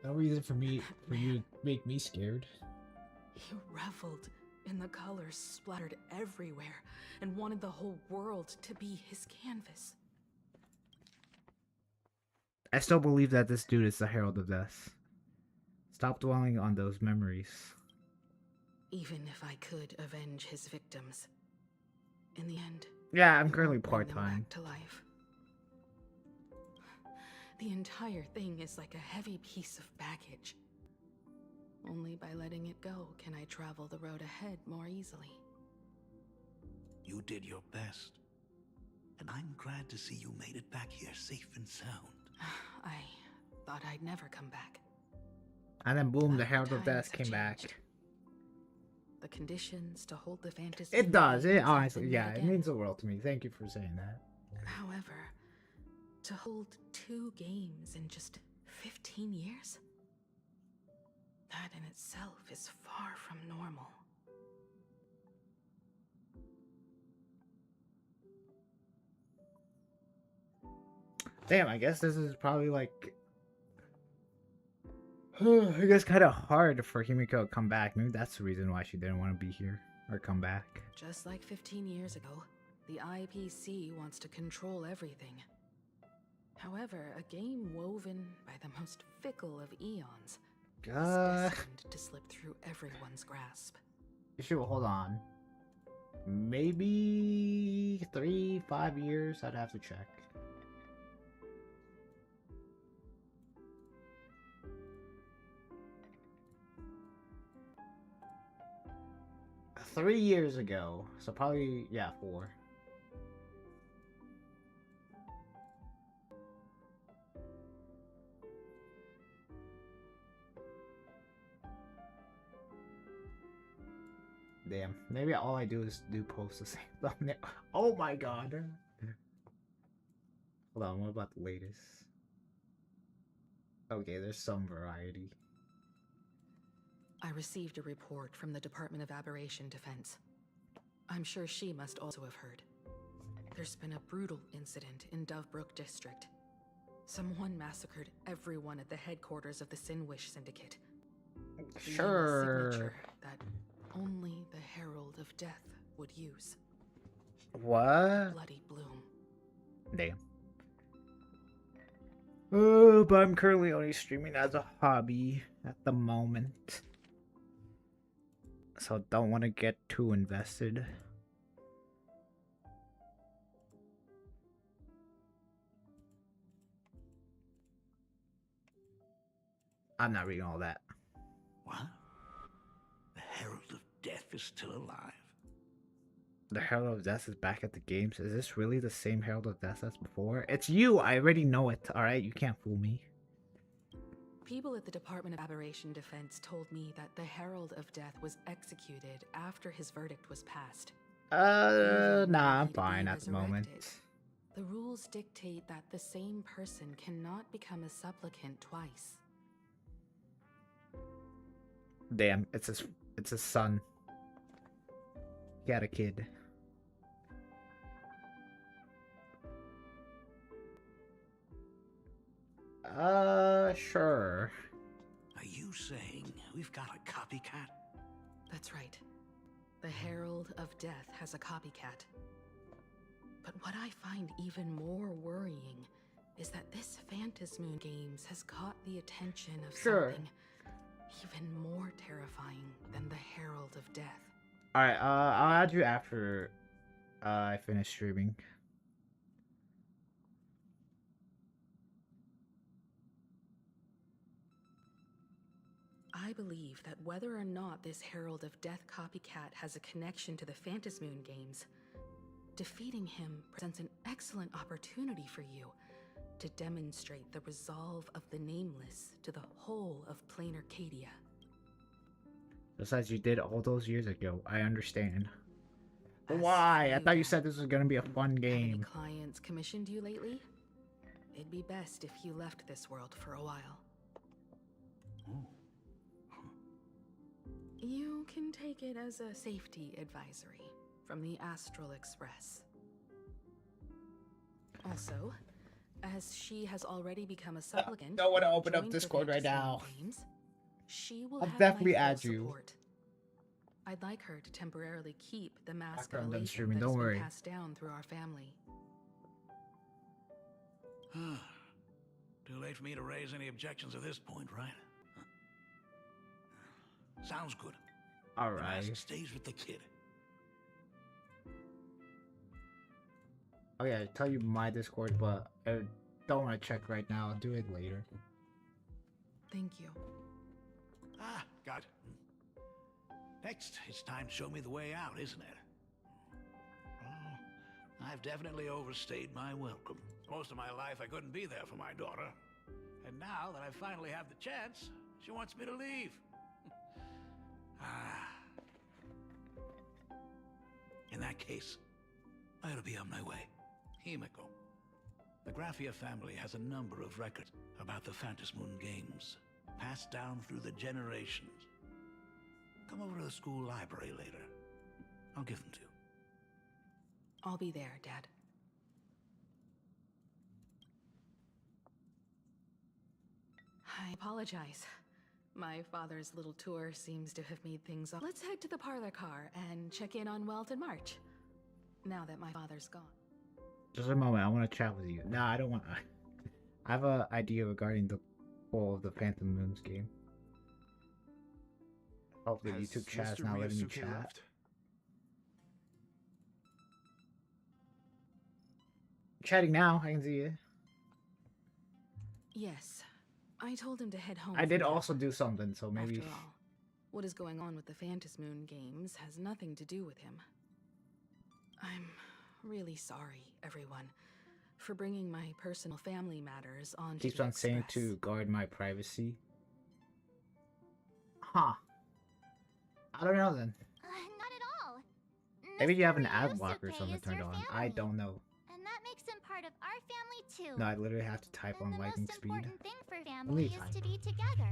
[SPEAKER 1] No reason for you to make me scared.
[SPEAKER 13] He reveled in the colors splattered everywhere and wanted the whole world to be his canvas.
[SPEAKER 1] I still believe that this dude is the Herald of Death. Stop dwelling on those memories.
[SPEAKER 13] Even if I could avenge his victims, in the end,
[SPEAKER 1] Yeah, I'm
[SPEAKER 13] it
[SPEAKER 1] currently
[SPEAKER 13] won't bring them
[SPEAKER 1] part-time.
[SPEAKER 13] back to life. The entire thing is like a heavy piece of baggage. Only by letting it go can I travel the road ahead more easily.
[SPEAKER 9] You did your best. And I'm glad to see you made it back here safe and sound.
[SPEAKER 13] I thought I'd never come back.
[SPEAKER 1] And then boom, the
[SPEAKER 13] But
[SPEAKER 1] Herald of
[SPEAKER 13] times
[SPEAKER 1] Death
[SPEAKER 13] have
[SPEAKER 1] came
[SPEAKER 13] changed.
[SPEAKER 1] back.
[SPEAKER 13] The conditions to hold the fantasy.
[SPEAKER 1] It does. It
[SPEAKER 13] games have
[SPEAKER 1] honestly,
[SPEAKER 13] been
[SPEAKER 1] yeah,
[SPEAKER 13] met
[SPEAKER 1] it
[SPEAKER 13] again.
[SPEAKER 1] means the world to me. Thank you for saying that.
[SPEAKER 13] However, to hold 2 games in just 15 years? That in itself is far from normal.
[SPEAKER 1] Damn, I guess this is probably like... I guess kind of hard for Himiko to come back. Maybe that's the reason why she didn't want to be here or come back.
[SPEAKER 13] Just like 15 years ago, the IPC wants to control everything. However, a game woven by the most fickle of eons is destined to slip through everyone's grasp.
[SPEAKER 1] Shoot, hold on. Maybe 3-5 years. I'd have to check. Three years ago, so probably, yeah, 4. Damn, maybe all I do is post the same thumbnail. Oh my god. Hold on, what about the latest? Okay, there's some variety.
[SPEAKER 13] I received a report from the Department of Aberration Defense. I'm sure she must also have heard. There's been a brutal incident in Dovebrook District. Someone massacred everyone at the headquarters of the Sinwish Syndicate. leaving a
[SPEAKER 1] Sure.
[SPEAKER 13] signature that only the Herald of Death would use.
[SPEAKER 1] What?
[SPEAKER 13] Bloody Bloom.
[SPEAKER 1] Damn. Oh, but I'm currently only streaming as a hobby at the moment. So don't want to get too invested. I'm not reading all that.
[SPEAKER 9] Death is still alive.
[SPEAKER 1] The Herald of Death is back at the games. Is this really the same Herald of Death as before? It's you! I already know it, alright? You can't fool me.
[SPEAKER 13] People at the Department of Aberration Defense told me that the Herald of Death was executed after his verdict was passed.
[SPEAKER 1] Nah, I'm fine at the moment.
[SPEAKER 13] The rules dictate that the same person cannot become a supplicant twice.
[SPEAKER 1] Damn, it's his son. He had a kid. Sure.
[SPEAKER 9] Are you saying we've got a copycat?
[SPEAKER 13] That's right. The Herald of Death has a copycat. But what I find even more worrying is that this Phantasmoon Games has caught the attention of something even more terrifying than the Herald of Death.
[SPEAKER 1] Alright, I'll add you after I finish streaming.
[SPEAKER 13] I believe that whether or not this Herald of Death copycat has a connection to the Phantasmoon Games, defeating him presents an excellent opportunity for you to demonstrate the resolve of the Nameless to the whole of Plain Arcadia.
[SPEAKER 1] Besides, you did all those years ago. I understand. But why? I thought you said this was gonna be a fun game.
[SPEAKER 13] Any clients commissioned you lately? It'd be best if you left this world for a while. You can take it as a safety advisory from the Astral Express. Also, as she has already become a supplicant,
[SPEAKER 1] don't want to open up
[SPEAKER 13] joined
[SPEAKER 1] Discord
[SPEAKER 13] the
[SPEAKER 1] right now.
[SPEAKER 13] Games, she will
[SPEAKER 1] I'll
[SPEAKER 13] have
[SPEAKER 1] definitely
[SPEAKER 13] my full
[SPEAKER 1] add you.
[SPEAKER 13] support. I'd like her to temporarily keep the mask
[SPEAKER 1] After
[SPEAKER 13] of
[SPEAKER 1] I'm done
[SPEAKER 13] elation
[SPEAKER 1] streaming,
[SPEAKER 13] that
[SPEAKER 1] don't
[SPEAKER 13] has been
[SPEAKER 1] worry.
[SPEAKER 13] passed down through our family.
[SPEAKER 9] Too late for me to raise any objections at this point, right? Sounds good.
[SPEAKER 1] All
[SPEAKER 9] The
[SPEAKER 1] right.
[SPEAKER 9] mask stays with the kid.
[SPEAKER 1] Oh yeah, I tell you my Discord, but I don't want to check right now. I'll do it later.
[SPEAKER 13] Thank you.
[SPEAKER 9] Got it. Next, it's time to show me the way out, isn't it? Well, I've definitely overstayed my welcome. Most of my life I couldn't be there for my daughter. And now that I finally have the chance, she wants me to leave. In that case, I'll be on my way. Himiko. The Graphia family has a number of records about the Phantasmoon Games, passed down through the generations. Come over to the school library later. I'll give them to you.
[SPEAKER 13] I'll be there, Dad. I apologize. My father's little tour seems to have made things up. Let's head to the parlor car and check in on Welton March. Now that my father's gone.
[SPEAKER 1] Just a moment, I want to chat with you. Nah, I don't want. I have an idea regarding the whole of the Phantom Moons game. Hopefully,
[SPEAKER 11] Has
[SPEAKER 1] YouTube chat's
[SPEAKER 11] Mr.
[SPEAKER 1] not letting me
[SPEAKER 11] Ryosuke
[SPEAKER 1] chat.
[SPEAKER 11] left?
[SPEAKER 1] Chatting now, I can see it.
[SPEAKER 13] Yes, I told him to head home.
[SPEAKER 1] I did
[SPEAKER 13] from
[SPEAKER 1] also do something, so maybe.
[SPEAKER 13] After all, what is going on with the Phantasmoon Games has nothing to do with him. I'm really sorry, everyone, for bringing my personal family matters on.
[SPEAKER 1] Keeps on saying to guard my privacy. Huh. I don't know then.
[SPEAKER 6] Not at all.
[SPEAKER 1] Maybe you have an
[SPEAKER 6] Mr.
[SPEAKER 1] ad block or
[SPEAKER 6] Ryosuke
[SPEAKER 1] something
[SPEAKER 6] is
[SPEAKER 1] turned
[SPEAKER 6] your
[SPEAKER 1] on.
[SPEAKER 6] family,
[SPEAKER 1] I don't know.
[SPEAKER 6] And that makes him part of our family too.
[SPEAKER 1] No, I literally have to type on
[SPEAKER 6] The
[SPEAKER 1] lightning
[SPEAKER 6] most
[SPEAKER 1] speed.
[SPEAKER 6] important thing for family
[SPEAKER 1] Only
[SPEAKER 6] is
[SPEAKER 1] time.
[SPEAKER 6] to be together.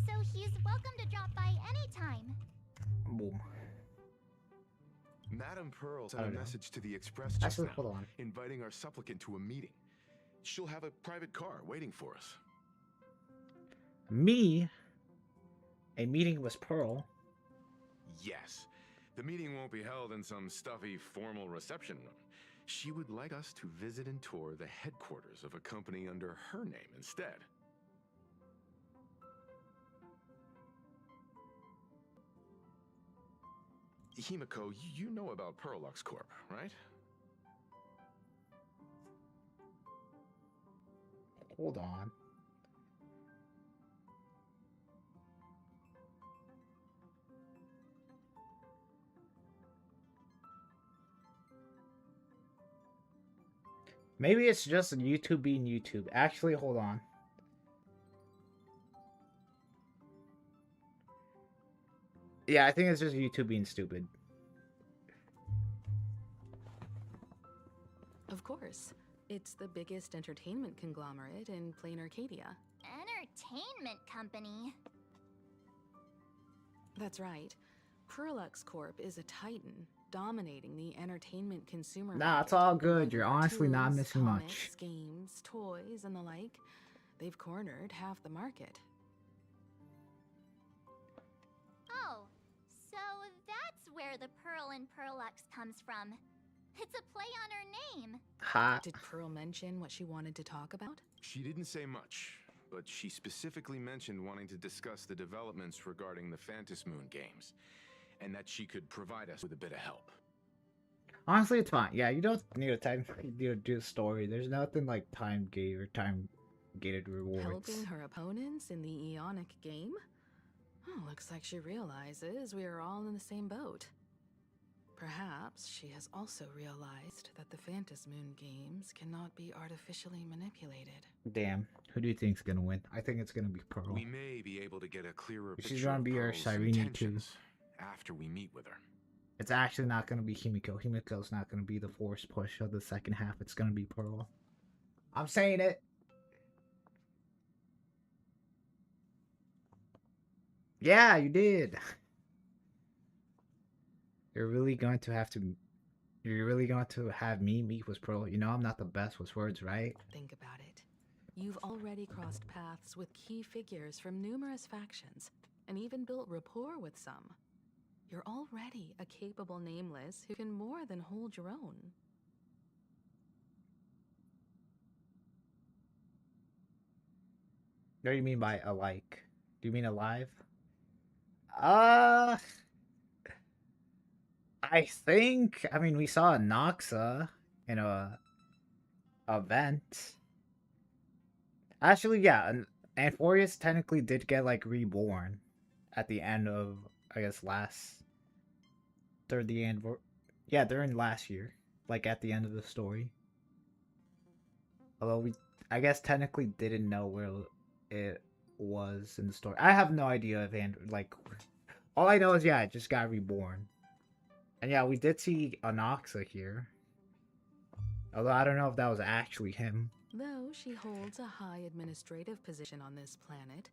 [SPEAKER 6] So he's welcome to drop by anytime.
[SPEAKER 1] Boom.
[SPEAKER 11] Madame Pearl
[SPEAKER 1] I
[SPEAKER 11] sent a
[SPEAKER 1] don't know.
[SPEAKER 11] message to the Express just
[SPEAKER 1] Actually,
[SPEAKER 11] now,
[SPEAKER 1] hold on.
[SPEAKER 11] inviting our supplicant to a meeting. She'll have a private car waiting for us.
[SPEAKER 1] Me? A meeting with Pearl?
[SPEAKER 11] Yes. The meeting won't be held in some stuffy formal reception room. She would like us to visit and tour the headquarters of a company under her name instead. Himiko, you know about Pearlux Corp, right?
[SPEAKER 1] Hold on. Maybe it's just YouTube being YouTube. Actually, hold on. Yeah, I think it's just YouTube being stupid.
[SPEAKER 12] Of course. It's the biggest entertainment conglomerate in Plain Arcadia.
[SPEAKER 6] Entertainment company?
[SPEAKER 12] That's right. Perlux Corp is a titan, dominating the entertainment consumer
[SPEAKER 1] Nah, it's
[SPEAKER 12] market.
[SPEAKER 1] all good. You're honestly not
[SPEAKER 12] Tools,
[SPEAKER 1] missing
[SPEAKER 12] comics,
[SPEAKER 1] much.
[SPEAKER 12] games, toys, and the like. They've cornered half the market.
[SPEAKER 6] Oh, so that's where the Pearl in Perlux comes from. It's a play on her name.
[SPEAKER 1] Ha.
[SPEAKER 12] Did Pearl mention what she wanted to talk about?
[SPEAKER 11] She didn't say much, but she specifically mentioned wanting to discuss the developments regarding the Phantom Moon games, and that she could provide us with a bit of help.
[SPEAKER 1] Honestly, it's fine. Yeah, you don't need a time to do a story. There's nothing like time gate or time gated rewards.
[SPEAKER 12] Helping her opponents in the Eonic game? Oh, looks like she realizes we are all in the same boat. Perhaps she has also realized that the Phantom Moon games cannot be artificially manipulated.
[SPEAKER 1] Damn, who do you think's gonna win? I think it's gonna be Pearl.
[SPEAKER 11] We may be able to get a clearer
[SPEAKER 1] She's
[SPEAKER 11] picture
[SPEAKER 1] gonna
[SPEAKER 11] of
[SPEAKER 1] be our
[SPEAKER 11] Pearl's
[SPEAKER 1] Cyrene too.
[SPEAKER 11] intentions after we meet with her.
[SPEAKER 1] It's actually not gonna be Himiko. Himiko's not gonna be the force push of the second half. It's gonna be Pearl. I'm saying it. Yeah, you did. You're really going to have me meet with Pearl. You know I'm not the best with words, right?
[SPEAKER 12] Think about it. You've already crossed paths with key figures from numerous factions, and even built rapport with some. You're already a capable nameless who can more than hold your own.
[SPEAKER 1] What do you mean by alike? Do you mean alive? I mean, we saw Noxa in a event. Actually, yeah, and Amphorius technically did get, like, reborn at the end of, I guess, during last year. Like, at the end of the story. Although I guess, technically didn't know where it was in the story. I have no idea if all I know is, yeah, it just got reborn. And yeah, we did see Anoxa here. Although I don't know if that was actually him.
[SPEAKER 12] Though she holds a high administrative position on this planet,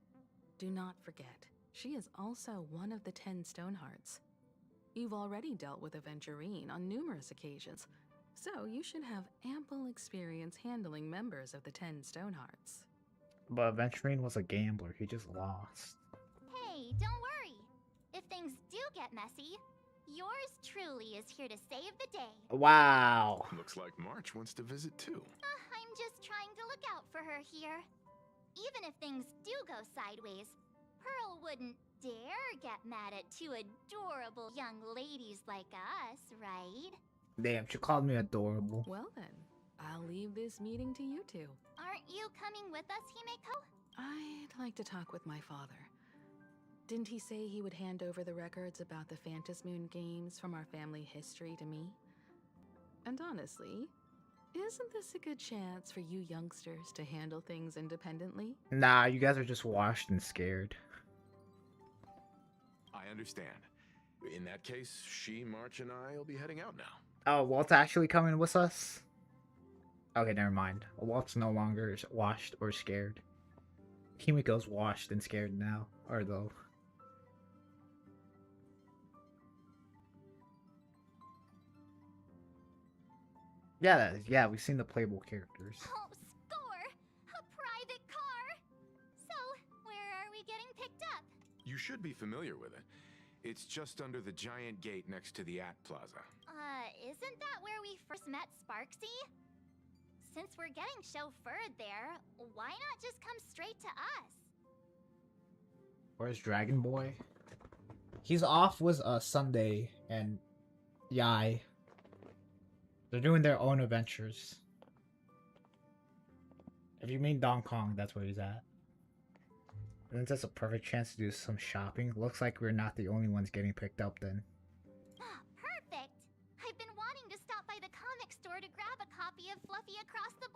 [SPEAKER 12] do not forget, she is also one of the 10 Stonehearts. You've already dealt with Aventurine on numerous occasions, so you should have ample experience handling members of the 10 Stonehearts.
[SPEAKER 1] But Aventurine was a gambler. He just lost.
[SPEAKER 6] Hey, don't worry. If things do get messy, yours truly is here to save the day.
[SPEAKER 1] Wow.
[SPEAKER 11] Looks like March wants to visit too.
[SPEAKER 6] I'm just trying to look out for her here. Even if things do go sideways, Pearl wouldn't dare get mad at two adorable young ladies like us, right?
[SPEAKER 1] Damn, she called me adorable.
[SPEAKER 12] Well then, I'll leave this meeting to you two.
[SPEAKER 6] Aren't you coming with us, Himeko?
[SPEAKER 12] I'd like to talk with my father. Didn't he say he would hand over the records about the Phantom Moon games from our family history to me? And honestly, isn't this a good chance for you youngsters to handle things independently?
[SPEAKER 1] Nah, you guys are just washed and scared.
[SPEAKER 11] I understand. In that case, she, March, and I will be heading out now.
[SPEAKER 1] Oh, Walt's actually coming with us? Okay, never mind. Walt's no longer washed or scared. Himiko's washed and scared now. Or though. Yeah, we've seen the playable characters.
[SPEAKER 6] Oh, score! A private car! So, where are we getting picked up?
[SPEAKER 11] You should be familiar with it. It's just under the giant gate next to the At Plaza.
[SPEAKER 6] Isn't that where we first met Sparksy? Since we're getting chauffeured there, why not just come straight to us?
[SPEAKER 1] Where's Dragon Boy? He's off with Sunday and Yai. They're doing their own adventures. If you mean Dong Kong, that's where he's at. I think that's a perfect chance to do some shopping. Looks like we're not the only ones getting picked up then.
[SPEAKER 6] Perfect! I've been wanting to stop by the comic store to grab a copy of Fluffy Across the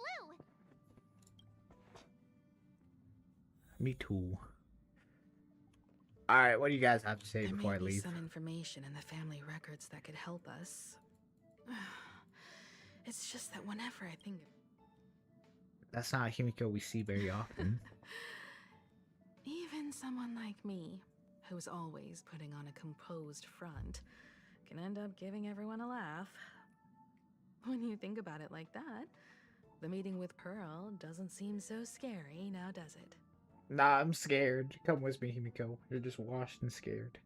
[SPEAKER 1] Me too. Alright, what do you guys have to say
[SPEAKER 12] There
[SPEAKER 1] before
[SPEAKER 12] may
[SPEAKER 1] I
[SPEAKER 12] be
[SPEAKER 1] leave?
[SPEAKER 12] some information in the family records that could help us. It's just that whenever I think
[SPEAKER 1] That's not a Himiko we see very often.
[SPEAKER 12] even someone like me, who's always putting on a composed front, can end up giving everyone a laugh. When you think about it like that, the meeting with Pearl doesn't seem so scary, now does it?
[SPEAKER 1] Nah, I'm scared. Come with me, Himiko. You're just washed and scared.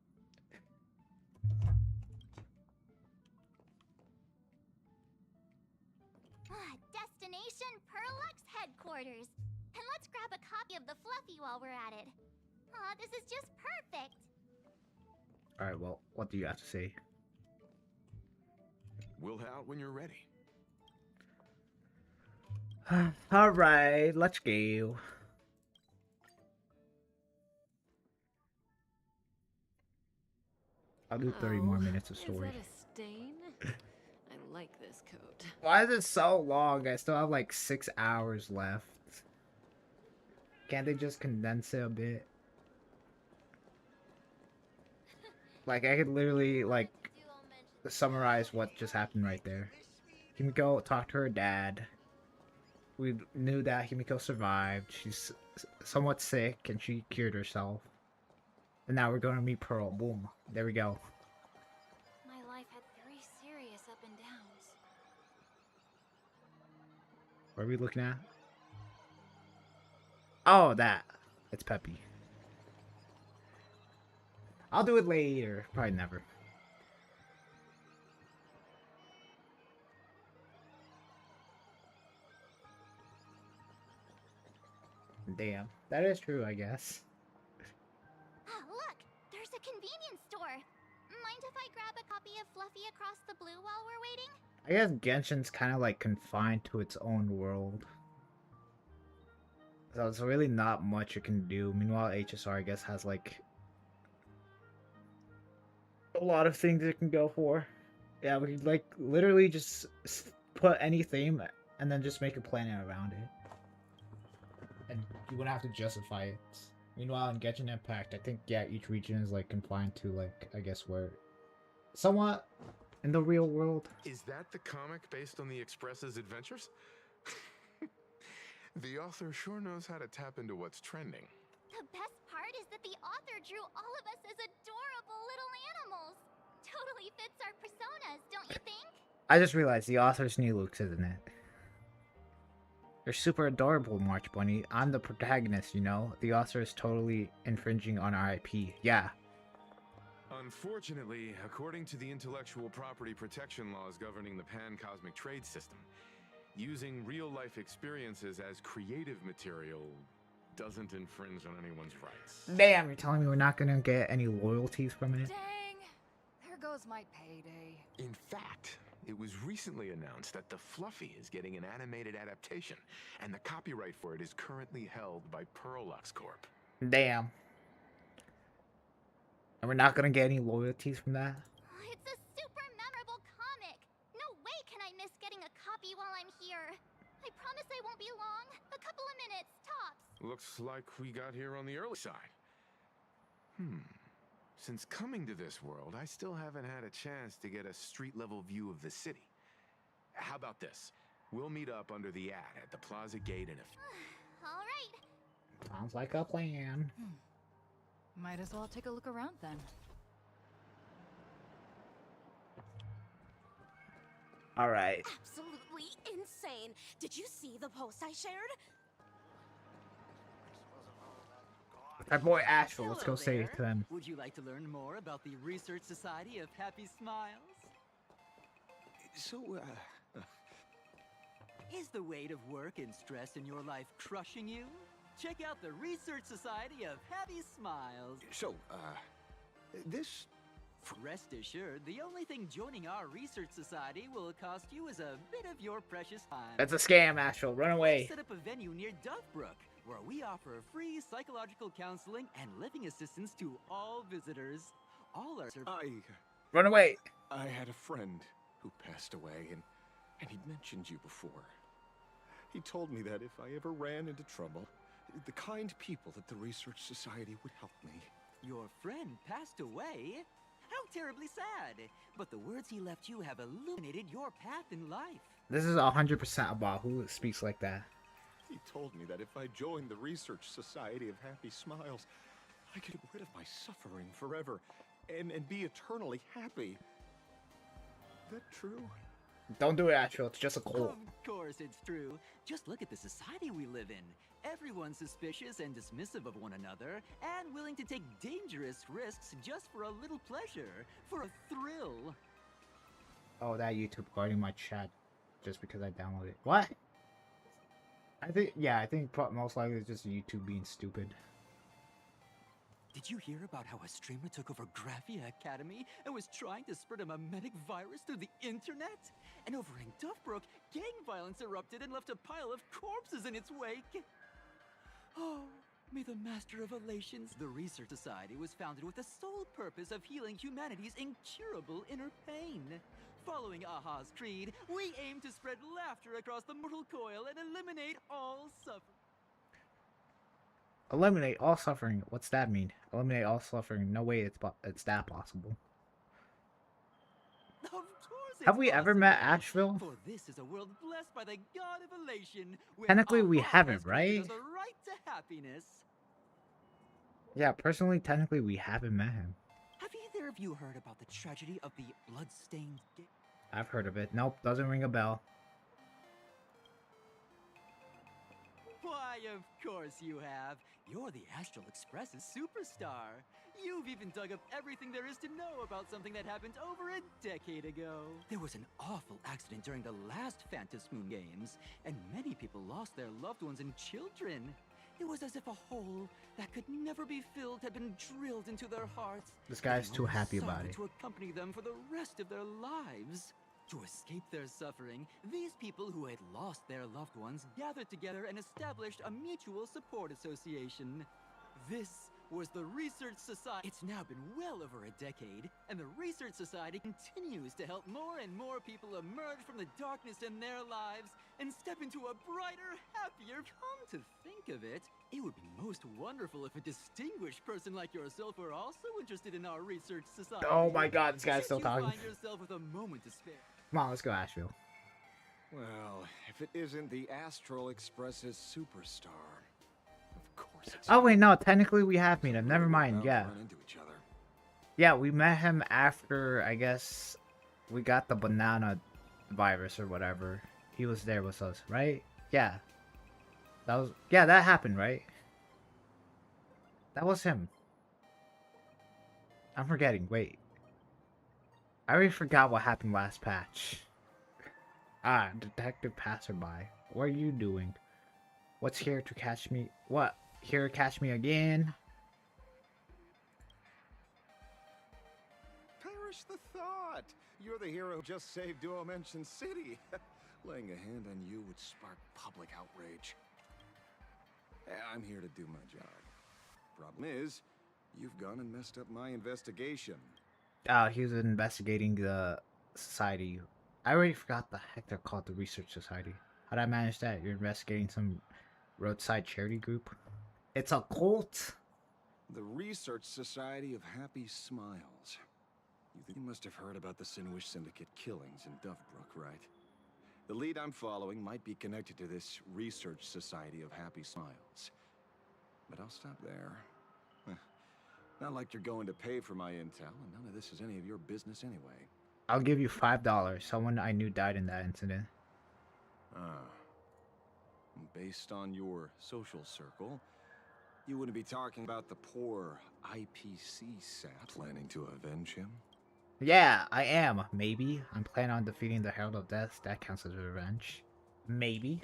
[SPEAKER 6] Destination Perlux headquarters. And let's grab a copy of the Fluffy while we're at it. Aw, this is just perfect.
[SPEAKER 1] Alright, well, what do you have to say?
[SPEAKER 11] We'll head out when you're ready.
[SPEAKER 1] Alright, let's go. I'll do 30 more minutes of story.
[SPEAKER 15] Is that a stain? I like this coat.
[SPEAKER 1] Why is it so long? I still have like 6 hours left. Can't they just condense it a bit? Like, I could literally, like, summarize what just happened right there. Himiko talked to her dad. We knew that Himiko survived. She's somewhat sick, and she cured herself. And now we're going to meet Pearl. Boom. There we go.
[SPEAKER 15] My life had 3 serious up and downs.
[SPEAKER 1] What are we looking at? Oh, that. It's Peppy. I'll do it later. Probably never. Damn. That is true, I guess.
[SPEAKER 6] Look, there's a convenience store. Mind if I grab a copy of Fluffy Across the Blue while we're waiting?
[SPEAKER 1] I guess Genshin's kind of like confined to its own world. So there's really not much it can do. Meanwhile, HSR, I guess, has like a lot of things it can go for. Yeah, we could like literally just put any theme and then just make a planet around it. And you wouldn't have to justify it. Meanwhile, in Genshin Impact, I think, yeah, each region is like confined to like, I guess, where somewhat in the real world.
[SPEAKER 11] Is that the comic based on the Express's adventures? The author sure knows how to tap into what's trending.
[SPEAKER 6] The best part is that the author drew all of us as adorable little animals. Totally fits our personas, don't you think?
[SPEAKER 1] I just realized the author's new looks, isn't it? You're super adorable, March Bunny. I'm the protagonist, you know? The author is totally infringing on our IP. Yeah.
[SPEAKER 11] Unfortunately, according to the intellectual property protection laws governing the pan-cosmic trade system, using real-life experiences as creative material doesn't infringe on anyone's rights.
[SPEAKER 1] Damn, you're telling me we're not gonna get any loyalties from it?
[SPEAKER 4] Dang! There goes my payday.
[SPEAKER 11] In fact, it was recently announced that the Fluffy is getting an animated adaptation, and the copyright for it is currently held by Perlux Corp.
[SPEAKER 1] Damn. And we're not gonna get any loyalties from that?
[SPEAKER 6] It's a super memorable comic. No way can I miss getting a copy while I'm here. I promise I won't be long. A couple of minutes, tops.
[SPEAKER 11] Looks like we got here on the early side. Since coming to this world, I still haven't had a chance to get a street-level view of the city. How about this? We'll meet up under the ad at the Plaza Gate in a
[SPEAKER 6] All right.
[SPEAKER 1] Sounds like a plan.
[SPEAKER 4] Might as well take a look around then.
[SPEAKER 1] Alright.
[SPEAKER 5] Absolutely insane. Did you see the post I shared?
[SPEAKER 1] Our boy Astral, let's
[SPEAKER 16] Hello
[SPEAKER 1] go say
[SPEAKER 16] there.
[SPEAKER 1] it to them.
[SPEAKER 16] Would you like to learn more about the Research Society of Happy Smiles? So, is the weight of work and stress in your life crushing you? Check out the Research Society of Happy Smiles.
[SPEAKER 14] So, this...
[SPEAKER 16] Rest assured, the only thing joining our Research Society will cost you is a bit of your precious time.
[SPEAKER 1] That's a scam, Astral. Run away.
[SPEAKER 16] Set up a venue near Dovebrook, where we offer free psychological counseling and living assistance to all visitors. All our...
[SPEAKER 1] Run away.
[SPEAKER 14] I had a friend who passed away, and he'd mentioned you before. He told me that if I ever ran into trouble,
[SPEAKER 17] the kind people at the Research Society would help me.
[SPEAKER 16] Your friend passed away? How terribly sad. But the words he left you have illuminated your path in life.
[SPEAKER 1] This is 100% about who speaks like that.
[SPEAKER 17] He told me that if I joined the Research Society of Happy Smiles, I could get rid of my suffering forever and be eternally happy. That true?
[SPEAKER 1] Don't do it, Astro. It's just a cult.
[SPEAKER 16] Of course it's true. Just look at the society we live in. Everyone's suspicious and dismissive of one another, and willing to take dangerous risks just for a little pleasure, for a thrill.
[SPEAKER 1] Oh, that YouTube guarding my chat just because I downloaded it. What? I think most likely it's just YouTube being stupid.
[SPEAKER 16] Did you hear about how a streamer took over Graphia Academy and was trying to spread a mimetic virus through the internet? And over in Duffbrook, gang violence erupted and left a pile of corpses in its wake. Oh, may the Master of Elations. The Research Society was founded with the sole purpose of healing humanity's incurable inner pain. Following Aha's creed, we aim to spread laughter across the mortal coil and eliminate all suffering.
[SPEAKER 1] Eliminate all suffering. What's that mean? Eliminate all suffering. No way it's that possible.
[SPEAKER 16] Of course
[SPEAKER 1] Have we ever met Asheville?
[SPEAKER 16] For this is a world blessed by the god of elation.
[SPEAKER 1] Technically, we haven't, right?
[SPEAKER 16] The right to happiness.
[SPEAKER 1] Yeah, personally, technically, we haven't met him.
[SPEAKER 16] Have either of you heard about the tragedy of the blood-stained gate?
[SPEAKER 1] I've heard of it. Nope, doesn't ring a bell.
[SPEAKER 16] Why, of course you have. You're the Astral Express's superstar. You've even dug up everything there is to know about something that happened over a decade ago. There was an awful accident during the last Phantom Moon Games, and many people lost their loved ones and children. It was as if a hole that could never be filled had been drilled into their hearts.
[SPEAKER 1] This guy's too happy about
[SPEAKER 16] Sorrow
[SPEAKER 1] it.
[SPEAKER 16] to accompany them for the rest of their lives. To escape their suffering, these people who had lost their loved ones gathered together and established a mutual support association. This was the Research Society. It's now been well over a decade, and the Research Society continues to help more and more people emerge from the darkness in their lives and step into a brighter, happier. Come to think of it, it would be most wonderful if a distinguished person like yourself were also interested in our Research Society.
[SPEAKER 1] Oh my god, this guy's still
[SPEAKER 16] Since you
[SPEAKER 1] talking.
[SPEAKER 16] find yourself with a moment to spare.
[SPEAKER 1] Come on, let's go, Asheville.
[SPEAKER 17] Well, if it isn't the Astral Express's superstar, of course it's...
[SPEAKER 1] Oh wait, no, technically we have met him. Never mind, yeah.
[SPEAKER 17] Run into each other.
[SPEAKER 1] Yeah, we met him after, I guess, we got the banana virus or whatever. He was there with us, right? Yeah. That happened, right? That was him. I'm forgetting, wait. I already forgot what happened last patch. Ah, Detective Passerby. What are you doing? What's here to catch me? What? Here to catch me again?
[SPEAKER 17] Perish the thought! You're the hero who just saved Duo Mention City. Laying a hand on you would spark public outrage. I'm here to do my job. Problem is, you've gone and messed up my investigation.
[SPEAKER 1] He was investigating the society. I already forgot the heck they're called, the Research Society. How'd I manage that? You're investigating some roadside charity group? It's a cult!
[SPEAKER 17] The Research Society of Happy Smiles. You must have heard about the Sinwish Syndicate killings in Duffbrook, right? The lead I'm following might be connected to this Research Society of Happy Smiles. But I'll stop there. Not like you're going to pay for my intel, and none of this is any of your business anyway.
[SPEAKER 1] I'll give you $5. Someone I knew died in that incident.
[SPEAKER 17] Based on your social circle, you wouldn't be talking about the poor IPC sap planning to avenge him?
[SPEAKER 1] Yeah, I am. Maybe. I'm planning on defeating the Herald of Death. That counts as revenge. Maybe.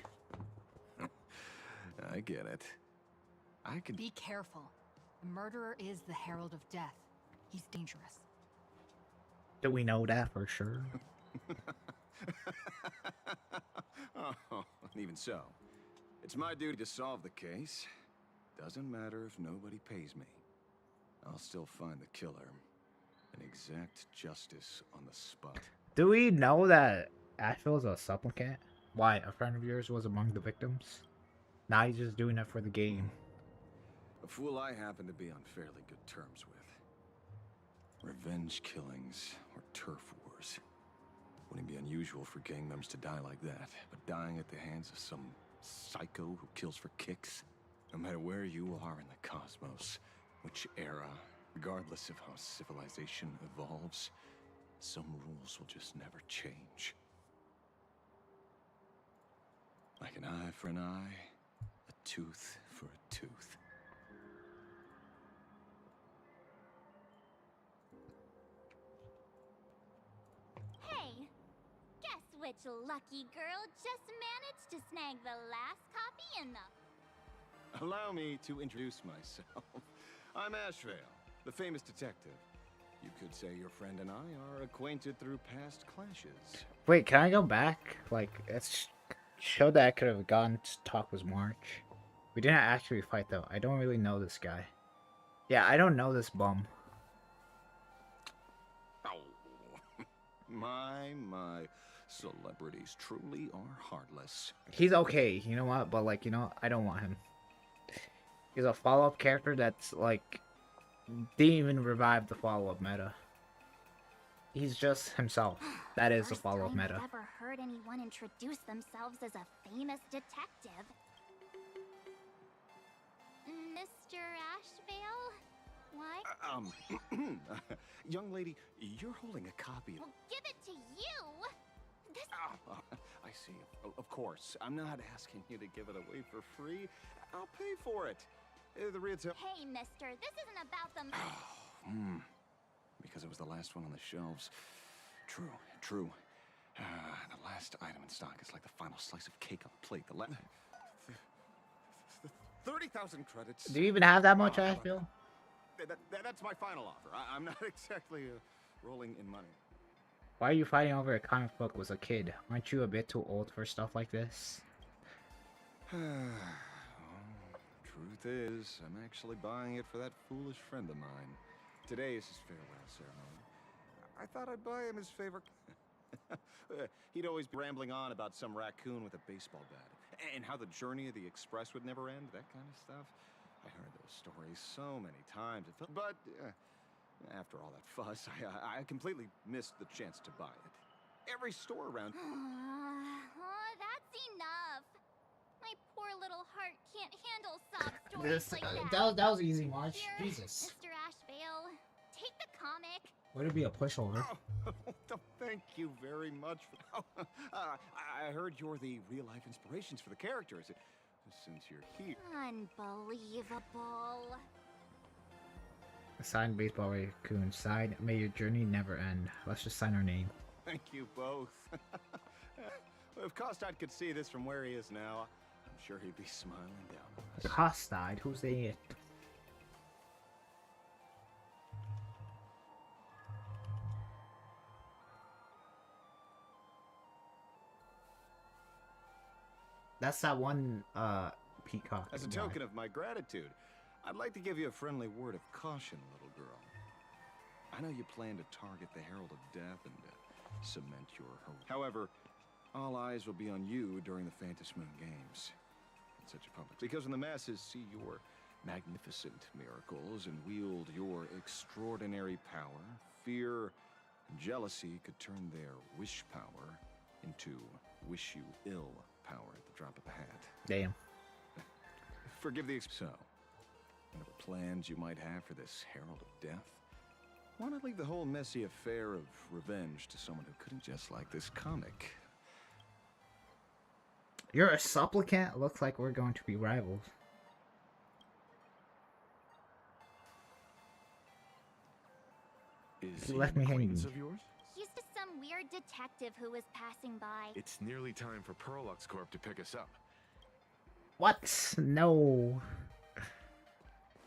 [SPEAKER 17] I get it. I could...
[SPEAKER 4] Be careful. The murderer is the Herald of Death. He's dangerous.
[SPEAKER 1] Do we know that for sure?
[SPEAKER 17] Oh, even so. It's my duty to solve the case. Doesn't matter if nobody pays me. I'll still find the killer and exact justice on the spot.
[SPEAKER 1] Do we know that Asheville is a supplicant? Why, a friend of yours was among the victims? Now he's just doing it for the game.
[SPEAKER 17] A fool I happen to be on fairly good terms with. Revenge killings or turf wars. Wouldn't be unusual for gang members to die like that, but dying at the hands of some psycho who kills for kicks? No matter where you are in the cosmos, which era, regardless of how civilization evolves, some rules will just never change. Like an eye for an eye, a tooth for a tooth.
[SPEAKER 6] Hey, guess which lucky girl just managed to snag the last copy in the...
[SPEAKER 17] Allow me to introduce myself. I'm Ashvale, the famous detective. You could say your friend and I are acquainted through past clashes.
[SPEAKER 1] Wait, can I go back? Like, it's showed that I could have gone to talk with March. We didn't actually fight though. I don't really know this guy. Yeah, I don't know this bum.
[SPEAKER 17] Oh, my. Celebrities truly are heartless.
[SPEAKER 1] He's okay, you know what? But like, I don't want him. He's a follow-up character that's like didn't even revive the follow-up meta. He's just himself. That is the follow-up meta.
[SPEAKER 6] I've ever heard anyone introduce themselves as a famous detective. Mr. Ashvale? What?
[SPEAKER 17] Young lady, you're holding a copy.
[SPEAKER 6] Well, give it to you! This...
[SPEAKER 17] I see. Of course. I'm not asking you to give it away for free. I'll pay for it. The retail...
[SPEAKER 6] Hey, mister, this isn't about the...
[SPEAKER 17] Because it was the last one on the shelves. True. The last item in stock is like the final slice of cake on the plate. The 30,000 credits.
[SPEAKER 1] Do you even have that much, I feel?
[SPEAKER 17] That's my final offer. I'm not exactly rolling in money.
[SPEAKER 1] Why are you fighting over a comic book with a kid? Aren't you a bit too old for stuff like this?
[SPEAKER 17] Truth is, I'm actually buying it for that foolish friend of mine. Today is his farewell ceremony. I thought I'd buy him his favorite... He'd always be rambling on about some raccoon with a baseball bat. And how the journey of the express would never end, that kind of stuff. I heard those stories so many times. But after all that fuss, I completely missed the chance to buy it. Every store around...
[SPEAKER 6] Oh, that's enough. My poor little heart can't handle sob stories like that.
[SPEAKER 1] That was easy, March.
[SPEAKER 6] Here,
[SPEAKER 1] Jesus.
[SPEAKER 6] Mr. Ashvale, take the comic.
[SPEAKER 1] Would it be a pushover?
[SPEAKER 17] Thank you very much. I heard you're the real-life inspirations for the characters. Since you're here...
[SPEAKER 6] Unbelievable.
[SPEAKER 1] Signed baseball raccoon. Signed, may your journey never end. Let's just sign our name.
[SPEAKER 17] Thank you both. If Costard could see this from where he is now, I'm sure he'd be smiling down on us.
[SPEAKER 1] Costard? Who's the... That's that one, peacock.
[SPEAKER 17] As a token of my gratitude, I'd like to give you a friendly word of caution, little girl. I know you plan to target the Herald of Death and cement your home. However, all eyes will be on you during the Phantom Moon Games. In such a public... Because when the masses see your magnificent miracles and wield your extraordinary power, fear and jealousy could turn their wish power into wish you ill power at the drop of a hat.
[SPEAKER 1] Damn.
[SPEAKER 17] Forgive the... So, whatever plans you might have for this Herald of Death, why not leave the whole messy affair of revenge to someone who couldn't just like this comic?
[SPEAKER 1] You're a supplicant? Looks like we're going to be rivals.
[SPEAKER 11] Is
[SPEAKER 1] You
[SPEAKER 11] he
[SPEAKER 1] left
[SPEAKER 11] an
[SPEAKER 1] me hanging.
[SPEAKER 11] acquaintance of yours?
[SPEAKER 6] He's just some weird detective who was passing by.
[SPEAKER 11] It's nearly time for Perlux Corp to pick us up.
[SPEAKER 1] What? No.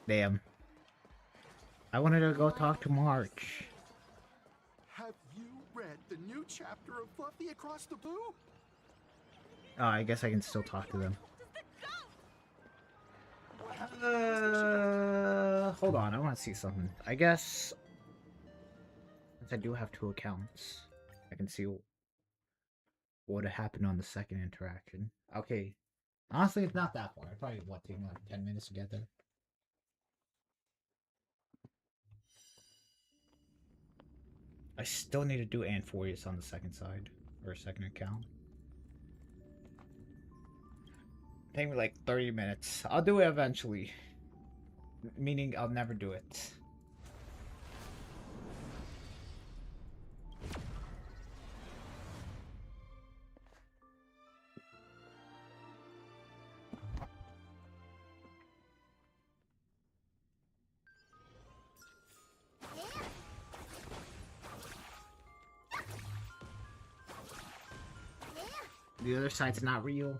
[SPEAKER 1] Damn. I wanted to go talk to March.
[SPEAKER 18] Have you read the new chapter of Fluffy Across the Blue?
[SPEAKER 1] Oh, I guess I can still talk to them. Hold on, I want to see something. I guess... Since I do have 2 accounts, I can see what happened on the second interaction. Okay. Honestly, it's not that far. It probably, what, take me like 10 minutes to get there? still need to do Anforius on the second side, or second account. Take me like 30 minutes. I'll do it eventually. Meaning I'll never do it. The other side's not real.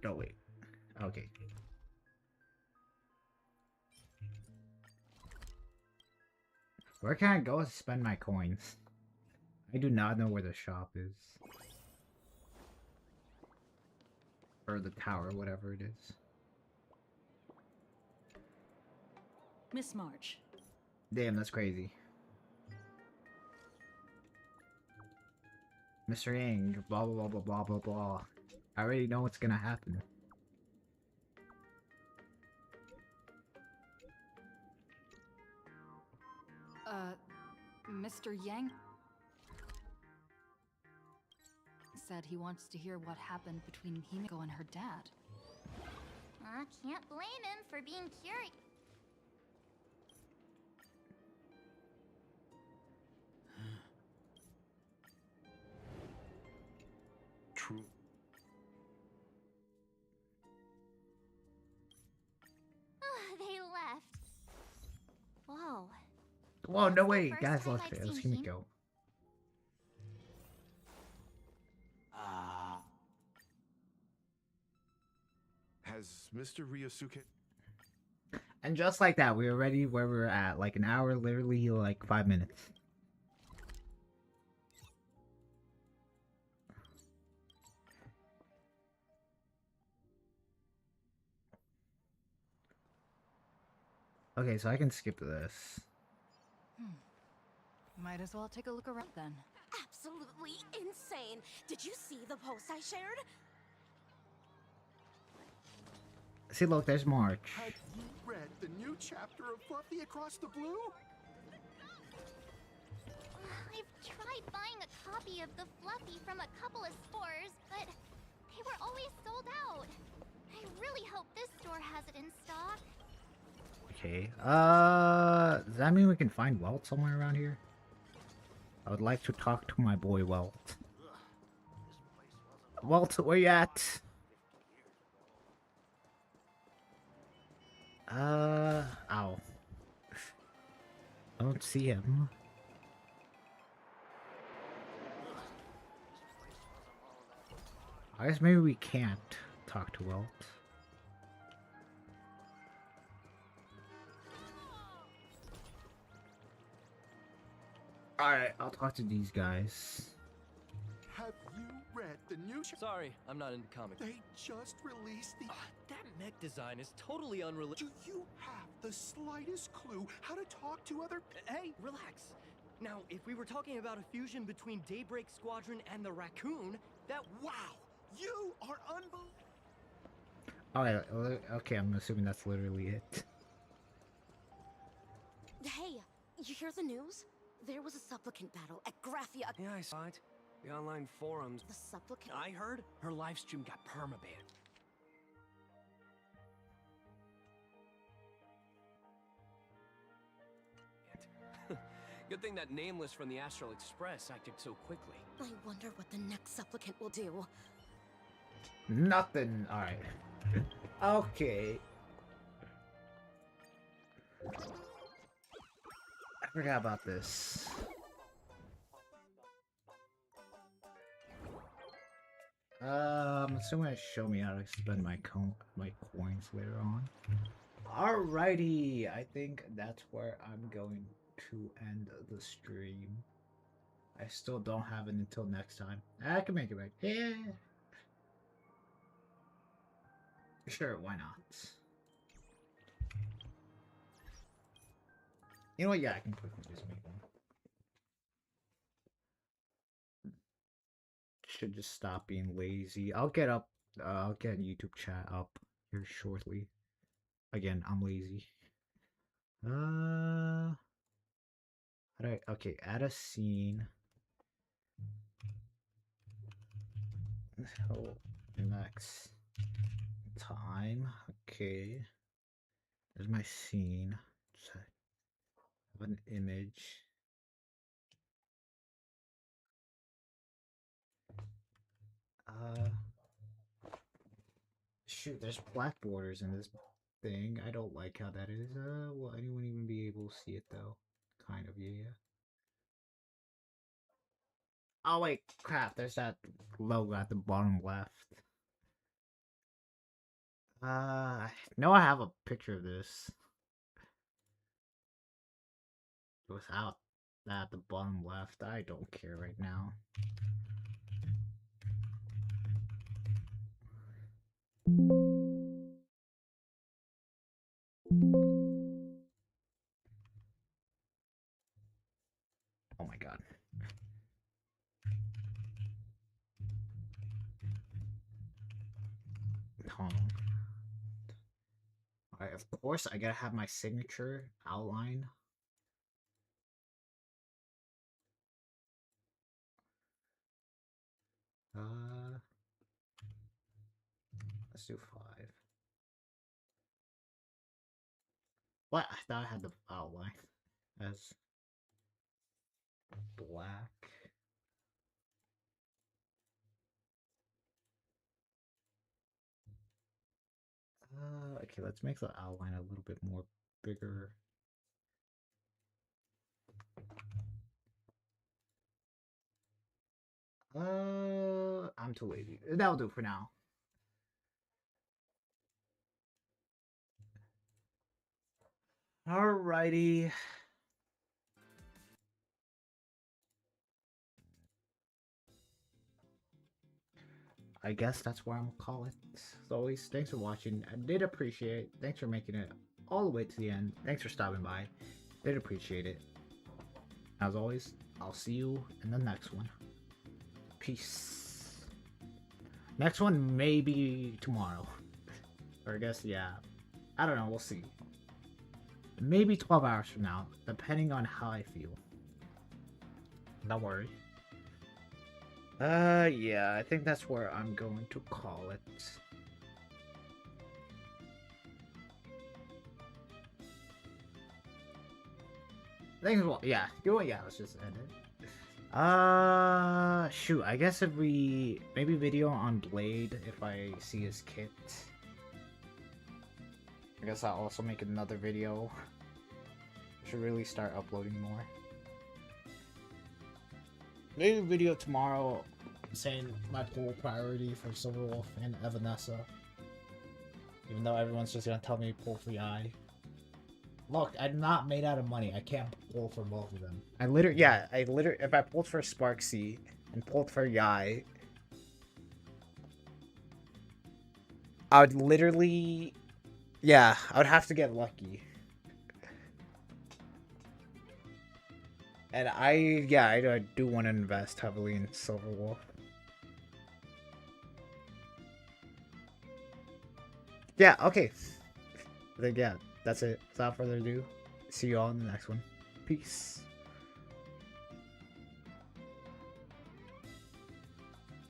[SPEAKER 1] Oh wait. Okay. Where can I go to spend my coins? I do not know where the shop is. Or the tower, whatever it is.
[SPEAKER 10] Miss March.
[SPEAKER 1] Damn, that's crazy. Mr. Yang, blah blah blah blah blah blah. I already know what's gonna happen.
[SPEAKER 4] Mr. Yang said he wants to hear what happened between Himiko and her dad.
[SPEAKER 6] Can't blame him for being curious.
[SPEAKER 11] True.
[SPEAKER 6] They left. Whoa.
[SPEAKER 1] Whoa, no way,
[SPEAKER 6] first
[SPEAKER 1] guys,
[SPEAKER 6] time
[SPEAKER 1] let's
[SPEAKER 6] I've
[SPEAKER 1] let's
[SPEAKER 6] seen
[SPEAKER 1] Himiko.
[SPEAKER 11] Has Mr. Ryosuke...
[SPEAKER 1] And just like that, we were ready where we were at. Like an hour, literally like 5 minutes. Okay, so I can skip this.
[SPEAKER 4] Might as well take a look around then.
[SPEAKER 5] Absolutely insane. Did you see the post I shared?
[SPEAKER 1] See, look, there's March.
[SPEAKER 18] Have you read the new chapter of Fluffy Across the Blue?
[SPEAKER 6] I've tried buying a copy of the Fluffy from a couple of stores, but they were always sold out. I really hope this store has it in stock.
[SPEAKER 1] Okay, does that mean we can find Welt somewhere around here? I would like to talk to my boy Welt. Welt, where you at? Ow. I don't see him. I guess maybe we can't talk to Welt. Alright, I'll talk to these guys.
[SPEAKER 18] Have you read the new
[SPEAKER 7] Sorry, I'm not into comics.
[SPEAKER 18] They just released the...
[SPEAKER 7] That mech design is totally unrelated.
[SPEAKER 18] Do you have the slightest clue how to talk to other...
[SPEAKER 7] Hey, relax. Now, if we were talking about a fusion between Daybreak Squadron and the Raccoon, that...
[SPEAKER 18] Wow! You are unbelievable!
[SPEAKER 1] Alright, okay, I'm assuming that's literally it.
[SPEAKER 5] Hey, you hear the news? There was a supplicant battle at Graphia.
[SPEAKER 19] Yeah, I saw it. The online forums.
[SPEAKER 5] The supplicant?
[SPEAKER 19] I heard her live stream got permabanned. Good thing that Nameless from the Astral Express acted so quickly.
[SPEAKER 5] I wonder what the next supplicant will do.
[SPEAKER 1] Nothing. Alright. Okay. I forgot about this. Someone has show me how to spend my coins later on. Alrighty, I think that's where I'm going to end the stream. I still don't have it until next time. I can make it back. Yeah. Sure, why not? You know what? Yeah, I can quickly just make one. Should just stop being lazy. I'll get YouTube chat up here shortly. Again, I'm lazy. Okay, add a scene. So, next time. Okay. There's my scene. So, I have an image. Shoot, there's black borders in this thing. I don't like how that is. Will anyone even be able to see it though? Kind of, yeah. Oh wait, crap, there's that logo at the bottom left. No, I have a picture of this. Without that at the bottom left, I don't care right now. Oh my god. Hold on. Alright, of course I gotta have my signature outline. Let's do 5. What? I thought I had the outline as black. Okay, let's make the outline a little bit more bigger. I'm too lazy. That'll do for now. Alrighty. I guess that's what I'm gonna call it. As always, thanks for watching. I did appreciate it. Thanks for making it all the way to the end. Thanks for stopping by. Did appreciate it. As always, I'll see you in the next one. Peace. Next one may be tomorrow. Or I guess, yeah. I don't know, we'll see. Maybe 12 hours from now, depending on how I feel. Don't worry. Yeah, I think that's where I'm going to call it. Thanks a lot. Yeah, let's just end it. Shoot, I guess if we... Maybe video on Blade, if I see his kit. I guess I'll also make another video. I should really start uploading more. Maybe a video tomorrow saying my pool priority for Silverwolf and Evanescence. Even though everyone's just gonna tell me pull for Yai. Look, I'm not made out of money. I can't pull for both of them. I literally, if I pulled for Sparksy and pulled for Yai, I would literally, I would have to get lucky. And I do want to invest heavily in Silverwolf. Yeah, okay. Then yeah, that's it. Without further ado, see you all in the next one. Peace.